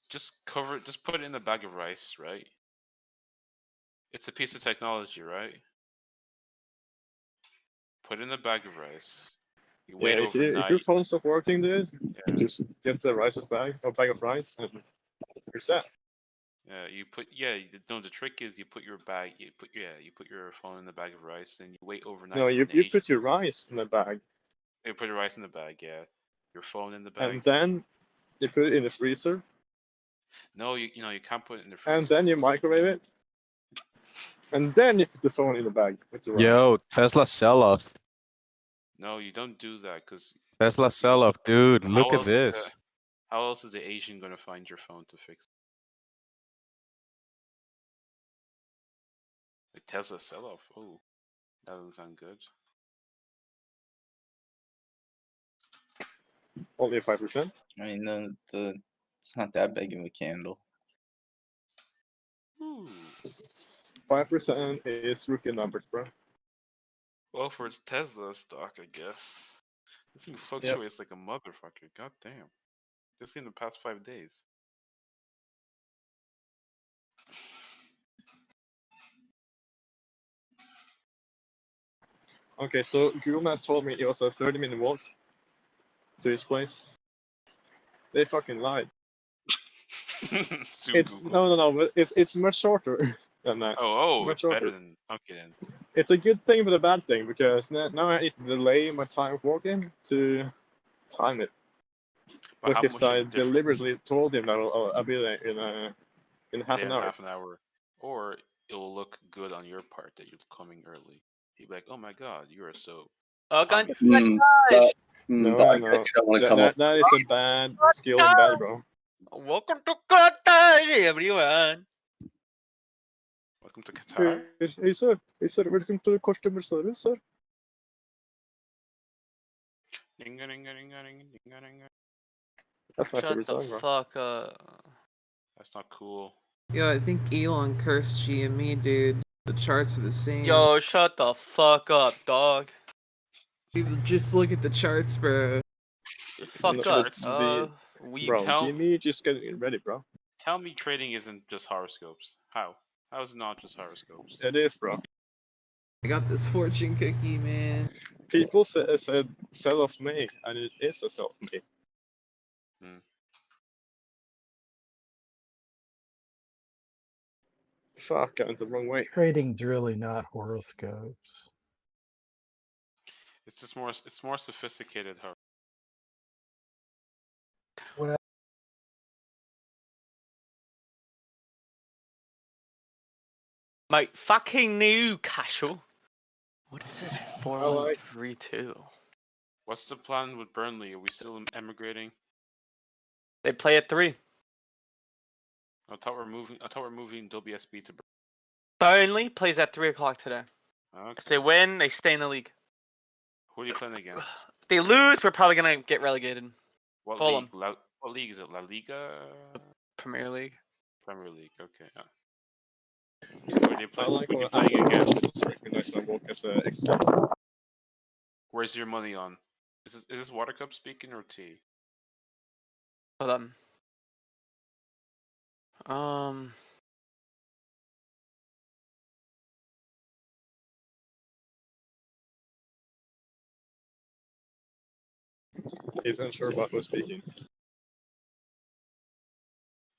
just cover it. Just put it in a bag of rice, right? It's a piece of technology, right? Put in a bag of rice. You Yeah, wait if your overnight. phone stops working, dude, just get the bag of rice and you're set. You put the trick is you put your phone in the bag of rice and you wait overnight. No, for you an you Asian- put your rice in the bag You put your rice in the bag, yeah. Your phone in the bag. and then you put it in the freezer No, you can't put it in the freezer. and then you microwave it and then you put the phone in the bag with the rice. Yo, Tesla sell-off. No, you don't do that because Tesla sell-off, dude. Look at this. How else is the Asian gonna find your phone to fix it? Like Tesla sell-off. Oh, that doesn't sound good. Only 5%. I mean, it's not that big of a candle. 5% is rookie numbers, bro. Well, for its Tesla stock, I guess. This thing fluctuates like a motherfucker. God damn. Just in the past 5 days. Okay, so Google Maps told me it was a 30-minute walk to his place. They fucking lied. No, but it's much shorter than that. Oh, much it's shorter. better than. Okay then. It's a good thing but a bad thing because now I need to delay my time of walking to time it. But how Because much of a I difference? deliberately told him that I'll be there in half an hour. Half an hour. Or it will look good on your part that you're coming early. He'll be like, oh my god, you are so. Tommy face." But No, I no. guess you don't want to come up. That is a bad skill in bad, bro. Welcome to Qatar, everyone. Welcome to Qatar. Hey sir, welcome to the customer service, sir. Dinga, dinga, dinga, dinga, dinga, dinga. That's my Shut favorite the song, bro. fuck up. That's not cool. Yo, I think Elon cursed GME, dude. The charts are the same. Yo, shut the fuck up, dog. Dude, just look at the charts, bro. Fuck No, up. but bro, Tell- Jimmy, just getting ready, bro. Tell me trading isn't just horoscopes. How? How is it not just horoscopes? It is, bro. I got this fortune cookie, man. People said sell-off May, and it is a sell-off May. Fuck, I went the wrong way. Trading's really not horoscopes. It's just more. It's more sophisticated. Well, Mate, fucking Newcastle. What is it? 4-1-3-2. What's the plan with Burnley? Are we still emigrating? They play at 3. I thought we're moving. WSB to Burnley. Burnley plays at 3 o'clock today. Okay. If they win, they stay in the league. Who are you playing against? If they lose, we're probably gonna get relegated. What Fulham. league? What league is it? La Liga. Premier League. Premier League. Okay. Yeah. Who are you I like playing what against? Recognize my work as an expert. Where's your money on? Is this Water Cup speaking or T? Hold on. He's unsure about who's speaking.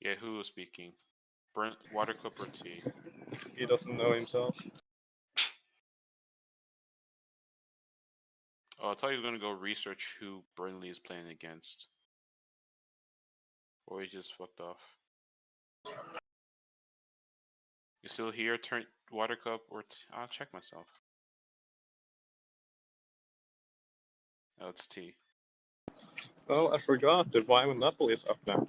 Yeah, who was speaking? Water Cup or T? He doesn't know himself. Oh, I thought you were gonna go research who Burnley is playing against. Or he just fucked off. You still here? Turn Water Cup or I'll check myself. Oh, it's T. Oh, I forgot that Wine Monopoly is up now.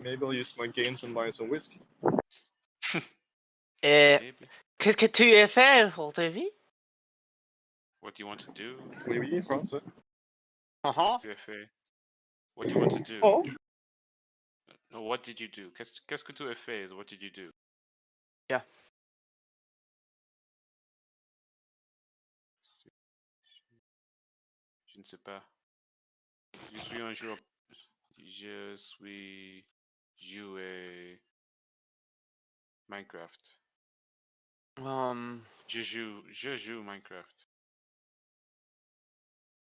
Maybe I'll use my gains and buy some whiskey. Qu'est-ce que tu veux faire aujourd'hui? What do you want to do? Oui, français. Uh-huh. What do you want to do? Oh. No, what did you do? Qu'est-ce que tu as fait is what did you do? Yeah. Je ne sais pas. Je suis un joueur. Je suis joué Minecraft. Juju Minecraft.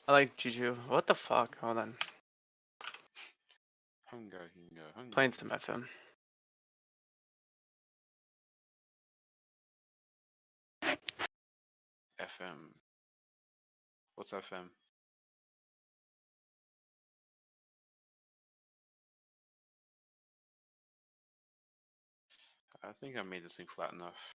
I like Juju. What the fuck? Hold on. Hunger. Playing some FM. FM. What's FM? I think I made this thing flat enough.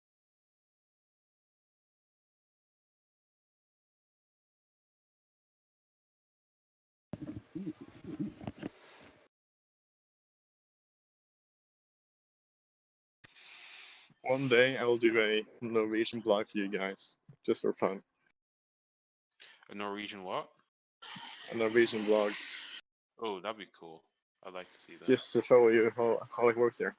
One day I will do a Norwegian blog for you guys, just for fun. A Norwegian what? A Norwegian blog, Oh, that'd be cool. I'd like to see that. just to show you how it works here.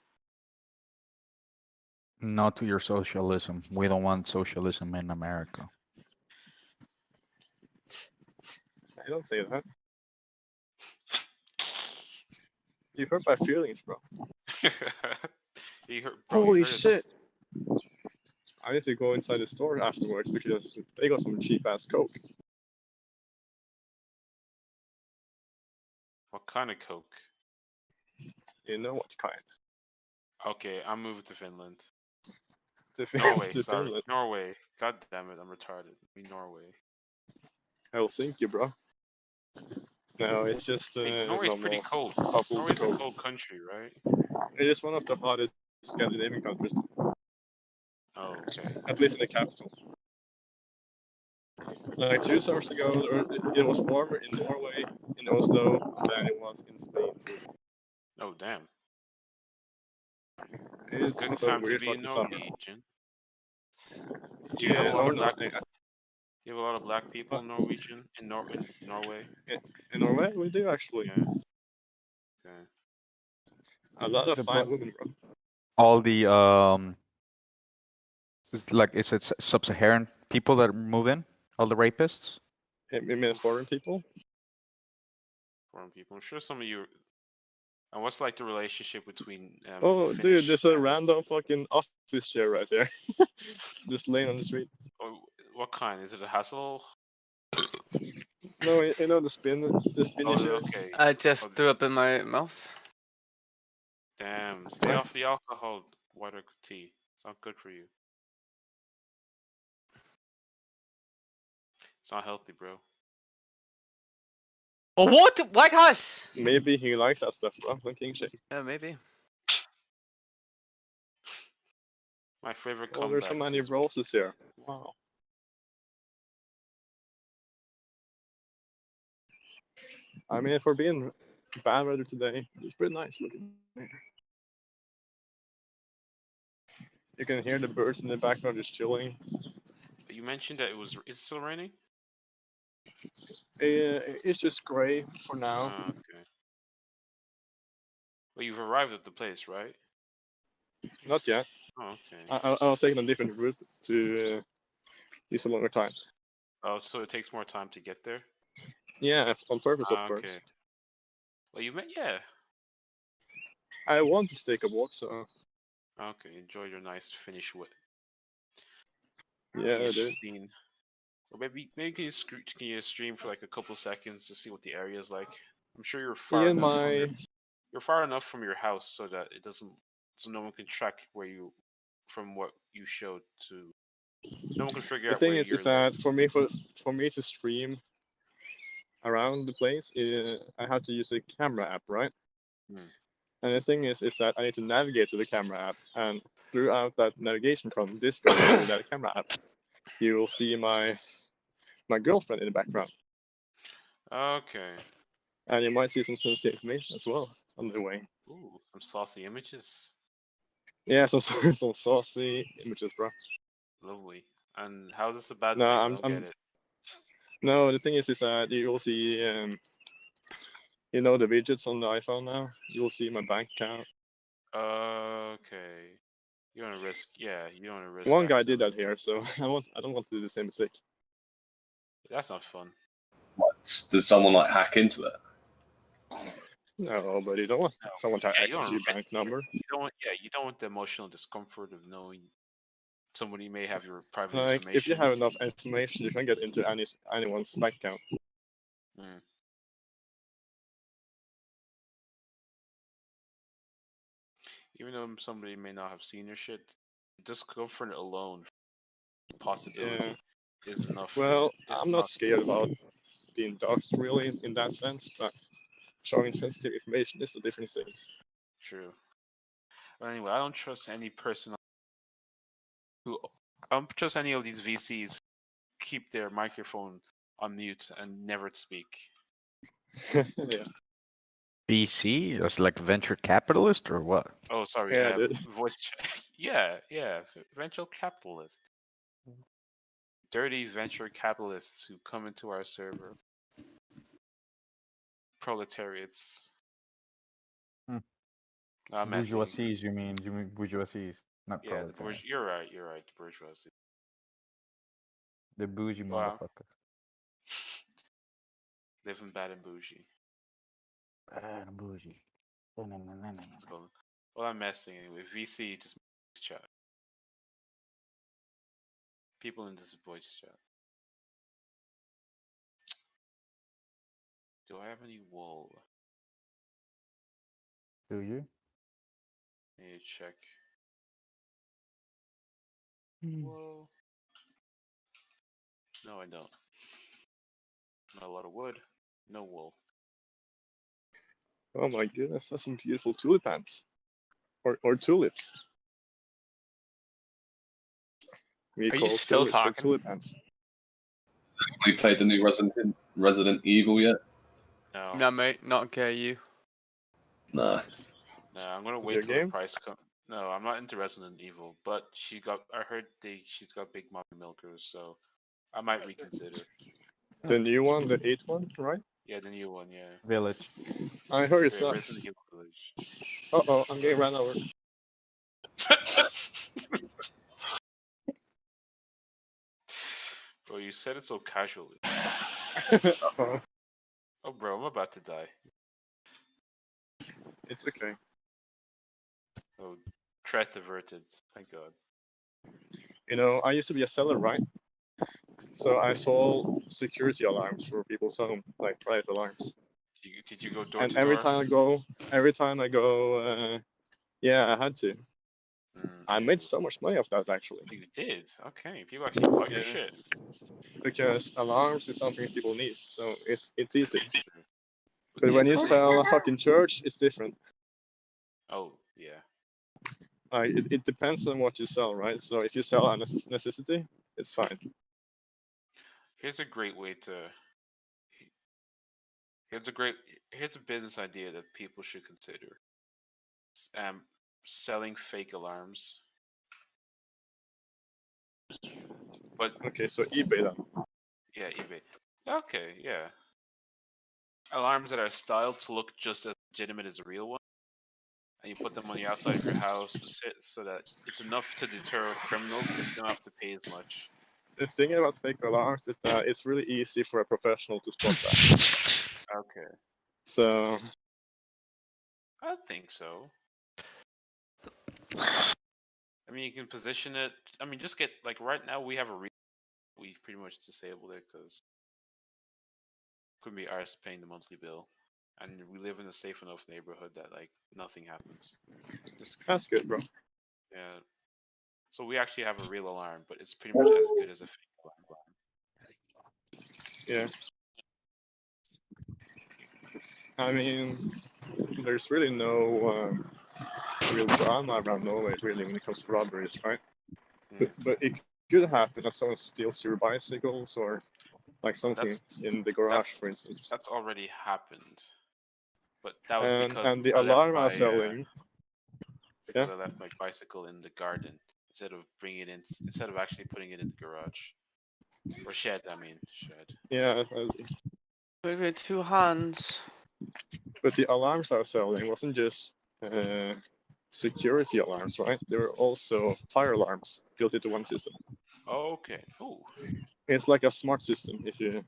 Not to your socialism. We don't want socialism in America. I don't say that. You hurt my feelings, bro. You hurt, Holy you hurt us. shit! I need to go inside the store afterwards because they got some cheap ass coke. What kind of coke? You know what kind? Okay, I'm moving to Finland. Norway, Norway, sorry. Norway. God damn it, I'm retarded. I mean Norway. Helsinki, bro. No, it's just Hey, Norway's pretty normal cold. couple Norway's a coke. cold country, right? It is one of the hottest Scandinavian countries, Oh, okay. at least in the capital. Like 2 summers ago, it was warmer in Norway, in Oslo, than it was in Spain. Oh, damn. It's a good a time to weird be in fucking summer. Norwegian. Do you have Yeah, a lot of Norway. black? You have a lot of black people in Norwegian in Norway. In Norway, we do actually. Yeah. Okay. A lot of Yeah, fine but- women, bro. All the is it sub-Saharan people that move in? All the rapists? It means foreign people. Foreign people. I'm sure some of you. And what's like the relationship between? Oh, dude, Finnish there's a and- random fucking office chair right there, just laying on the street. Oh, what kind? Is it a hassle? No, you know the spinny Oh, chairs. okay. I just threw up in my mouth. Damn. Stay off the alcohol. Water tea. It's not good for you. It's not healthy, bro. Oh, what? Why guys? Maybe he likes that stuff, bro. Like king shit. Yeah, maybe. My favorite Oh, there's so comeback many is- roses here. Wow. I mean, for being bad weather today, it's pretty nice looking. You can hear the birds in the background just chilling. You mentioned that it's still raining? It's just gray for now. Oh, okay. Well, you've arrived at the place, right? Not yet. Oh, okay. I was taking a different route to use a longer time. Oh, so it takes more time to get there? Yeah, on purpose, of Ah, course. okay. Well, you meant, yeah. I want to take a walk, so Okay, enjoy your nice Finnish wit. yeah, Finnish dude. scene. Or maybe can you stream for like a couple seconds to see what the area is like? I'm sure you're far Yeah, enough my you're far enough from your house so that it doesn't so no one can track where you from what you showed to no one can figure the out thing where is you're that for me to stream around the place, I have to use a camera app, right? Hmm. And the thing is that I need to navigate to the camera app, and throughout that navigation from Discord to that camera app, you will see my girlfriend in the background, Okay. and you might see some sensitive information as well on the way. Ooh, some saucy images. Yeah, some saucy images, bro. Lovely. And how's this a bad No, thing? I I'm don't get it. no. The thing is that you will see, you know, the widgets on the iPhone now. You will see my bank account. Okay. You don't wanna risk you don't wanna risk One guy did that accidentally- here, so I don't want to do the same mistake. That's not fun. What? Does someone like hack into it? No, but you don't want someone to Yeah, you access don't your risk bank number. you don't want the emotional discomfort of knowing somebody may have your private Like, information. if you have enough information, you can get into anyone's bank account. Mm. Even though somebody may not have seen your shit, just go for it alone. Possibility is enough. Well, is I'm not enough. scared about being doxxed really in that sense, but showing sensitive information is a different thing. True. But anyway, I don't trust any person who. I don't trust any of these VCs keep their microphone on mute and never speak. Yeah. BC? That's like venture capitalist or what? Oh, sorry. Yeah, dude. Voice chat. Yeah. Venture capitalist. Dirty venture capitalists who come into our server. Proletariats. Bourgeoisies, you mean bourgeoisies, not Yeah, proletarians. you're right. Bourgeoisie. The bougie Wow. motherfuckers. Living bad and bougie. Bougie. Well, I'm messing anyway. VC just chat. People in this voice chat. Do I have any wool? Do you? I need to check. Hmm. Wool. No, I don't. Not a lot of wood. No wool. Oh my goodness, that's some beautiful tulipans. Or tulips. We Are you call still tulips or talking? tulipans. We played the new Resident Evil yet? No. No, mate, not KU. Nah. No, I'm gonna Your wait till the game? price comes. No, I'm not into Resident Evil, but I heard she's got big mommy milkers, so I might reconsider. The new one, the 8th one, right? Yeah, the new one, yeah. Village. I heard it Yeah, sucks. Resident Evil Village. Uh-oh, I'm getting ran over. Bro, you said it so casually. Uh-oh. Oh, bro, I'm about to die. It's okay. Oh, threat averted. Thank God. You know, I used to be a seller, right? So I sold security alarms for people's home, like private alarms. Did you go door And to every door? time I go, yeah, I had to. I made so much money off that actually. You did? Okay, people actually bought your Yeah. shit. Because alarms is something people need, so it's easy. But Yeah, when you it's sell a great. fucking church, it's different. Oh, yeah. It depends on what you sell, right? So if you sell a necessity, it's fine. Here's a great way to. Here's a business idea that people should consider. Selling fake alarms. But okay, so eBay then. Yeah, eBay. Okay, yeah. Alarms that are styled to look just as legitimate as a real one, and you put them on the outside of your house and so that it's enough to deter criminals, but you don't have to pay as much. The thing about fake alarms is that it's really easy for a professional to spot that. Okay. So I think so. I mean, you can position it. I mean, just get like right now we have we pretty much disabled it because couldn't be ours paying the monthly bill, and we live in a safe enough neighborhood that like nothing happens. That's good, bro. Yeah. So we actually have a real alarm, but it's pretty much as good as a fake alarm. Yeah. I mean, there's really no real drama around Norway really when it comes to robberies, right? But it could happen that someone steals your bicycles or like something in the garage, for instance. That's already happened, but that was because And the I left alarm my, I'm selling. because I left my bicycle in the garden instead of actually putting it in the garage or shed. I mean shed. Yeah. With 2 hands. But the alarms I was selling wasn't just security alarms, right? They were also fire alarms built into one system. Okay. Ooh. It's like a smart system if you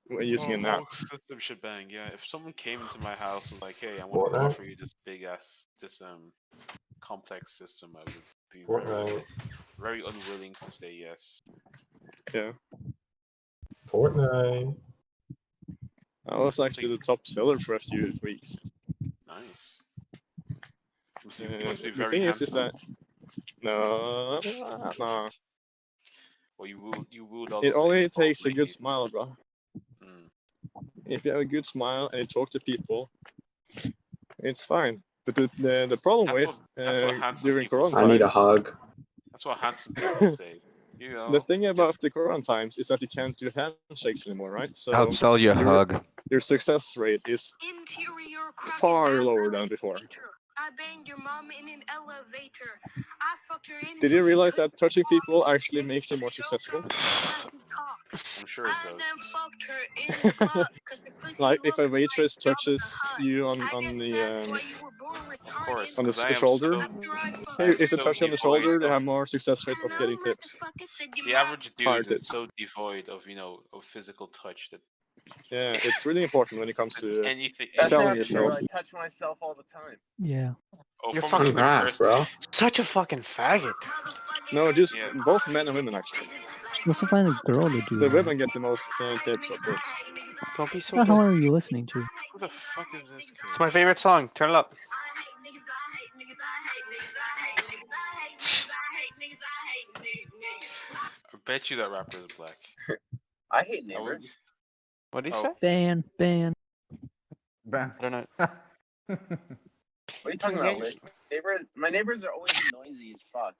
when using an app. Whole system shebang. Yeah. If someone came into my house and like, hey, I want to offer you this big ass, this complex system, I would be very unwilling to say yes. Yeah. Fortnite. I was actually the top seller for a few weeks. Nice. You must be The very thing handsome. is that no. Well, you wooed all It those only April takes a good ladies. smile, bro. Mm. If you have a good smile and you talk to people, it's fine. But the problem That's with what handsome during people Corona say. I need a times, hug. That's what handsome people say. You know. the thing about the Corona times is that you can't do handshakes anymore, right? So I'll sell you a hug. your success rate is far lower than before. I banged your mom in an elevator. I fucked her in Did you realize that touching people actually makes you more successful? I'm sure it does. fucked her in the club because the pussy Like if a looked waitress touches you on Course, the, 'cause I the am shoulder, so- hey, I am if they so touch you on the devoid shoulder, they of- have more success rate of getting tips. The average Hard dude is tips. so devoid of of physical touch that Yeah, it's really important when it comes to anything. That's selling not true. yourself. I touch myself all the time. Yeah. Oh, You're from fucking the Congrats, first, bro. such a fucking faggot. No, just Yeah. both men and women actually. Supposed to find a girl to do The that. women get the most tips, of course. Don't be so What the hell good. are you listening to? Who the fuck is this kid? It's my favorite song. Turn it up. I bet you that rapper is black. I hate I would- neighbors. What did he Oh. say? Ban. I don't know. What are you talking about? Like, my neighbors are always noisy as fuck.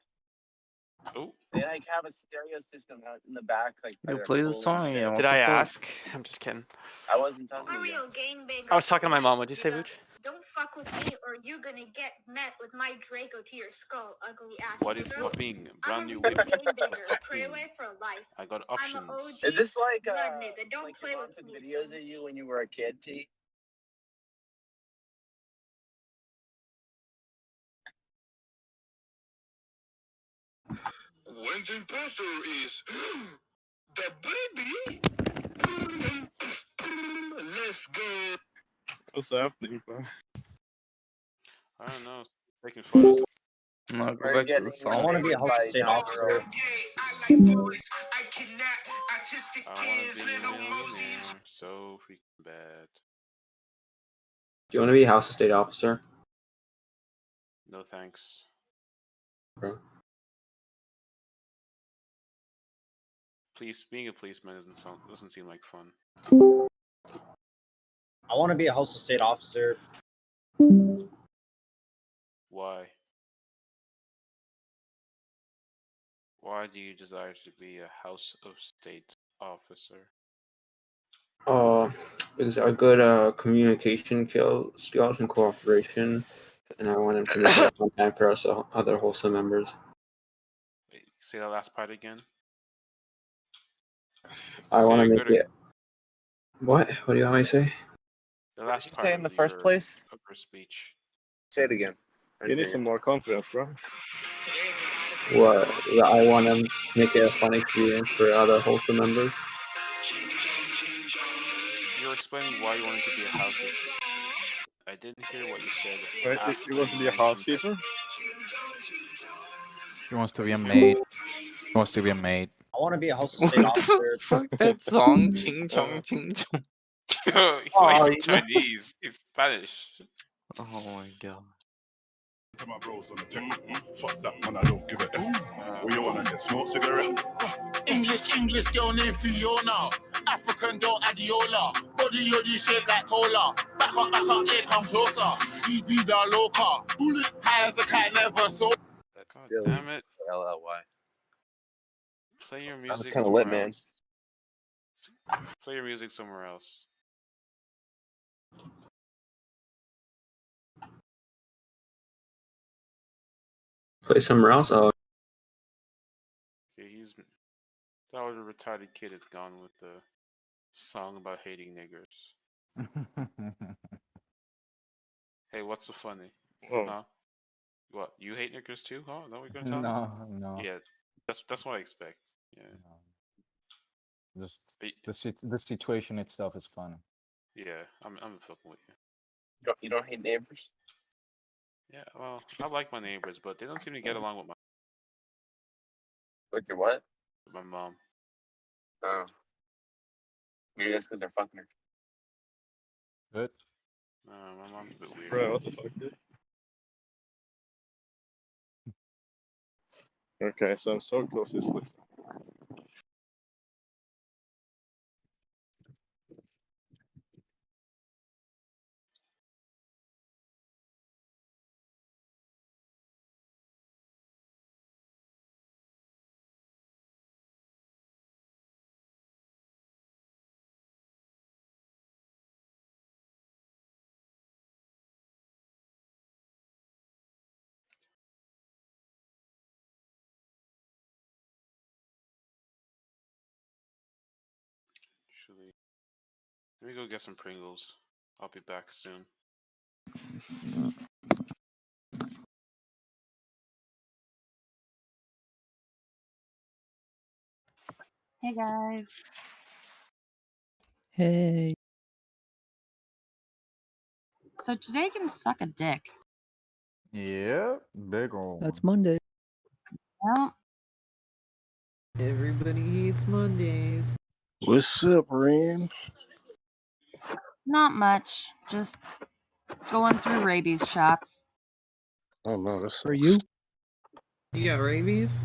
Oh. They like have a stereo system out in the back, like. by You their play the pool and song, shit. yeah. What Did the I fuck? ask? I'm just kidding. I wasn't talking to you. I was talking to my mom. What'd you say, Booch? Don't fuck with me or you're gonna get met with my Draco to your skull, ugly ass. What is nigga. popping? I'm Brand a new real whip. game What's banger. Pray popping? away for life. I got I'm an options. OG Is this like blood nigga. Don't like play your mom with took me. videos of you when you were a kid, T? When's imposter is the baby. Let's go. What's happening, bro? I don't know. Taking photos. No, go We're back to getting the song. I wanna be a House of State officer. I like boys. I kidnap autistic I wanna kids, be a little millionaire. Moses. So freaking bad. Do you want to be a House of State officer? No thanks. Bro. Please, being a policeman doesn't seem like fun. I want to be a House of State officer. Why? Why do you desire to be a House of State officer? Because our good communication skills and cooperation, and I want him to make it a fun time for us other wholesome members. Wait, say that last part again. I want to you're make good it. What? What do you want me to say? The last What did you part say of in the first place? of your speech. Say it again. You need some more confidence, bro. What? That I want to make it a fun experience for other wholesome members. You're explaining why you wanted to be a house of. I didn't hear what you said. Wait, after you want to be a mentioned that- housekeeper? He wants to be a maid. He wants to be a maid. I want to be a House of State officer. Fuck that song. Ching chong, ching chong. He's Oh, not even you- Chinese. He's Spanish. Oh my god. My bros on the tech. Fuck that man, I don't give a F. Where you wanna get smoke cigarette? English girl named Fiona. African girl Adiola. Body yoddy shaped like cola. Back up, here come closer. EV da loca. Bullet high as a cat never saw. God damn it. LLY. Play your That was music kinda lit, somewhere man. else. Play your music somewhere else. Play somewhere else. Oh, Yeah, that was a retarded kid that's gone with the song about hating niggers. Hey, what's so funny? Whoa. Huh? What? You hate niggers too? Huh? Is that what you're gonna tell me? No. Yeah, that's what I expect. Yeah. Just But the situation itself is fun. yeah, I'm fucking with you. You don't hate neighbors? Yeah, well, I like my neighbors, but they don't seem to get along with my. With your what? With my mom. Oh. Maybe that's because they're fucking her. Good. My mom's a bit weird. Bro, what the fuck, dude? Okay, so I'm so close to this place. Actually, let me go get some Pringles. I'll be back soon. Hey guys. Hey. So today can suck a dick. Yeah, big ol'. That's Monday. Well, Everybody hates Mondays. What's up, Ren? not much. Just going through rabies shots. Oh no, that's For you? You got rabies?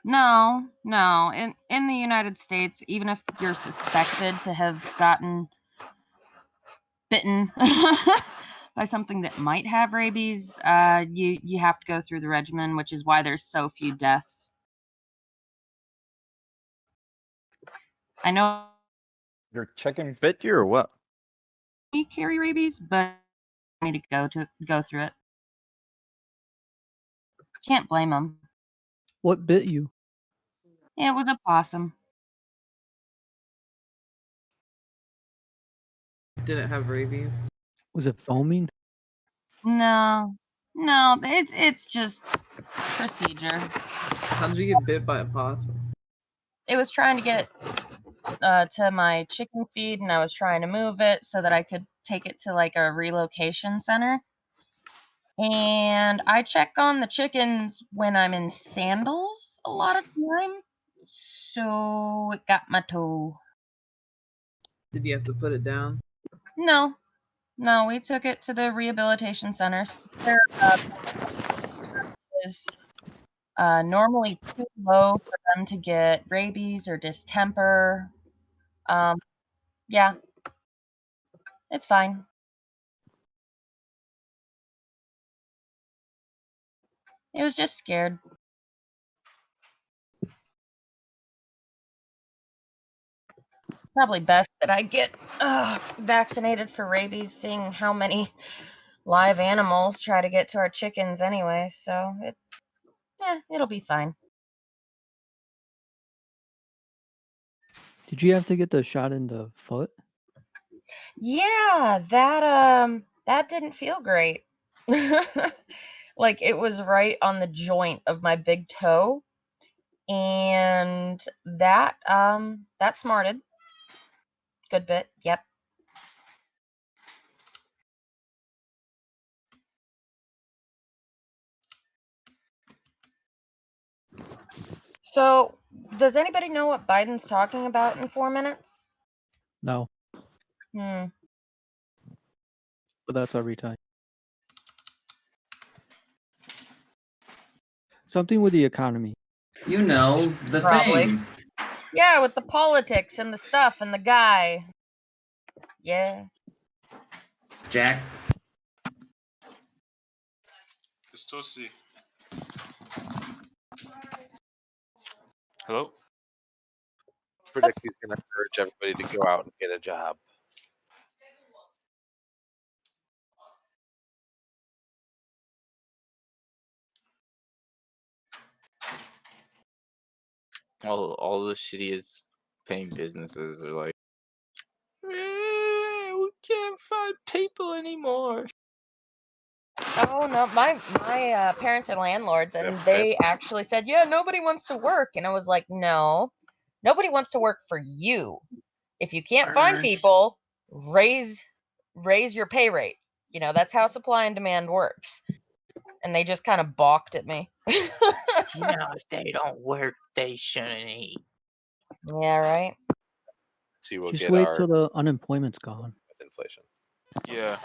No. In the United States, even if you're suspected to have gotten bitten by something that might have rabies, you have to go through the regimen, which is why there's so few deaths. I know Your chicken bit you or what? we carry rabies, but I need to go through it. Can't blame them. What bit you? It was a possum. Didn't have rabies. Was it foaming? No, it's just procedure. How did you get bit by a possum? It was trying to get to my chicken feed, and I was trying to move it so that I could take it to like a relocation center. And I check on the chickens when I'm in sandals a lot of time, so it got my toe. Did you have to put it down? No, we took it to the rehabilitation center. There is normally too low for them to get rabies or distemper. Yeah, it's fine. It was just scared. Probably best that I get vaccinated for rabies, seeing how many live animals try to get to our chickens anyway, so it'll be fine. Did you have to get the shot in the foot? Yeah, that didn't feel great. Like it was right on the joint of my big toe, and that smarted. Good bit, yep. So, does anybody know what Biden's talking about in 4 minutes? No, Hmm. but that's every time. Something with the economy. You know, the Probably. thing. Yeah, with the politics and the stuff and the guy. Yeah. Jack. Just Toasty. Hello? Predict he's going to urge everybody to go out and get a job. All the shittiest paying businesses are like, we can't find people anymore. Oh no, my parents are landlords, and they actually said, yeah, nobody wants to work, and I was like, no, nobody wants to work for you. If you can't find people, raise your pay rate. You know, that's how supply and demand works. and they just kind of balked at me. No, if they don't work, they shouldn't eat. Yeah, right. So we'll Just get wait our till the unemployment's gone. with inflation. Yeah.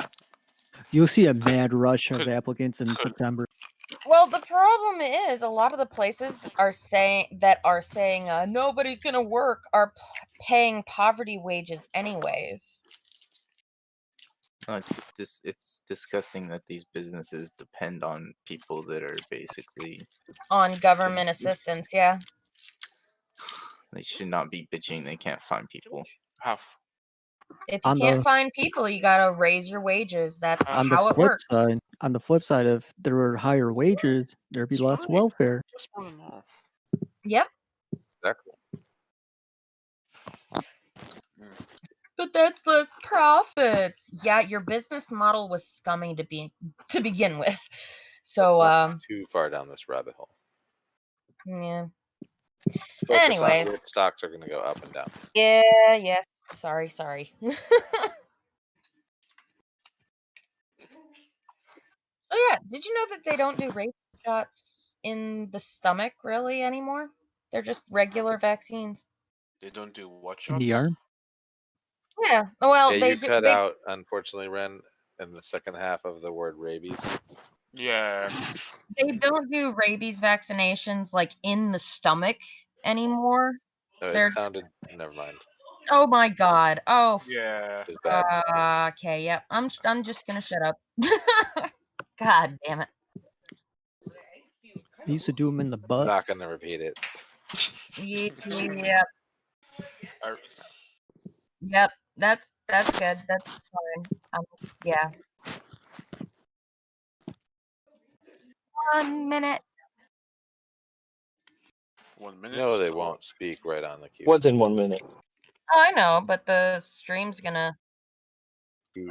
You'll see a mad rush of applicants in September. Well, the problem is a lot of the places are saying nobody's gonna work are paying poverty wages anyways. It's disgusting that these businesses depend on people that are basically On government assistance, yeah. they should not be bitching they can't find people. Half. If you On can't the- find people, you gotta raise your wages. That's On the how it flip works. side, if there were higher wages, there'd be less welfare. Just more than half. Yep. Exactly. But that's less profits. Yeah, your business model was scummy to begin with. So Let's not too far down this rabbit hole. yeah. Focus on Anyways. which stocks are going to go up and down. Yeah, yes. Sorry. So yeah, did you know that they don't do rabies shots in the stomach really anymore? They're just regular vaccines. They don't do what In shots? the arm? Yeah. Well, Yeah, they you do. cut out, unfortunately, Ren, in the second half of the word rabies. Yeah. They don't do rabies vaccinations like in the stomach anymore. No, They're it sounded. Never mind. Oh my god. Oh. Yeah. It's bad. Okay. Yep. I'm just gonna shut up. God damn it. I used to do them in the I'm butt. not going to repeat it. Yep. Yep. That's good. That's fine. Yeah. 1 minute. 1 minute. No, they won't speak right on the cue. What's in 1 minute? Oh, I know, but the stream's gonna.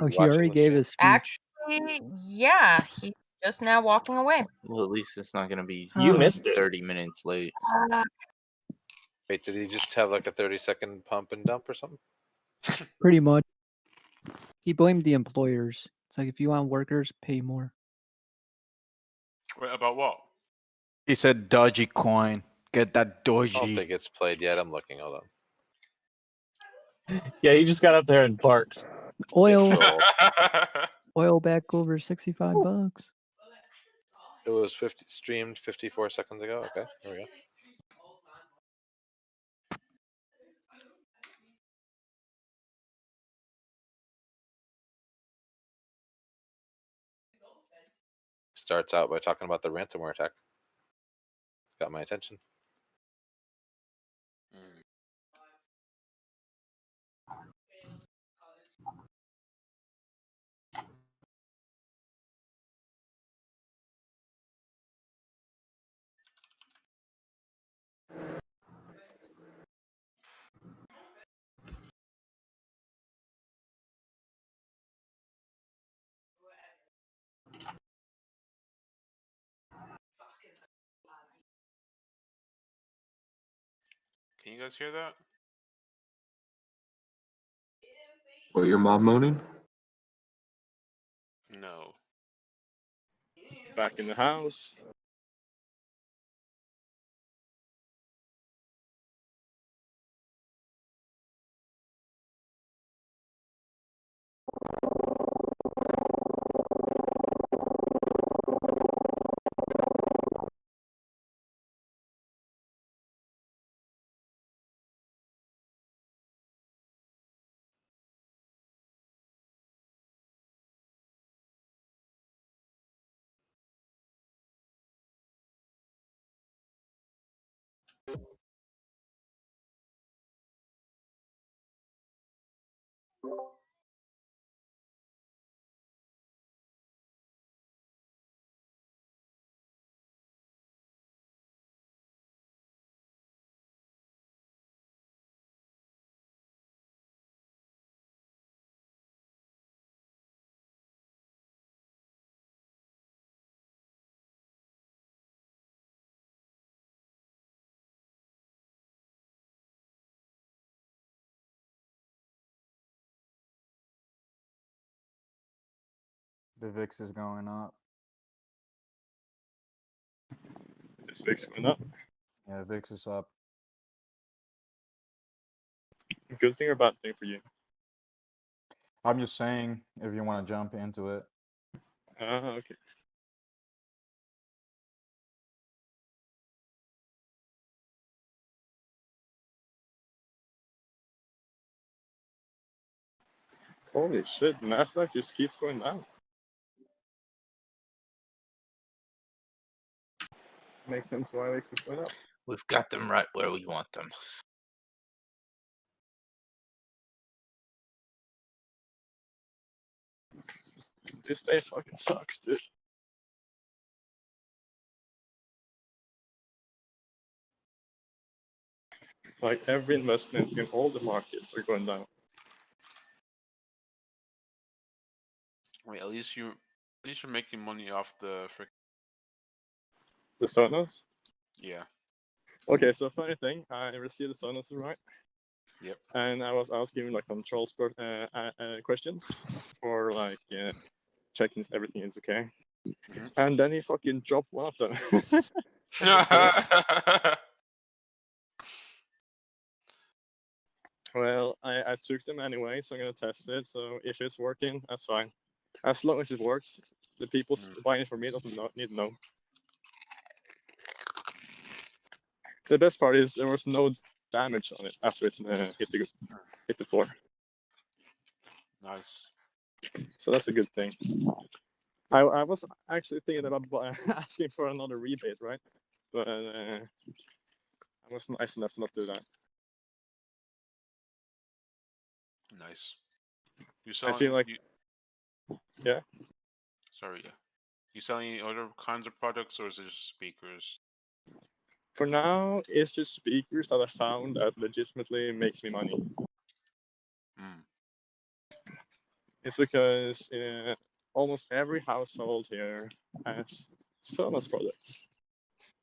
Oh, he already gave his speech. Actually, yeah, he's just now walking away. Well, at least it's not gonna be You missed it. 30 minutes late. Wait, did he just have like a 30-second pump and dump or something? Pretty much. He blamed the employers. It's like, if you want workers, pay more. Wait, about what? He said dodgy coin. Get that I don't dodgy. think it's played yet. I'm looking. Hold on. Yeah, he just got up there and barked. Oil. Troll. Oil back over $65. It was streamed 54 seconds ago. Okay, there we go. Starts out by talking about the ransomware attack. Got my attention. Can you guys hear that? What, your mom moaning? No. Back in the house. The VIX is going up. Is VIX going up? Yeah, VIX is up. Good thing or bad thing for you? I'm just saying, if you want to jump into it. Okay. Holy shit, Nasdaq just keeps going down. Makes sense why VIX is going up. We've got them right where we want them. This day fucking sucks, dude. Like every investment in all the markets are going down. Wait, at least you're making money off the The Sonos? Yeah. Okay, so funny thing, I received the Sonos, right? Yep. And I was asking like control questions for like checking if everything is okay. And then he fucking dropped one of them. Well, I took them anyway, so I'm gonna test it. So if it's working, that's fine. As long as it works, the people buying it for me doesn't need to know. The best part is there was no damage on it after it hit the floor. Nice. So that's a good thing. I was actually thinking about asking for another rebate, right? But I was nice enough to not do that. Nice. You I selling? feel like, yeah. Sorry, yeah. You selling any other kinds of products, or is it just speakers? For now, it's just speakers that I found that legitimately makes me money. It's because almost every household here has Sonos products,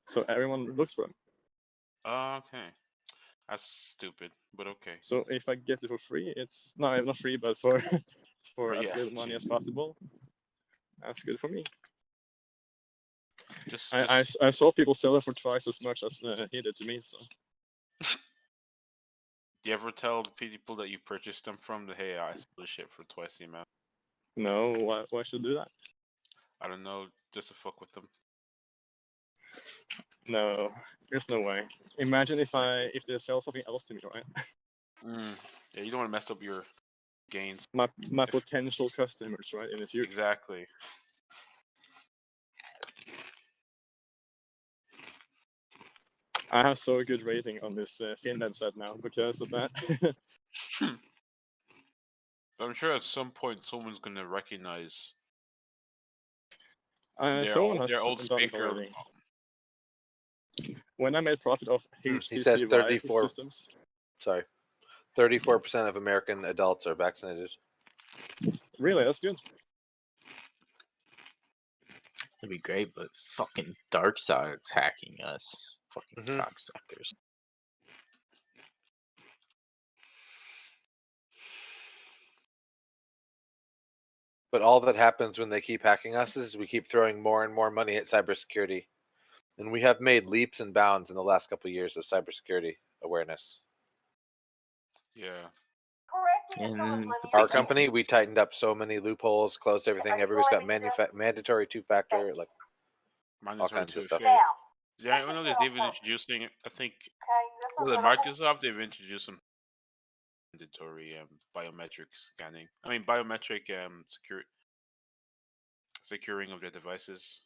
so everyone looks for them. Okay. That's stupid, but okay. So if I get it for free, it's not free, but for But as yeah, little money as possible, that's good for me. Just I saw people sell it for twice as much as he did to me. So do you ever tell the people that you purchased them from that, hey, I sold this shit for twice the amount? no, why should I do that? I don't know, just to fuck with them. No, there's no way. Imagine if they sell something else to me, right? Yeah, you don't want to mess up your gains. My potential customers, right, in the future. Exactly. I have so good rating on this Finland set now because of that. I'm sure at some point someone's gonna recognize Someone has their old done it speaker. already. When I made profit of He says HTC 34. systems. Sorry, 34% of American adults are vaccinated. Really, that's good. It'd be great, but fucking dark side's hacking us. Fucking cocksuckers. But all that happens when they keep hacking us is we keep throwing more and more money at cybersecurity. And we have made leaps and bounds in the last couple of years of cybersecurity awareness. Yeah. And Our company, we tightened up so many loopholes, closed everything. Everybody's got mandatory two-factor, like all kinds of stuff. Yeah, I know they've been introducing. I think with Microsoft, they've introduced some mandatory biometric scanning. I mean, biometric securing of their devices.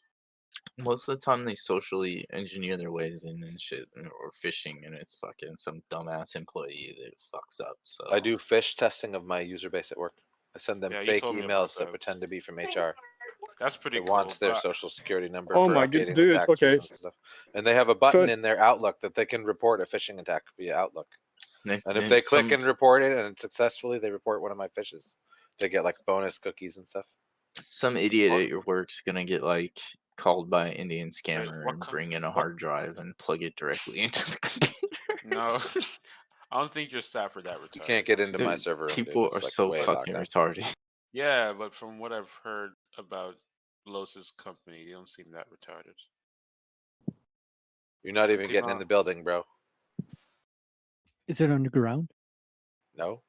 most of the time they socially engineer their ways in and shit, or phishing, and it's fucking some dumbass employee that fucks up. So I do fish testing of my user base at work. I send them Yeah, you fake told me about emails that pretend to be from HR. That's pretty It cool. wants their but- social security number Oh for my updating good the dude. tax Okay. returns and stuff. And they have a button in their Outlook that they can report a phishing attack via Outlook. And if they click and report it and successfully they report one of my fishes, they get like bonus cookies and stuff. some idiot at your work's gonna get like called by an Indian scammer what and kind- bring in a what- hard drive and plug it directly into the computer. No, I don't think your staff are that retarded. You can't get into my Dude, server room. people dude. It's are like so way fucking locked up. retarded. Yeah, but from what I've heard about Los's company, they don't seem that retarded. You're not even Do getting in not- the building, bro. Is it underground? No.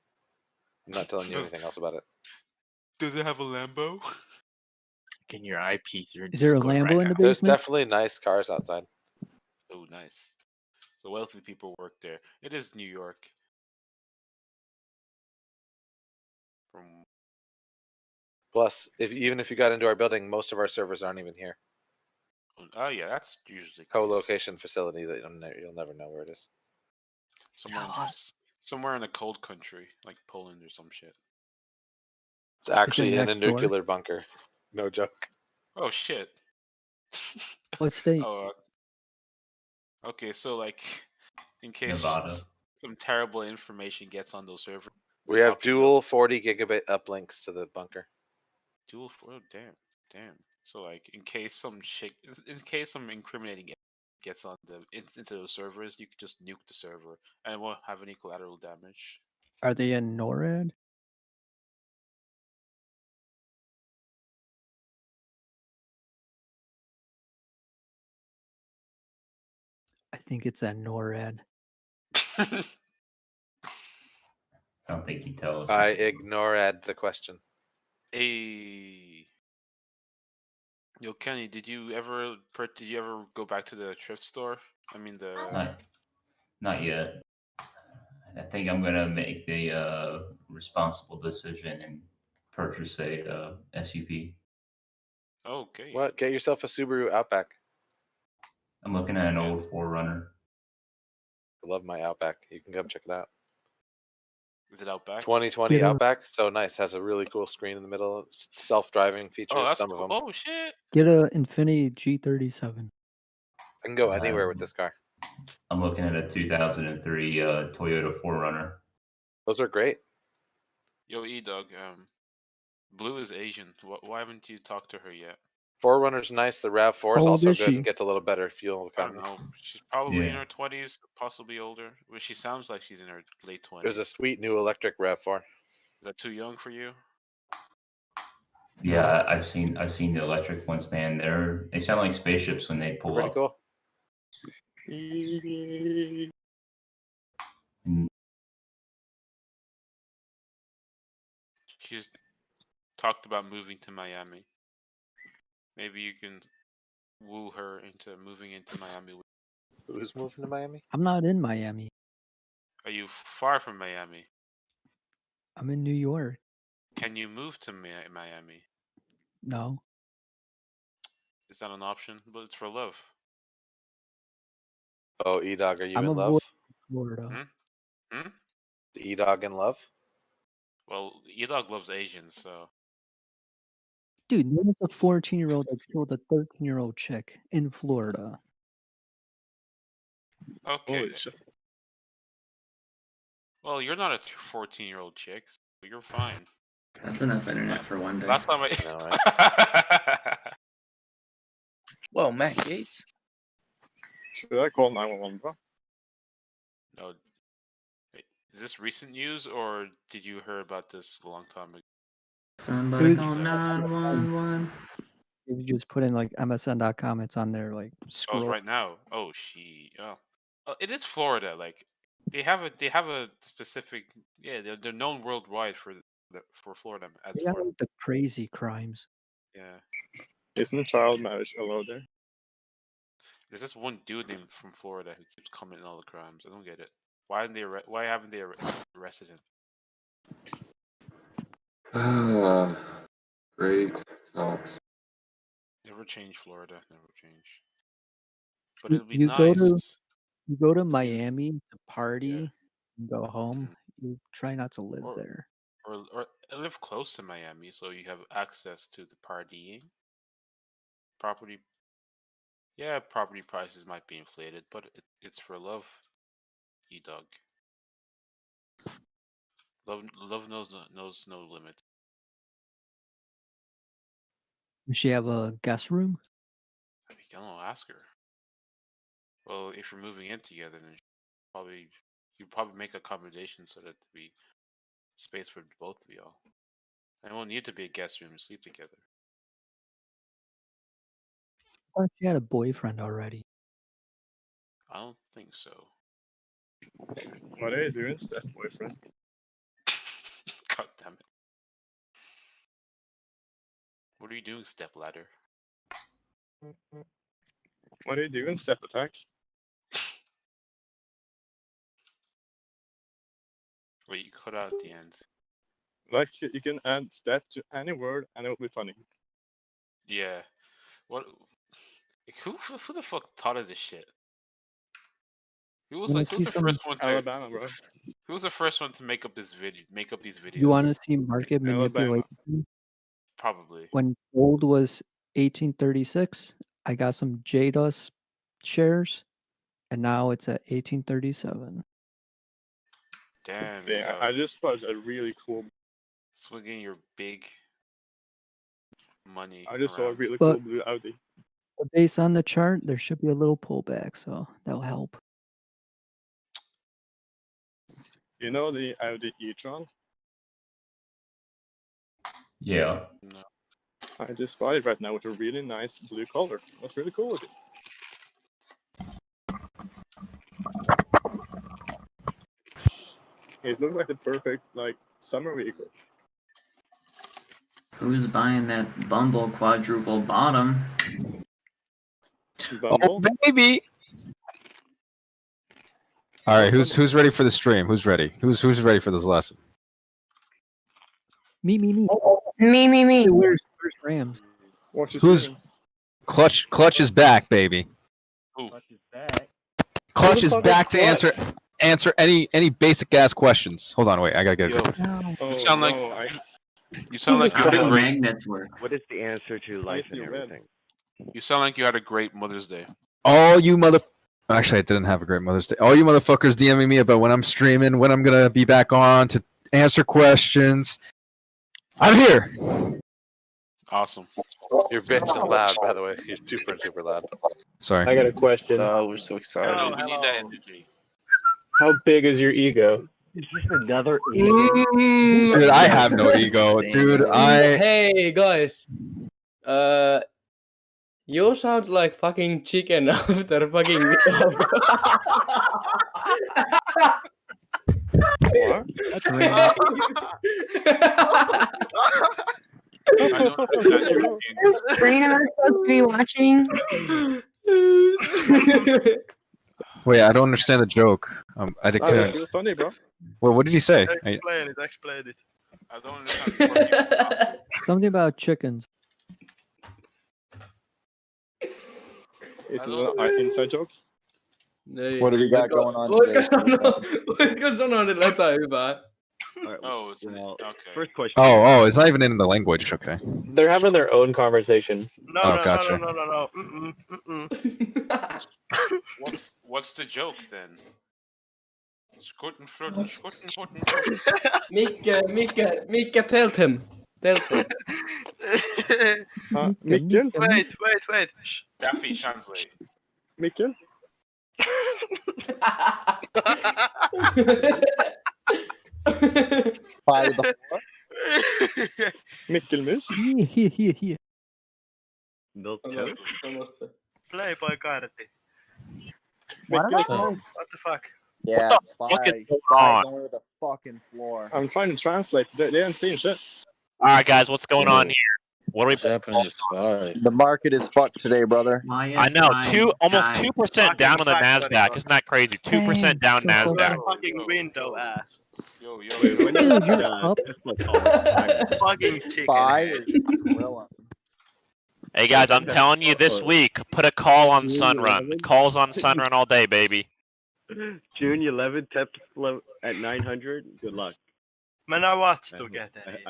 I'm not telling you anything else about it. Does it have a Lambo? Can your IP through Is there a Discord Lambo right in the now? There's basement? definitely nice cars outside. Oh, nice. So wealthy people work there. It is New York. From Plus, even if you got into our building, most of our servers aren't even here. oh yeah, that's usually the case. Co-location facility that you'll never know where it is. Somewhere in a cold country like Poland or some shit. It's actually in a next door? nuclear bunker. No joke. Oh shit. What state? Oh, okay. So like, in case Nevada. some terrible information gets on those servers, We have dual 40 gigabit uplinks to the bunker. dual. Oh damn. So like, in case some incriminating gets on into those servers, you could just nuke the server and it won't have any collateral damage. Are they in NORAD? I think it's at NORAD. I don't think he tells. I ignored the question. Hey, yo, Kenny, did you ever go back to the thrift store? I mean Not yet. I think I'm gonna make the responsible decision and purchase a SUV. Okay. What? Get yourself a Subaru Outback. I'm looking at an old 4Runner. I love my Outback. You can come check it out. Is it Outback? 2020 Get a- Outback, so nice. Has a really cool screen in the middle. Self-driving features. Oh, that's some cool. of them. Oh shit. Get a Infiniti G37. I can go anywhere with this car. I'm looking at a 2003 Toyota 4Runner. Those are great. Yo, E-Dog, Blue is Asian. Why haven't you talked to her yet? 4Runner's nice. The RAV4 is How old also is good she? and gets a little better fuel I don't economy. know. She's probably in Yeah. her 20s, possibly older. Well, she sounds like she's in her late 20s. There's a sweet new electric RAV4. Is that too young for you? Yeah, I've seen the electric ones, man. They sound like spaceships when they pull Pretty up. cool. And She's talked about moving to Miami. Maybe you can woo her into moving into Miami. Who's moving to Miami? I'm not in Miami. Are you far from Miami? I'm in New York. Can you move to Miami? No. Is that an option? But it's for love. Oh, E-Dog, are you I'm in love? avoiding Florida. Hmm? The E-Dog in love? Well, E-Dog loves Asians, so. Dude, there was a 14-year-old that killed a 13-year-old chick in Florida. Okay. Holy shit. Well, you're not a 14-year-old chick, so you're fine. That's enough internet for one day. Last time I know, right? Whoa, Matt Gates. Should I call 911, bro? No. Wait, is this recent news, or did you hear about this a long time ago? Somebody Dude. call 911. If you just put in like MSN.com, it's on there like Oh, it's scroll. right now. Oh, it is Florida. Like they have a specific. Yeah, they're known worldwide for Florida as They got far. like the crazy crimes. Yeah. Isn't child marriage allowed there? There's this one dude named from Florida who keeps committing all the crimes. I don't get it. Why haven't they arrested him? Great talks. Never change, Florida. Never change. But You, it'd be you go to nice. you go to Miami to party Yeah. and go home. You try not to live Or- there. Or live close to Miami, so you have access to the partying. Property prices might be inflated, but it's for love, E-Dog. Love knows no limit. Does she have a guest room? I mean, I don't know, ask her. Well, if you're moving in together, then you probably make accommodations so that there be space for both of y'all. And it won't need to be a guest room to sleep together. I thought she had a boyfriend already. I don't think so. What are you doing, step boyfriend? God damn it. What are you doing, step ladder? What are you doing, step attack? Wait, you cut out the end. Like, you can add step to any word and it will be funny. Yeah. What? Who the fuck thought of this shit? Who was Wanna like? Who was see the first one to? Alabama, bro. Who was the first one to make up this video? Make up these videos? You want to see market Alabama. manipulation? Probably. When gold was 1836, I got some JDUS shares, and now it's at 1837. Damn. Yeah, I just bought a really cool. Swinging your big money. I just saw a around. really But- cool blue Audi. But based on the chart, there should be a little pullback, so that'll help. You know the Audi e-tron? Yeah. No. I just bought it right now with a really nice blue color. What's really cool with it? It looks like the perfect summer vehicle. Who's buying that Bumble quadruple bottom? Bumble? Oh, baby. All right, who's ready for the stream? Who's ready? Who's ready for this lesson? Me. Me. Hey, where's Rams? Watch his Who's stream. Clutch is back, baby. Clutch is back to answer any basic ass questions. Hold on, wait, I gotta get it. Oh, You sound like no, you sound like you had a great. Magnets work. What is the answer to life and you read. everything? You sound like you had a great Mother's Day. All you Actually, I didn't have a great Mother's Day. All you motherfuckers DMing me about when I'm streaming, when I'm gonna be back on to answer questions. I'm here. Awesome. You're bitching loud, by the way. You're super loud. Sorry. I got a question. Oh, we're so excited. We need that energy. How big is your ego? It's just another Dude, I have no ego. Dude, Hey guys, you sound like fucking chicken after fucking. What? That's random. I don't understand your Is Sabrina supposed to be watching? Wait, I don't understand the joke. I That's couldn't. really funny, bro. Well, what did he say? Explain it. I don't understand. Something about chickens. Is it an inside joke? What have you got going on today? Voitko sanoa nyt jotain hyvää? Oh, it's okay. First question. Oh, it's not even in the language. Okay. They're having their own conversation. Gotcha. No. What's the joke then? Squirtin' fruit. Micke, tell him. Mikkel? Wait. Shh. Daffy translate. Mikkel? By the Mikkelmus? Here. Milk toast. Play by Karate. Mikkel? What the fuck? Yeah, What the fuck is going on? Over the fucking floor. I'm trying to translate. They ain't seeing shit. All right, guys, what's going on here? What are we happening? The market is fucked today, brother. I know, almost 2% down on the Nasdaq. Isn't that crazy? 2% down Nasdaq. Fucking window ass. Yo. Dude, you're up. Fucking chicken. Buy is gorilla. Hey guys, I'm telling you, this week, put a call on Sunrun. Calls on Sunrun all day, baby. June 11th, Tesla at 900. Good luck. Men I watched to get it.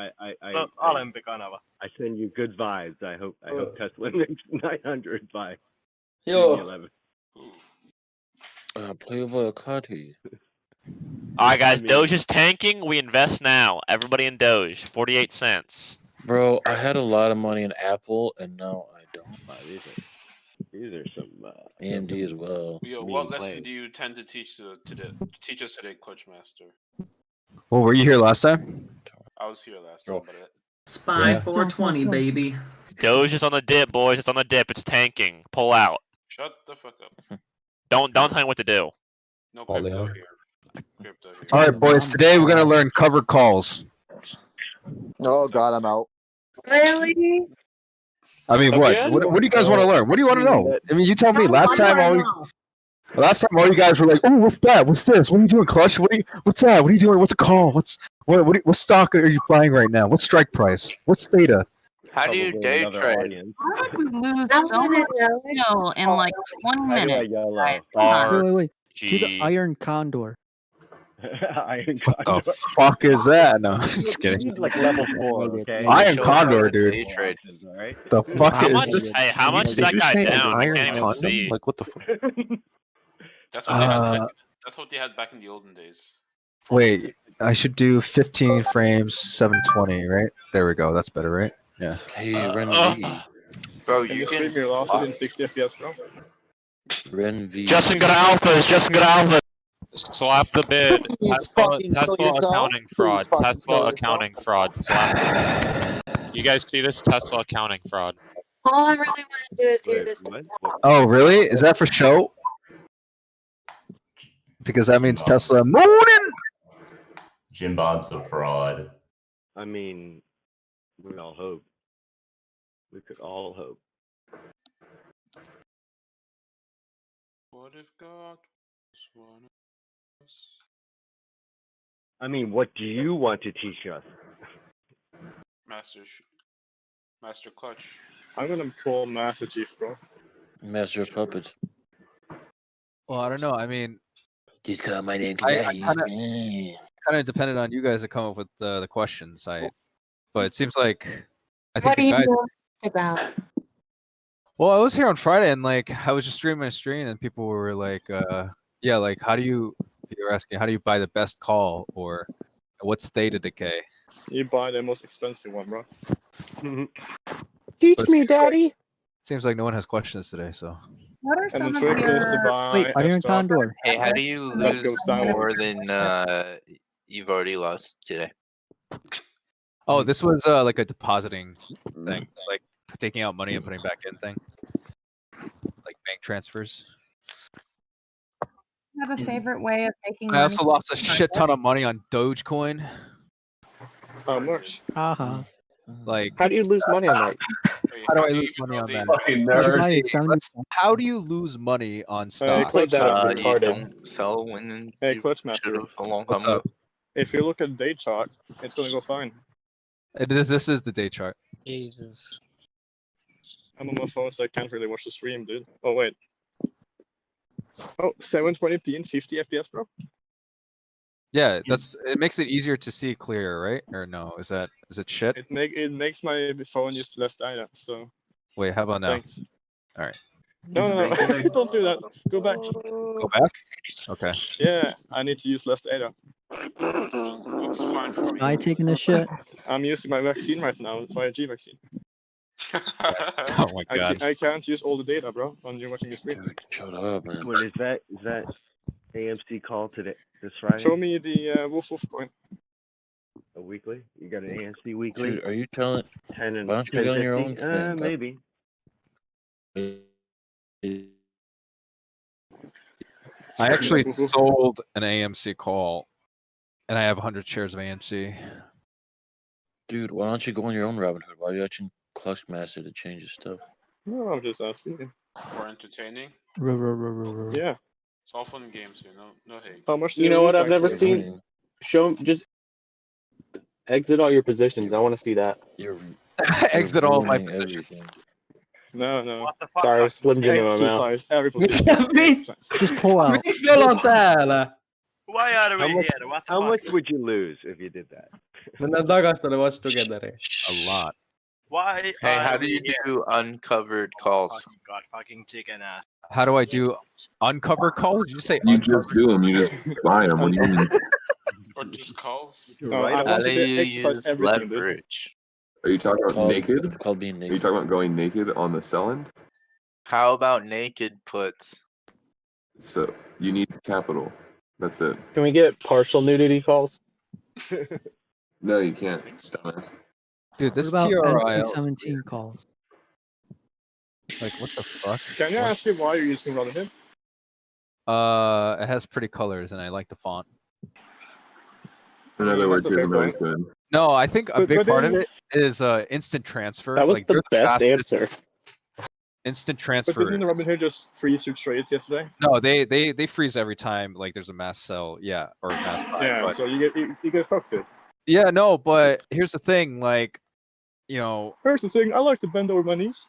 Alempi kanava. I send you good vibes. I hope Tesla makes 900 by June 11th. Playable Carti. Alright guys, Doge is tanking. We invest now. Everybody in Doge. 48 cents. Bro, I had a lot of money in Apple, and now I don't. These are some AMD as well. Yo, what lesson do you tend to teach teach us today, Clutch Master? Well, were you here last time? I was here last time, but Spy 420, baby. Doge is on the dip, boys. It's on the dip. It's tanking. Pull out. shut the fuck up. Don't tell me what to do. No crypto here. All right, boys. Today we're gonna learn covered calls. Oh God, I'm out. Really? I mean, Again? what do you guys want to learn? What do you want to know? I mean, you tell me. Last time all you guys were like, "Oh, what's that? What's this? What are you doing, Clutch? What's that? What are you doing? What's a call? What stock are you buying right now? What's strike price? What's theta?" How do you day trade? How did we lose so much skill in like 1 minute? Guys, come on. Wait. Do the Iron Condor. Iron What the fuck is that? No, I'm just kidding. He's like level 4, okay? Iron Condor, dude. Day trade. Alright? The fuck How is much? this? Hey, how much is that guy down? I can't even see. Like what the fuck? That's what they had. That's what they had back in the olden days. Wait, I should do 15 frames, 720, right? There we go. That's better, right? Yeah. Hey, Ren V. Bro, Can you you stream can. your losses in 60 FPS, bro? Ren V. Justin got alphas. Justin got alphas. Slap the bid. Please Tesla fucking kill yourself. accounting fraud. Please fucking kill Tesla yourself. accounting fraud. Slap it. You guys see this? Tesla accounting fraud. All I really want to do is hear this. Oh, really? Is that for show? Because that means Tesla mooning. Jim Bob's a fraud. I mean, we all hope. We could all hope. What if God was one of us? I mean, what do you want to teach us? Master Clutch. I'm gonna pull Master Chief, bro. Master of Puppets. Well, I don't know. I mean, He's got my name. I kind of depended on you guys to come up with the questions. But it seems like I think What are the you guys. about? Well, I was here on Friday and like I was just streaming a stream and people were like, yeah, like how do you were asking how do you buy the best call or what's theta decay? You buy the most expensive one, bro. Teach But it me, seems like- daddy. Seems like no one has questions today, so. What are And some the of trick is to your... buy Wait, Iron extra- Condor. Hey, how do you That lose goes down. more than you've already lost today? Oh, this was like a depositing thing, like taking out money and putting back in thing, like bank transfers. You have a favorite way of making I money? also lost a shit ton of money on Dogecoin. How much? Haha. Like, How do you lose money on that? how do I lose money on that? Did you buy it 70 How do you lose money on Hey, stock? Clutch that up Master. You retarded. don't sell when Hey, you Clutch Master. should have a long What's time up? ago. If you look at day chart, it's gonna go fine. This is the day chart. Jesus. I'm on my phone, so I can't really watch the stream, dude. Oh wait. Oh, 720p and 50 FPS, bro. Yeah, it makes it easier to see clearer, right? Or no? Is it shit? It makes my phone use less data. So Wait, how about now? thanks. All right, No, don't do that. Go back. go back. Okay. Yeah, I need to use less data. Looks fine for me. Spy taking a shit. I'm using my vaccine right now, 5G vaccine. Oh my god. I can't use all the data, bro, when you're watching the stream. Dude, shut up, man. What is that? Is that AMC call today? This Friday? Show me the Wolf coin. A weekly? You got an AMC weekly? Dude, are you telling? 10 and Why don't you get on your 10.50? own thing? Maybe. I actually sold an AMC call, and I have 100 shares of AMC. Dude, why don't you go on your own Robin Hood? Why are you watching Clutch Master to change his stuff? No, I'm just asking you. For entertaining. Yeah. It's all fun and games here. No hate. How much do You know what? lose, I've never actually? seen. Show just exit all your positions. I want to see that. Exit all of my ruining positions. everything. No. Sorry, Slim Jim in my mouth. Exercise every position. Just pull out. Why are we here? What the How fuck? much would you lose if you did that? Men ne tagastele vastu kedari. A lot. Why Hey, how are do we you here? do uncovered calls? Fucking God, fucking chicken ass. How do I do uncover calls? Did you say You just do them. You just buy them. What do you mean? Or just calls. I How wanted do to you exercise use everything, dude. leverage? Are you talking about naked? It's called being Are you naked. talking about going naked on the sell end? How about naked puts? So you need capital. That's it. Can we get partial nudity calls? No, you can't. Dumbass. Dude, What this about TRIL. NC-17 calls? Like, what the fuck? Can I ask you why you're using Robinhood? It has pretty colors, and I like the font. In other words, he doesn't understand. No, I think a But- big but part of then- it is instant transfer. That was like, the they're best fastest answer. Instant But transfer. didn't Robinhood just freeze your trades yesterday? No, they freeze every time like there's a mass sell, yeah, or mass buy. Yeah, but- so you get fucked it. Yeah, no, but here's the thing, like, you know, Here's the thing, I like to bend over my knees.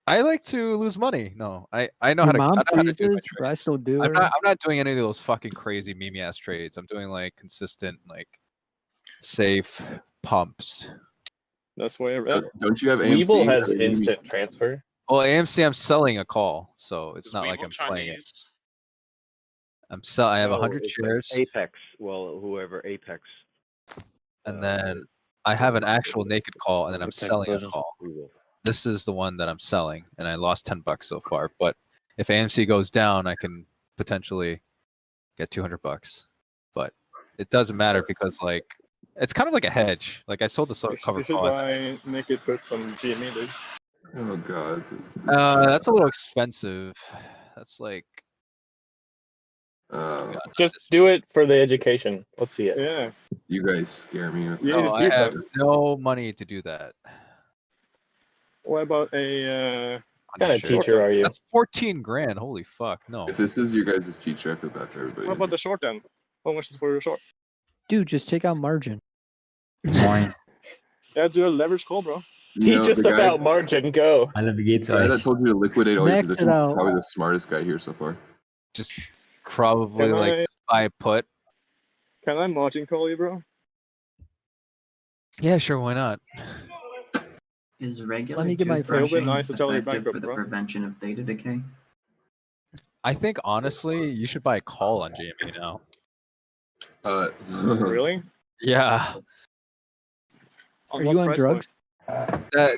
I like to lose money. No, I know how Your to. mom I know how to do my freezes, but I trades. still do I'm it. not doing any of those fucking crazy meme ass trades. I'm doing like consistent, like safe pumps. That's why I read. Don't you have AMC? Weeble has instant transfer. Well, AMC, I'm selling a call, so it's Is not like Weeble I'm playing it. Chinese? I have No, 100 it's shares, Apex. Well, whoever Apex. and then I have an actual naked call, and then I'm Apex selling a Legends. call. Weeble. This is the one that I'm selling, and I lost $10 so far. But if AMC goes down, I can potentially get $200. But it doesn't matter because like it's kind of like a hedge. Like I sold the cover You should call. buy naked put some GME, dude. Oh god. That's a little expensive. That's like Just do it for the education. Let's see it. Yeah. You guys scare me. With Yeah, no, you I do, have but- no money to do that. What about a What kind of teacher are you? That's 14 grand. Holy fuck, no. If this is your guys' teacher, I feel bad for everybody. what about the short end? How much is for your short? Dude, just take out margin. Yeah, do a leverage call, bro. You know, Teach us the guy- about margin. Go. The guy that told you to liquidate all your Max it positions is out. probably the smartest guy here so far. Just probably Can like I- just buy a put. Can I margin call you, bro? Yeah, sure, why not? Is regular Let me get my It'll be toothbrushing nice to tell you effective bankrupt, for the bro. prevention of data decay? I think honestly, you should buy a call on GME now. Really? Yeah. Are you on drugs?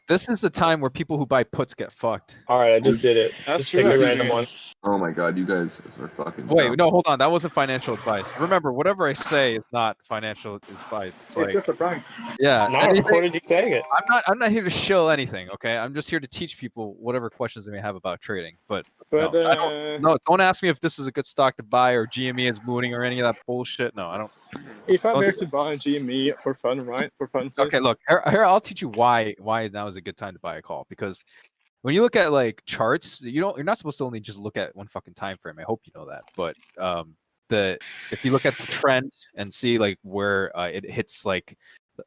This is the time where people who buy puts get fucked. All right, I just did it. That's Just pick a true. random one. Oh my god, you guys are fucking. Wait, dumb. no, hold on. That wasn't financial advice. Remember, whatever I say is not financial advice. It's It's like, just a prank. yeah. Now I anything- recorded you saying it. I'm not here to shill anything. Okay, I'm just here to teach people whatever questions they may have about trading. But But no, I don't. No, don't ask me if this is a good stock to buy or GME is mooning or any of that bullshit. No, I don't. if I'm don't here do to buy GME for fun, right? For fun. Okay, look, here I'll teach you why now is a good time to buy a call, because when you look at like charts, you're not supposed to only just look at one fucking time frame. I hope you know that. But if you look at the trend and see like where it hits, like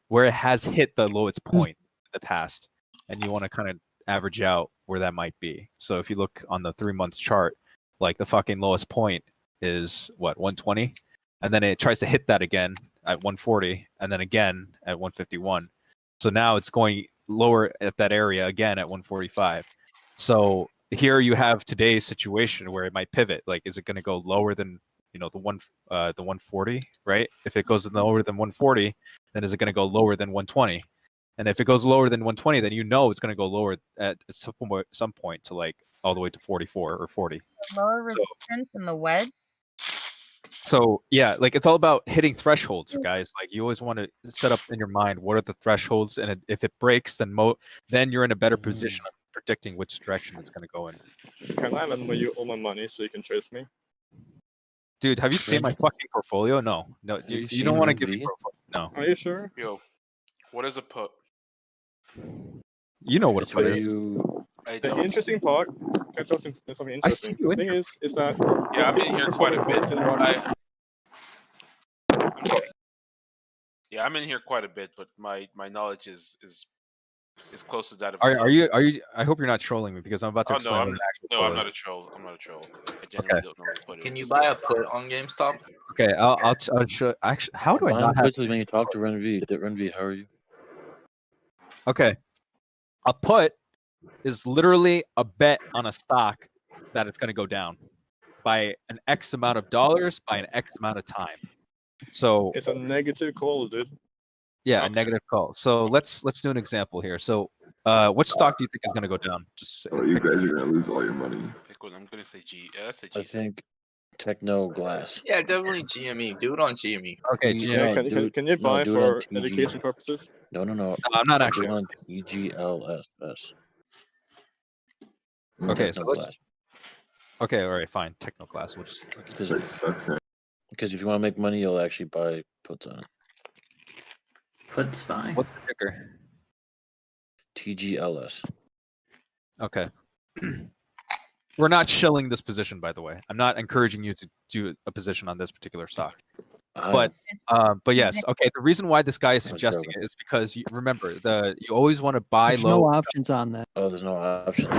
where it has hit the lowest point in the past, and you want to kind of average out where that might be. So if you look on the 3-month chart, like the fucking lowest point is what, 120, and then it tries to hit that again at 140, and then again at 151. So now it's going lower at that area again at 145. So here you have today's situation where it might pivot. Like, is it going to go lower than the 140, right? If it goes lower than 140, then is it going to go lower than 120? And if it goes lower than 120, then it's going to go lower at some point to like all the way to 44 or 40. Lower resistance in the wedge. So yeah, like it's all about hitting thresholds, guys. Like you always want to set up in your mind what are the thresholds, and if it breaks, then you're in a better position of predicting which direction it's going to go in. Can I lend you all my money so you can trade with me? Dude, have you seen my fucking portfolio? No, you don't want to give me portfolio. No. Are you sure? Yo, what is a put? You know what a put is. I The don't. interesting part, that's something interesting. I see you The thing is that Yeah, I'm in here quite a bit. Yeah, I'm in here quite a bit, but my knowledge is close to that of. Are you? I hope you're not trolling me because I'm about to Oh explain no, what I'm an actual no, put I'm is. not a troll. I'm not a troll. I genuinely don't know what a put is. Can you buy a put on GameStop? Okay, I'll show. Actually, how do I Mine not have? quickly when you talk to Renv. Renv, how are you? Okay, a put is literally a bet on a stock that it's going to go down by an X amount of dollars by an X amount of time. So it's a negative call, dude. yeah, a negative call. So let's do an example here. So what stock do you think is going to go down? Just Oh, you guys are gonna lose all your money. Pick one. I'm gonna say G. That's a I G. think Techno Glass. Yeah, definitely GME. Do it on GME. Okay, Yeah, can you buy do it on for TG. education purposes? No. I'm not Do actually. it on TGLSS. Okay, so Techno let's, Glass. Okay, all right, fine. Techno class. We'll just Because if you want to make money, you'll actually buy puts on it. Put spy. What's the ticker? TGLS. Okay. We're not shilling this position, by the way. I'm not encouraging you to do a position on this particular stock. But yes, okay. The reason why this guy is suggesting it is because you remember you always want to buy There's low. no options on that. Oh, there's no option.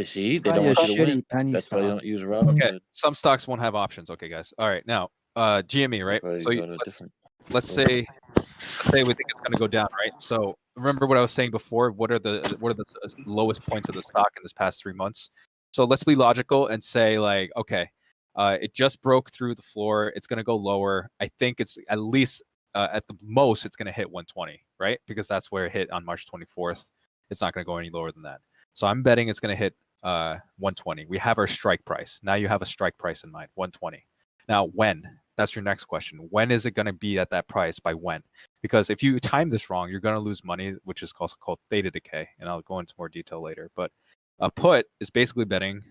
See, they Probably don't want a you to win. shitty penny That's why you stock. don't use Robinhood. Okay, some stocks won't have options. Okay, guys. All right, now GME, right? That's So why you go to let's say we think it's going to go down, right? So remember what I was saying before. What are the lowest points of the stock in this past 3 months? So let's be logical and say like, okay, it just broke through the floor. It's going to go lower. I think it's at least at the most it's going to hit 120, right? Because that's where it hit on March 24th. It's not going to go any lower than that. So I'm betting it's going to hit 120. We have our strike price. Now you have a strike price in mind, 120. Now when? That's your next question. When is it going to be at that price? By when? Because if you time this wrong, you're going to lose money, which is also called theta decay. And I'll go into more detail later. But a put is basically betting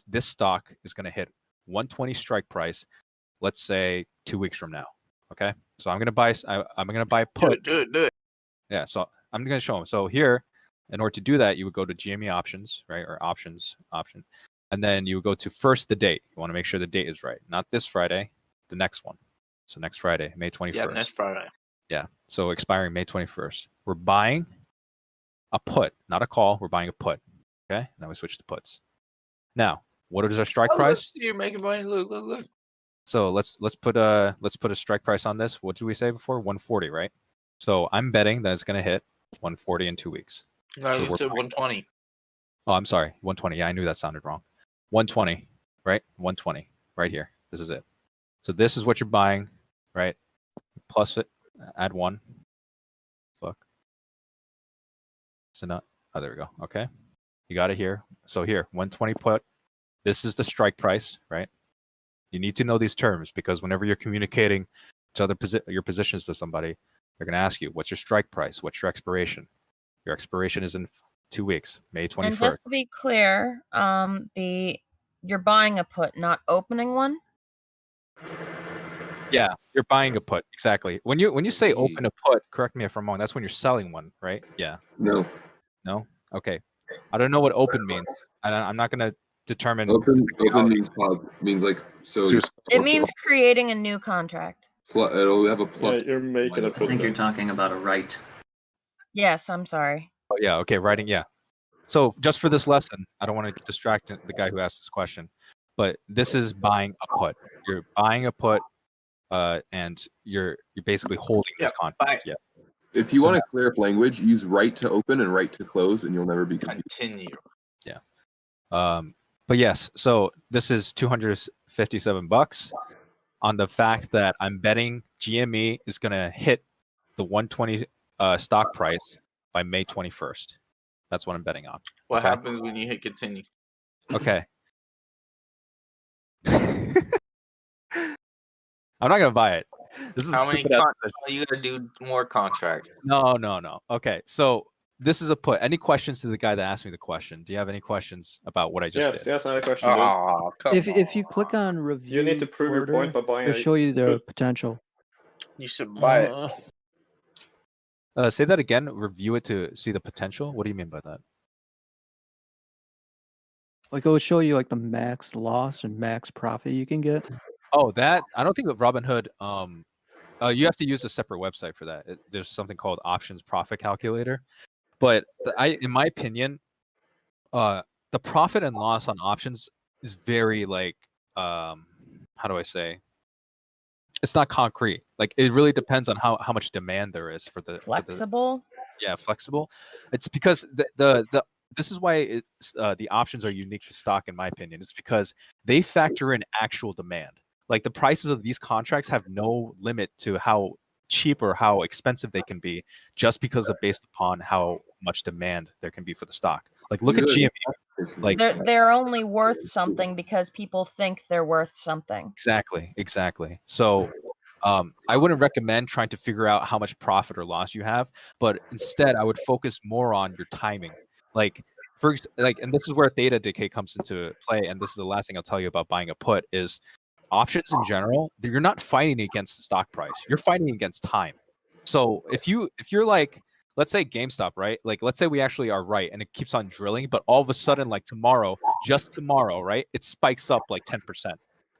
this stock is going to hit 120 strike price, let's say 2 weeks from now. Okay. So I'm going to buy a put. Do it. Yeah. So I'm going to show them. So here, in order to do that, you would go to GME options, right? Or option. And then you would go to first the date. You want to make sure the date is right. Not this Friday, the next one. So next Friday, May 21st. Yeah, next Friday. Yeah. So expiring May 21st. We're buying a put, not a call. We're buying a put. Okay. Now we switch to puts. Now, what is our strike price? You're making money. Look. So let's put a strike price on this. What did we say before? 140, right? So I'm betting that it's going to hit 140 in 2 weeks. No, So you said 120. Oh, I'm sorry. 120. Yeah, I knew that sounded wrong. 120, right? 120 right here. This is it. So this is what you're buying, right? Plus it, add 1. Fuck. So not. Oh, there we go. Okay. You got it here. So here, 120 put. This is the strike price, right? You need to know these terms because whenever you're communicating to your positions to somebody, they're going to ask you, what's your strike price? What's your expiration? Your expiration is in 2 weeks, May 21st. And just to be clear, you're buying a put, not opening one. Yeah, you're buying a put, exactly. When you say open a put, correct me if I'm wrong, that's when you're selling one, right? Yeah. No. No? Okay. I don't know what open means. I'm not going to determine. Open means pause. Means like so. It means creating a new contract. It'll have a plus. Yeah, you're making a I think you're talking about a right. Yes, I'm sorry. Oh, yeah, okay, writing, yeah. So just for this lesson, I don't want to distract the guy who asked this question, but this is buying a put. You're buying a put, and you're basically holding this contract. Yeah. If you want to clear up language, use right to open and right to close, and you'll never be confused. Continue. Yeah. But yes, so this is $257 on the fact that I'm betting GME is going to hit the 120 stock price by May 21st. That's what I'm betting on. What happens when you hit continue? Okay. I'm not gonna buy it. This is How many stupid ass contracts? You gotta do more contracts. No. Okay, so this is a put. Any questions to the guy that asked me the question? Do you have any questions about what I just did? Yes, I have a question. If you click on review, You need to prove your point by buying it'll show you the potential. You should buy it. Say that again. Review it to see the potential. What do you mean by that? Like it will show you like the max loss and max profit you can get. Oh, that I don't think with Robinhood. You have to use a separate website for that. There's something called Options Profit Calculator. But in my opinion, the profit and loss on options is very like, how do I say? It's not concrete. Like it really depends on how much demand there is for the Flexible. Yeah, flexible. It's because this is why the options are unique to stock, in my opinion. It's because they factor in actual demand. Like the prices of these contracts have no limit to how cheap or how expensive they can be, just because of based upon how much demand there can be for the stock. Like look at GME. Like they're only worth something because people think they're worth something. Exactly. So I wouldn't recommend trying to figure out how much profit or loss you have, but instead I would focus more on your timing. Like and this is where theta decay comes into play, and this is the last thing I'll tell you about buying a put is options in general. You're not fighting against the stock price. You're fighting against time. So if you're like, let's say GameStop, right? Like, let's say we actually are right and it keeps on drilling, but all of a sudden, like tomorrow, just tomorrow, right? It spikes up like 10%.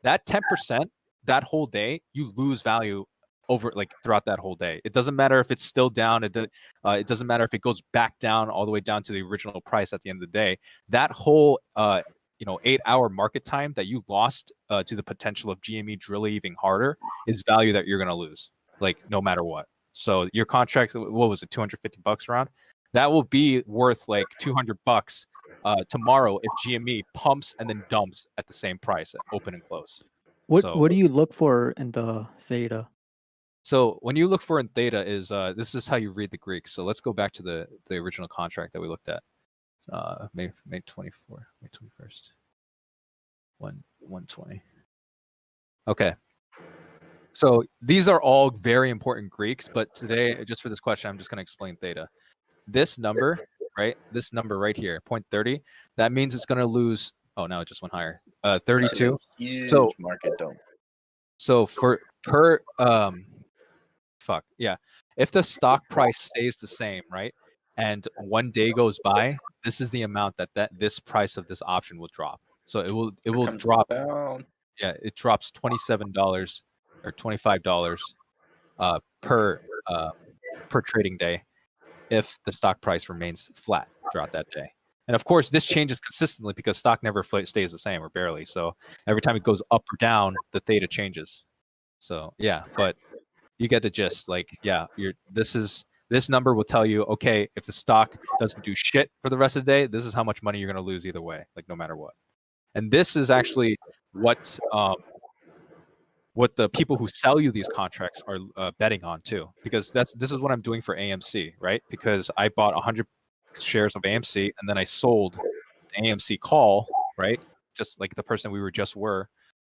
That 10%, that whole day, you lose value over like throughout that whole day. It doesn't matter if it's still down. It doesn't matter if it goes back down all the way down to the original price at the end of the day. That whole 8-hour market time that you lost to the potential of GME drilling even harder is value that you're gonna lose, like no matter what. So your contract, what was it, $250 around? That will be worth like $200 tomorrow if GME pumps and then dumps at the same price at open and close. What do you look for in the theta? So when you look for in theta is this is how you read the Greek. So let's go back to the original contract that we looked at. May 24, May 21st. 120. Okay. So these are all very important Greeks, but today, just for this question, I'm just going to explain theta. This number, right? This number right here, 0.30, that means it's going to lose. Oh, no, it just went higher. 32. Huge So market dump. So if the stock price stays the same, right, and one day goes by, this is the amount that this price of this option will drop. So it will drop down. Yeah, it drops $27 or $25 per trading day if the stock price remains flat throughout that day. And of course, this changes consistently because stock never stays the same or barely. So every time it goes up or down, the theta changes. So yeah, but you get the gist. Like, yeah, this number will tell you, okay, if the stock doesn't do shit for the rest of the day, this is how much money you're going to lose either way, like no matter what. And this is actually what the people who sell you these contracts are betting on too, because this is what I'm doing for AMC, right? Because I bought 100 shares of AMC and then I sold the AMC call, right? Just like the person we were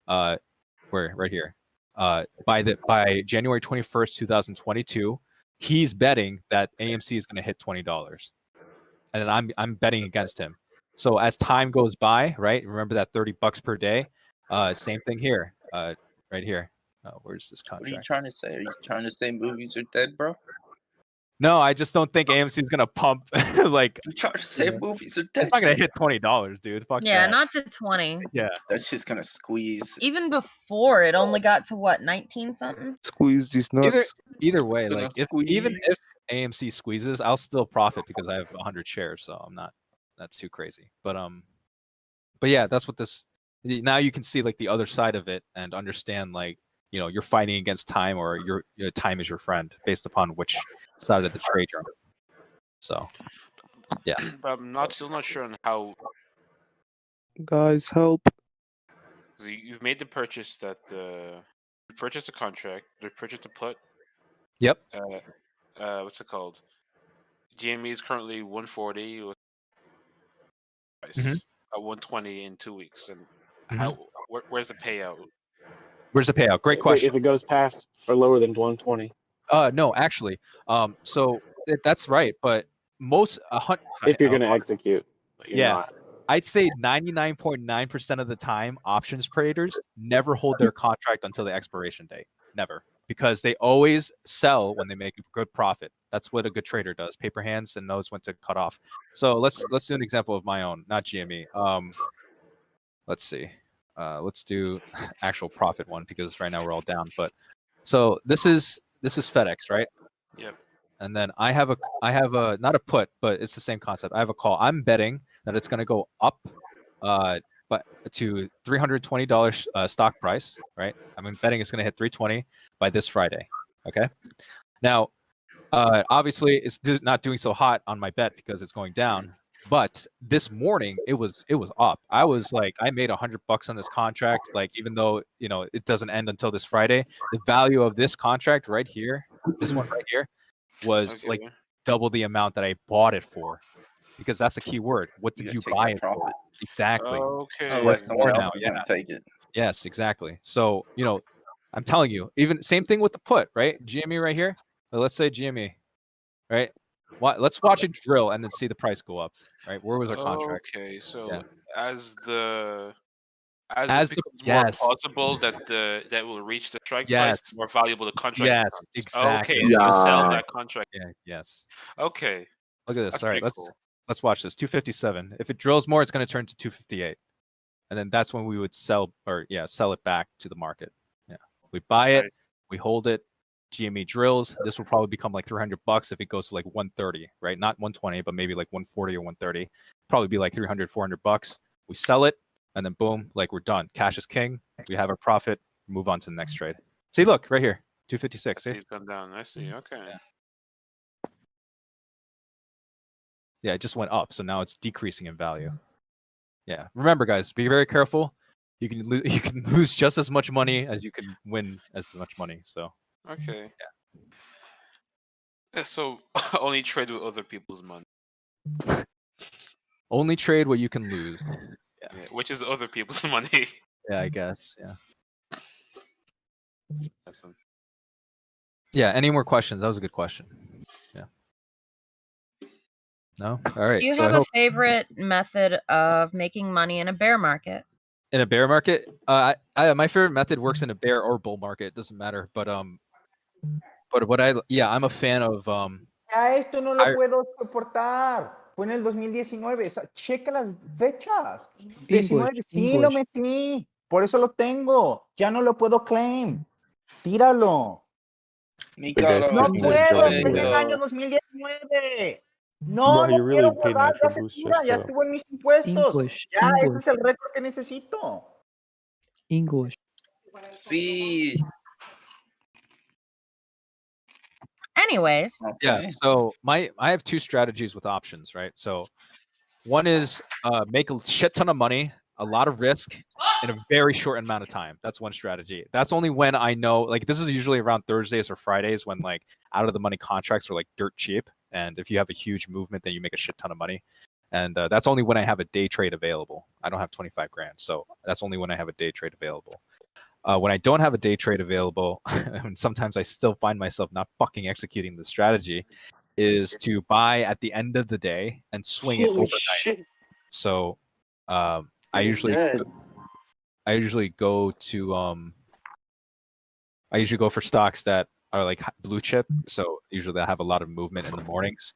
right here. By January 21st, 2022, he's betting that AMC is going to hit $20, and then I'm betting against him. So as time goes by, right? Remember that $30 per day. Same thing here, right here. Where's this contract? What are you trying to say? Are you trying to say movies are dead, bro? No, I just don't think AMC is gonna pump like. You trying to say movies are dead? It's not gonna hit $20, dude. Fuck Yeah, that. not to 20. Yeah, that's just gonna squeeze. Even before, it only got to what, 19 something? Squeeze these nuts. Either way, Gonna like squeeze. even if AMC squeezes, I'll still profit because I have 100 shares, so I'm not. That's too crazy. But yeah, that's what this. Now you can see like the other side of it and understand like, you know, you're fighting against time or your time is your friend based upon which side of the trade you're on. So yeah. But I'm still not sure on how. Guys, help. So you've made the purchase that you purchased a contract, you purchased a put. Yep. What's it called? GME is currently 140 with price at 120 in 2 weeks, and where's the payout? Where's the payout? Great question. If it goes past or lower than 120. No, actually, so that's right, but most if you're going to execute, but you're yeah, not. I'd say 99.9% of the time, options traders never hold their contract until the expiration date. Never, because they always sell when they make a good profit. That's what a good trader does. Paper hands and knows when to cut off. So let's do an example of my own, not GME. Let's see. Let's do actual profit one because right now we're all down. But so this is FedEx, right? Yep. And then I have a not a put, but it's the same concept. I have a call. I'm betting that it's going to go up, but to $320 stock price, right? I'm betting it's going to hit 320 by this Friday. Okay. Now, obviously, it's not doing so hot on my bet because it's going down. But this morning it was up. I was like, I made $100 on this contract. Like, even though it doesn't end until this Friday, the value of this contract right here, this one right here, was like double the amount that I bought it for, because that's the key word. What did you buy it for? Exactly. Okay. So it's Someone more else now. is gonna take it. Yes, exactly. So I'm telling you, even same thing with the put, right? GME right here. Let's say GME, right? Let's watch it drill and then see the price go up. Right? Where was our contract? Okay, so Yeah. as it As the- becomes more yes. possible that will reach the strike Yes. price, the more valuable the contract Yes, becomes. exactly. Okay, and you sell Yeah. that contract. Yeah. Yes. Okay. Look at this. That's All right, pretty cool. let's watch this. 257. If it drills more, it's going to turn to 258, and then that's when we would sell it back to the market. Yeah, we buy it, Right. we hold it. GME drills. This will probably become like $300 if it goes to like 130, right? Not 120, but maybe like 140 or 130. Probably be like $300, $400. We sell it, and then boom, like we're done. Cash is king. We have our profit. Move on to the next trade. See, look right here, 256. See? It's gone down. I see. Okay. Yeah, it just went up, so now it's decreasing in value. Yeah, remember, guys, be very careful. You can lose just as much money as you can win as much money. So Okay. Yeah. So only trade with other people's money. only trade what you can lose. Yeah, which is other people's money. Yeah, I guess. Yeah. Excellent. Yeah. Any more questions? That was a good question. Yeah. No. All right. Do you So have I a hope favorite method of making money in a bear market? in a bear market, my favorite method works in a bear or bull market. It doesn't matter. But I'm a fan of Ya esto no lo I- puedo soportar. Fue en el 2019. O sea, checa las fechas. English, 19, sí lo English. metí. Por eso lo tengo. Ya no lo puedo claim. Tíralo. No puedo, fue en el año 2019. No, Bro, you no really quiero paid pagar, Nitro ya se Boost tira, just ya to- estuvo en mis impuestos. English, Ya, ese English. es el récord que necesito. English. Sí. Anyways, Yeah. So I have two strategies with options, right? So one is make a shit ton of money, a lot of risk in a very short amount of time. That's one strategy. That's only when I know, like, this is usually around Thursdays or Fridays when like out of the money contracts are like dirt cheap. And if you have a huge movement, then you make a shit ton of money. And that's only when I have a day trade available. I don't have 25 grand. So that's only when I have a day trade available. When I don't have a day trade available, and sometimes I still find myself not fucking executing the strategy, is to buy at the end of the day and swing it Holy overnight. shit. So I usually go to I usually go for stocks that are like blue chip. So usually I have a lot of movement in the mornings.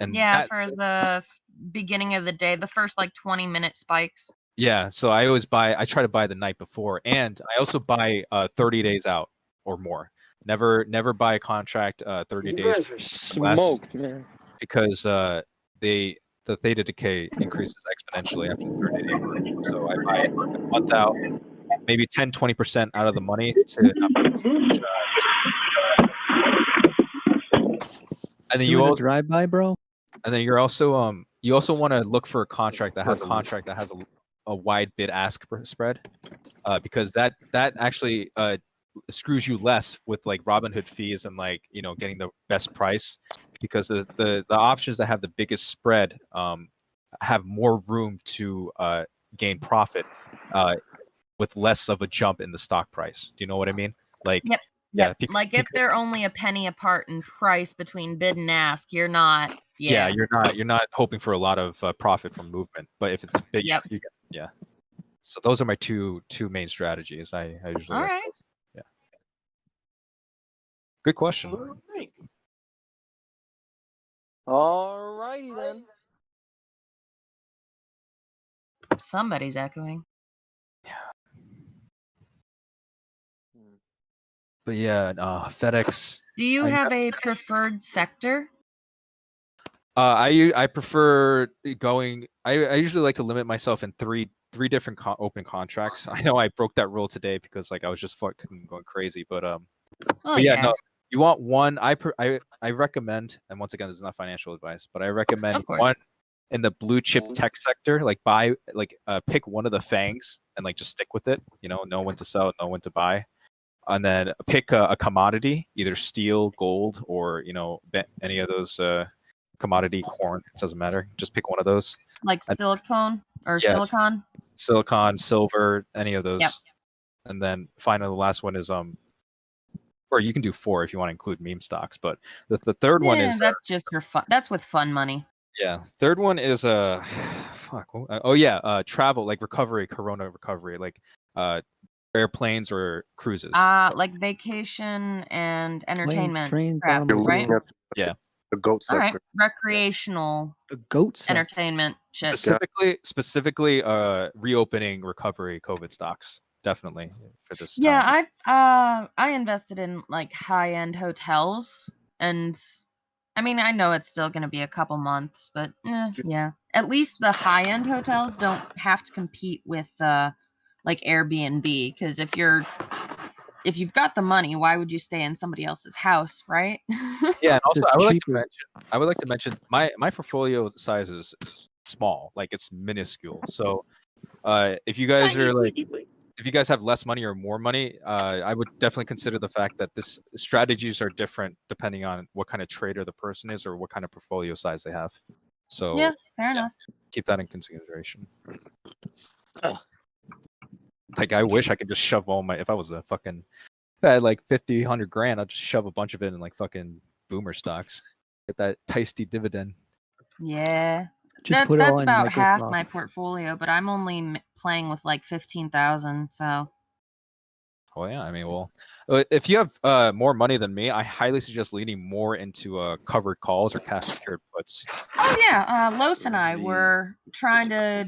And yeah, that- for the beginning of the day, the first like 20-minute spikes. Yeah, so I always I try to buy the night before, and I also buy 30 days out or more. Never buy a contract 30 You days guys are less, smoked, man. because the theta decay increases exponentially after 30 days. So I buy it a month out, maybe 10-20% out of the money to not put too much, and then you Doing a also drive-by, bro. And then you're also you also want to look for a contract that has a wide bid ask spread, because that actually screws you less with like Robinhood fees and like, you know, getting the best price, because the options that have the biggest spread have more room to gain profit with less of a jump in the stock price. Do you know what I mean? Like, Yep. yeah, Like if they're only a penny apart in price between bid and ask, you're not. yeah, you're not hoping for a lot of profit from movement. But if it's big, Yep. you get, yeah. So those are my two main strategies. I usually All like right. those. Yeah. Good question. Alrighty then. Somebody's echoing. But yeah, FedEx. Do you have a preferred sector? I prefer going. I usually like to limit myself in three different open contracts. I know I broke that rule today because like I was just fucking going crazy. But but yeah, no. You want one? I recommend, and once again, this is not financial advice, but I recommend one in the blue chip tech sector. Like pick one of the fangs and like just stick with it. You know when to sell, know when to buy. And then pick a commodity, either steel, gold, or any of those commodity, corn. It doesn't matter. Just pick one of those. Like silicone or Yes. silicon? Silver, any of those. Yep. And then finally, the last one is or you can do 4 if you want to include meme stocks. But the third one is that's just for fun. That's with fun money. yeah. Third one is travel, like recovery, corona recovery, like airplanes or cruises. Like vacation and entertainment travel, right? Yeah. The goat All right, sector. recreational The goat sector. entertainment shit. Specifically, reopening recovery COVID stocks. Definitely for this time. Yeah, I invested in like high-end hotels, and I mean I know it's still going to be a couple months, but yeah, at least the high-end hotels don't have to compete with like Airbnb, because if you've got the money, why would you stay in somebody else's house, right? Yeah, and also I would like to mention my portfolio size is small, like it's minuscule. So if you guys are like if you guys have less money or more money, I would definitely consider the fact that this strategies are different depending on what kind of trader the person is or what kind of portfolio size they have. So yeah, fair enough. Keep that in consideration. Like I wish I could just shove all my, if I was a fucking, if I had like 50, 100 grand, I'd just shove a bunch of it in like fucking boomer stocks. Get that tasty dividend. Yeah. Just put it that's all in about half Microsoft. my portfolio, but I'm only playing with like 15,000, so. Well, yeah, I mean, well, if you have more money than me, I highly suggest leaning more into covered calls or cash secured puts. Oh yeah, Los and I were trying to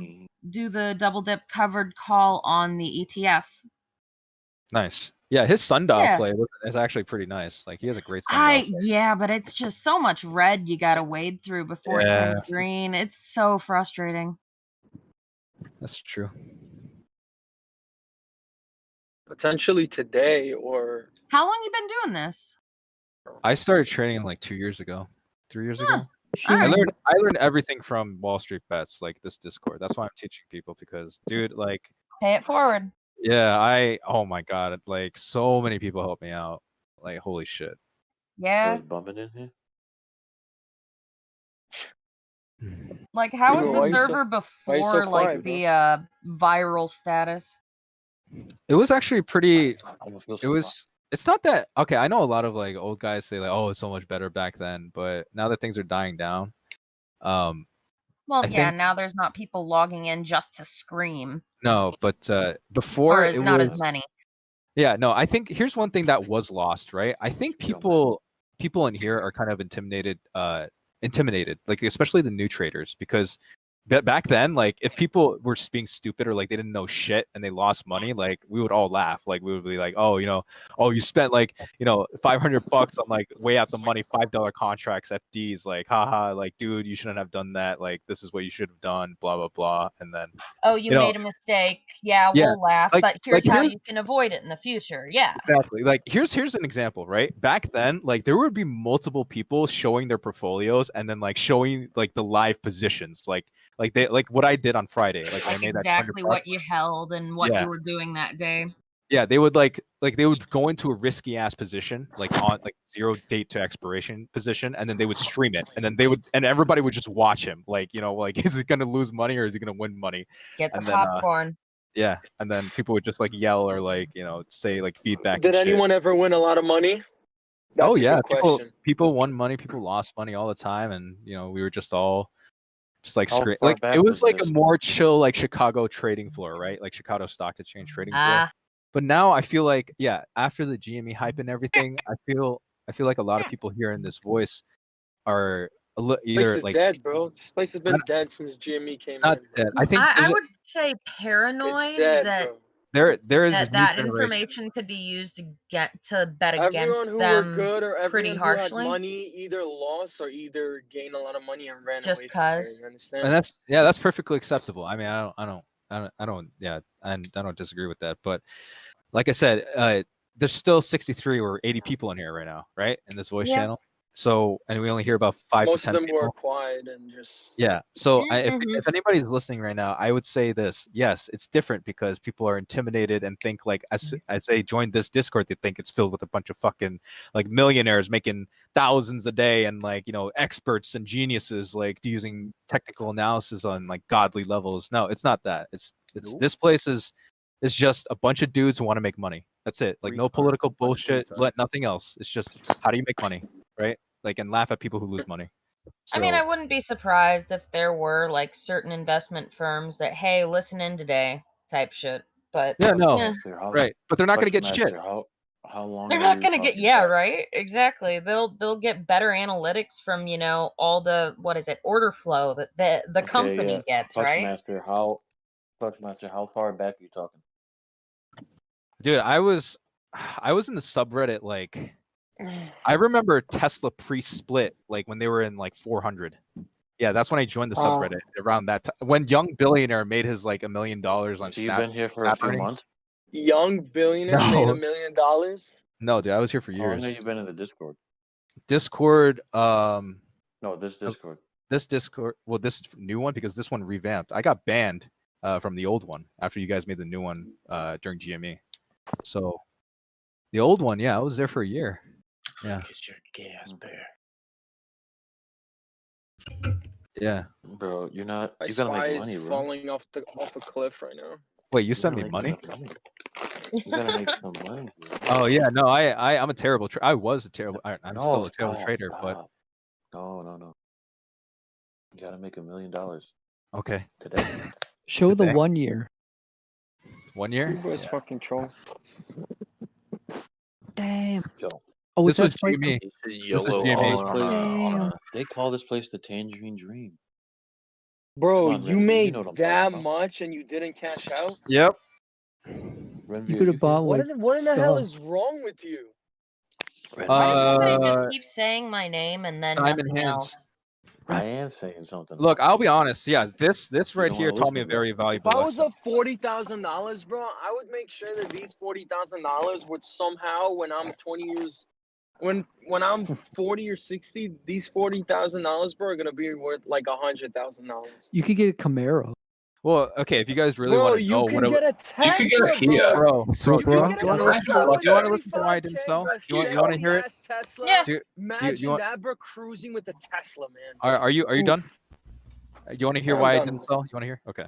do the double dip covered call on the ETF. Nice. Yeah, his sundial Yeah. play is actually pretty nice. Like he has a great sundial play. Yeah, but it's just so much red you gotta wade through before it turns Yeah. green. It's so frustrating. That's true. Potentially today or How long you been doing this? I started trading like 2 years ago, 3 years ago. Alright. I learned everything from Wall Street Bets, like this Discord. That's why I'm teaching people because, dude, like, Pay it forward. yeah, oh my god, like so many people help me out. Like, holy shit. Yeah. Bumping in here. Like, how was Bro, the why you so- server why you so before, like, quiet, bro? the viral status? It was actually pretty. It was. It's not that okay. I know a lot of like old guys say like, "Oh, it's so much better back then," but now that things are dying down, Well, I yeah, think- now there's not people logging in just to scream. no, but before Or it not was as many. Yeah, no, I think here's one thing that was lost, right? I think people in here are kind of intimidated, like especially the new traders, because back then, like if people were being stupid or like they didn't know shit and they lost money, like we would all laugh. Like we would be like, oh, you spent like, $500 on like way out the money, $5 contracts, FDs, like, haha, like, dude, you shouldn't have done that. Like, this is what you should have done, blah, blah, blah. And then, Oh, you made a mistake. Yeah, Yeah, we'll laugh, like- but here's like how here's- you can avoid it in the future. Yeah. Exactly. Like here's an example, right? Back then, like there would be multiple people showing their portfolios and then like showing like the live positions, like they like what I did on Friday. Like I Like made exactly that what $200. you held and what Yeah. you were doing that day. Yeah, they would like they would go into a risky ass position, like on like 0 date to expiration position, and then they would stream it, and then everybody would just watch him, like like is he gonna lose money or is he gonna win money? Get the And then, popcorn. Yeah, and then people would just like yell or like say like feedback. Did and shit. anyone ever win a lot of money? Oh That's a yeah, good question. people won money, people lost money all the time, and we were just all just like How scream. far Like back it was was like a this? more chill like Chicago trading floor, right? Like Chicago Stock Exchange trading floor. Ah. But now I feel like after the GME hype and everything, I feel like a lot of people hearing this voice are Place either is like dead, bro. This place has been Not- dead since GME came not in. dead. I think I there's a- would say paranoid dead, that bro. there is this new that generation- information could be used to bet Everyone against who were them good or pretty everyone who had harshly. money either lost or either gained a lot of money and ran Just away from there. 'cause. You understand? And that's perfectly acceptable. I mean, I don't disagree with that. But like I said, there's still 63 or 80 people in here right now, right? In this voice Yeah. channel. So, and we only hear about 5 Most to 10 of them people. were quiet and just Yeah. So Mhm. if anybody's listening right now, I would say this. Yes, it's different because people are intimidated and think like as they join this Discord, they think it's filled with a bunch of fucking like millionaires making thousands a day and like, experts and geniuses like using technical analysis on like godly levels. No, it's not that. It's this place is just a bunch of dudes who want to make money. That's it. Like no political bullshit, nothing else. It's just how do you make money, right? Like and laugh at people who lose money. I mean, So- I wouldn't be surprised if there were like certain investment firms that, hey, listen in today type shit. But Yeah, no, eh, right. But they're not gonna get shit. How long? they're not gonna get right, exactly. They'll get better analytics from all the order flow that the company gets, right? Fluxmaster, how far back are you talking? Dude, I was in the subreddit like I remember Tesla pre-split like when they were in like 400. Yeah, that's when I joined the subreddit around that time. When Young Billionaire made his like $1 million on So you've Snap. been here for a Snap few earnings. months? Young billionaire made No. $1 million. No, dude, I was here for How long years. have you been in the Discord? Discord, No, this Discord. this Discord, well, this new one because this one revamped. I got banned from the old one after you guys made the new one during GME. So the old one, yeah, I was there for a year. Yeah. Because you're gay ass bear. Yeah. Bro, you're not. My You gotta spy make is money, bro. falling off a cliff right now. Wait, you sent me money? You gotta make some money. Bro. Oh yeah, no, I'm a terrible. I was a terrible. I'm still a terrible trader, but No. You gotta make $1 million okay. today. Show the Today? 1 year. 1 year. You boys fucking troll. Damn. Yo, Oh, This was that's right. GME. This is YOLO GME. all around. Damn. They call this place the Tangerine Dream. Bro, Come on, you Renvy, made know what I'm that talking about. much and you didn't cash out? Yep. Renvy, You are could have bought What like in the hell stuff. is wrong with you? Renvy, Why does somebody Uh, just keep saying my name and then Time nothing enhanced. else? I am saying something. Look, I'll be honest. Yeah, this right don't here wanna taught me a listen, bro. very If valuable I was lesson. up $40,000, bro, I would make sure that these $40,000 would somehow, when I'm 20 years, when I'm 40 or 60, these $40,000, bro, are gonna be worth like $100,000. You could get a Camaro. Well, okay, if you guys really Bro, want to you know can what get a Tesla, bro, So, You bro, can get you a want to listen? Tesla with Do you want to listen to why I didn't 35K, sell? bro. You want to hear it? Sexy-ass Tesla. Yeah. Do you Imagine want? that, bro, cruising with a Tesla, man. Are you Oof. done? You want to hear I'm why I done. didn't sell? You want to hear? Okay.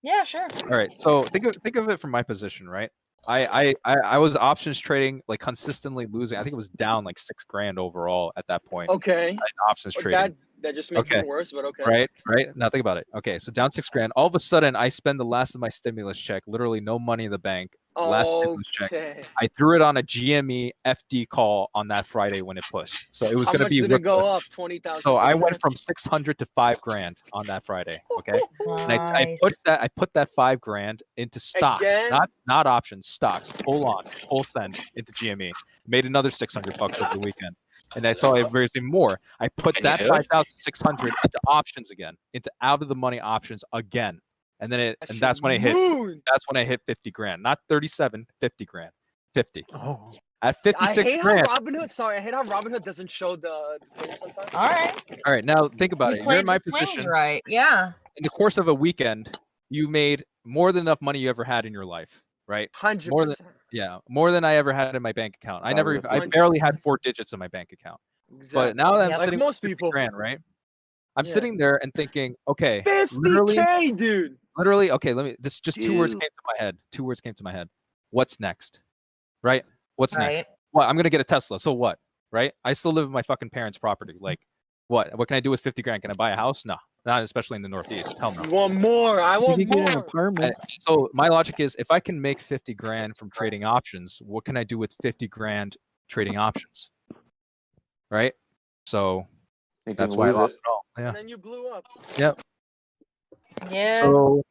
Yeah, sure. All right. So think of it from my position, right? I was options trading, like consistently losing. I think it was down like $6,000 overall at that point. Okay. In options But trading. that just makes Okay. it worse, but okay. Right. Now think about it. Okay, so down $6,000. All of a sudden, I spend the last of my stimulus check, literally no money in the bank. Last stimulus check. Okay. I threw it on a GME FD call on that Friday when it pushed. So it was How going to much be did it go ridiculous. up? 20,000. So I went from 600 to $5,000 on that Friday. Okay, and I put that $5,000 into stock, Again? not options, stocks. Full send into GME. Made another $600 over the weekend, and I saw it raising more. I put that 5,600 into options again, into out of the money options again, and then that's when I hit. That's when I hit $50,000, not 37, $50,000, 50. Oh. At I hate how 56,000. Robinhood. Sorry, I hate how Robinhood doesn't show the thing sometimes. All right. All right, now think about You it. You're played in my the swings position. right. Yeah. In the course of a weekend, you made more than enough money you ever had in your life, right? 100%. More than I ever had in my bank account. I Probably barely had 4 digits in my bank account. But now that I'm Like sitting most with people. $50,000, right? I'm Yeah. sitting there and thinking, okay, 50K, dude. literally, okay, this just 2 words came to my head. 2 words came to my head. What's next? Right? What's next? Right. Well, I'm gonna get a Tesla. So what? Right? I still live in my fucking parents' property. Like, what? What can I do with $50,000? Can I buy a house? No, not especially in the Northeast. Hell no. You want more? I You want could get an more. apartment. So my logic is, if I can make $50,000 from trading options, what can I do with $50,000 trading options? Right? So that's why I lost it all. Yeah. And then you blew up. Yep. Yeah. So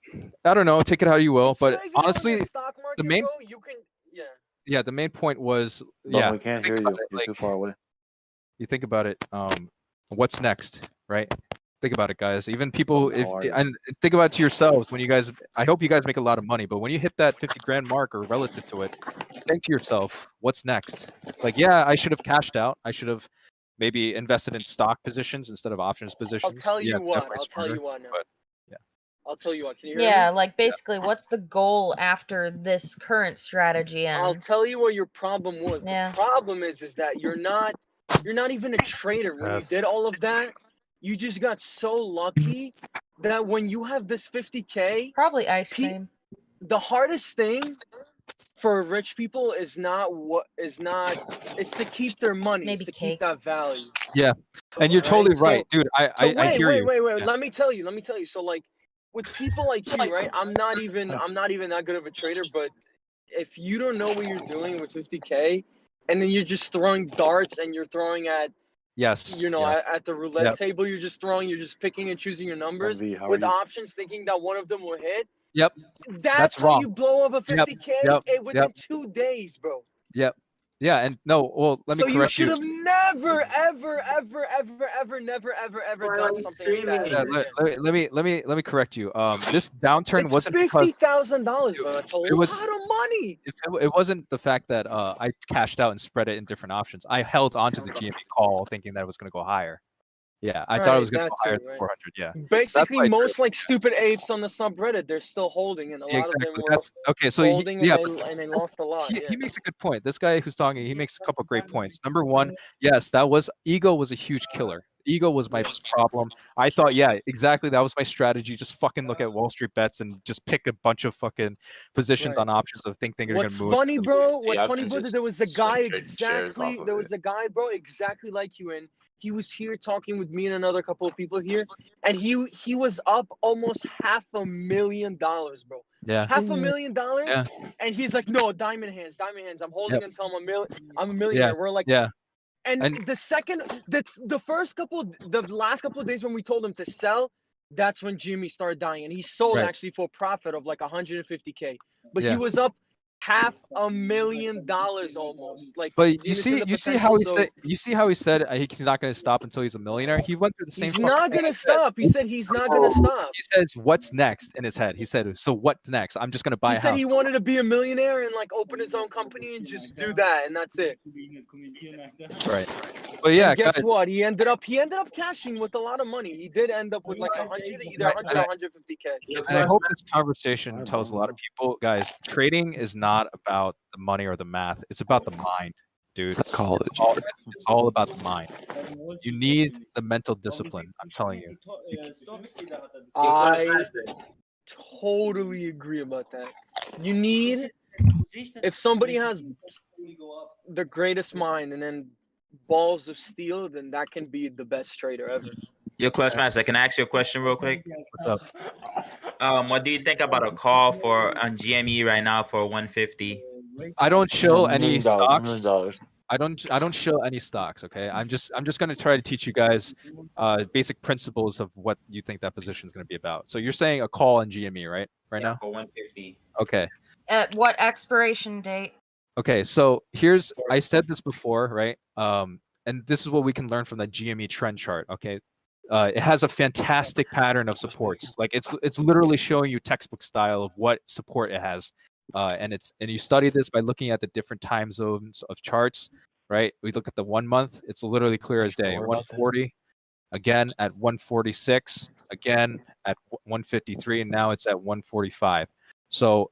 I don't know. Take it how you will. But Crazy how in honestly, the stock market, the main bro, you can, the main point was We can't hear you. about it, You're too far away. you think about it. What's next? Right? Think about it, guys. Even people, and think about it to yourselves when you guys. I hope you guys make a lot of money, but when you hit that $50,000 mark or relative to it, think to yourself, what's next? Like, yeah, I should have cashed out. I should have maybe invested in stock positions instead of options positions. I'll tell you what. definitely I'll tell smarter, you what now. but I'll tell you what. Can you hear Yeah, me? like basically, what's the goal after this current strategy ends? I'll tell you what your problem was. Yeah. The problem is that you're not even a trader. When you did all of that, you just got so lucky that when you have this 50K, Probably ice cream. the hardest thing for rich people is not what is not. It's to keep their money. It's to keep that value. Yeah, and you're totally right, dude. I wait, hear you. wait. Yeah. Let me tell you. So like, with people like you, right? I'm not even that good of a trader, but if you don't know what you're doing with 50K, and then you're just throwing darts and you're throwing at, Yes. you know, yes. at the roulette Yep. table, you're just picking and choosing your numbers how with are you? options, thinking that one of them will hit. Yep. That's how wrong. you blow up a 50K within 2 days, bro. Yep. Yeah, and no, well, let me So you correct should you. have never, ever done something like that. Let me correct you. This downturn It's wasn't because $50,000, bro. That's a it was- lot of money. it wasn't the fact that I cashed out and spread it in different options. I held on to the GME call thinking that it was going to go higher. Yeah, I thought it was going to go higher than 400. Yeah. Basically, most like stupid apes on the subreddit, they're still holding, and a lot of them were okay. So holding, yeah, and they lost a lot. he makes a good point. This guy who's talking, he makes a couple great points. Number one, yes, ego was a huge killer. Ego was my problem. I thought, yeah, exactly. That was my strategy. Just fucking look at Wall Street bets and just pick a bunch of fucking positions on options of think they're going to move. What's funny, bro? See, What's I've funny, been bro? just There was a swing guy trading shares off of There it. was a guy, bro, exactly like you, and he was here talking with me and another couple of people here, and he was up almost $500,000, bro. Yeah. $500,000, Yeah. and he's like, no, diamond hands. I'm holding Yep. until I'm a millionaire. Yeah. We're like, yeah. and And- the last couple of days when we told him to sell, that's when Jimmy started dying, and he sold Right. actually for a profit of like 150K, but Yeah. he was up $500,000 almost. Like, But you units see, in the you see how he potential, said, you see how he said he's not going to stop until he's a millionaire. He went through the same. he's fucking not thing gonna I said. stop. He said he's not gonna stop. He says, "What's next?" in his head. He said, "So what next? I'm just going to buy He a said house." he wanted to be a millionaire and like open his own company and just do that, and that's it. Right. But yeah, And guess guys, what? He ended up cashing with a lot of money. He did end up with like 100, either 100 or 150K. and I hope this conversation tells a lot of people, guys, trading is not about the money or the math. It's about the mind, dude. Psychology. It's all about the mind. You need the mental discipline. I'm telling you. I totally agree about that. You need, if somebody has the greatest mind and then balls of steel, then that can be the best trader ever. Yo, Clutch Master, can I ask you a question real quick? What's up? What do you think about a call on GME right now for 150? I don't show any stocks. $1,000,000. I don't show any stocks. Okay, I'm just going to try to teach you guys basic principles of what you think that position is going to be about. So you're saying a call on GME, right? Right now. For 150. Okay. At what expiration date? Okay. So I said this before, right? And this is what we can learn from the GME trend chart. Okay. It has a fantastic pattern of supports. Like it's literally showing you textbook style of what support it has. And you study this by looking at the different time zones of charts, right? We look at the 1 month, it's literally clear as day. 140, again at 146, again at 153, and now it's at 145. So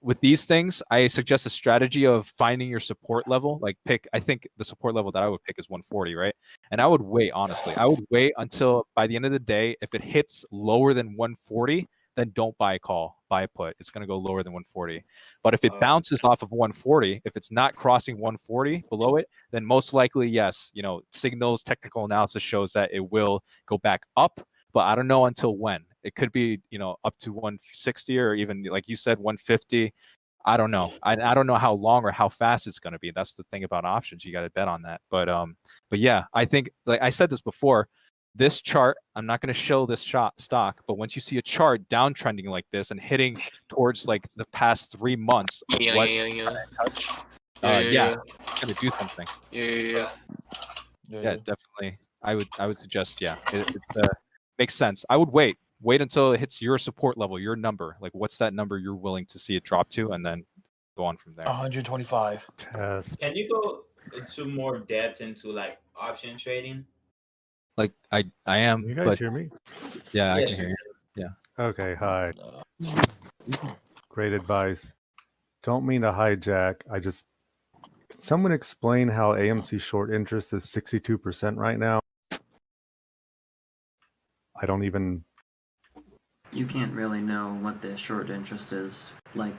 with these things, I suggest a strategy of finding your support level. Like I think the support level that I would pick is 140, right? And I would wait, honestly. I would wait until by the end of the day, if it hits lower than 140, then don't buy a call, buy a put. It's going to go lower than 140. But if it bounces off of 140, if it's not crossing 140 below it, then most likely, yes, signals, technical analysis shows that it will go back up, but I don't know until when. It could be, up to 160 or even, like you said, 150. I don't know. I don't know how long or how fast it's going to be. That's the thing about options. You got to bet on that. But yeah, I think, like I said this before, this chart, I'm not going to show this stock, but once you see a chart downtrending like this and hitting towards like the past 3 months, it's going to do something. Yeah, definitely. I would suggest, it makes sense. I would wait until it hits your support level, your number. Like, what's that number you're willing to see it drop to, and then go on from there. 125. Test. Can you go into more depth into like option trading? Like I am. You guys hear me? Yeah, I Yes. can hear you. Yeah. Okay, hi. Great advice. Don't mean to hijack. Can someone explain how AMC short interest is 62% right now? I don't even. You can't really know what the short interest is like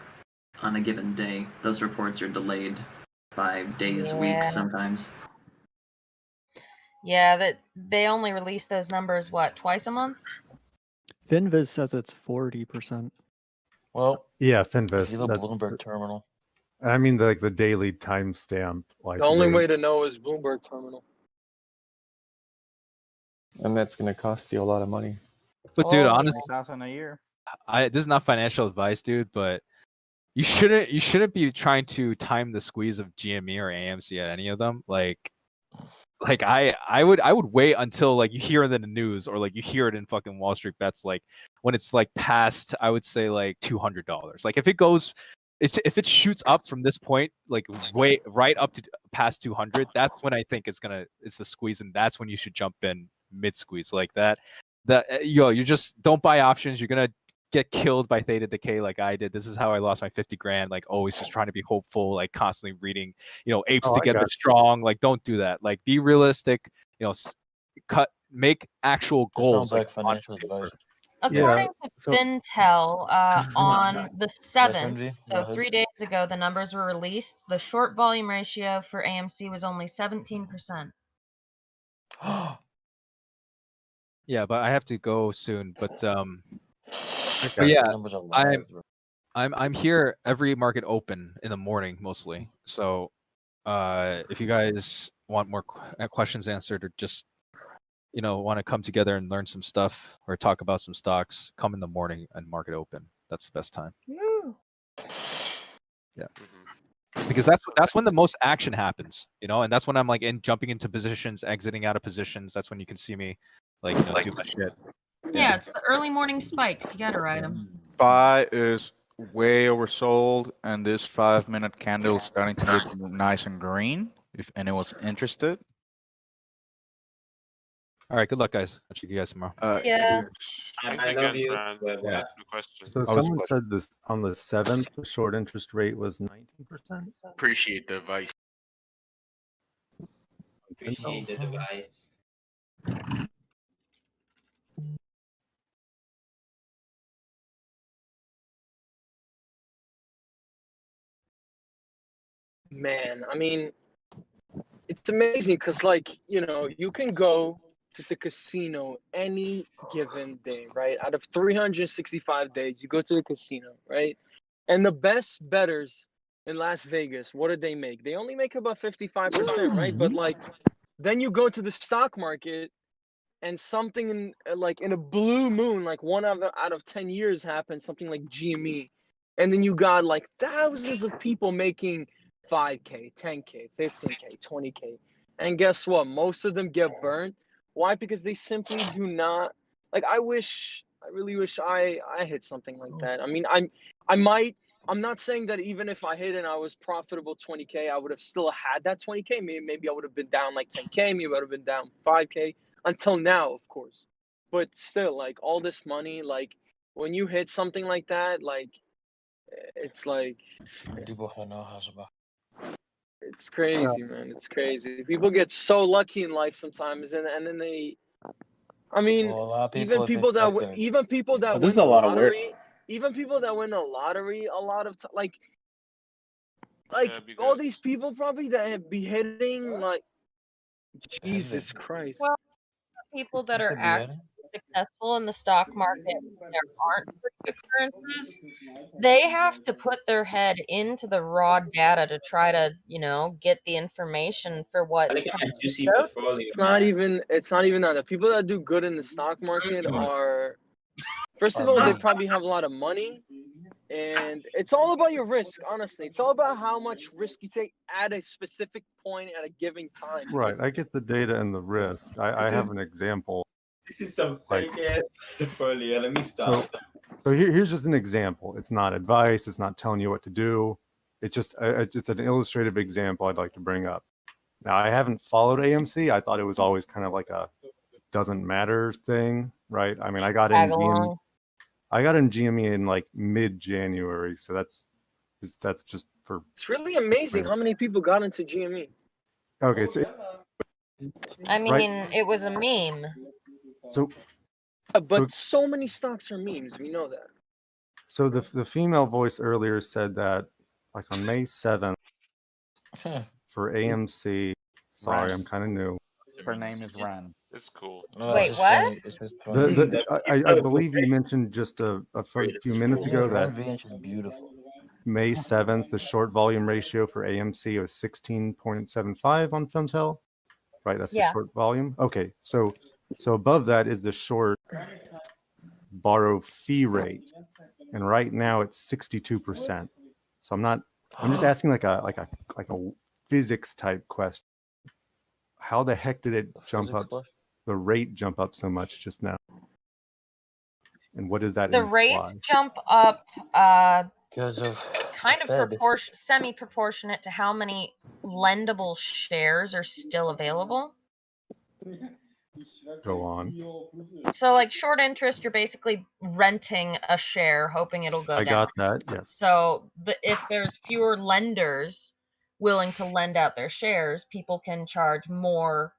on a given day. Those reports are delayed by days, Yeah. weeks, sometimes. Yeah, that they only release those numbers what, twice a month? Finviz says it's 40%. Well, Yeah, if Finviz. you have a that's- Bloomberg terminal. I mean, like the daily timestamp. Like The only they- way to know is Bloomberg terminal. And that's going to cost you a lot of money. But dude, Oh, honestly, 20,000 a year. this is not financial advice, dude, but you shouldn't be trying to time the squeeze of GME or AMC at any of them. Like I would wait until like you hear it in the news or like you hear it in fucking Wall Street Bets, like when it's like past, I would say like $200. Like if it shoots up from this point, like way right up to past 200, that's when I think it's the squeeze, and that's when you should jump in mid squeeze like that. You just don't buy options. You're gonna get killed by theta decay like I did. This is how I lost my 50 grand. Like always just trying to be hopeful, like constantly reading, apes Oh, I together got you. strong. Like don't do that. Like be realistic. Make actual goals. Sounds like on financial paper. advice. According to so- Fintel, on the 7th, MG, go so ahead. 3 days ago, the numbers were released. The short volume ratio for AMC was only 17%. Yeah, but I have to go soon. But Okay. yeah, Numbers are lies, bro. I'm here every market open in the morning mostly. So if you guys want more questions answered or just want to come together and learn some stuff or talk about some stocks, come in the morning and market open. That's the best time. Yeah. Because that's when the most action happens, and that's when I'm like jumping into positions, exiting out of positions. That's when you can see me like do my shit. Yeah, it's the early morning spikes. You gotta ride them. Buy is way oversold, and this 5-minute candle is starting to look nice and green. If anyone's interested. All right, good luck, guys. I'll see you guys tomorrow. Yeah. Thanks I again, love you. man. But, Yeah. No question. So someone said this on the 7th, the short interest rate was 19%. Appreciate the advice. Appreciate the device. Man, I mean, it's amazing because, like, you can go to the casino any given day, right? Out of 365 days, you go to the casino, right? And the best bettors in Las Vegas, what did they make? They only make about 55%, right? But, like, then you go to the stock market and something in a blue moon, like one out of 10 years happens, something like GME. And then you got like thousands of people making 5K, 10K, 15K, 20K. And guess what? Most of them get burned. Why? Because they simply do not like. I really wish I hit something like that. I mean, I'm not saying that even if I hit and I was profitable 20K, I would have still had that 20K. Maybe I would have been down like 10K, maybe I would have been down 5K until now, of course. But still, like all this money, like when you hit something like that, like it's like it's crazy, man. It's crazy. People get so lucky in life sometimes, and then they, I mean, Well, a lot of even people people think that that even people that But win this is the a lot of work. lottery, even people that win the lottery, a lot of like Yeah, all these people probably that be hitting like Jesus Christ. Well, people that are actually successful in the stock market, there aren't cryptocurrencies. They have to put their head into the raw data to try to, get the information for what. It's not even that. The people that do good in the stock market are, first of all, they probably have a lot of money, and it's all about your risk. Honestly, it's all about how much risk you take at a specific point at a given time. Right. I get the data and the risk. I have an example. This is some Like- fake ass portfolio. Let me stop. So here's just an example. It's not advice. It's not telling you what to do. It's just it's an illustrative example I'd like to bring up. Now, I haven't followed AMC. I thought it was always kind of like a doesn't matter thing, right? I mean, I got in GME in like mid-January, so that's just for. It's really amazing how many people got into GME. Okay, so I mean, Right. it was a meme. so But so many stocks are memes. We know that. So the female voice earlier said that, like on May 7th, for AMC. Sorry, Ran. I'm kind of new. Her name is Ran. It's cool. Wait, what? I believe you mentioned just a few minutes ago that is beautiful. May 7th, the short volume ratio for AMC was 16.75 on FilmTel. Right, that's the Yeah. short volume. Okay, so above that is the short borrow fee rate, and right now it's 62%. So I'm just asking like a physics type question. How the heck did it jump up? The rate jump up so much just now? And what does that The imply? rates jump up Because of kind of Fed. semi-proportionate to how many lendable shares are still available. Go on. So like short interest, you're basically renting a share, hoping it'll go I down. got that, yes. So if there's fewer lenders willing to lend out their shares, people can charge more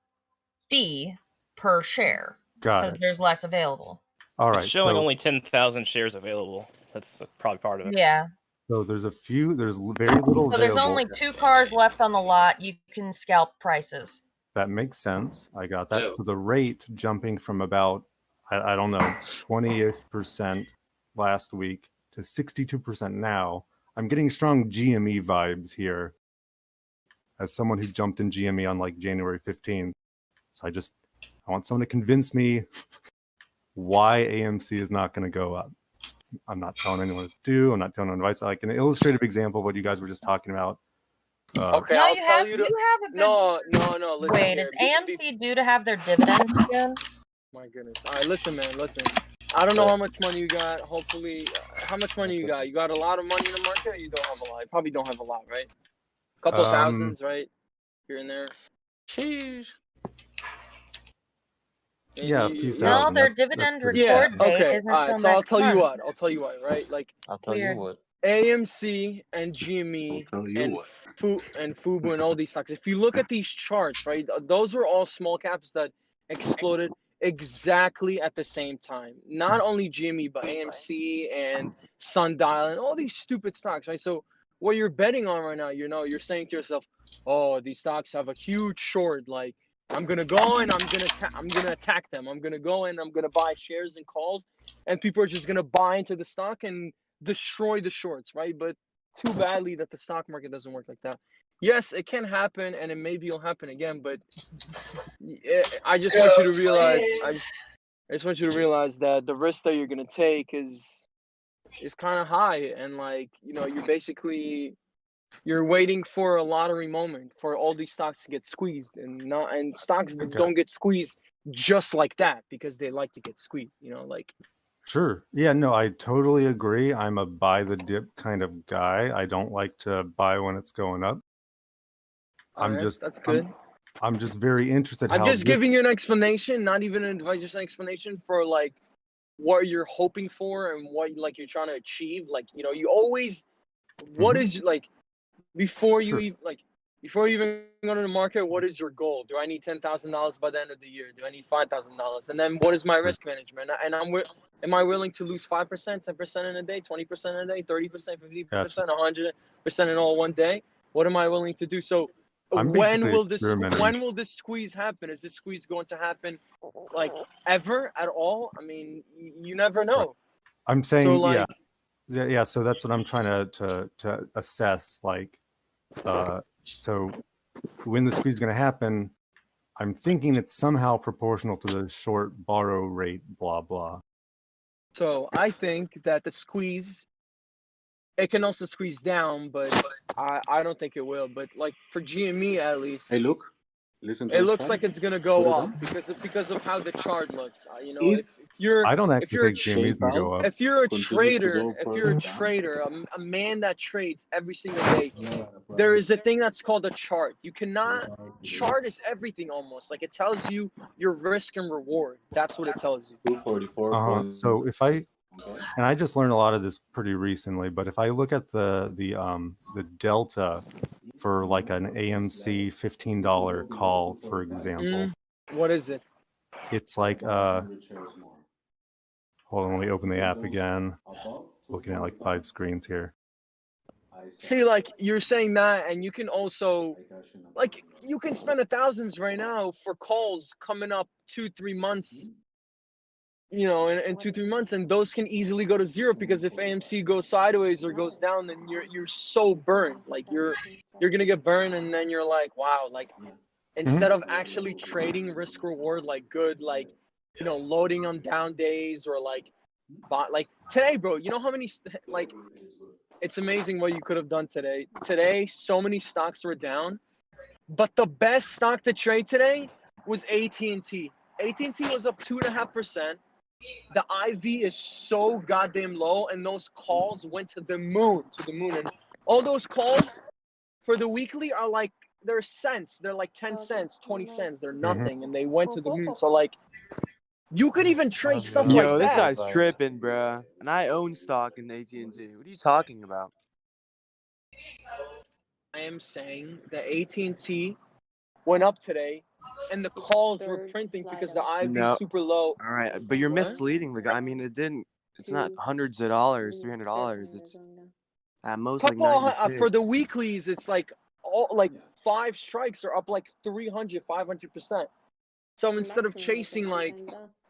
fee per share Got because it. there's less available. All right. It's showing so, only 10,000 shares available. That's probably part of it. Yeah. So there's very little So there's available. only 2 cars left on the lot. You can scalp prices. That makes sense. I got that. So the rate jumping from about, I don't know, 20% last week to 62% now. I'm getting strong GME vibes here as someone who jumped in GME on like January 15th. So I want someone to convince me why AMC is not going to go up. I'm not telling anyone what to do. I'm not telling anyone advice. Like an illustrative example of what you guys were just talking about. Okay, No, I'll you tell have you. a good. No. Listen Wait, here. is AMC due to have their dividends soon? My goodness. All right, listen, man. Listen. I don't know how much money you got. Hopefully, how much money you got? You got a lot of money in the market, or you don't have a lot? You probably don't have a lot, right? A couple thousands, right? Here and there. Sheesh. Yeah, a few No, thousand. their That's dividend pretty record good. date Okay. isn't All right. till So I'll next tell you month. what. Right? Like I'll tell Weird. you what. AMC and GME and Fubu and all these stocks. If you look at these charts, right, those were all small caps that exploded exactly at the same time. Not only GME, but AMC and Sundial and all these stupid stocks, right? So what you're betting on right now, you're saying to yourself, oh, these stocks have a huge short. Like I'm gonna go and I'm gonna attack them. I'm gonna go and I'm gonna buy shares and calls, and people are just gonna buy into the stock and destroy the shorts, right? But too badly that the stock market doesn't work like that. Yes, it can happen, and it maybe will happen again. But I just want you to realize, I just want you to realize that the risk that you're gonna take is kind of high, and like you're waiting for a lottery moment for all these stocks to get squeezed, and stocks don't get squeezed just like that because they like to get squeezed. Like. Sure. Yeah, no, I totally agree. I'm a buy the dip kind of guy. I don't like to buy when it's going up. That's good. I'm just very interested. I'm just giving you an explanation, not even an advice, just an explanation for like what you're hoping for and what like you're trying to achieve. Like, you always, what is like before you even go to the market, what is your goal? Do I need $10,000 by the end of the year? Do I need $5,000? And then what is my risk management? And am I willing to lose 5%, 10% in a day, 20% in a day, 30%, 50%, 100% in all one day? What am I willing to do? So when will this squeeze happen? Is this squeeze going to happen like ever at all? I mean, you never know. I'm saying, so, like, yeah. So that's what I'm trying to assess. Like, so when the squeeze is going to happen, I'm thinking it's somehow proportional to the short borrow rate, blah, blah. So I think that the squeeze, it can also squeeze down, but I don't think it will. But like for GME at least, hey, look, listen to it this looks chart. like it's gonna go Put it up on. because of how the chart looks. If I don't actually think GME is going to go up. If you're a Continues to trader, go further down. a man that trades every single day, there is a thing that's called a chart. You cannot, chart is everything almost. Like it tells you your risk and reward. That's what it tells you. 244. So if and I just learned a lot of this pretty recently, but if I look at the delta for like an AMC $15 call, for example, what is it? It's like hold on, let me open the app again. looking at like 5 screens here. See, like you're saying that, and you can also, like, you can spend thousands right now for calls coming up 2-3 months. You know, in 2-3 months, and those can easily go to zero because if AMC goes sideways or goes down, then you're so burned. Like you're gonna get burned, and then you're like, wow, like instead of actually trading risk reward, like good, like you know, loading on down days or like today, bro. You know how many like it's amazing what you could have done today. Today, so many stocks were down, but the best stock to trade today was AT&T. AT&T was up 2.5%. The IV is so goddamn low, and those calls went to the moon, and all those calls for the weekly are like they're cents. They're like 10 cents, 20 cents. They're nothing, and they went to the moon. So like, you could even trade stuff like Yo, this that. guy's tripping, bruh. And I own stock in AT&T. What are you talking about? I am saying that AT&T went up today, and the calls were printing because the IV No. is super low. All right, but you're What? misleading the guy. I mean, it's not hundreds of dollars, $300. It's at most like Couple 96. for the weeklies, it's like all like 5 strikes are up like 300-500%. So instead of chasing, like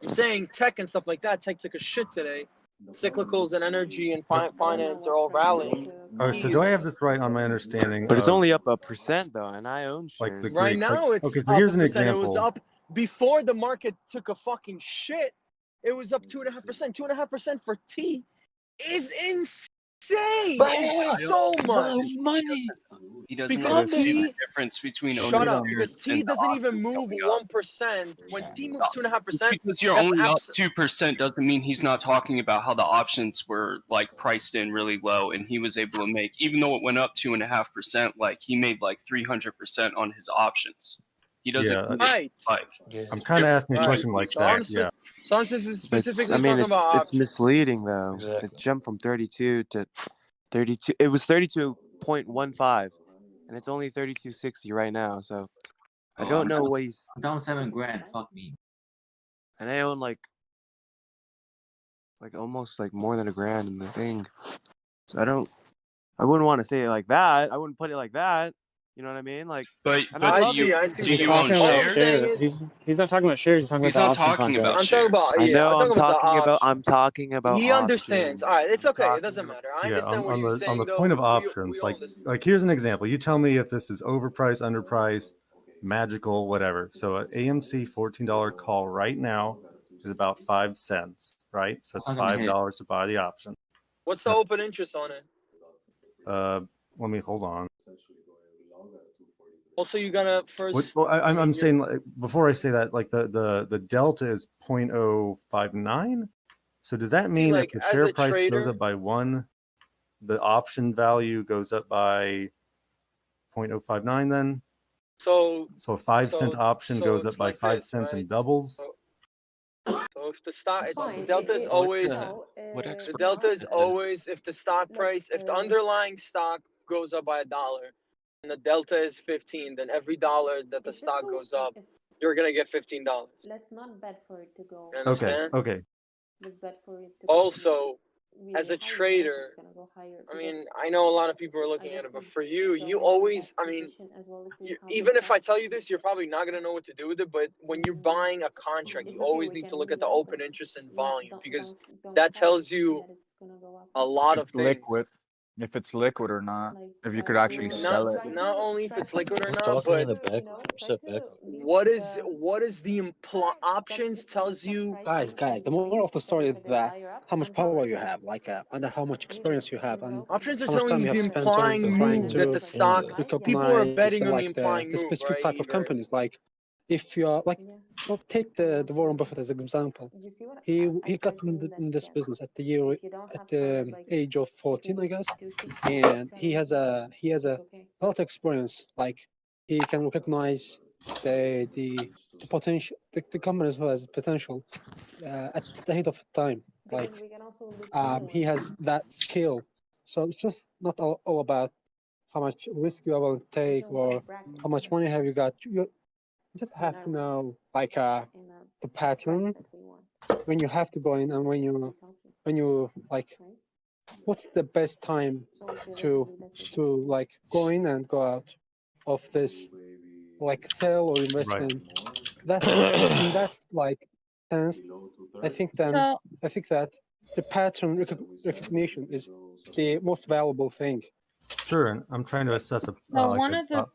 I'm saying, tech and stuff like that, tech took a shit today. Cyclicals and energy and finance are all rallying. All right, so do I have this right on my understanding? But it's of, only up 1% though, and I own shares. like the Right Greeks? now, Like, it's okay, so up here's an 1%. example. It was up before the market took a fucking shit. It was up 2.5%. 2.5% for T is insane. It's so much money. He doesn't because understand T. the difference between Shut owning up. shares Because T and the doesn't even options move going up. 1%. When T moves 2.5%, Because you're that's only up 2% doesn't mean he's not talking about how the options were like priced in really low, and he was able to make, even though it went up 2.5%, like he made like 300% on his options. He doesn't Yeah, right. like. I'm kind of asking a question like So that. Yeah. So I'm specifically talking about it's misleading though. It jumped from 32 to 32. It was 32.15, and it's only 32.60 right now. So I don't know what he's. I'm down $7,000. Fuck me. And I own like almost like more than $1,000 in the thing. So I wouldn't want to say it like that. I wouldn't put it like that. You know what I mean? Like, But I see do you own shares? He's not talking about shares. He's talking He's about not talking about shares. I'm talking about. He understands. All right, it's okay. It doesn't matter. I Yeah, understand what you're saying. on the though. point of We options, all understand. like here's an example. You tell me if this is overpriced, underpriced, magical, whatever. So an AMC $14 call right now is about 5 cents, right? So it's $5 to buy the option. What's the open interest on it? Let me hold on. Also, you gotta first. Well, I'm saying, like, before I say that, like the delta is 0.059. So does that mean like, if the as share a price trader- goes up by 1, the option value goes up by 0.059 then? So a 5-cent option goes up it's by like 5 this, cents right? and doubles? So if the stock, the delta is always the delta is always if the stock price, if the underlying stock goes up by $1 and the delta is 15, then every dollar that the stock goes up, you're gonna get $15. Let's not bet for it to go. You understand? Okay. Let's bet for it to Also, really as a higher, trader, it's gonna go higher I mean, because I know a lot of people are looking at it, but for you, you always, I mean, even if I tell you this, you're probably not gonna know what to do with it. But when you're buying a contract, you always need to look at the open interest and volume because that tells you a lot of things. Liquid. If it's liquid or not. If you could actually sell it. Not only if it's liquid or not, talking in but the back. Step back. what is the options tells you. Guys, the moral of the story is that how much power you have, like, and how much experience you have, and Options are how much telling time you you the have spent trying implying move that the stock. People are betting on the implying the move, specific right? type of companies. Like, if you are like, well, take the Warren Buffett as an example. He got in this business at the age of 14, I guess, and he has a lot of experience. Like, he can recognize the potential, the companies who has potential at the head of time. Like, he has that skill. So it's just not all about how much risk you are willing to take or how much money have you got. You just have to know, like, the pattern when you have to go in and when you like what's the best time to like go in and go out of this, like sell or invest Right. in that in that like sense. I think that the pattern recognition is the most valuable thing. Sure, and I'm trying to assess a. So one of the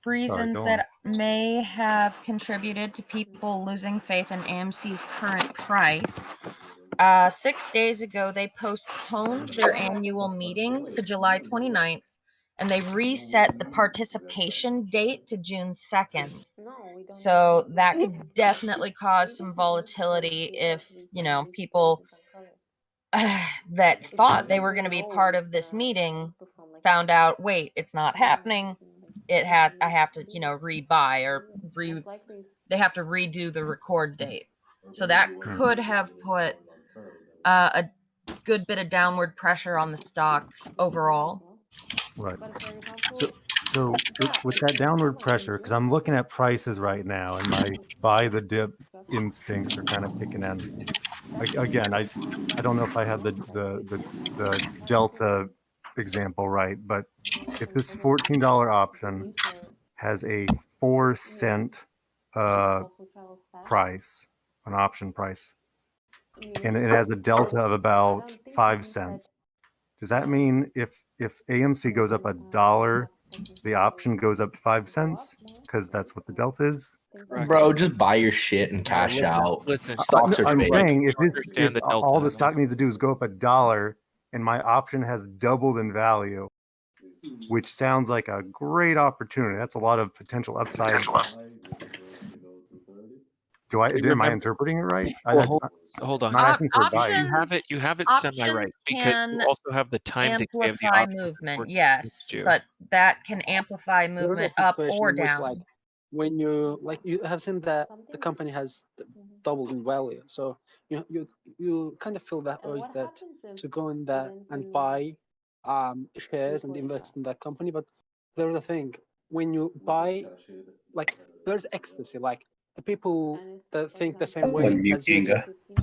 reasons go that may have contributed to people losing faith in AMC's current price, 6 days ago they postponed their annual meeting to July 29th, and they reset the participation date to June 2nd. So that could definitely cause some volatility if, you know, people that thought they were going to be part of this meeting found out, wait, it's not happening. I have to, you know, rebuy or they have to redo the record date. So that could have put a good bit of downward pressure on the stock overall. Right. So with that downward pressure, because I'm looking at prices right now, and my buy the dip instincts are kind of kicking in. Again, I don't know if I had the delta example right, but if this $14 option has a 4-cent price, an option price, and it has a delta of about 5 cents, does that mean if AMC goes up $1, the option goes up 5 cents? Because that's what the delta is. Bro, just buy your shit and cash out. Listen, Stocks are I'm fake. saying if all the stock needs to do is go up $1 and my option has doubled in value, which sounds like a great opportunity. That's a lot of potential upside. Am I interpreting it right? Hold on. Not asking for advice. You have it semi-right because can you also have the time decay of the amplify option movement, yes, but that can amplify movement up or down. Like, when you have seen that the company has doubled in value, so you kind of feel that urge that to go in there and buy shares and invest in that company. But there's a thing, when you buy, like, there's ecstasy, like the people that think the same way as you do.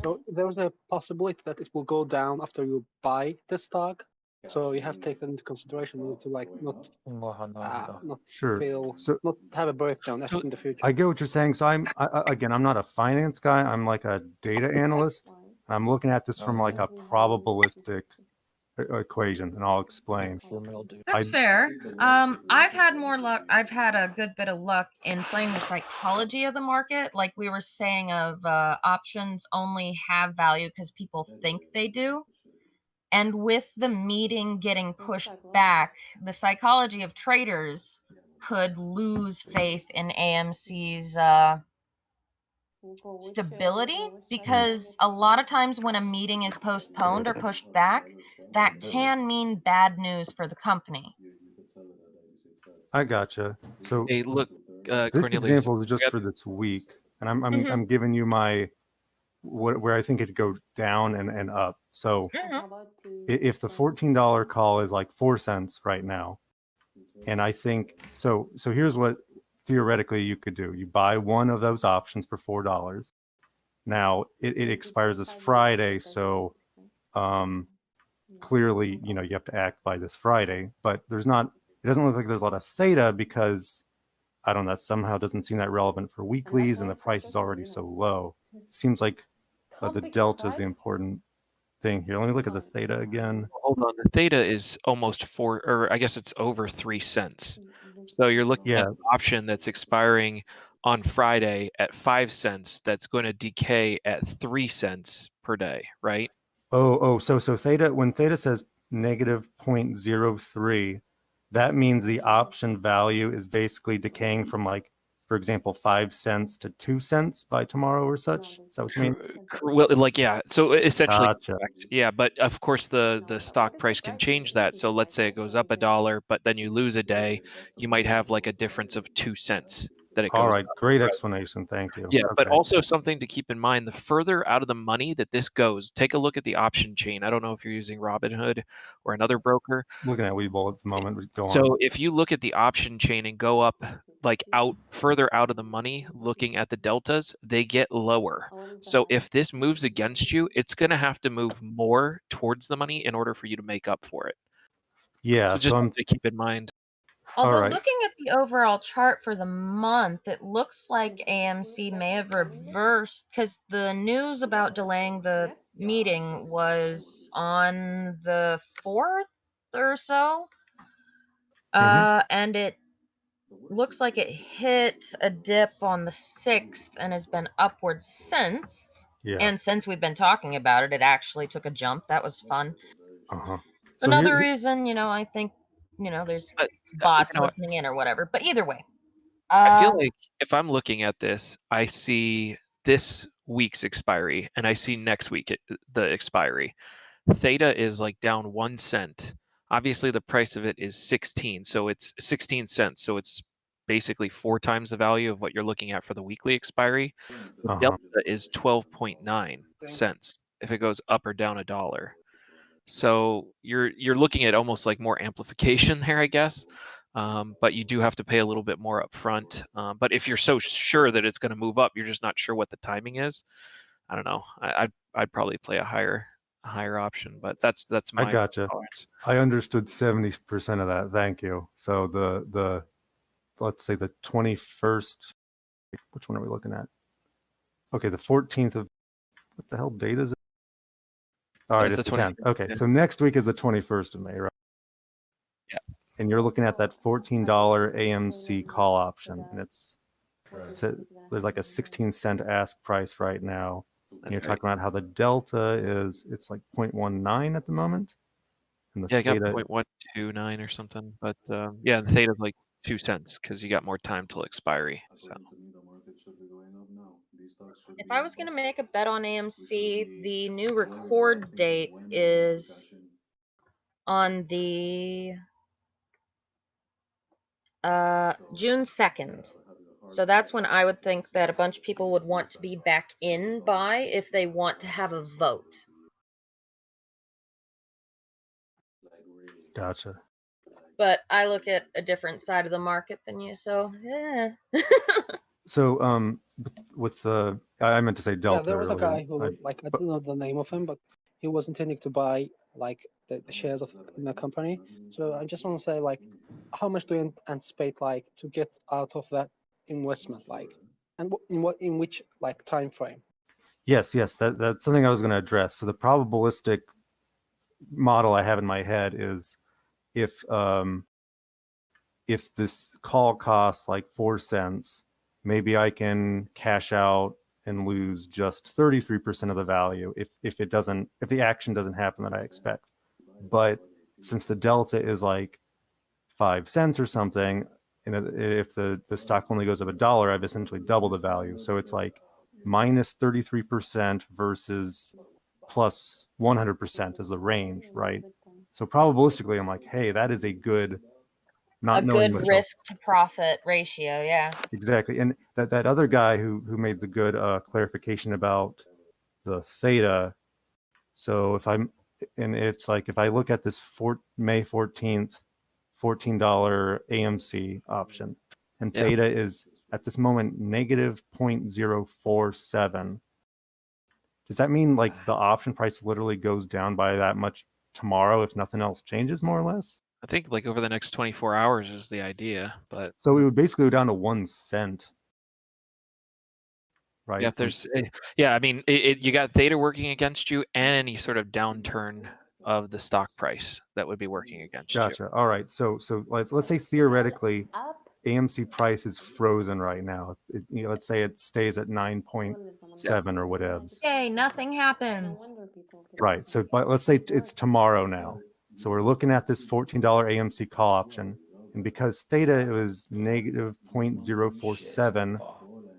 So there's a possibility that it will go down after you buy the stock. So you have to take that into consideration to like not Sure. not have a breakdown in the future. I get what you're saying. So I'm not a finance guy. I'm like a data analyst. I'm looking at this from like a probabilistic equation, and I'll explain. That's fair. I've had more luck. I've had a good bit of luck in playing the psychology of the market. Like we were saying, of options only have value because people think they do. And with the meeting getting pushed back, the psychology of traders could lose faith in AMC's stability, because a lot of times when a meeting is postponed or pushed back, that can mean bad news for the company. I gotcha. So hey, look, this Cornelius, example is just for this week, and I'm giving you my where I think it could go down and up. So if the $14 call is like 4 cents right now, and I think so here's what theoretically you could do. You buy one of those options for $4. Now it expires this Friday, so clearly you have to act by this Friday, but it doesn't look like there's a lot of theta, because I don't know, that somehow doesn't seem that relevant for weeklies, and the price is already so low. It seems like the delta is the important thing here. Let me look at the theta again. Hold on, the theta is almost 4, or I guess it's over 3 cents. So you're looking at an option that's expiring on Friday at 5 cents. That's going to decay at 3 cents per day, right? So theta, when theta says negative 0.03, that means the option value is basically decaying from, like, for example, 5 cents to 2 cents by tomorrow or such. Is that what you mean? Well, like, yeah. So essentially, Gotcha. correct. Yeah, but of course the stock price can change that. So let's say it goes up $1, but then you lose a day, you might have like a difference of 2 cents then it goes All right, up. great Right. explanation. Thank you. Yeah, but Okay. also something to keep in mind, the further out of the money that this goes, take a look at the option chain. I don't know if you're using Robinhood or another broker. Looking at Webull at the moment. Go on. So if you look at the option chain and go up like out further out of the money, looking at the deltas, they get lower. So if this moves against you, it's going to have to move more towards the money in order for you to make up for it. Yeah, So just something to keep in mind. Although right. looking at the overall chart for the month, it looks like AMC may have reversed because the news about delaying the meeting was on the 4th or so. And it looks like it hit a dip on the 6th and has been upward since. Yeah. And since we've been talking about it, it actually took a jump. That was fun. Uh-huh. Another reason, I think, there's bots you know, listening in or whatever. But either way. I feel like if I'm looking at this, I see this week's expiry and I see next week the expiry. Theta is like down 1 cent. Obviously, the price of it is 16, so it's 16 cents. So it's basically 4 times the value of what you're looking at for the weekly expiry. The delta is 12.9 cents if it goes up or down $1. So you're looking at almost like more amplification there, I guess. But you do have to pay a little bit more up front. But if you're so sure that it's going to move up, you're just not sure what the timing is. I don't know. I'd probably play a higher option, but that's my I gotcha. tolerance. I understood 70% of that. Thank you. So the let's say the 21st. Which one are we looking at? Okay, the 14th of what the hell date is it? All right, it's the 10th. Okay, yeah. so next week is the 21st of May, right? Yeah. And you're looking at that $14 AMC call option, and there's like a 16-cent ask price right now. And you're talking about how the delta it's like 0.19 at the moment. And the Yeah, I got theta, 0.129 or something, but yeah, the theta's like 2 cents because you got more time till expiry. So If I was going to make a bet on AMC, the new record date is on the June 2nd. So that's when I would think that a bunch of people would want to be back in by if they want to have a vote. gotcha. But I look at a different side of the market than you, so yeah. So with the I meant to say delta. Yeah, there was a earlier. guy who, I don't know the name of him, but he was intending to buy like the shares of in the company. So I just want to say, like, how much do you anticipate like to get out of that investment, like, and in which like time frame? Yes, that's something I was going to address. So the probabilistic model I have in my head is if this call costs like 4 cents, maybe I can cash out and lose just 33% of the value if the action doesn't happen that I expect. But since the delta is like 5 cents or something, and if the stock only goes up $1, I've essentially doubled the value. So it's like minus 33% versus plus 100% is the range, right? So probabilistically, I'm like, hey, that is a good, not a knowing good much risk to profit ratio, yeah. Exactly. And that other guy who made the good clarification about the theta. So it's like if I look at this May 14th, $14 AMC option, and theta is at this moment negative 0.047. Does that mean like the option price literally goes down by that much tomorrow if nothing else changes, more or less? I think like over the next 24 hours is the idea, but So it would basically go down to 1 cent. Right. yeah, if there's I mean, you got theta working against you and any sort of downturn of the stock price that would be working against you. Gotcha. All right. So let's say theoretically AMC price is frozen right now. Let's say it stays at 9.7 or whatever. Yay, nothing happens. Right. So but let's say it's tomorrow now. So we're looking at this $14 AMC call option, and because theta was negative 0.047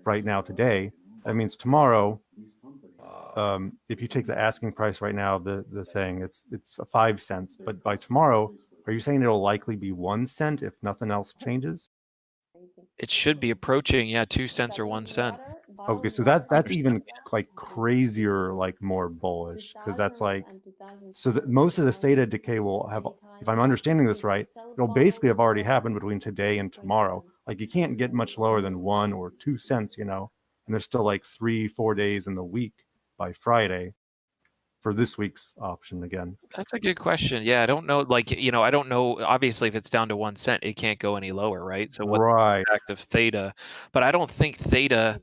right now today, that means tomorrow, if you take the asking price right now, the thing, it's 5 cents. But by tomorrow, are you saying it'll likely be 1 cent if nothing else changes? It should be approaching, yeah, 2 cents or 1 cent. Okay, so that's even like crazier, like more bullish, because that's like, so that most of the theta decay will have, if I'm understanding this right, it'll basically have already happened between today and tomorrow. Like you can't get much lower than 1 or 2 cents, you know, and there's still like 3-4 days in the week by Friday for this week's option again. That's a good question. Yeah, I don't know. Like, you know, I don't know. Obviously, if it's down to 1 cent, it can't go any lower, right? So what's the impact of theta? But I don't think theta,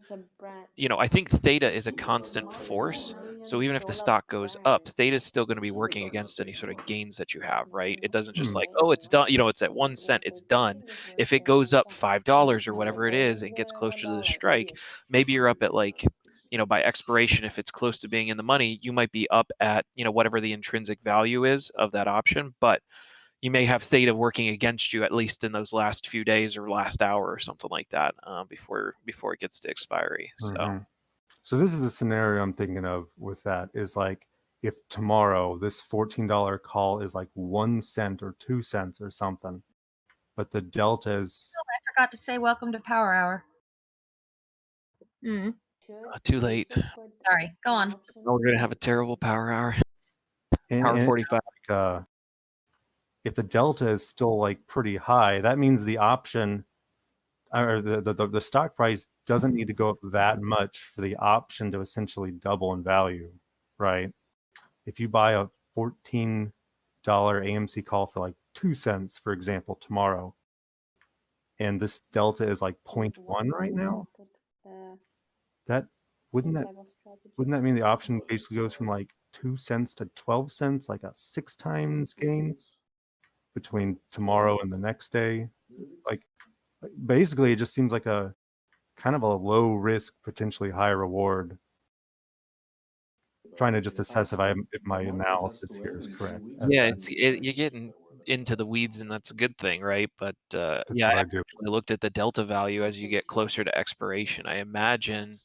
you know, I think theta is a constant force. So even if the stock goes up, theta is still going to be working against any sort of gains that you have, right? It doesn't just like, oh, it's done, you know, it's at 1 cent, it's done. If it goes up $5 or whatever it is and gets closer to the strike, maybe you're up at like, you know, by expiration, if it's close to being in the money, you might be up at, you know, whatever the intrinsic value is of that option, but you may have theta working against you at least in those last few days or last hour or something like that before it gets to expiry. So, So this is the scenario I'm thinking of with that is like, if tomorrow this $14 call is like 1 cent or 2 cents or something, but the delta is, I forgot to say welcome to Power Hour. too late. Sorry, go on. No, we're gonna have a terrible power hour. Hour and 45. like, if the delta is still like pretty high, that means the option or the stock price doesn't need to go up that much for the option to essentially double in value, right? If you buy a $14 AMC call for like 2 cents, for example, tomorrow, and this delta is like 0.1 right now, that wouldn't that mean the option basically goes from like 2 cents to 12 cents, like a 6 times gain between tomorrow and the next day? Like basically it just seems like a kind of a low risk, potentially high reward. Trying to just assess if my analysis here is correct. Yeah, you're getting into the weeds, and that's a good thing, right? But yeah, I looked at the delta value as you get closer to expiration. I imagine.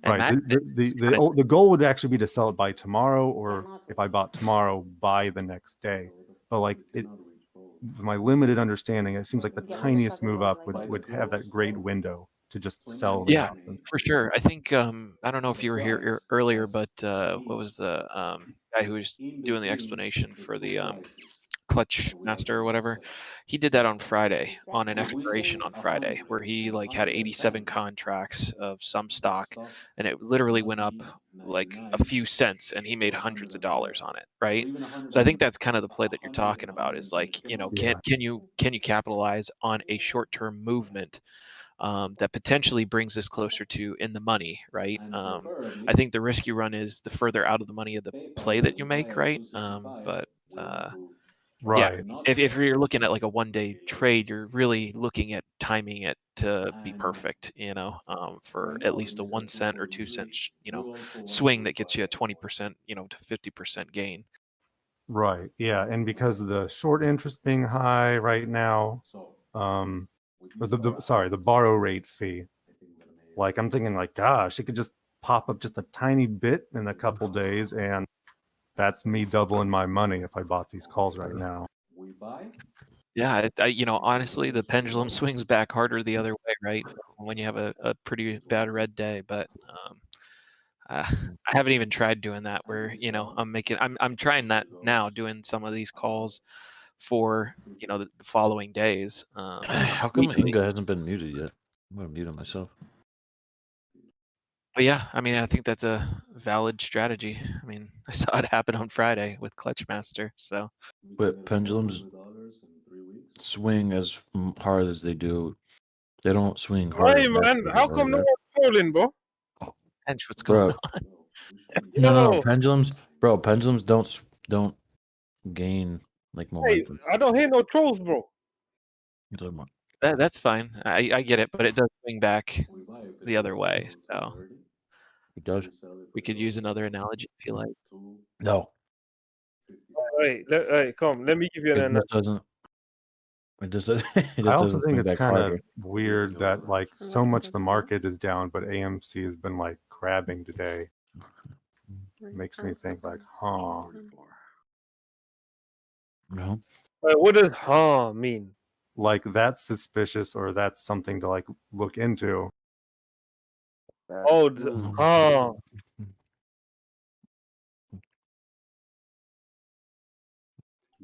Right. The goal would actually be to sell it by tomorrow, or if I bought tomorrow, buy the next day. But like it, with my limited understanding, it seems like the tiniest move up would have that great window to just sell. Yeah, for sure. I think I don't know if you were here earlier, but what was the guy who was doing the explanation for the clutch master or whatever? He did that on Friday, on an expiration on Friday, where he like had 87 contracts of some stock, and it literally went up like a few cents, and he made hundreds of dollars on it, right? So I think that's kind of the play that you're talking about, is like, you know, can you capitalize on a short-term movement that potentially brings this closer to in the money, right? I think the risk you run is the further out of the money of the play that you make, right? But right. Yeah, if you're looking at like a 1-day trade, you're really looking at timing it to be perfect, you know, for at least a 1 cent or 2 cent, you know, swing that gets you a 20%, you know, to 50% gain. Right. Yeah, and because of the short interest being high right now, the borrow rate fee. Like I'm thinking like, gosh, it could just pop up just a tiny bit in a couple days, and that's me doubling my money if I bought these calls right now. Yeah, you know, honestly, the pendulum swings back harder the other way, right? When you have a pretty bad red day, but I haven't even tried doing that. Where, you know, I'm trying that now, doing some of these calls for, you know, the following days. How come Inga hasn't been muted yet? I'm gonna mute him myself. But yeah, I mean, I think that's a valid strategy. I mean, I saw it happen on Friday with Clutchmaster. So, But pendulums swing as hard as they do. They don't swing hard. Hey man, how come no one's trolling, bro? And what's going Bro, on? no, pendulums, bro. Pendulums don't gain like Hey, momentum. I don't hear no trolls, bro. You're talking about- That's fine. I get it, but it does swing back the other way. So It does. we could use another analogy if you like. No, Hey, come. Let me give you an it analogy. just doesn't. It just doesn't. It just I also doesn't think swing it's back kind of harder. weird that like so much the market is down, but AMC has been like crabbing today. Makes me think like, huh? No. What does mean? like that's suspicious or that's something to like look into. Oh, oh.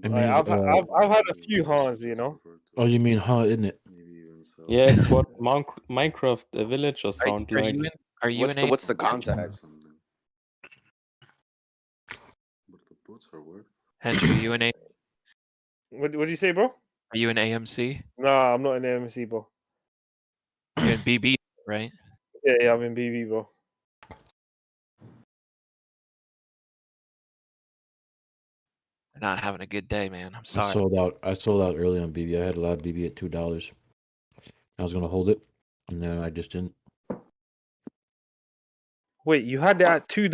It Like, means, I've had a few Hans, you know. oh, you mean isn't it? Yeah, it's what Minecraft villagers Are, sound are like. you in? Are you in? What's the context? Hench, are you in a? What do you say, bro? Are you in AMC? Nah, I'm not in AMC, bro. You're in BB, right? Yeah, I'm in BB, bro. You're not having a good day, man. I'm I sorry. sold out. I sold out early on BB. I had a lot of BB at $2. I was gonna hold it, and then I just didn't. Wait, you had that at $2?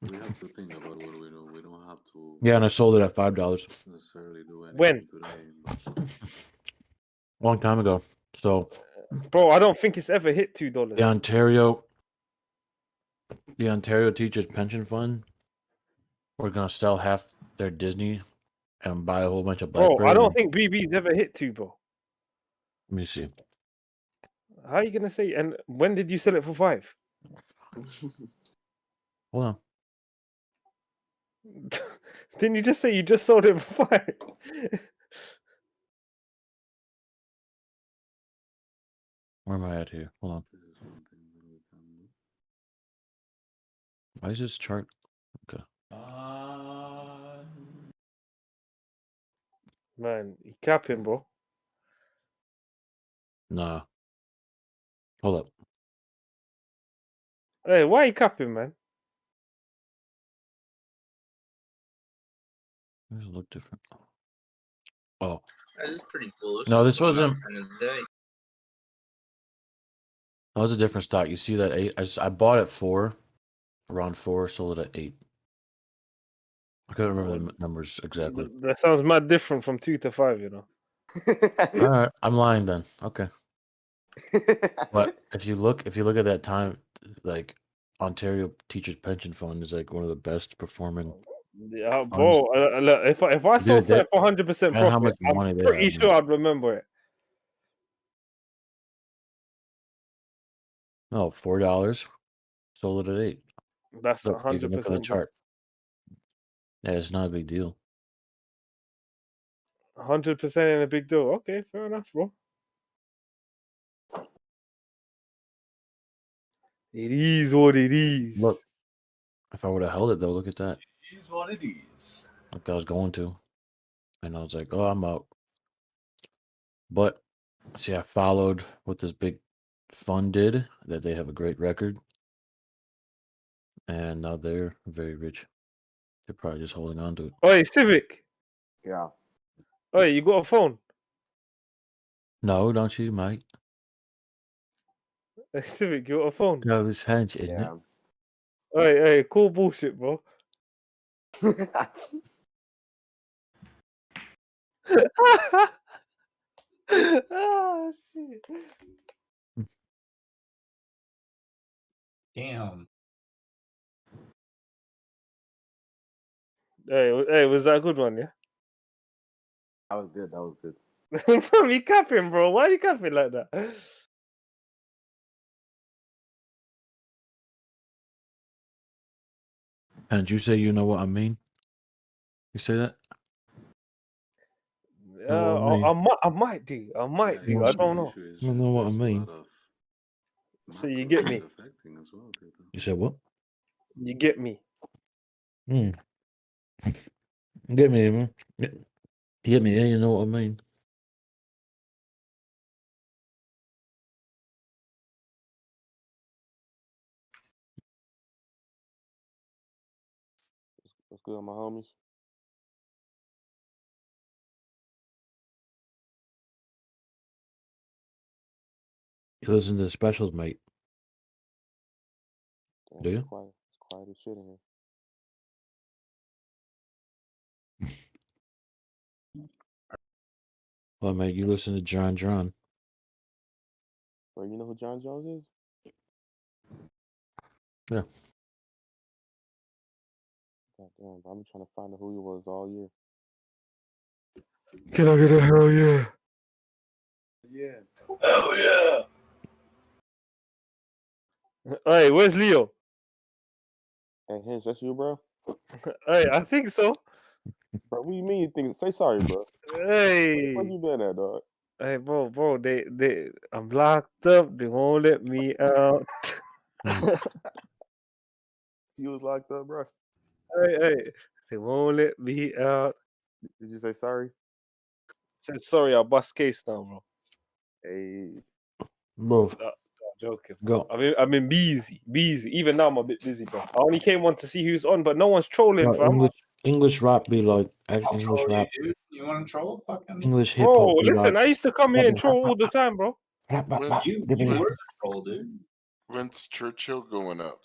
We have to think about what we do. We don't have to Yeah, and I sold it at $5. necessarily do anything When? today. Long time ago. So, Bro, I don't think it's ever hit $2. the Ontario Teachers Pension Fund, we're gonna sell half their Disney and buy a whole bunch of Bro, Blackberry. I don't think BB's ever hit 2, bro. Let me see. How are you gonna say? And when did you sell it for 5? Hold on. Didn't you just say you just sold it for 5? Where am I at here? Hold on. Why is this chart? Okay. Man, you capping, bro. Nah. Hold up. Hey, why are you capping, man? Does it look different? Oh. That is pretty cool. No, this wasn't. That was a different stock. You see that 8? I bought at 4, around 4, sold it at 8. I couldn't remember the numbers exactly. That sounds mad different from 2 to 5, you know. All right, I'm lying then. Okay. But if you look at that time, like Ontario Teachers Pension Fund is like one of the best performing. Yeah, bro. Look, if I sold Dude, something for 100% man, how profit, much money I'm they pretty have, sure man. I'd remember it. No, $4. Sold it at 8. That's Look, you can look at the 100%, bro. chart. Yeah, it's not a big deal. 100% in a big deal. Okay, fair enough, bro. It is what it is. Look, if I would have held it though, look at that. It is what it is. Like I was going to, and I was like, oh, I'm out. But see, I followed what this big fund did. That they have a great record, and now they're very rich. They're probably just holding on to it. Oi, Civic. Yeah. Oi, you got a phone? No, don't you, Mike? Hey, Civic, you got a phone? No, it's Hench, isn't it? Hey, cool bullshit, bro. Ah, shit. Damn. Hey, was that a good one? Yeah. That was good. That was good. Bro, you capping, bro. Why are you capping like that? And you say you know what I mean? You say that? Know what I mean? I might do. I might do. I don't know. You know what I mean? So you get me. You said what? You get me. Hmm. Get me, man. Get me, yeah, you know what I mean. What's good, my homies? You listen to the specials, mate. Do you? It's quiet as shit in here. Well, mate, you listen to John. Bro, you know who John Jones is? Yeah. Goddamn, I've been trying to find out who he was all year. Can I get a hell yeah? Oh yeah. Hey, where's Leo? Hey, Hinch, that's you, bro? Hey, I think so. Bro, what do you mean you think? Say sorry, bro. Hey. Where you been at, dog? Hey, bro, I'm locked up. They won't let me out. You was locked up, bro. Hey, they won't let me out. Did you say sorry? Said sorry, I'll bust case now, bro. Hey. Move. No, joking. Go. I've been busy. Even now I'm a bit busy, bro. I only came on to see who's on, but no one's trolling, No, fam. English rap be like English rap. Dude, you want to troll? Fucking. English hip Bro, hop be listen, like. I used to come here and troll all the time, bro. You were the troll, dude. When's Churchill going up?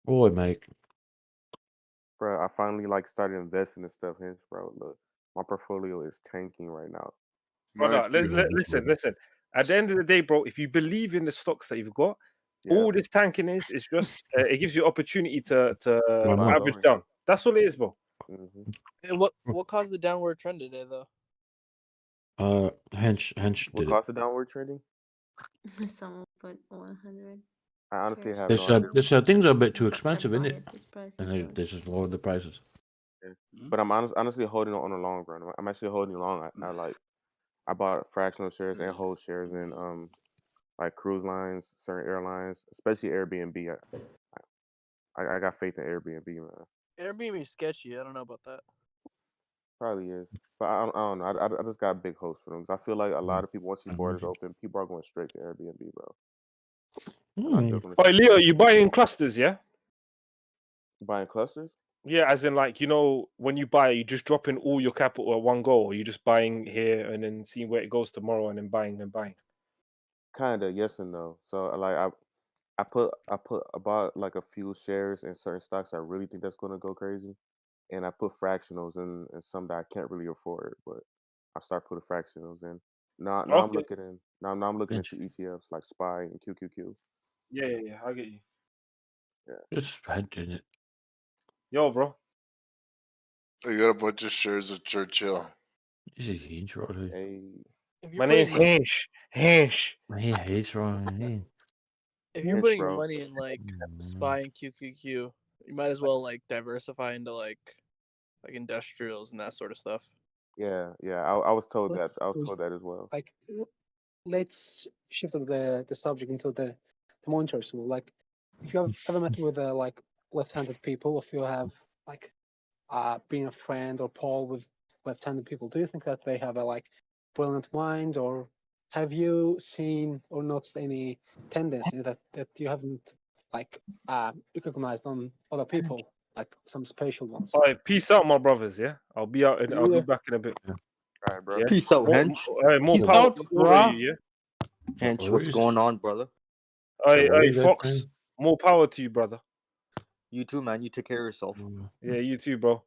Boy, mate. Bro, I finally like started investing in stuff, Hinch, bro. Look, my portfolio is tanking right now. Brother, listen. At the end of the day, bro, if you believe in the stocks that you've got, all this tanking is just it gives you opportunity to average down. That's all it is, bro. And what caused the downward trend today, though? Hench What did it. caused the downward trending? Someone put 100. I honestly have They no said idea. things are a bit too expensive, isn't it? This price And they just lowered the prices. Yeah. But I'm honestly holding on the long run. I'm actually holding long. I bought fractional shares and whole shares in like cruise lines, certain airlines, especially Airbnb. I got faith in Airbnb, man. Airbnb is sketchy. I don't know about that. Probably is, but I don't know. I just got big hopes for them because I feel like a lot of people, once these borders open, people are going straight to Airbnb, bro. I'm not joking with Oh, you. Leo, you buying in clusters, yeah? Buying clusters? Yeah, as in like, you know, when you buy, you just drop in all your capital at one go, or you just buying here and then seeing where it goes tomorrow and then buying and buying. Kinda, yes and no. So like I put about like a few shares in certain stocks I really think that's gonna go crazy, and I put fractionals in some that I can't really afford, but I start putting fractionals in. Now I'm Okay. looking in now I'm looking into ETFs like SPY and QQQ. Yeah, I get you. Yeah. Just hedging it. Yo, bro. You got a bunch of shares of Churchill. Is he Hinch right here? Hey. My name's Hinch. Yeah, he's right. If you're Hinch, putting bro. money in like SPY and QQQ, you might as well like diversify into like industrials and that sort of stuff. Yeah. I was told that. I was told that as well. Like, let's shift the subject into the monetary school. Like, if you have ever met with like left-handed people, if you have like been a friend or Paul with left-handed people, do you think that they have a like brilliant mind, or have you seen or noticed any tendency that you haven't like recognized on other people, like some special ones? All right, peace out, my brothers. Yeah, I'll be out. I'll be back in a bit. All right, bro. Yeah? Peace out, Hench. More Peace power out, to all brah. of you. Yeah. Hench, what's going on, brother? Hey, Fox. More power to you, brother. You too, man. You take care of yourself. Yeah, you too, bro.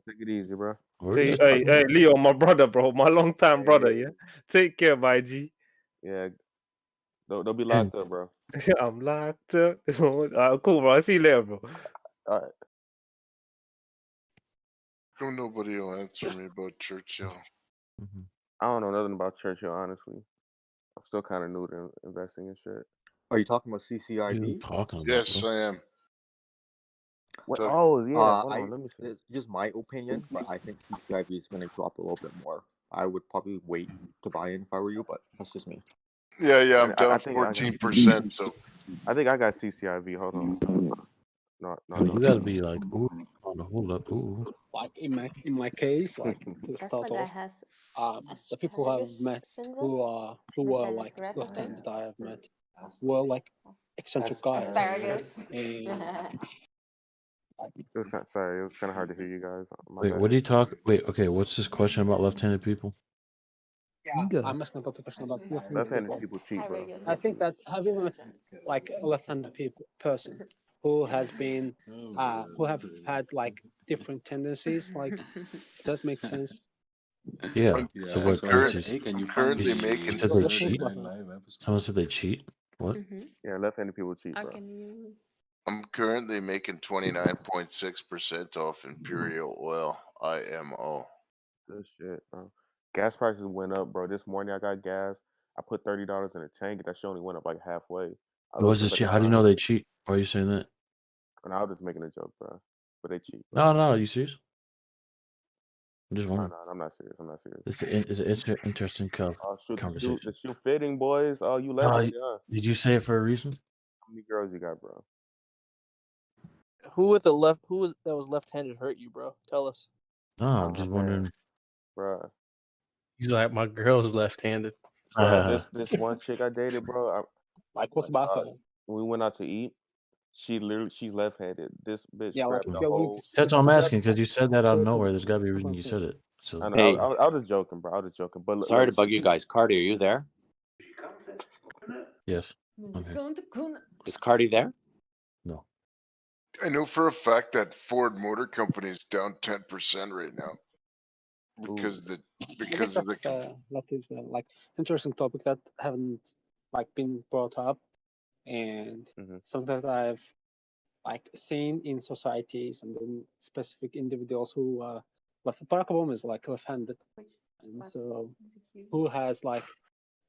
Take it easy, bro. Hey, Leo, my brother, bro, my long time brother. Yeah, take care, my G. Yeah. Don't be locked up, bro. I'm locked up. Cool, bro. I'll see you later, bro. All right. How come nobody will answer me about Churchill? I don't know nothing about Churchill, honestly. I'm still kind of new to investing in shit. Are you talking about CCIV? Yes, I am. What? So- Oh, yeah. Hold on, let me see. It's just my opinion, but I think CCIV is going to drop a little bit more. I would probably wait to buy in if I were you, but that's just me. Yeah, I'm I down think I got- 14%. So I think I got CCIV. Hold on. No. You gotta be like, ooh, on the hold up, ooh. Like in my case, like to start guy off, has the people I've met who were like left-handed, I have met were like eccentric guys. Asparagus. And It was kind of, sorry, it was kind of hard to hear you guys. My Wait, bad. what do you talk? Wait, okay, what's this question about left-handed people? yeah, I'm asking about the question about Left-handed people cheat, bro. I think that have you met like a left-handed person who has been who have had like different tendencies, like does make sense? Yeah. So what? currently making. Said they cheat? Someone said they cheat. What? Yeah, left-handed people cheat, How bro. can you? I'm currently making 29.6% off Imperial Oil IMO. Good shit, bro. Gas prices went up, bro. This morning I got gas. I put $30 in a tank, and that shit only went up like halfway. What's this cheat? How do you know they cheat? Why are you saying that? And I was just making a joke, bro. But they cheat. No, no, are you serious? I'm just No, wondering. no, I'm not serious. I'm not serious. It's an interesting Oh, shoot, conversation. the shoe fitting, boys. Oh, you left me, huh? Did you say it for a reason? How many girls you got, bro? Who that was left-handed hurt you, bro? Tell us. No, I'm just wondering. Bro. He's like, my girl's left-handed. Bro, this one chick I dated, bro. What's about her? When we went out to eat, she's left-handed. This bitch grabbed the whole. That's what I'm asking, because you said that out of nowhere. There's got to be a reason you said it. So I know. I was just joking, bro. I was just joking. But Sorry to bug you guys. Cardi, are you there? Yes. Is Cardi there? No. I know for a fact that Ford Motor Company is down 10% right now because of the that is like interesting topic that haven't like been brought up, and something that I've like seen in societies and then specific individuals who Barack Obama is like left-handed, and so who has like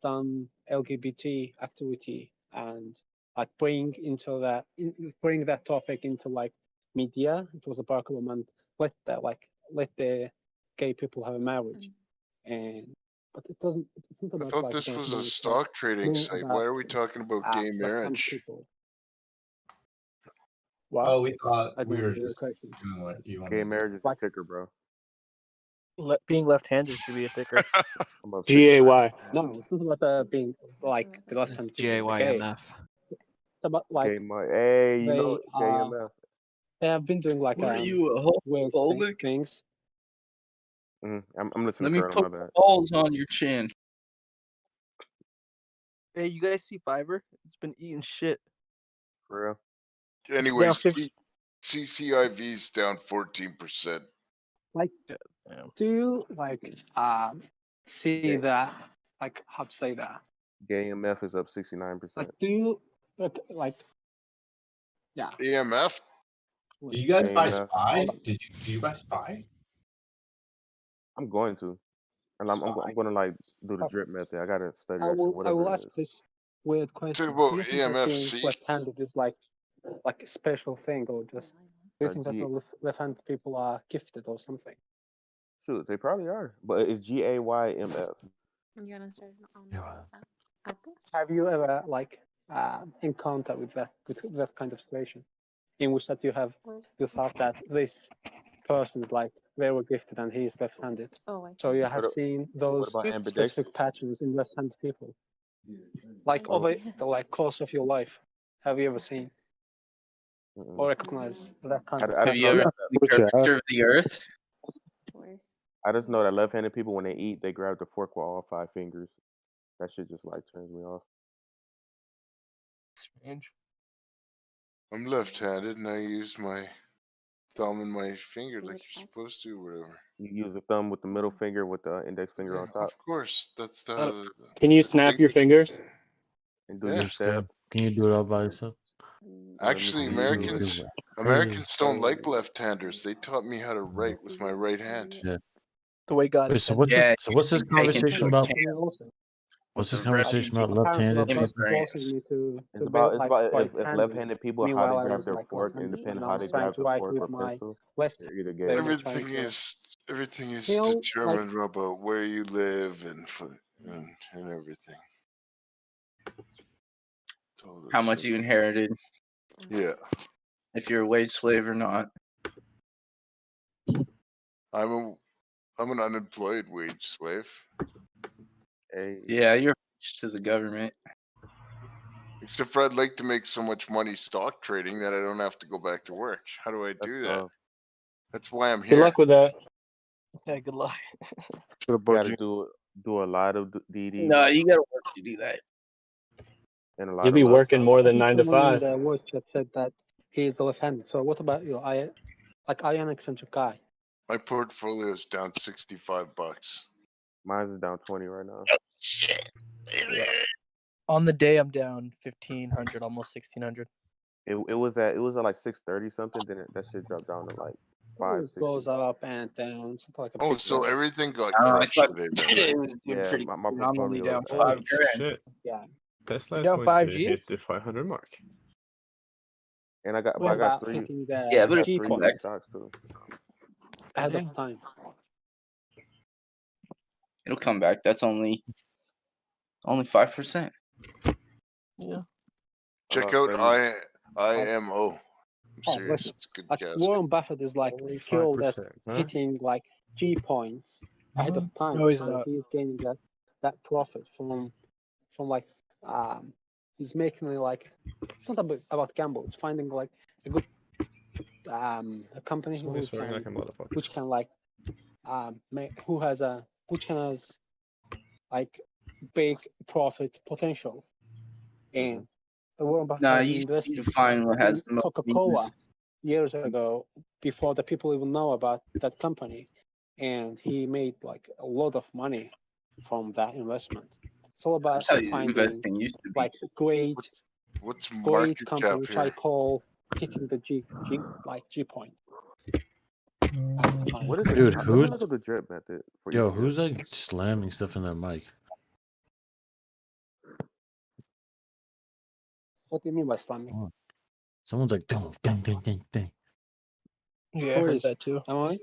done LGBT activity and like bring that topic into like media. It was a Barack Obama and let the gay people have a marriage, but it doesn't. It's not about, I thought like, this was a it's stock trading more site. about, Why are we talking about gay left-handed marriage? people. Wow. Oh, we thought I we didn't were hear your just question. doing what you wanted. Gay marriage is a ticker, bro. Being left-handed should be a ticker. GAY. No, it's not about being like the left-handed people. Gay. GAYMF. It's about like Hey, you know they JMF. they have been doing like What are you, a weird homophobic? things. I'm Let listening me to put Colonel. balls on your chin. Hey, you guys see Fiverr? It's been eating shit. For real. Anyway, It's down CCIV's down 14%. Like, do you like see that? Like, how to say that? Gay MF is up 69%. Like, do you like? Yeah. AMF? Did you guys buy AMF. Spy? Did you buy Spy? I'm going to, and I'm going to like do the drip method. I gotta study I that shit, will whatever it ask is. this weird question. about Do you think that being AMFC? left-handed is like a special thing, or just do you think that the left-handed people are gifted or something? Shoot, they probably are, but it's GAYMF. Have you ever like encountered with that kind of situation, in which that you thought that this person is like they were gifted and he is left-handed? So you have seen those about ambidextrous? specific patterns in left-handed people, like over the course of your life. Have you ever seen or recognize that kind of? Have you ever seen the curvature of the earth? I just know that left-handed people, when they eat, they grab the fork with all 5 fingers. That shit just like turns me off. Strange. I'm left-handed and I use my thumb and my finger like you're supposed to, or whatever. You use the thumb with the middle finger with the index finger on top. Of course, that's the. Can you snap your fingers? And do Yeah. your step. Can you do it all by yourself? Actually, Americans don't like left-handers. They taught me how to write with my right hand. Yeah. The way God. Wait, so what's this conversation about? What's this conversation about left-handed people? It's about if left-handed people, how they grab their fork, and depending on how they grab the fork or pencil, they're either gay. Everything is determined about where you live and everything. How much you inherited? Yeah. If you're a wage slave or not. I'm an unemployed wage slave. Hey. Yeah, you're to the government. Except for I'd like to make so much money stock trading that I don't have to go back to work. How do I do that? That's why I'm here. Good luck with that. Yeah, good luck. You gotta do a lot of DD. No, you gotta work to do that. And a lot You'll be working more than 9 to 5. The voice just said that he is left-handed. So what about you? Are you an eccentric guy? My portfolio is down $65. Mine's is down 20 right now. Oh, shit. On the day, I'm down 1,500, almost 1,600. It was at like 630 something. Then that shit dropped down to like 5, 6. goes up and down. It's like a Oh, big so wall. everything got I crushed thought today. today Then, was doing Yeah, pretty my good. I'm only portfolio down is Holy 5 grand. shit. Yeah. Tesla's down going 5 to hit Gs? the 500 mark. and I got, It's but all I got about 3. hitting Yeah, the but got it'll 3 come new back. stocks too. ahead of time. It'll come back. That's only 5%. Yeah. check about out 30. IMO. I'm Oh, serious. listen, It's good like gas. Warren Buffett is like Only skilled at 5%, huh? hitting like G points ahead of time. No, he's So not. he's gaining that profit from like he's making it like it's not about gamble. It's finding like a good a company Somebody swearing like a motherfucker. which can like which has like big profit potential, and the Warren Buffett Nah, has you need invested to find what has the in most Coca-Cola views. years ago before the people even know about that company, and he made like a lot of money from that investment. It's all about That's how finding investing used to be. like great What's great market company, cap which I here? call hitting the G point. What is it? Dude, Let me who's look at the drip method for yo? ETF. Who's like slamming stuff in their mic? What do you mean by slamming? Oh, someone's like ding ding ding ding ding. Yeah, I Who heard is? that too. Am I?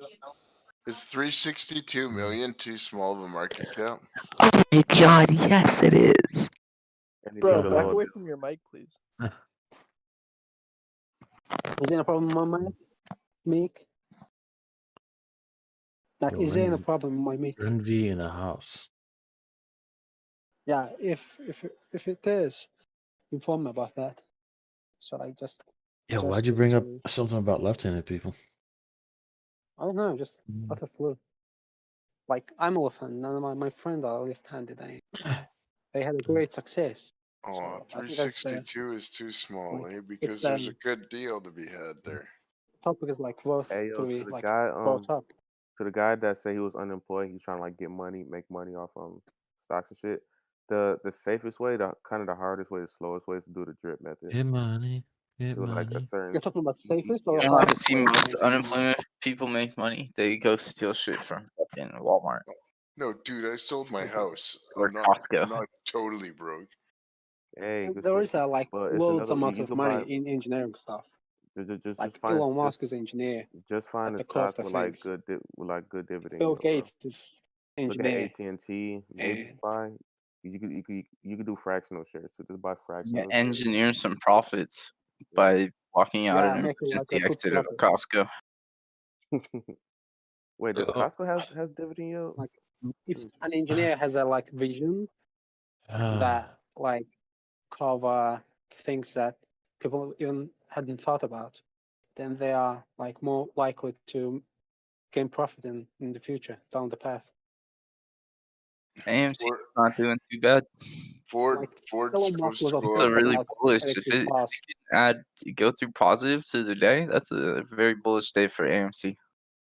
Is 362 million too small of a market cap? Oh my god, yes it is. Anything Bro, below back a away bit. from your mic, please. Is there a problem with my mic? Like, Yo, is there a Envy, problem with my mic? Envy in the house. Yeah, if it is, inform me about that. So I just Yo, why'd adjust you it bring up to something about left-handed people? I don't know, just out of blue. Like I'm a left-handed, none of my friends are left-handed. They had a great success. Oh, So I think that's the 362 is too small, like eh? it's Because there's a good deal to be had there. topic is like worth Hey, yo, to to be the like guy, brought up. to the guy that say he was unemployed, he's trying to like get money, make money off stocks and shit. The safest way, the kind of the hardest way, the slowest way is to do the drip method. Get money, get To like a money. certain. You're talking about safest or You know how to hardest see way to most make money? unemployment people make money? They go steal shit from fucking Walmart No, dude, I sold my house. or I'm Costco. not totally broke. Hey, good There for is you. like But it's loads another. amount You of could money buy. in engineering stuff. Just Like find Elon Musk just is an engineer just find at a the core of stock the with like things. good dividend Bill yield, bro. Gates is Look at engineer. AT&T. Maybe And buy. You could do fractional shares. So just buy Yeah, fractional shares. engineer some profits by walking out yeah, an making like a emergency good exit of a profit. Costco. Wait, does Costco has dividend yield? Like if an engineer has a like vision that like cover things that people even hadn't thought about, then they are like more likely to gain profit in the future down the path. AMC is not doing too bad. Ford's Elon Musk supposed was to It's go a up. really about bullish. If electric it cars. can go through positive to the day, that's a very bullish day for AMC.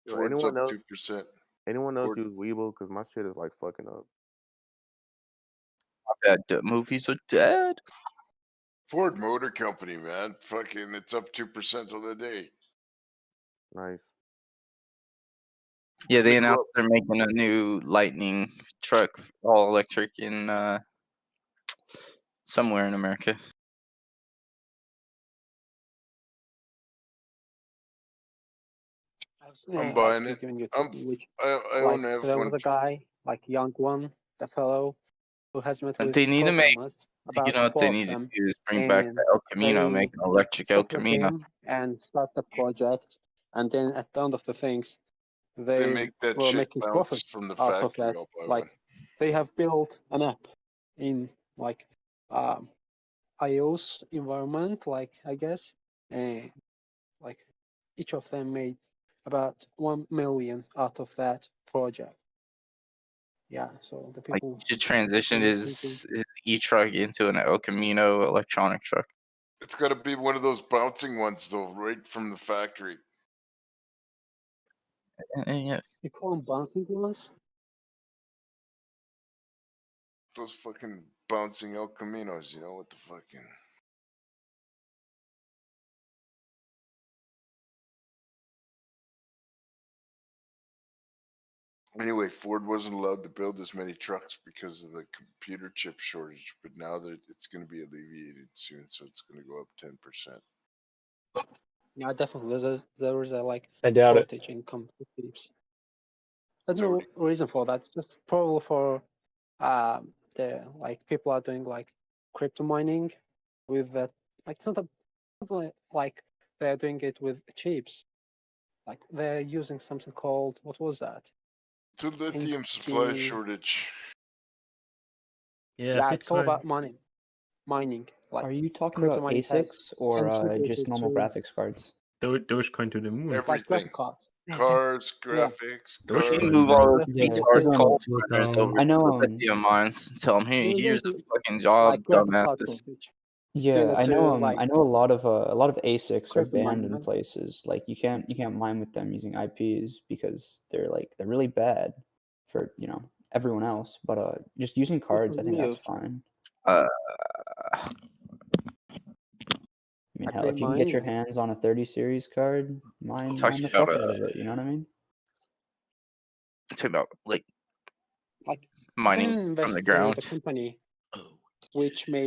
Yo, Ford's anyone up else? 2%. Anyone else Ford, use Weeble? Because my shit is like fucking up. I bet the movies are dead. Ford Motor Company, man. Fucking, it's up 2% on the day. Nice. Yeah, they Gonna go announced up. they're making a new Lightning truck, all electric, in somewhere in America. I'm buying it. Giving you I like own there was a F-150. guy, like young one, the fellow who has met But with they need to make, programmers, you about know what they 12 of need to them, do is bring back and the El Camino, they make an electric El sit with Camino. him and start the project, and then at the end of the things, They they make that were shit making profit bounce from the out of factory. that. I'll buy Like one. they have built an app in like iOS environment, like I guess, and like each of them made about 1 million out of that project. Yeah, so the Like, people you should transition thinking his e-truck into an El Camino electronic truck. It's got to be one of those bouncing ones, though, right from the factory. Yeah. you call them bouncing ones. Those fucking bouncing El Caminos, you know, what the fucking. Anyway, Ford wasn't allowed to build as many trucks because of the computer chip shortage, but now that it's going to be alleviated soon, so it's going to go up 10%. Yeah, definitely. There is a like I doubt it. shortage in computer chips. There's no reason for that. Just probably for the like people are doing like crypto mining with that. Like it's not like they're doing it with chips. Like they're using something called, what was that? It's a lithium supply shortage. Yeah, it's all Bitcoin. about mining. Like Are you talking crypto about mining has ASICs or contributed just normal to, graphics cards? Dogecoin to the moon. like Everything. graphic cards. Cars, Yeah. graphics, You cars. move all those Yeah, retard because, coal miners over I know, to the lithium mines. Tell them, We're here's going a to fucking job, like graphic card dumbasses. shortage. yeah, I to, know. like I know a lot of ASICs are crypto banned mining, in right? places. Like you can't mine with them using IPs because they're really bad for everyone else. But just using cards, I think that's fine. I mean, hell, they if you can get your mine. hands on a 30 series card, mine Talking the fuck about out of it. You know what I mean? talking about like Like mining invest from the to ground. the company which made